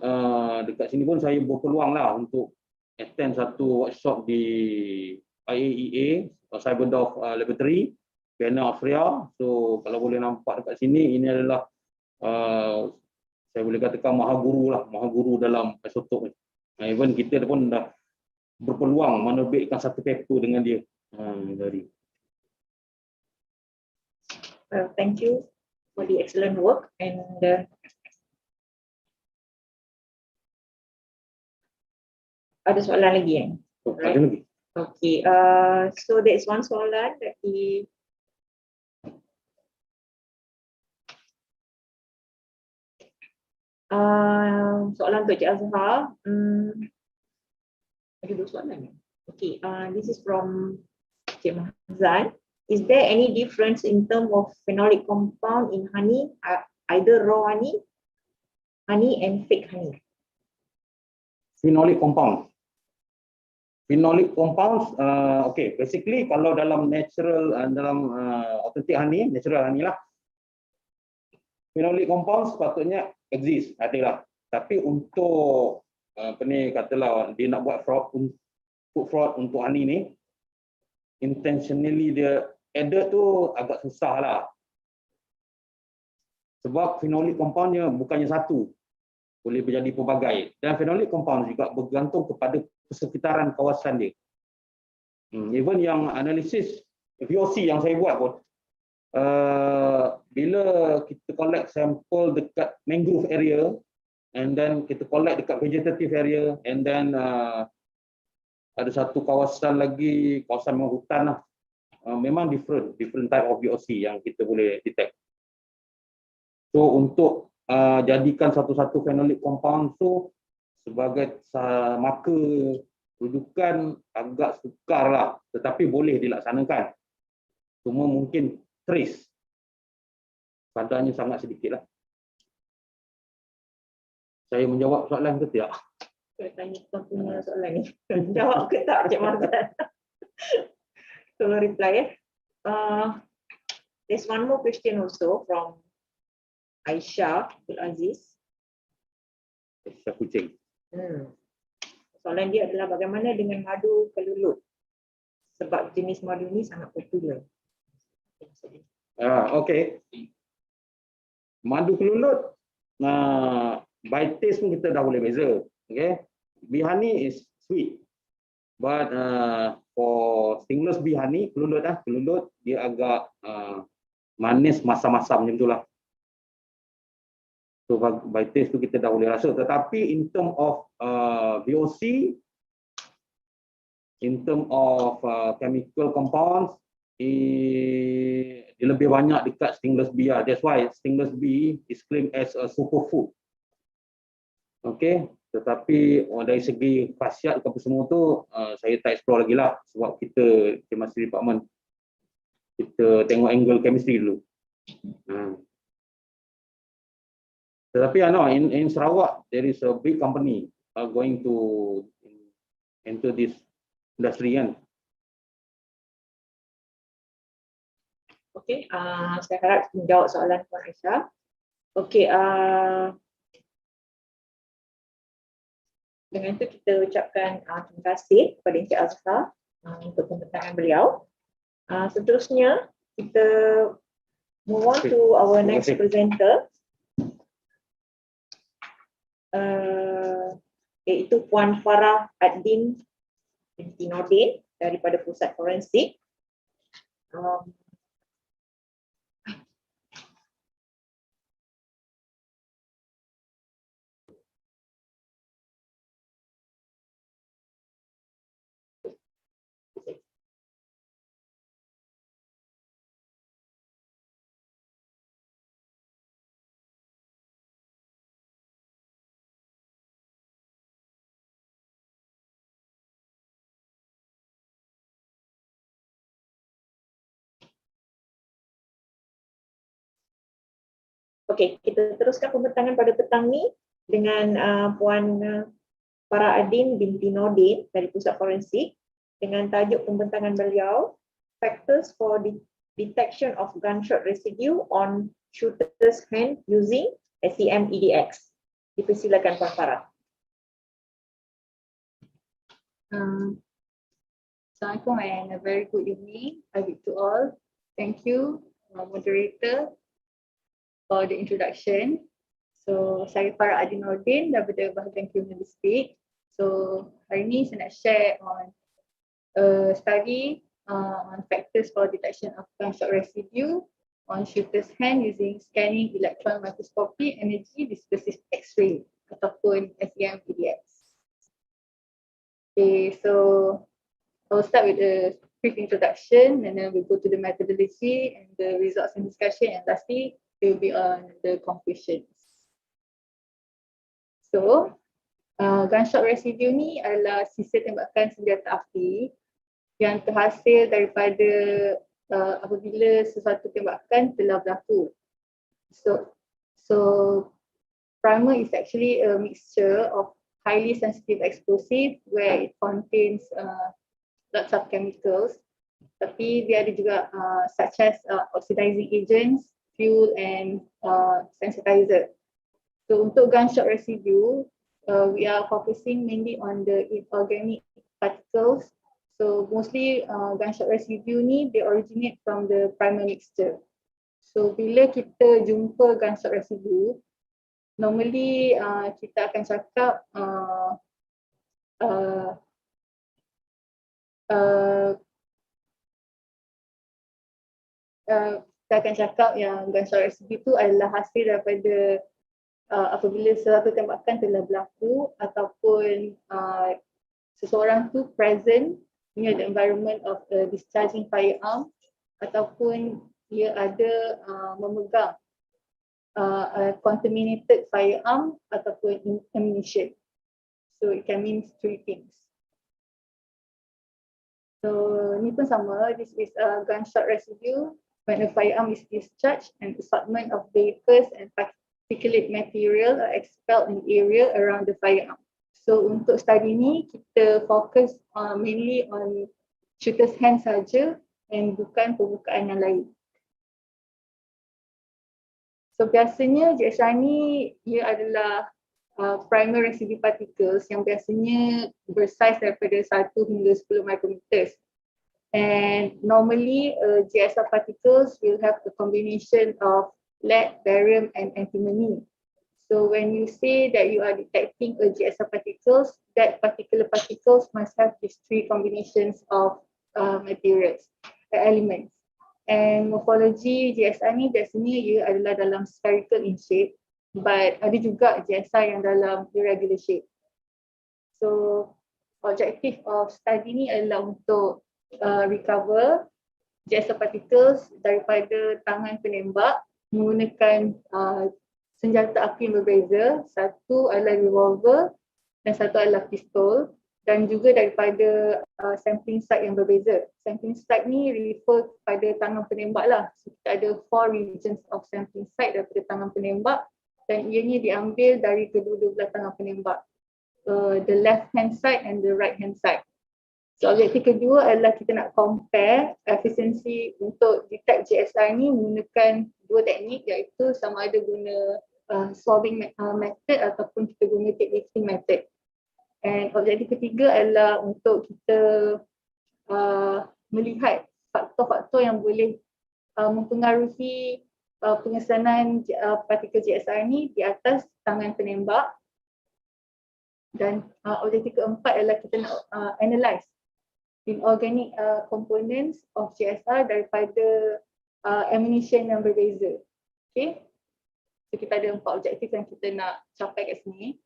dekat sini pun saya berpeluang lah untuk attend satu workshop di IAEA, Cyberdorf Laboratory, Vienna, Austria. So kalau boleh nampak dekat sini, ini adalah saya boleh katakan mahaguru dalam isotop ni. Even kita pun dah berpeluang menerbitkan satu paper dengan dia. Thank you for the excellent work and ada soalan lagi Ada lagi. Okay, so there is one soalan that soalan untuk Cik Azhar. Ada 2 soalan. Okay, this is from Cik Mahzan. Is there any difference in terms of phenolic compound in honey, either raw honey and fake honey? Phenolic compounds, okay, basically kalau dalam natural, dalam authentic honey, natural honey lah, phenolic compound sepatutnya exist, adalah. Tapi untuk apa ni, katalah dia nak buat food fraud untuk honey ni, intentionally dia added tu agak susah lah. Sebab phenolic compoundnya bukannya satu, boleh menjadi pelbagai. Dan phenolic compound juga bergantung kepada persekitaran kawasan dia. Even yang analisis VOC yang saya buat pun, bila kita collect sampel dekat mangrove area, and then kita collect dekat vegetative area, and then ada satu kawasan lagi, kawasan hutan lah. Memang different type of VOC yang kita boleh detect. So untuk jadikan satu-satu phenolic compound tu sebagai marker rujukan agak sukar lah, tetapi boleh dilaksanakan. Cuma mungkin trace kadarnya sangat sedikit lah. Saya menjawab soalan ke tidak? Saya tanya tuan punya soalan ni. Jawab ke tak, Cik Mazlan? Tolong reply there's one more question also from Aisyah Abdul Aziz. Aisyah Kucing. Soalan dia adalah bagaimana dengan madu kelulut? Sebab jenis madu ni sangat popular. Okay. Madu kelulut, by taste pun kita dah boleh beza. Okay. Bee honey is sweet. But for stingless bee honey, kelulut dia agak manis, masam-masam macam itulah. So by taste tu kita dah boleh rasa. Tetapi in term of VOC, in term of chemical compounds, dia lebih banyak dekat stingless bee. That's why stingless bee is claimed as a superfood. Okay, tetapi dari segi khasiat apa semua tu saya tak explore lagi lah, sebab kita chemistry department, kita tengok angle chemistry dulu. Tetapi in Sarawak there is a big company going to enter this industry kan. Okey, saya harap menjawab soalan Puan Aisyah. Okey, dengan itu kita ucapkan terima kasih kepada Encik Azhar untuk pembincangan beliau. Seterusnya kita move on to our next presenter, iaitu Puan Farah Ad-Din binti Nordin daripada Pusat Forensik. Okey, kita teruskan pembincangan pada petang ni dengan Puan Farah Ad-Din binti Nordin dari Pusat Forensik dengan tajuk pembincangan beliau Factors for Detection of Gunshot Residue on Shooter's Hand Using SEM EDX. Dipersilakan Puan Farah. Assalamualaikum and a very good evening to all. Thank you, moderator, for the introduction. So, saya Farah Ad-Din Nordin daripada bahagian kriminalistik. So, hari ini saya nak share on a study on factors for detection of gunshot residue on shooter's hand using scanning electron microscopy energy dispersive X-ray ataupun SEM EDX. Okay, so I'll start with a brief introduction and then we'll go to the methodology and the results and discussion, and lastly will be on the conclusions. So, gunshot residue ni adalah sisa tembakan senjata api yang terhasil daripada apabila sesuatu tembakan telah berlaku. So primer is actually a mixture of highly sensitive explosive where it contains lots of chemicals, tapi dia ada juga such as oxidizing agents, fuel and sensitizer. So untuk gunshot residue, we are focusing mainly on the inorganic particles. So mostly gunshot residue ni they originate from the primer mixture. So bila kita jumpa gunshot residue, normally kita akan cakap kita akan cakap yang gunshot residue itu adalah hasil daripada apabila suatu tembakan telah berlaku ataupun seseorang tu present near the environment of a discharging firearm ataupun dia ada memegang contaminated firearm ataupun ammunition. So it can mean three things. So ni pun sama, this is a gunshot residue when a firearm is discharged and assortment of vapors and particulate material are expelled in the area around the firearm. So untuk study ni kita fokus mainly on shooter's hand saja and bukan pembukaan yang lain. So biasanya GSR ni ia adalah primer residue particles yang biasanya bersaiz daripada 1 hingga 10 micrometers. And normally GSR particles will have a combination of lead, barium and antimony. So when you say that you are detecting a GSR particles, that particular particles must have these three combinations of materials, elements. And morphology GSR ni biasanya ia adalah dalam spherical in shape, but ada juga GSR yang dalam irregular shape. So objective of study ni adalah untuk recover GSR particles daripada tangan penembak menggunakan senjata api yang berbeza. Satu adalah revolver dan satu adalah pistol, dan juga daripada sampling site yang berbeza. Sampling site ni refer kepada tangan penembak lah. So, kita ada 4 regions of sampling site daripada tangan penembak dan ianya diambil dari kedua-dua belah tangan penembak. The left hand side and the right hand side. So objektif kedua adalah kita nak compare efisiensi untuk detect GSR ni menggunakan dua teknik, iaitu sama ada guna swabbing method ataupun kita guna tape lifting method. And objektif ketiga adalah untuk kita melihat faktor-faktor yang boleh mempengaruhi pengesanan partikel GSR ni di atas tangan penembak. Dan objektif keempat adalah kita nak analyse inorganic components of GSR daripada ammunition yang berbeza. Okay, so kita ada 4 objektif yang kita nak capai kat sini.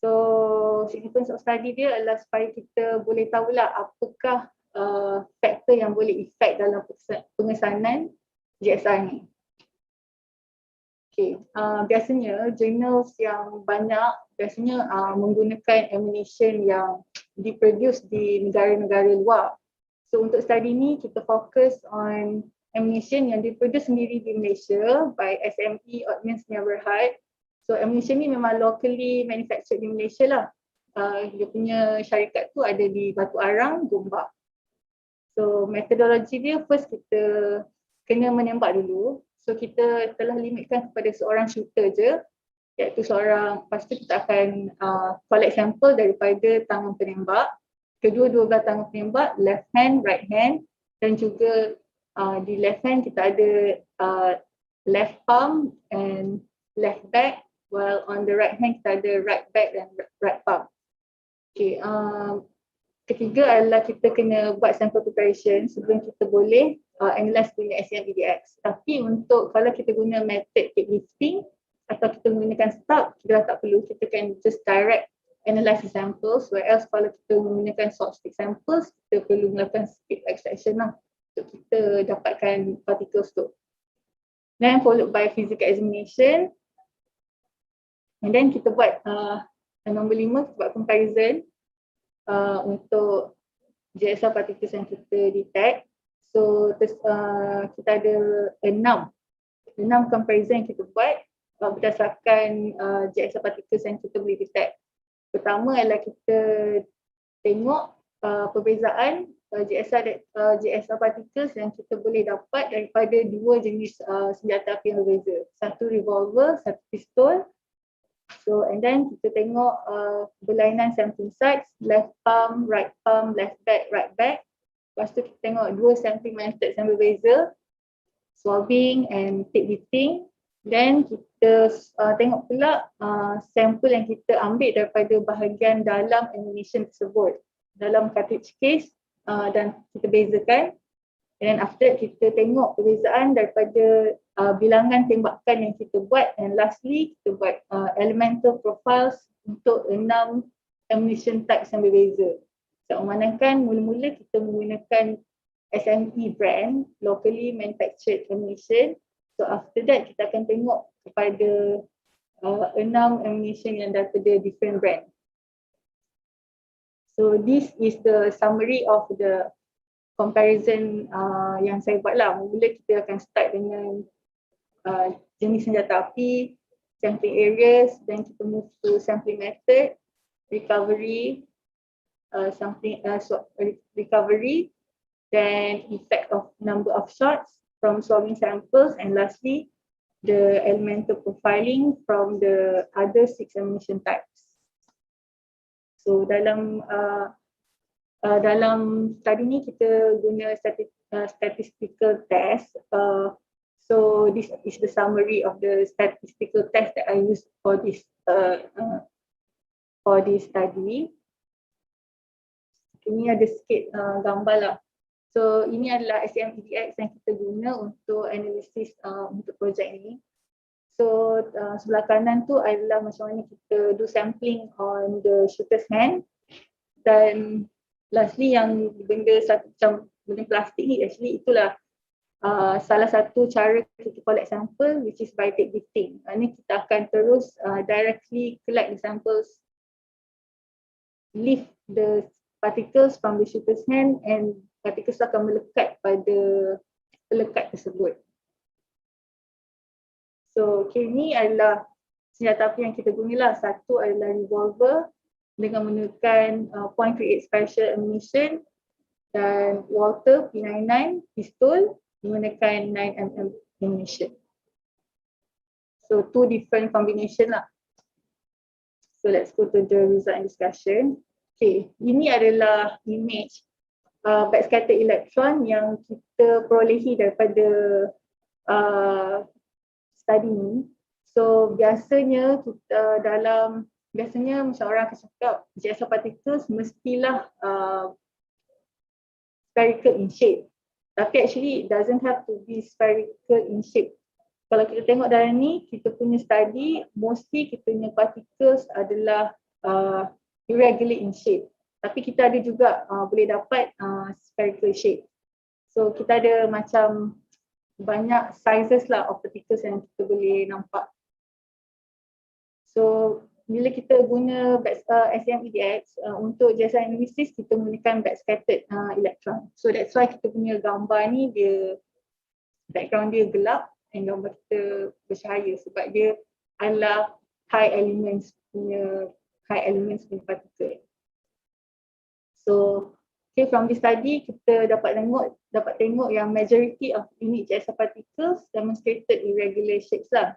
So significance of study dia adalah supaya kita boleh tahulah apakah faktor yang boleh efek dalam pengesanan GSR ni. Okay, biasanya journals yang banyak biasanya menggunakan ammunition yang diproduce di negara-negara luar. So untuk study ni kita fokus on ammunition yang diproduce sendiri di Malaysia by SME Ordnance Neighbourhood. So ammunition ni memang locally manufactured di Malaysia lah. Dia punya syarikat tu ada di Batu Arang, Gombak. So metodologi dia first kita kena menembak dulu. So kita telah limitkan kepada seorang shooter je, iaitu seorang, lepas tu kita akan collect sampel daripada tangan penembak, kedua-dua belah tangan penembak, left hand, right hand, dan juga di left hand kita ada left palm and left back, while on the right hand kita ada right back dan right palm. Okay, ketiga adalah kita kena buat sample preparation sebelum kita boleh analyse guna SEM-EDX. Tapi untuk kalau kita guna method tape lifting atau kita menggunakan stub, kita dah tak perlu, kita can just direct analyse the samples, whereas kalau kita menggunakan salt stick samples, kita perlu melakukan speed extraction lah untuk kita dapatkan particles tu. Then followed by physical examination, and then kita buat nombor 5, kita buat comparison untuk GSR particles yang kita detect. So kita ada 6 comparison yang kita buat berdasarkan GSR particles yang kita boleh detect. Pertama adalah kita tengok perbezaan GSR particles yang kita boleh dapat daripada dua jenis senjata api yang berbeza. Satu revolver, satu pistol. So and then kita tengok berlainan sampling sites, left palm, left back, right back. Lepas tu kita tengok dua sampling methods yang berbeza, swabbing and tape beating. Then kita tengok pula sampel yang kita ambil daripada bahagian dalam ammunition tersebut, dalam cartridge case, dan kita bezakan. And then after that kita tengok perbezaan daripada bilangan tembakan yang kita buat, and lastly kita buat elemental profiles untuk 6 ammunition types yang berbeza. So memandangkan mula-mula kita menggunakan SME brand, locally manufactured ammunition. So after that kita akan tengok kepada 6 ammunition yang daripada different brand. So this is the summary of the comparison yang saya buat lah. Mula kita akan start dengan jenis senjata api, sampling areas, then kita move to sampling method, recovery, recovery, then effect of number of shots from swabbing samples, and lastly the elemental profiling from the other 6 ammunition types. So dalam study ni kita guna statistical test. So this is the summary of the statistical test that I used for this study. Ini ada sikit gambar lah. So ini adalah SMEDX yang kita guna untuk analisis untuk projek ini. So sebelah kanan tu adalah macam mana kita do sampling on the shooter's hand, dan lastly yang benda macam benda plastik ni, actually itulah salah satu cara kita collect sample, which is by tape beating. Ini kita akan terus directly collect the samples, lift the particles from the shooter's hand, and particles akan melekat pada pelekat tersebut. So ini adalah senjata api yang kita gunalah. Satu adalah revolver dengan menggunakan .38 special ammunition, dan Walter P99 pistol menggunakan 9mm ammunition. So 2 different combination lah. So let's go to the result and discussion. Okay, ini adalah image backscatter electron yang kita perolehi daripada study ni. So biasanya kita biasanya macam orang akan cakap GSR particles mestilah spherical in shape. Tapi actually it doesn't have to be spherical in shape. Kalau kita tengok dalam ni, kita punya study mostly kita punya particles adalah irregular in shape. Tapi kita ada juga boleh dapat spherical shape. So kita ada macam banyak sizes lah of particles yang kita boleh nampak. So bila kita guna SMEDX untuk jasa analisis, kita menggunakan backscattered electron. So that's why kita punya gambar ni dia background dia gelap dan gambar kita bercahaya, sebab dia adalah high elements punya particle. So okay, from this study kita dapat tengok yang majority of unit GSR particles demonstrated irregular shapes lah,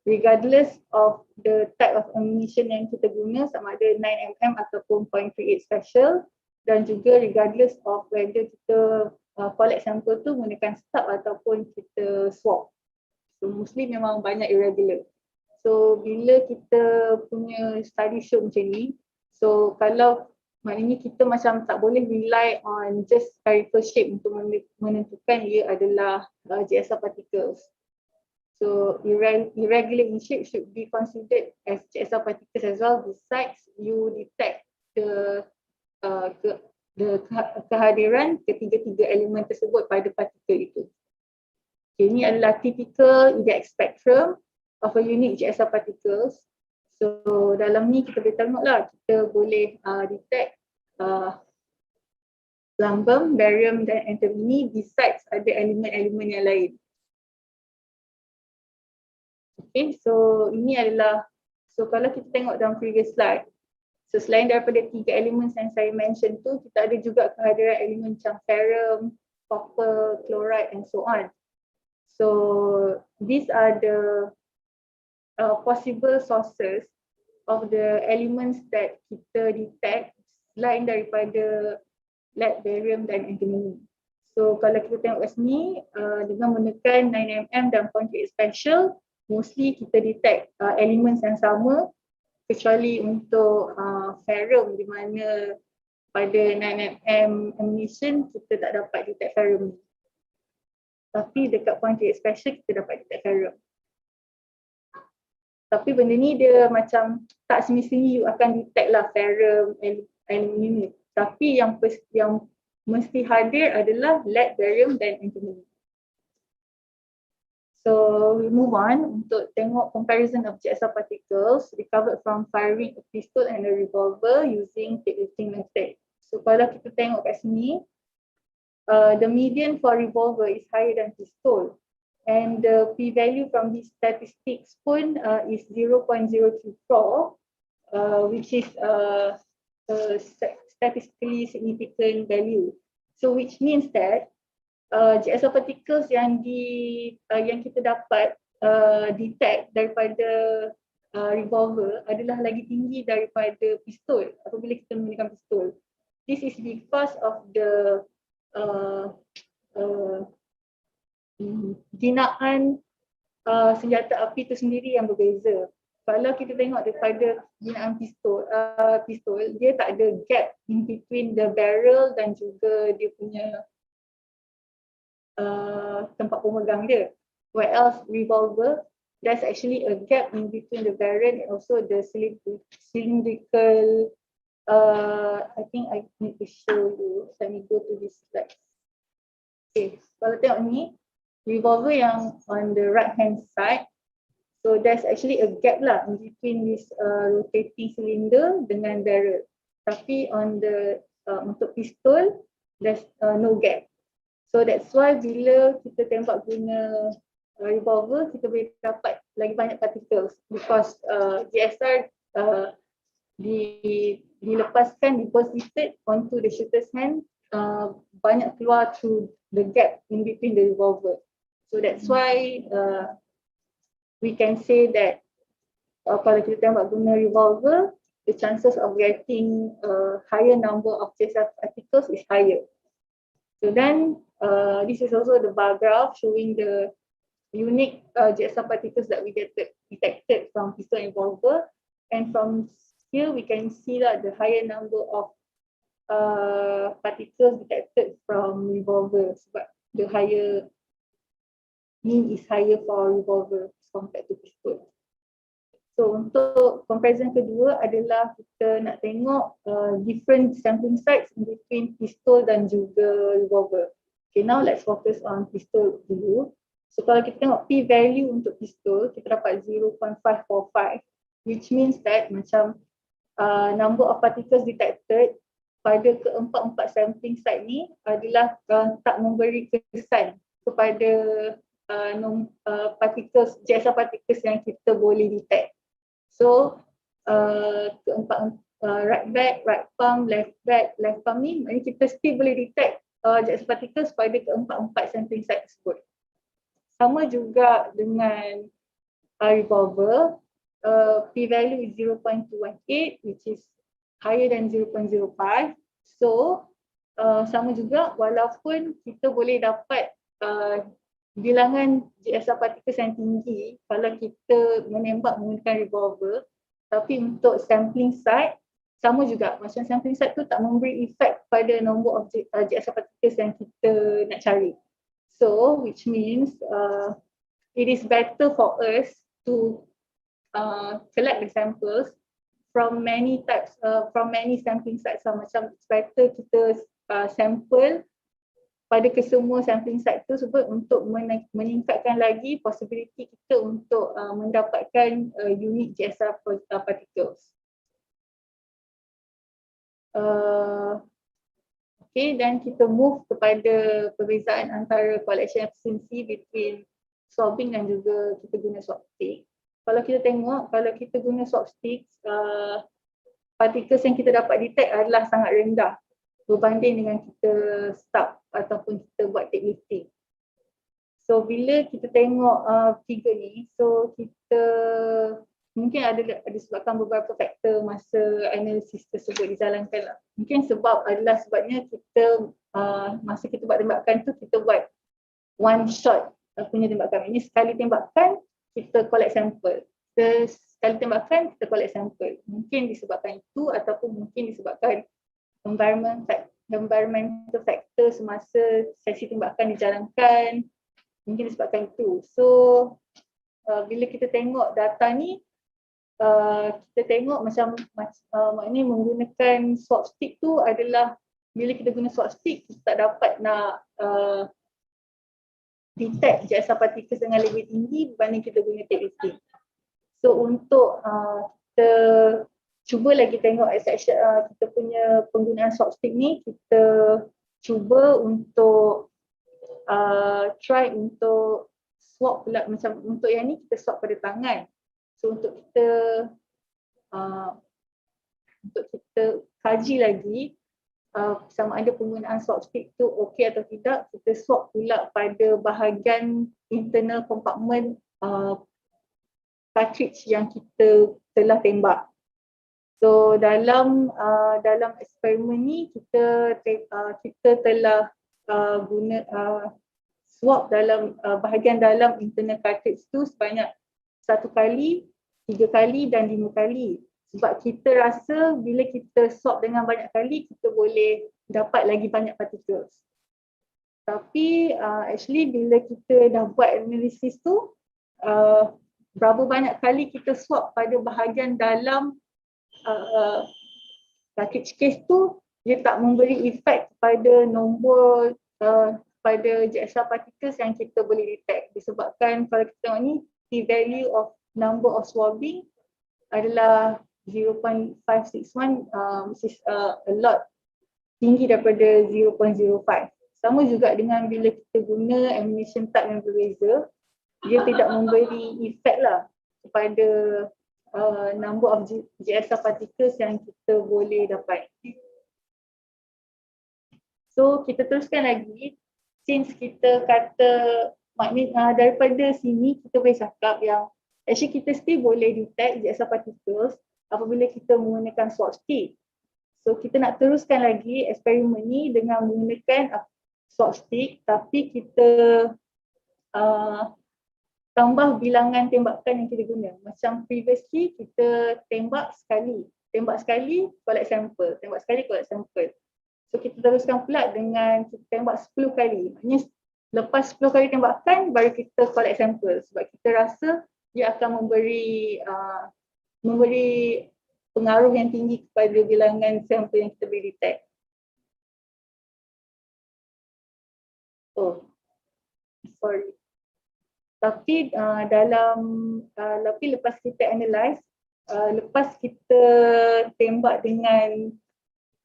regardless of the type of ammunition yang kita guna, sama ada 9mm ataupun .38 special, dan juga regardless of whether kita collect sampel tu menggunakan stub ataupun kita swab. So mostly memang banyak irregular. So bila kita punya study show macam ni, so kalau maknanya kita macam tak boleh rely on just spherical shape untuk menentukan ia adalah GSR particles. So irregular in shape should be considered as GSR particles as well, besides you detect the kehadiran ketiga-tiga elemen tersebut pada partikel itu. Okay, ini adalah typical EDX spectrum of a unique GSR particles. So dalam ni kita boleh tengoklah, kita boleh detect lambum, barium dan antimony, besides ada elemen-elemen yang lain. Okay, so ini adalah, so kalau kita tengok dalam previous slide, So selain daripada 3 elemen yang saya mention tu, kita ada juga kehadiran elemen macam ferrum, copper, chloride and so on. So these are the possible sources of the elements that kita detect selain daripada lead, barium dan antimony. So kalau kita tengok kat sini, dengan menekan 9mm dan 0.8 special, mostly kita detect elements yang sama, kecuali untuk ferrum, di mana pada 9mm emission kita tak dapat detect ferrum. Tapi dekat 0.8 special kita dapat detect ferrum. Tapi benda ni dia macam tak semestinya you akan detect lah ferrum, aluminium. Tapi yang mesti hadir adalah lead, barium dan antimony. So we move on untuk tengok comparison of GSR particles recovered from firing a pistol and a revolver using weightlifting method. So kalau kita tengok kat sini, the median for revolver is higher than pistol. And the p-value from these statistics pun is 0.024, which is a statistically significant value. So which means that GSR particles yang kita dapat detect daripada revolver adalah lagi tinggi daripada pistol apabila kita menggunakan pistol. This is because of the jinaan senjata api itu sendiri yang berbeza. Kalau kita tengok daripada jinaan pistol, dia tak ada gap in between the barrel dan juga dia punya tempat pemegang dia. Whereas revolver, there's actually a gap in between the barrel and also the cylindrical. I think I need to show you. Let me go to this slide. Okay, kalau tengok ni, revolver yang on the right hand side, so there's actually a gap lah in between this rotating cylinder dengan barrel. Tapi on the untuk pistol, there's no gap. So that's why bila kita tembak guna revolver, kita boleh dapat lagi banyak particles because GSR dilepaskan, deposited onto the shooter's hand, banyak keluar through the gap in between the revolver. So that's why we can say that kalau kita tembak guna revolver, the chances of getting a higher number of GSR particles is higher. So then this is also the bar graph showing the unique GSR particles that we detected from pistol and revolver. And from here we can see that the higher number of particles detected from revolver, sebab the higher mean is higher for revolver compared to pistol. So untuk comparison kedua adalah kita nak tengok different sampling sites in between pistol dan juga revolver. Okay, now let's focus on pistol dulu. So kalau kita tengok p-value untuk pistol, kita dapat 0.545, which means that macam number of particles detected pada keempat-empat sampling site ni adalah tak memberi kesan kepada particles, GSR particles yang kita boleh detect. So keempat right back, right palm, left back, left palm ni, kita still boleh detect GSR particles pada keempat-empat sampling site tersebut. Sama juga dengan revolver, p-value is 0.218, which is higher than 0.05. So sama juga, walaupun kita boleh dapat bilangan GSR particles yang tinggi kalau kita menembak menggunakan revolver, tapi untuk sampling site sama juga, macam sampling site tu tak memberi efek pada nombor of GSR particles yang kita nak cari. So which means it is better for us to collect the samples from many types, from many sampling sites. So macam it's better kita sample pada kesemua sampling site tu sebab untuk meningkatkan lagi possibility kita untuk mendapatkan unique GSR particles. Okay, dan kita move kepada perbezaan antara collection efficiency between swabbing dan juga kita guna swab stick. Kalau kita tengok, kalau kita guna swab sticks, particles yang kita dapat detect adalah sangat rendah berbanding dengan kita start ataupun kita buat take lifting. So bila kita tengok figure ni, so kita mungkin ada disebabkan beberapa faktor masa analisis tersebut dijalankan lah. Mungkin sebabnya kita masa kita buat tembakan tu kita buat one shot punya tembakan. Ini sekali tembakan kita collect sampel. Sekali tembakan kita collect sampel. Mungkin disebabkan itu ataupun mungkin disebabkan environmental factor semasa sesi tembakan dijalankan. Mungkin disebabkan itu. So bila kita tengok data ni, kita tengok macam maknanya menggunakan swab stick tu adalah bila kita guna swab stick kita tak dapat nak detect JSR particles dengan lebih tinggi berbanding kita guna take lifting. So untuk kita cuba lagi tengok kita punya penggunaan swab stick ni, kita cuba untuk try untuk swab pula, macam untuk yang ni kita swab pada tangan. So untuk kita kaji lagi sama ada penggunaan swab stick tu okey atau tidak, kita swab pula pada bahagian internal compartment cartridge yang kita telah tembak. So dalam eksperimen ni kita telah guna swab dalam bahagian dalam internal cartridge tu sebanyak 1 kali, 3 kali dan 5 kali. Sebab kita rasa bila kita swab dengan banyak kali kita boleh dapat lagi banyak particles. Tapi actually bila kita dah buat analisis tu, berapa banyak kali kita swab pada bahagian dalam cartridge case tu, dia tak memberi efek pada nombor pada JSR particles yang kita boleh detect. Disebabkan kalau kita tengok ni, p-value of number of swabbing adalah 0.561, which is a lot tinggi daripada 0.05. Sama juga dengan bila kita guna ammunition type yang berbeza, dia tidak memberi efek lah kepada number of JSR particles yang kita boleh dapat. So kita teruskan lagi, since kita kata maknanya daripada sini kita boleh cakap yang actually kita still boleh detect JSR particles apabila kita menggunakan swab stick. So kita nak teruskan lagi eksperimen ni dengan menggunakan swab stick, tapi kita tambah bilangan tembakan yang kita guna. Macam previously kita tembak sekali, collect sampel, tembak sekali, collect sampel. So kita teruskan pula dengan kita tembak 10 kali. Maknanya lepas 10 kali tembakan baru kita collect sampel, sebab kita rasa dia akan memberi pengaruh yang tinggi kepada bilangan sampel yang kita boleh detect. Oh, sorry. Tapi lepas kita analyse, lepas kita tembak dengan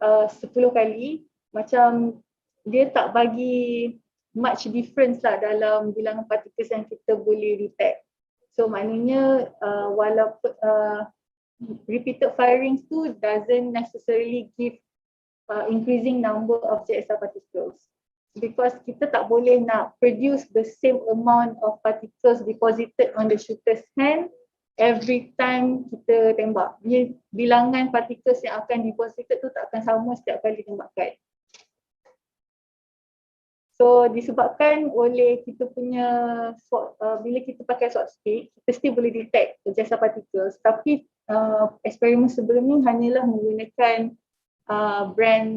10 kali, macam dia tak bagi much difference lah dalam bilangan particles yang kita boleh detect. So maknanya walaupun repeated firings tu doesn't necessarily give increasing number of JSR particles, because kita tak boleh nak produce the same amount of particles deposited on the shooter's hand every time kita tembak. Bilangan particles yang akan deposited tu tak akan sama setiap kali tembakan. So disebabkan oleh kita punya bila kita pakai swab stick, kita still boleh detect JSR particles, tapi eksperimen sebelum ni hanyalah menggunakan brand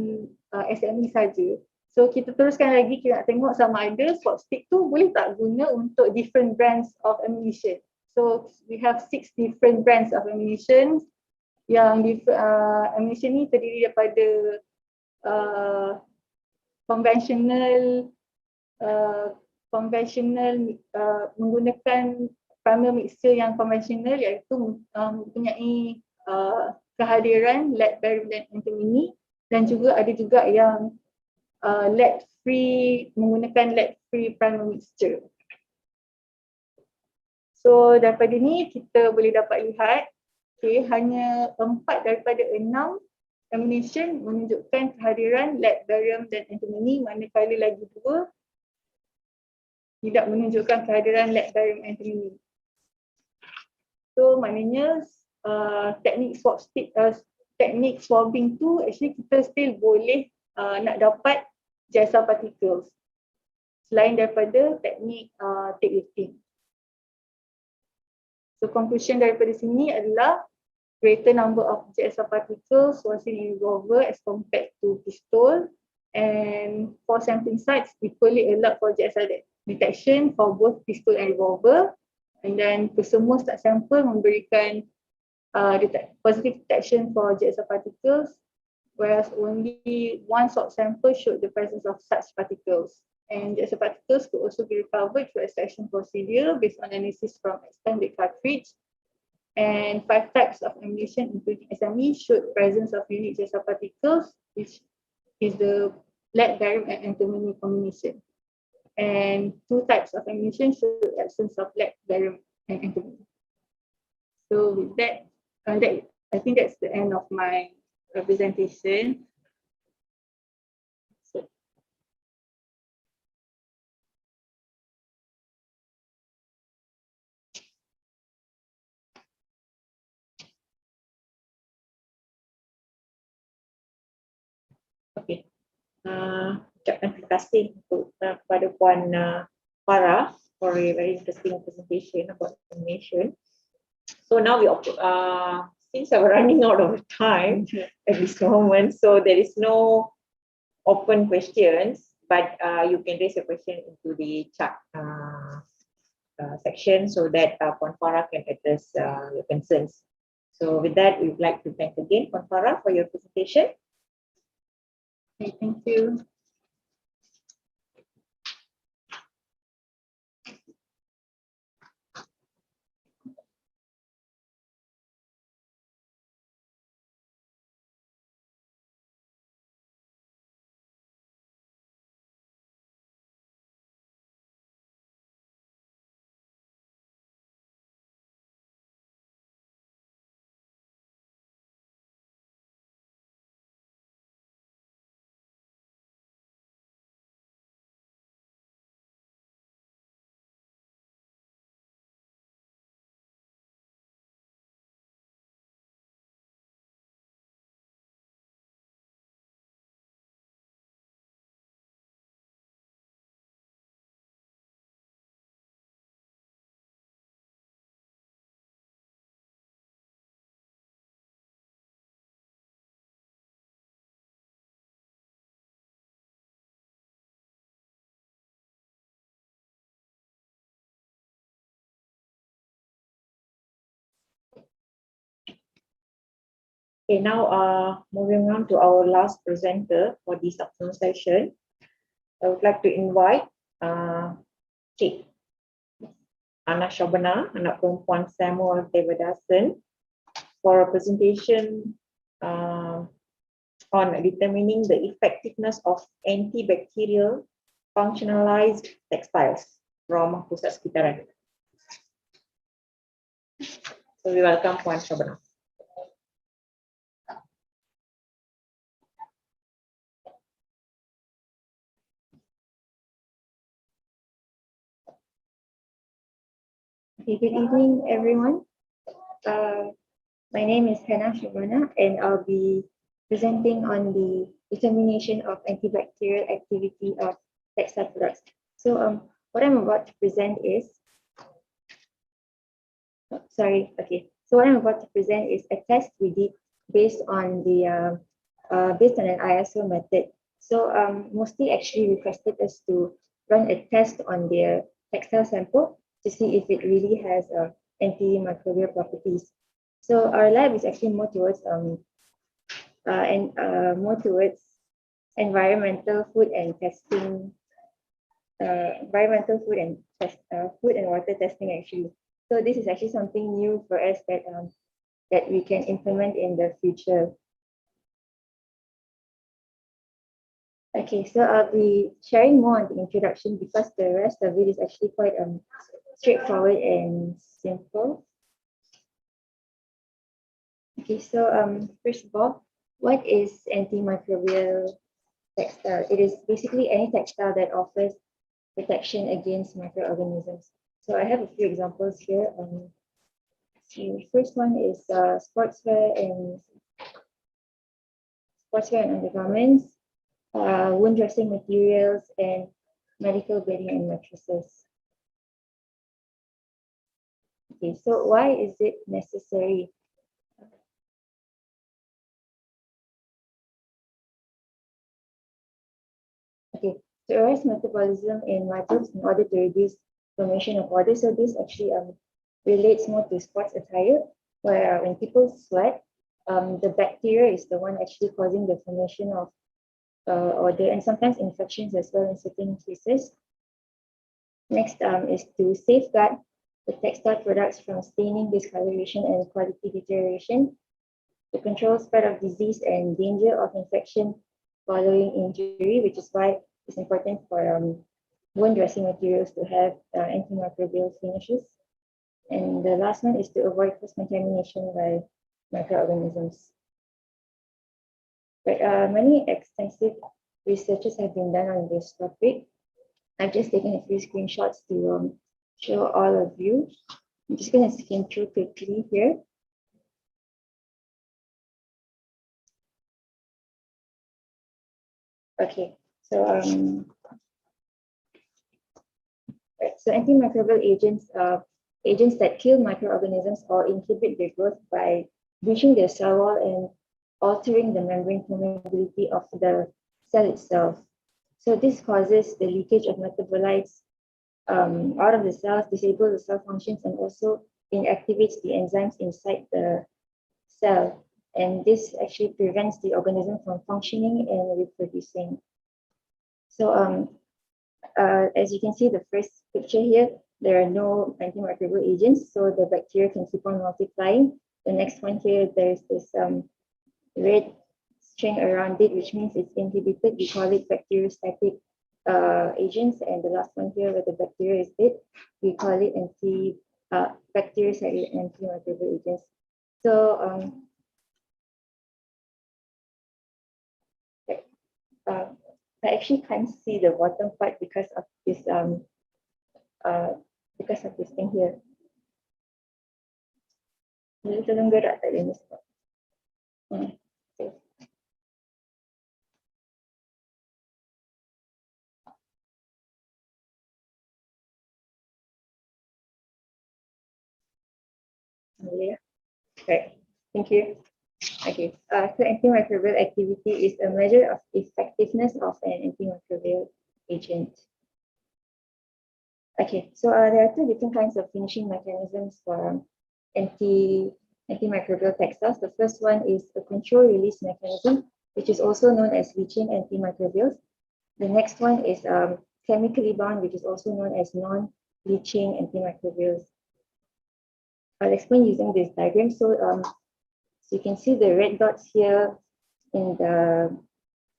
SME saja. So kita teruskan lagi, kita nak tengok sama ada swab stick tu boleh tak guna untuk different brands of ammunition. So we have 6 different brands of ammunition. Yang ammunition ni terdiri daripada konvensional menggunakan primer mixture yang konvensional, iaitu mempunyai kehadiran lead berylate antimony, dan juga ada juga yang lead free, menggunakan lead free primer mixture. So daripada ni kita boleh dapat lihat Okay, hanya 4 daripada 6 examination menunjukkan kehadiran lead, barium dan antimony, manakala lagi 2 tidak menunjukkan kehadiran lead, barium, antimony. So maknanya teknik swabbing tu actually kita still boleh nak dapat jasa particles selain daripada teknik tape lifting. So conclusion daripada sini adalah greater number of JSR particles was in revolver as compared to pistol, and for sampling sites equally allowed for JSR detection for both pistol and revolver, and then kesemua start sample memberikan positive detection for JSR particles, whereas only one swab sample showed the presence of such particles. And JSR particles could also be recovered through extraction procedure based on analysis from expanded cartridge. And 5 types of ammunition including SME showed presence of unique JSR particles, which is the lead, barium and antimony combination. And 2 types of ammunition showed absence of lead, barium and antimony. So with that, I think that's the end of my presentation. So, Okay. Ucapkan terima kasih untuk kepada Puan Farah for a very interesting presentation about examination. So now since we're running out of time at this moment, so there is no open questions, but you can raise a question into the chat section so that Puan Farah can address your concerns. So with that, we would like to thank again Puan Farah for your presentation. okay, thank you. Okay, now moving on to our last presenter for this afternoon session. I would like to invite Cik Ana Syabana, anak perempuan Samuel Devadasan, for a presentation on determining the effectiveness of antibacterial functionalized textiles from pusat sekitaran. So we welcome Puan Syabana. Okay, good evening, everyone. My name is Hannah Shabana, and I'll be presenting on the determination of antibacterial activity of textile products. So, what I'm about to present is, So what I'm about to present is a test we did based on an ISO method. So, mostly actually requested us to run a test on their textile sample to see if it really has antimicrobial properties. So our lab is actually more towards environmental food and testing, food and water testing actually. So this is actually something new for us that we can implement in the future. Okay, so I'll be sharing more on the introduction because the rest of it is actually quite straightforward and simple. Okay, so first of all, what is antimicrobial textile? It is basically any textile that offers protection against microorganisms. So I have a few examples here. So the first one is sportswear and undergarments, wound dressing materials, and medical bedding and mattresses. Okay, so why is it necessary? Okay, to arrest metabolism in microbes in order to reduce formation of odor. So this actually relates more to sports attire, where when people sweat, the bacteria is the one actually causing the formation of odor and sometimes infections as well in certain cases. Next is to safeguard the textile products from staining, discoloration, and quality deterioration, to control spread of disease and danger of infection following injury, which is why it's important for wound dressing materials to have antimicrobial finishes. And the last one is to avoid cross-contamination by microorganisms. But many extensive researches have been done on this topic. I've just taken a few screenshots to show all of you. I'm just going to skim through quickly here. Okay, so so antimicrobial agents are agents that kill microorganisms or inhibit their growth by breaching their cell wall and altering the membrane permeability of the cell itself. So this causes the leakage of metabolites out of the cells, disables the cell functions, and also inactivates the enzymes inside the cell. And this actually prevents the organism from functioning and reproducing. So as you can see, the first picture here, there are no antimicrobial agents, so the bacteria can keep on multiplying. The next one here, there's this red string around it, which means it's inhibited. We call it bacteriostatic agents. And the last one here, where the bacteria is dead, we call it bacteriostatic antimicrobial agents. So I actually can't see the bottom part because of this thing here. Jadi tolong gerak tak ada sebab. Okay. Yeah. Okay. Thank you. Okay. So antimicrobial activity is a measure of effectiveness of an antimicrobial agent. Okay. So there are two different kinds of finishing mechanisms for antimicrobial textiles. The first one is a control release mechanism, which is also known as leaching antimicrobials. The next one is chemically bound, which is also known as non-leaching antimicrobials. I'll explain using this diagram. So you can see the red dots here in the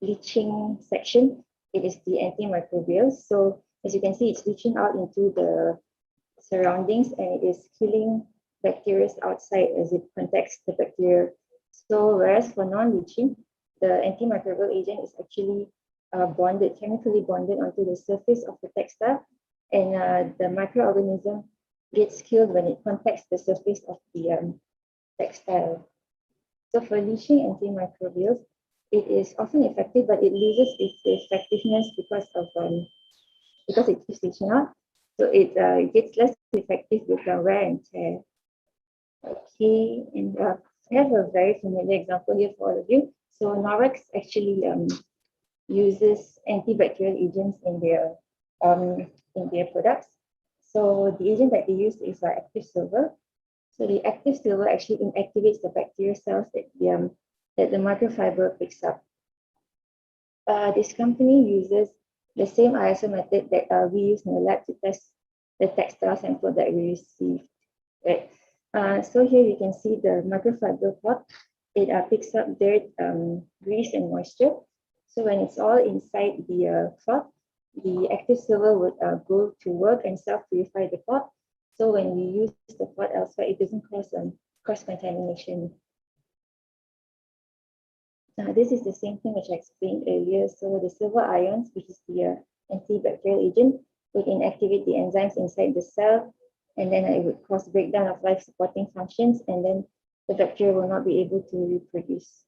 leaching section. It is the antimicrobials. So as you can see, it's leaching out into the surroundings and it is killing bacteria outside as it contacts the bacteria. So whereas for non-leaching, the antimicrobial agent is actually chemically bonded onto the surface of the textile, and the microorganism gets killed when it contacts the surface of the textile. So for leaching antimicrobials, it is often effective, but it loses its effectiveness because it keeps leaching out. So it gets less effective with the wear and tear. Okay, and I have a very familiar example here for all of you. So Norex actually uses antibacterial agents in their products. So the agent that they use is active silver. So the active silver actually inactivates the bacterial cells that the microfiber picks up. This company uses the same ISO method that we use in the lab to test the textile sample that we received. Right. So here you can see the microfiber pot. It picks up dirt, grease, and moisture. So when it's all inside the cloth, the active silver would go to work and self-purify the pot. So when we use the pot elsewhere, it doesn't cause cross-contamination. This is the same thing which I explained earlier. So the silver ions, which is the antibacterial agent, would inactivate the enzymes inside the cell, and then it would cause breakdown of life supporting functions, and then the bacteria will not be able to reproduce.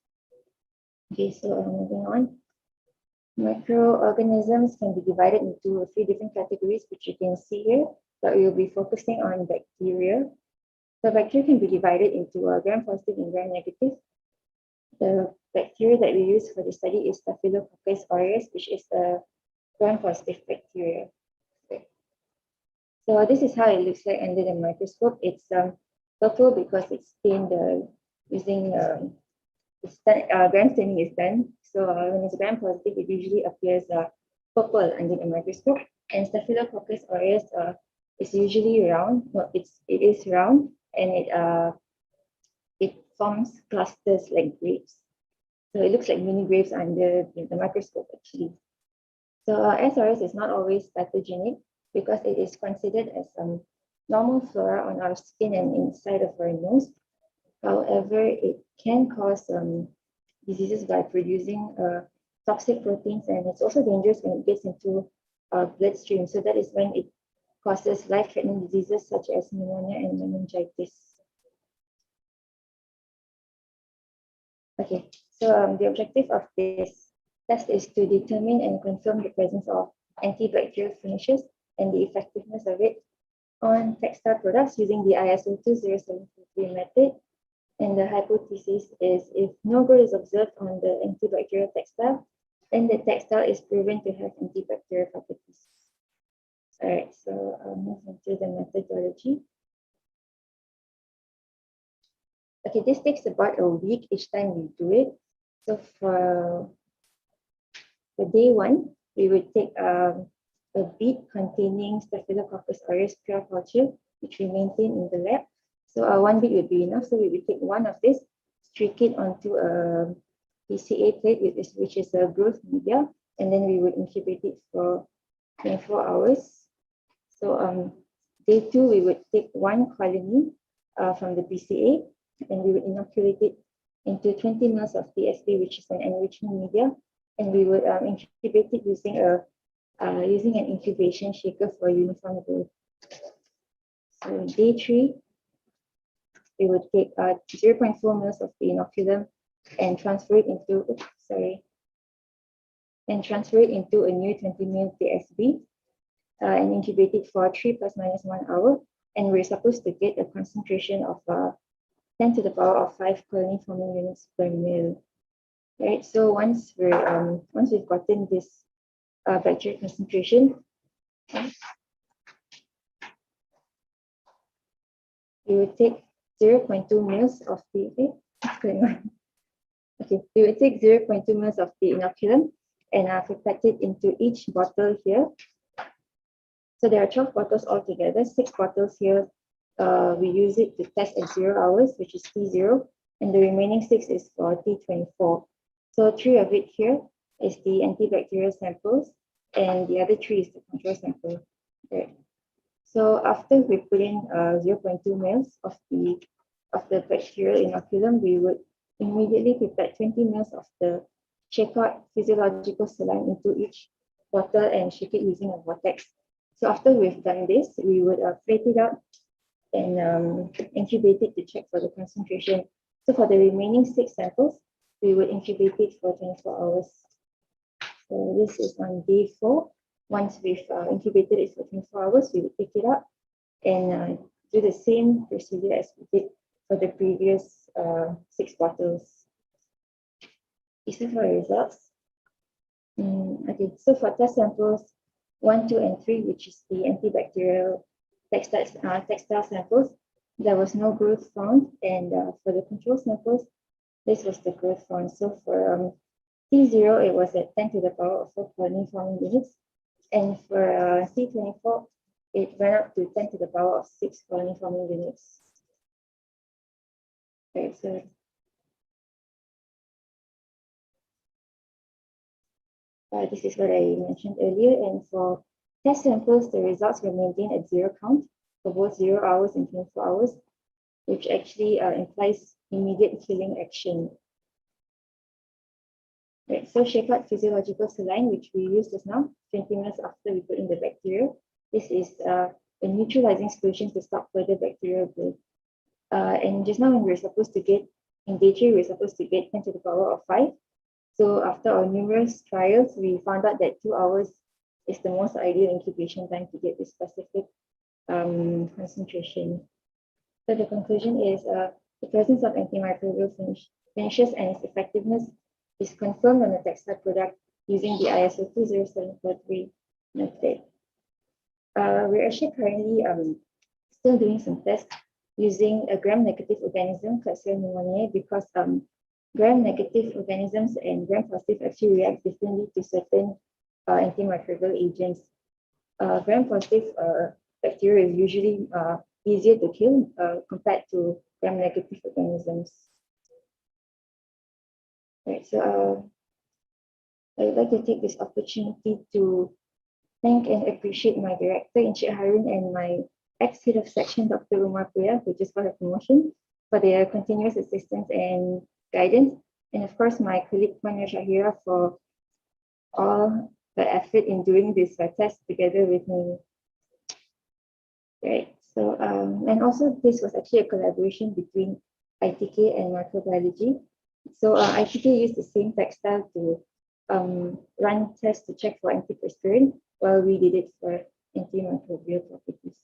Okay, so moving on. Microorganisms can be divided into a few different categories, which you can see here, but we will be focusing on bacteria. So bacteria can be divided into gram-positive and gram-negative. The bacteria that we use for the study is Staphylococcus aureus, which is a gram-positive bacteria. Okay. So this is how it looks like under the microscope. It's purple because it's stained using gram staining is done. So when it's gram-positive, it usually appears purple under the microscope. And Staphylococcus aureus is usually round. No, it is round, and it forms clusters like grapes. So it looks like mini grapes under the microscope actually. So SRS is not always pathogenic because it is considered as normal flora on our skin and inside of our nose. However, it can cause diseases by producing toxic proteins, and it's also dangerous when it gets into our bloodstream. So that is when it causes life-threatening diseases such as pneumonia and meningitis. Okay, so the objective of this test is to determine and confirm the presence of antibacterial finishes and the effectiveness of it on textile products using the ISO 20743 method. And the hypothesis is if no growth is observed on the antibacterial textile, then the textile is proven to have antibacterial properties. All right, so I'll move into the methodology. Okay, this takes about a week each time we do it. So for day one, we would take a bead containing Staphylococcus aureus pure culture, which we maintain in the lab. So one bead would be enough. So we would take one of this, streak it onto a PCA plate, which is a growth media, and then we would incubate it for 24 hours. So day two, we would take one colony from the PCA, and we would inoculate it into 20 mL of TSP, which is an enrichment media, and we would incubate it using an incubation shaker for uniform growth. So day three, we would take 0.4 mL of the inoculum and transfer it into a new 20 mL TSB and incubate it for 3 ± 1 hour. And we're supposed to get a concentration of 10 to the power of 5 colony forming units per ml. Right. So once we've gotten this bacterial concentration, we would take 0.2 mL of the we would take 0.2 mL of the inoculum and pipette it into each bottle here. So there are 12 bottles altogether. 6 bottles here, we use it to test at 0 hours, which is T0, and the remaining 6 is for T24. So 3 of it here is the antibacterial samples, and the other 3 is the control sample. Right. So after we put in 0.2 mL of the bacterial inoculum, we would immediately pipette 20 mL of the checkout physiological saline into each bottle and shake it using a vortex. So after we've done this, we would plate it out and incubate it to check for the concentration. So for the remaining 6 samples, we would incubate it for 24 hours. So this is on day 4. Once we've incubated it for 24 hours, we would take it out and do the same procedure as we did for the previous 6 bottles. These are our results. Okay, so for test samples 1, 2, and 3, which is the antibacterial textile samples, there was no growth found, and for the control samples, this was the growth found. So for T0, it was at 10 to the power of 4 colony forming units, and for T24, it went up to 10 to the power of 6 colony forming units. Okay, so this is what I mentioned earlier, and for test samples, the results were maintained at 0 count for both 0 hours and 24 hours, which actually implies immediate killing action. Right, so shake out physiological saline, which we used just now, 20 minutes after we put in the bacteria. This is a neutralizing solution to stop further bacterial growth. And just now when we were supposed to get, in day 3, we were supposed to get 10 to the power of 5. So after our numerous trials, we found out that 2 hours is the most ideal incubation time to get this specific concentration. So the conclusion is the presence of antimicrobial finishes and its effectiveness is confirmed on the textile product using the ISO 20743 method. We're actually currently still doing some tests using a gram-negative organism, Klebsiella pneumoniae, because gram-negative organisms and gram-positive actually react differently to certain antimicrobial agents. Gram-positive bacteria is usually easier to kill compared to gram-negative organisms. Right, so I would like to take this opportunity to thank and appreciate my director, Encik Harun, and my ex-head of section, Dr. Umar Puya, who just got a promotion, for their continuous assistance and guidance. And of course, my colleague, Mania Shahira, for all the effort in doing this test together with me. Right, so, and also this was actually a collaboration between ITK and microbiology. So ITK used the same textile to run tests to check for antiperspirant, while we did it for antimicrobial properties.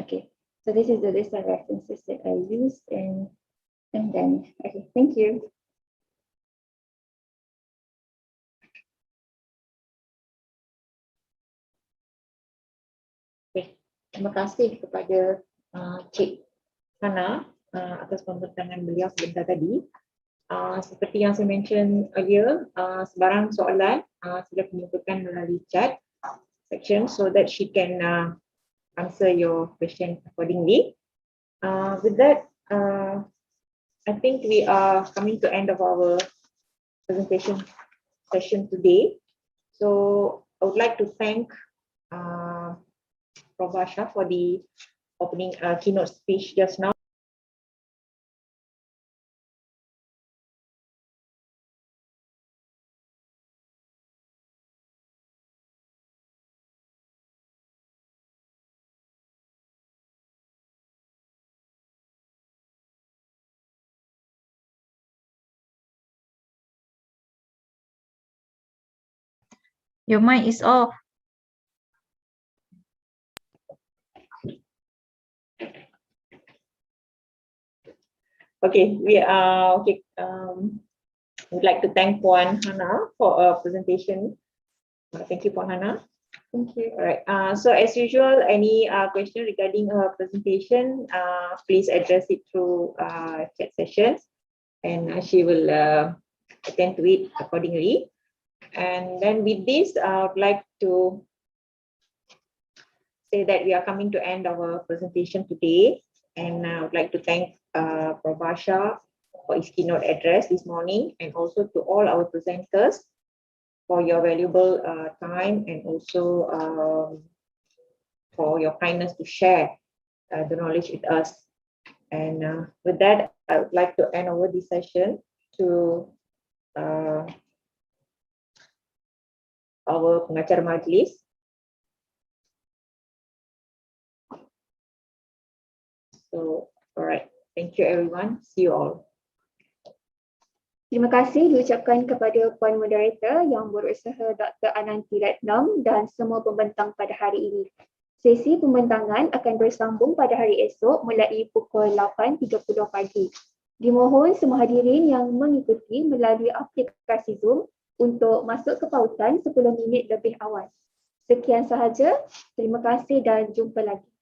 Okay, so this is the list of references that I used, and then, okay, thank you. Okay, terima kasih kepada Cik Hana atas pembentangan beliau sebentar tadi. Seperti yang saya mention earlier, sebarang soalan sila kemukakan melalui chat section so that she can answer your question accordingly. With that, I think we are coming to end of our presentation session today. So I would like to thank Prof. Basha for the opening keynote speech just now. Your mic is off. Okay, we are okay. Would like to thank Puan Hana for a presentation. Thank you, Puan Hana. Thank you. All right. So as usual, any question regarding her presentation, please address it through chat sessions, and she will attend to it accordingly. And then with this, I would like to say that we are coming to end our presentation today, and I would like to thank Prof. Basha for his keynote address this morning, and also to all our presenters for your valuable time, and also for your kindness to share the knowledge with us. And with that, I would like to end over this session to our pengacara majlis. So, all right. Thank you, everyone. See you all. Terima kasih diucapkan kepada Puan Moderator yang berusaha Dr. Ananti Ratnam dan semua pembentang pada hari ini. Sesi pembentangan akan bersambung pada hari esok mulai pukul 8.30 pagi. Dimohon semua hadirin yang mengikuti melalui aplikasi Zoom untuk masuk ke pautan 10 minit lebih awal. Sekian sahaja. Terima kasih dan jumpa lagi.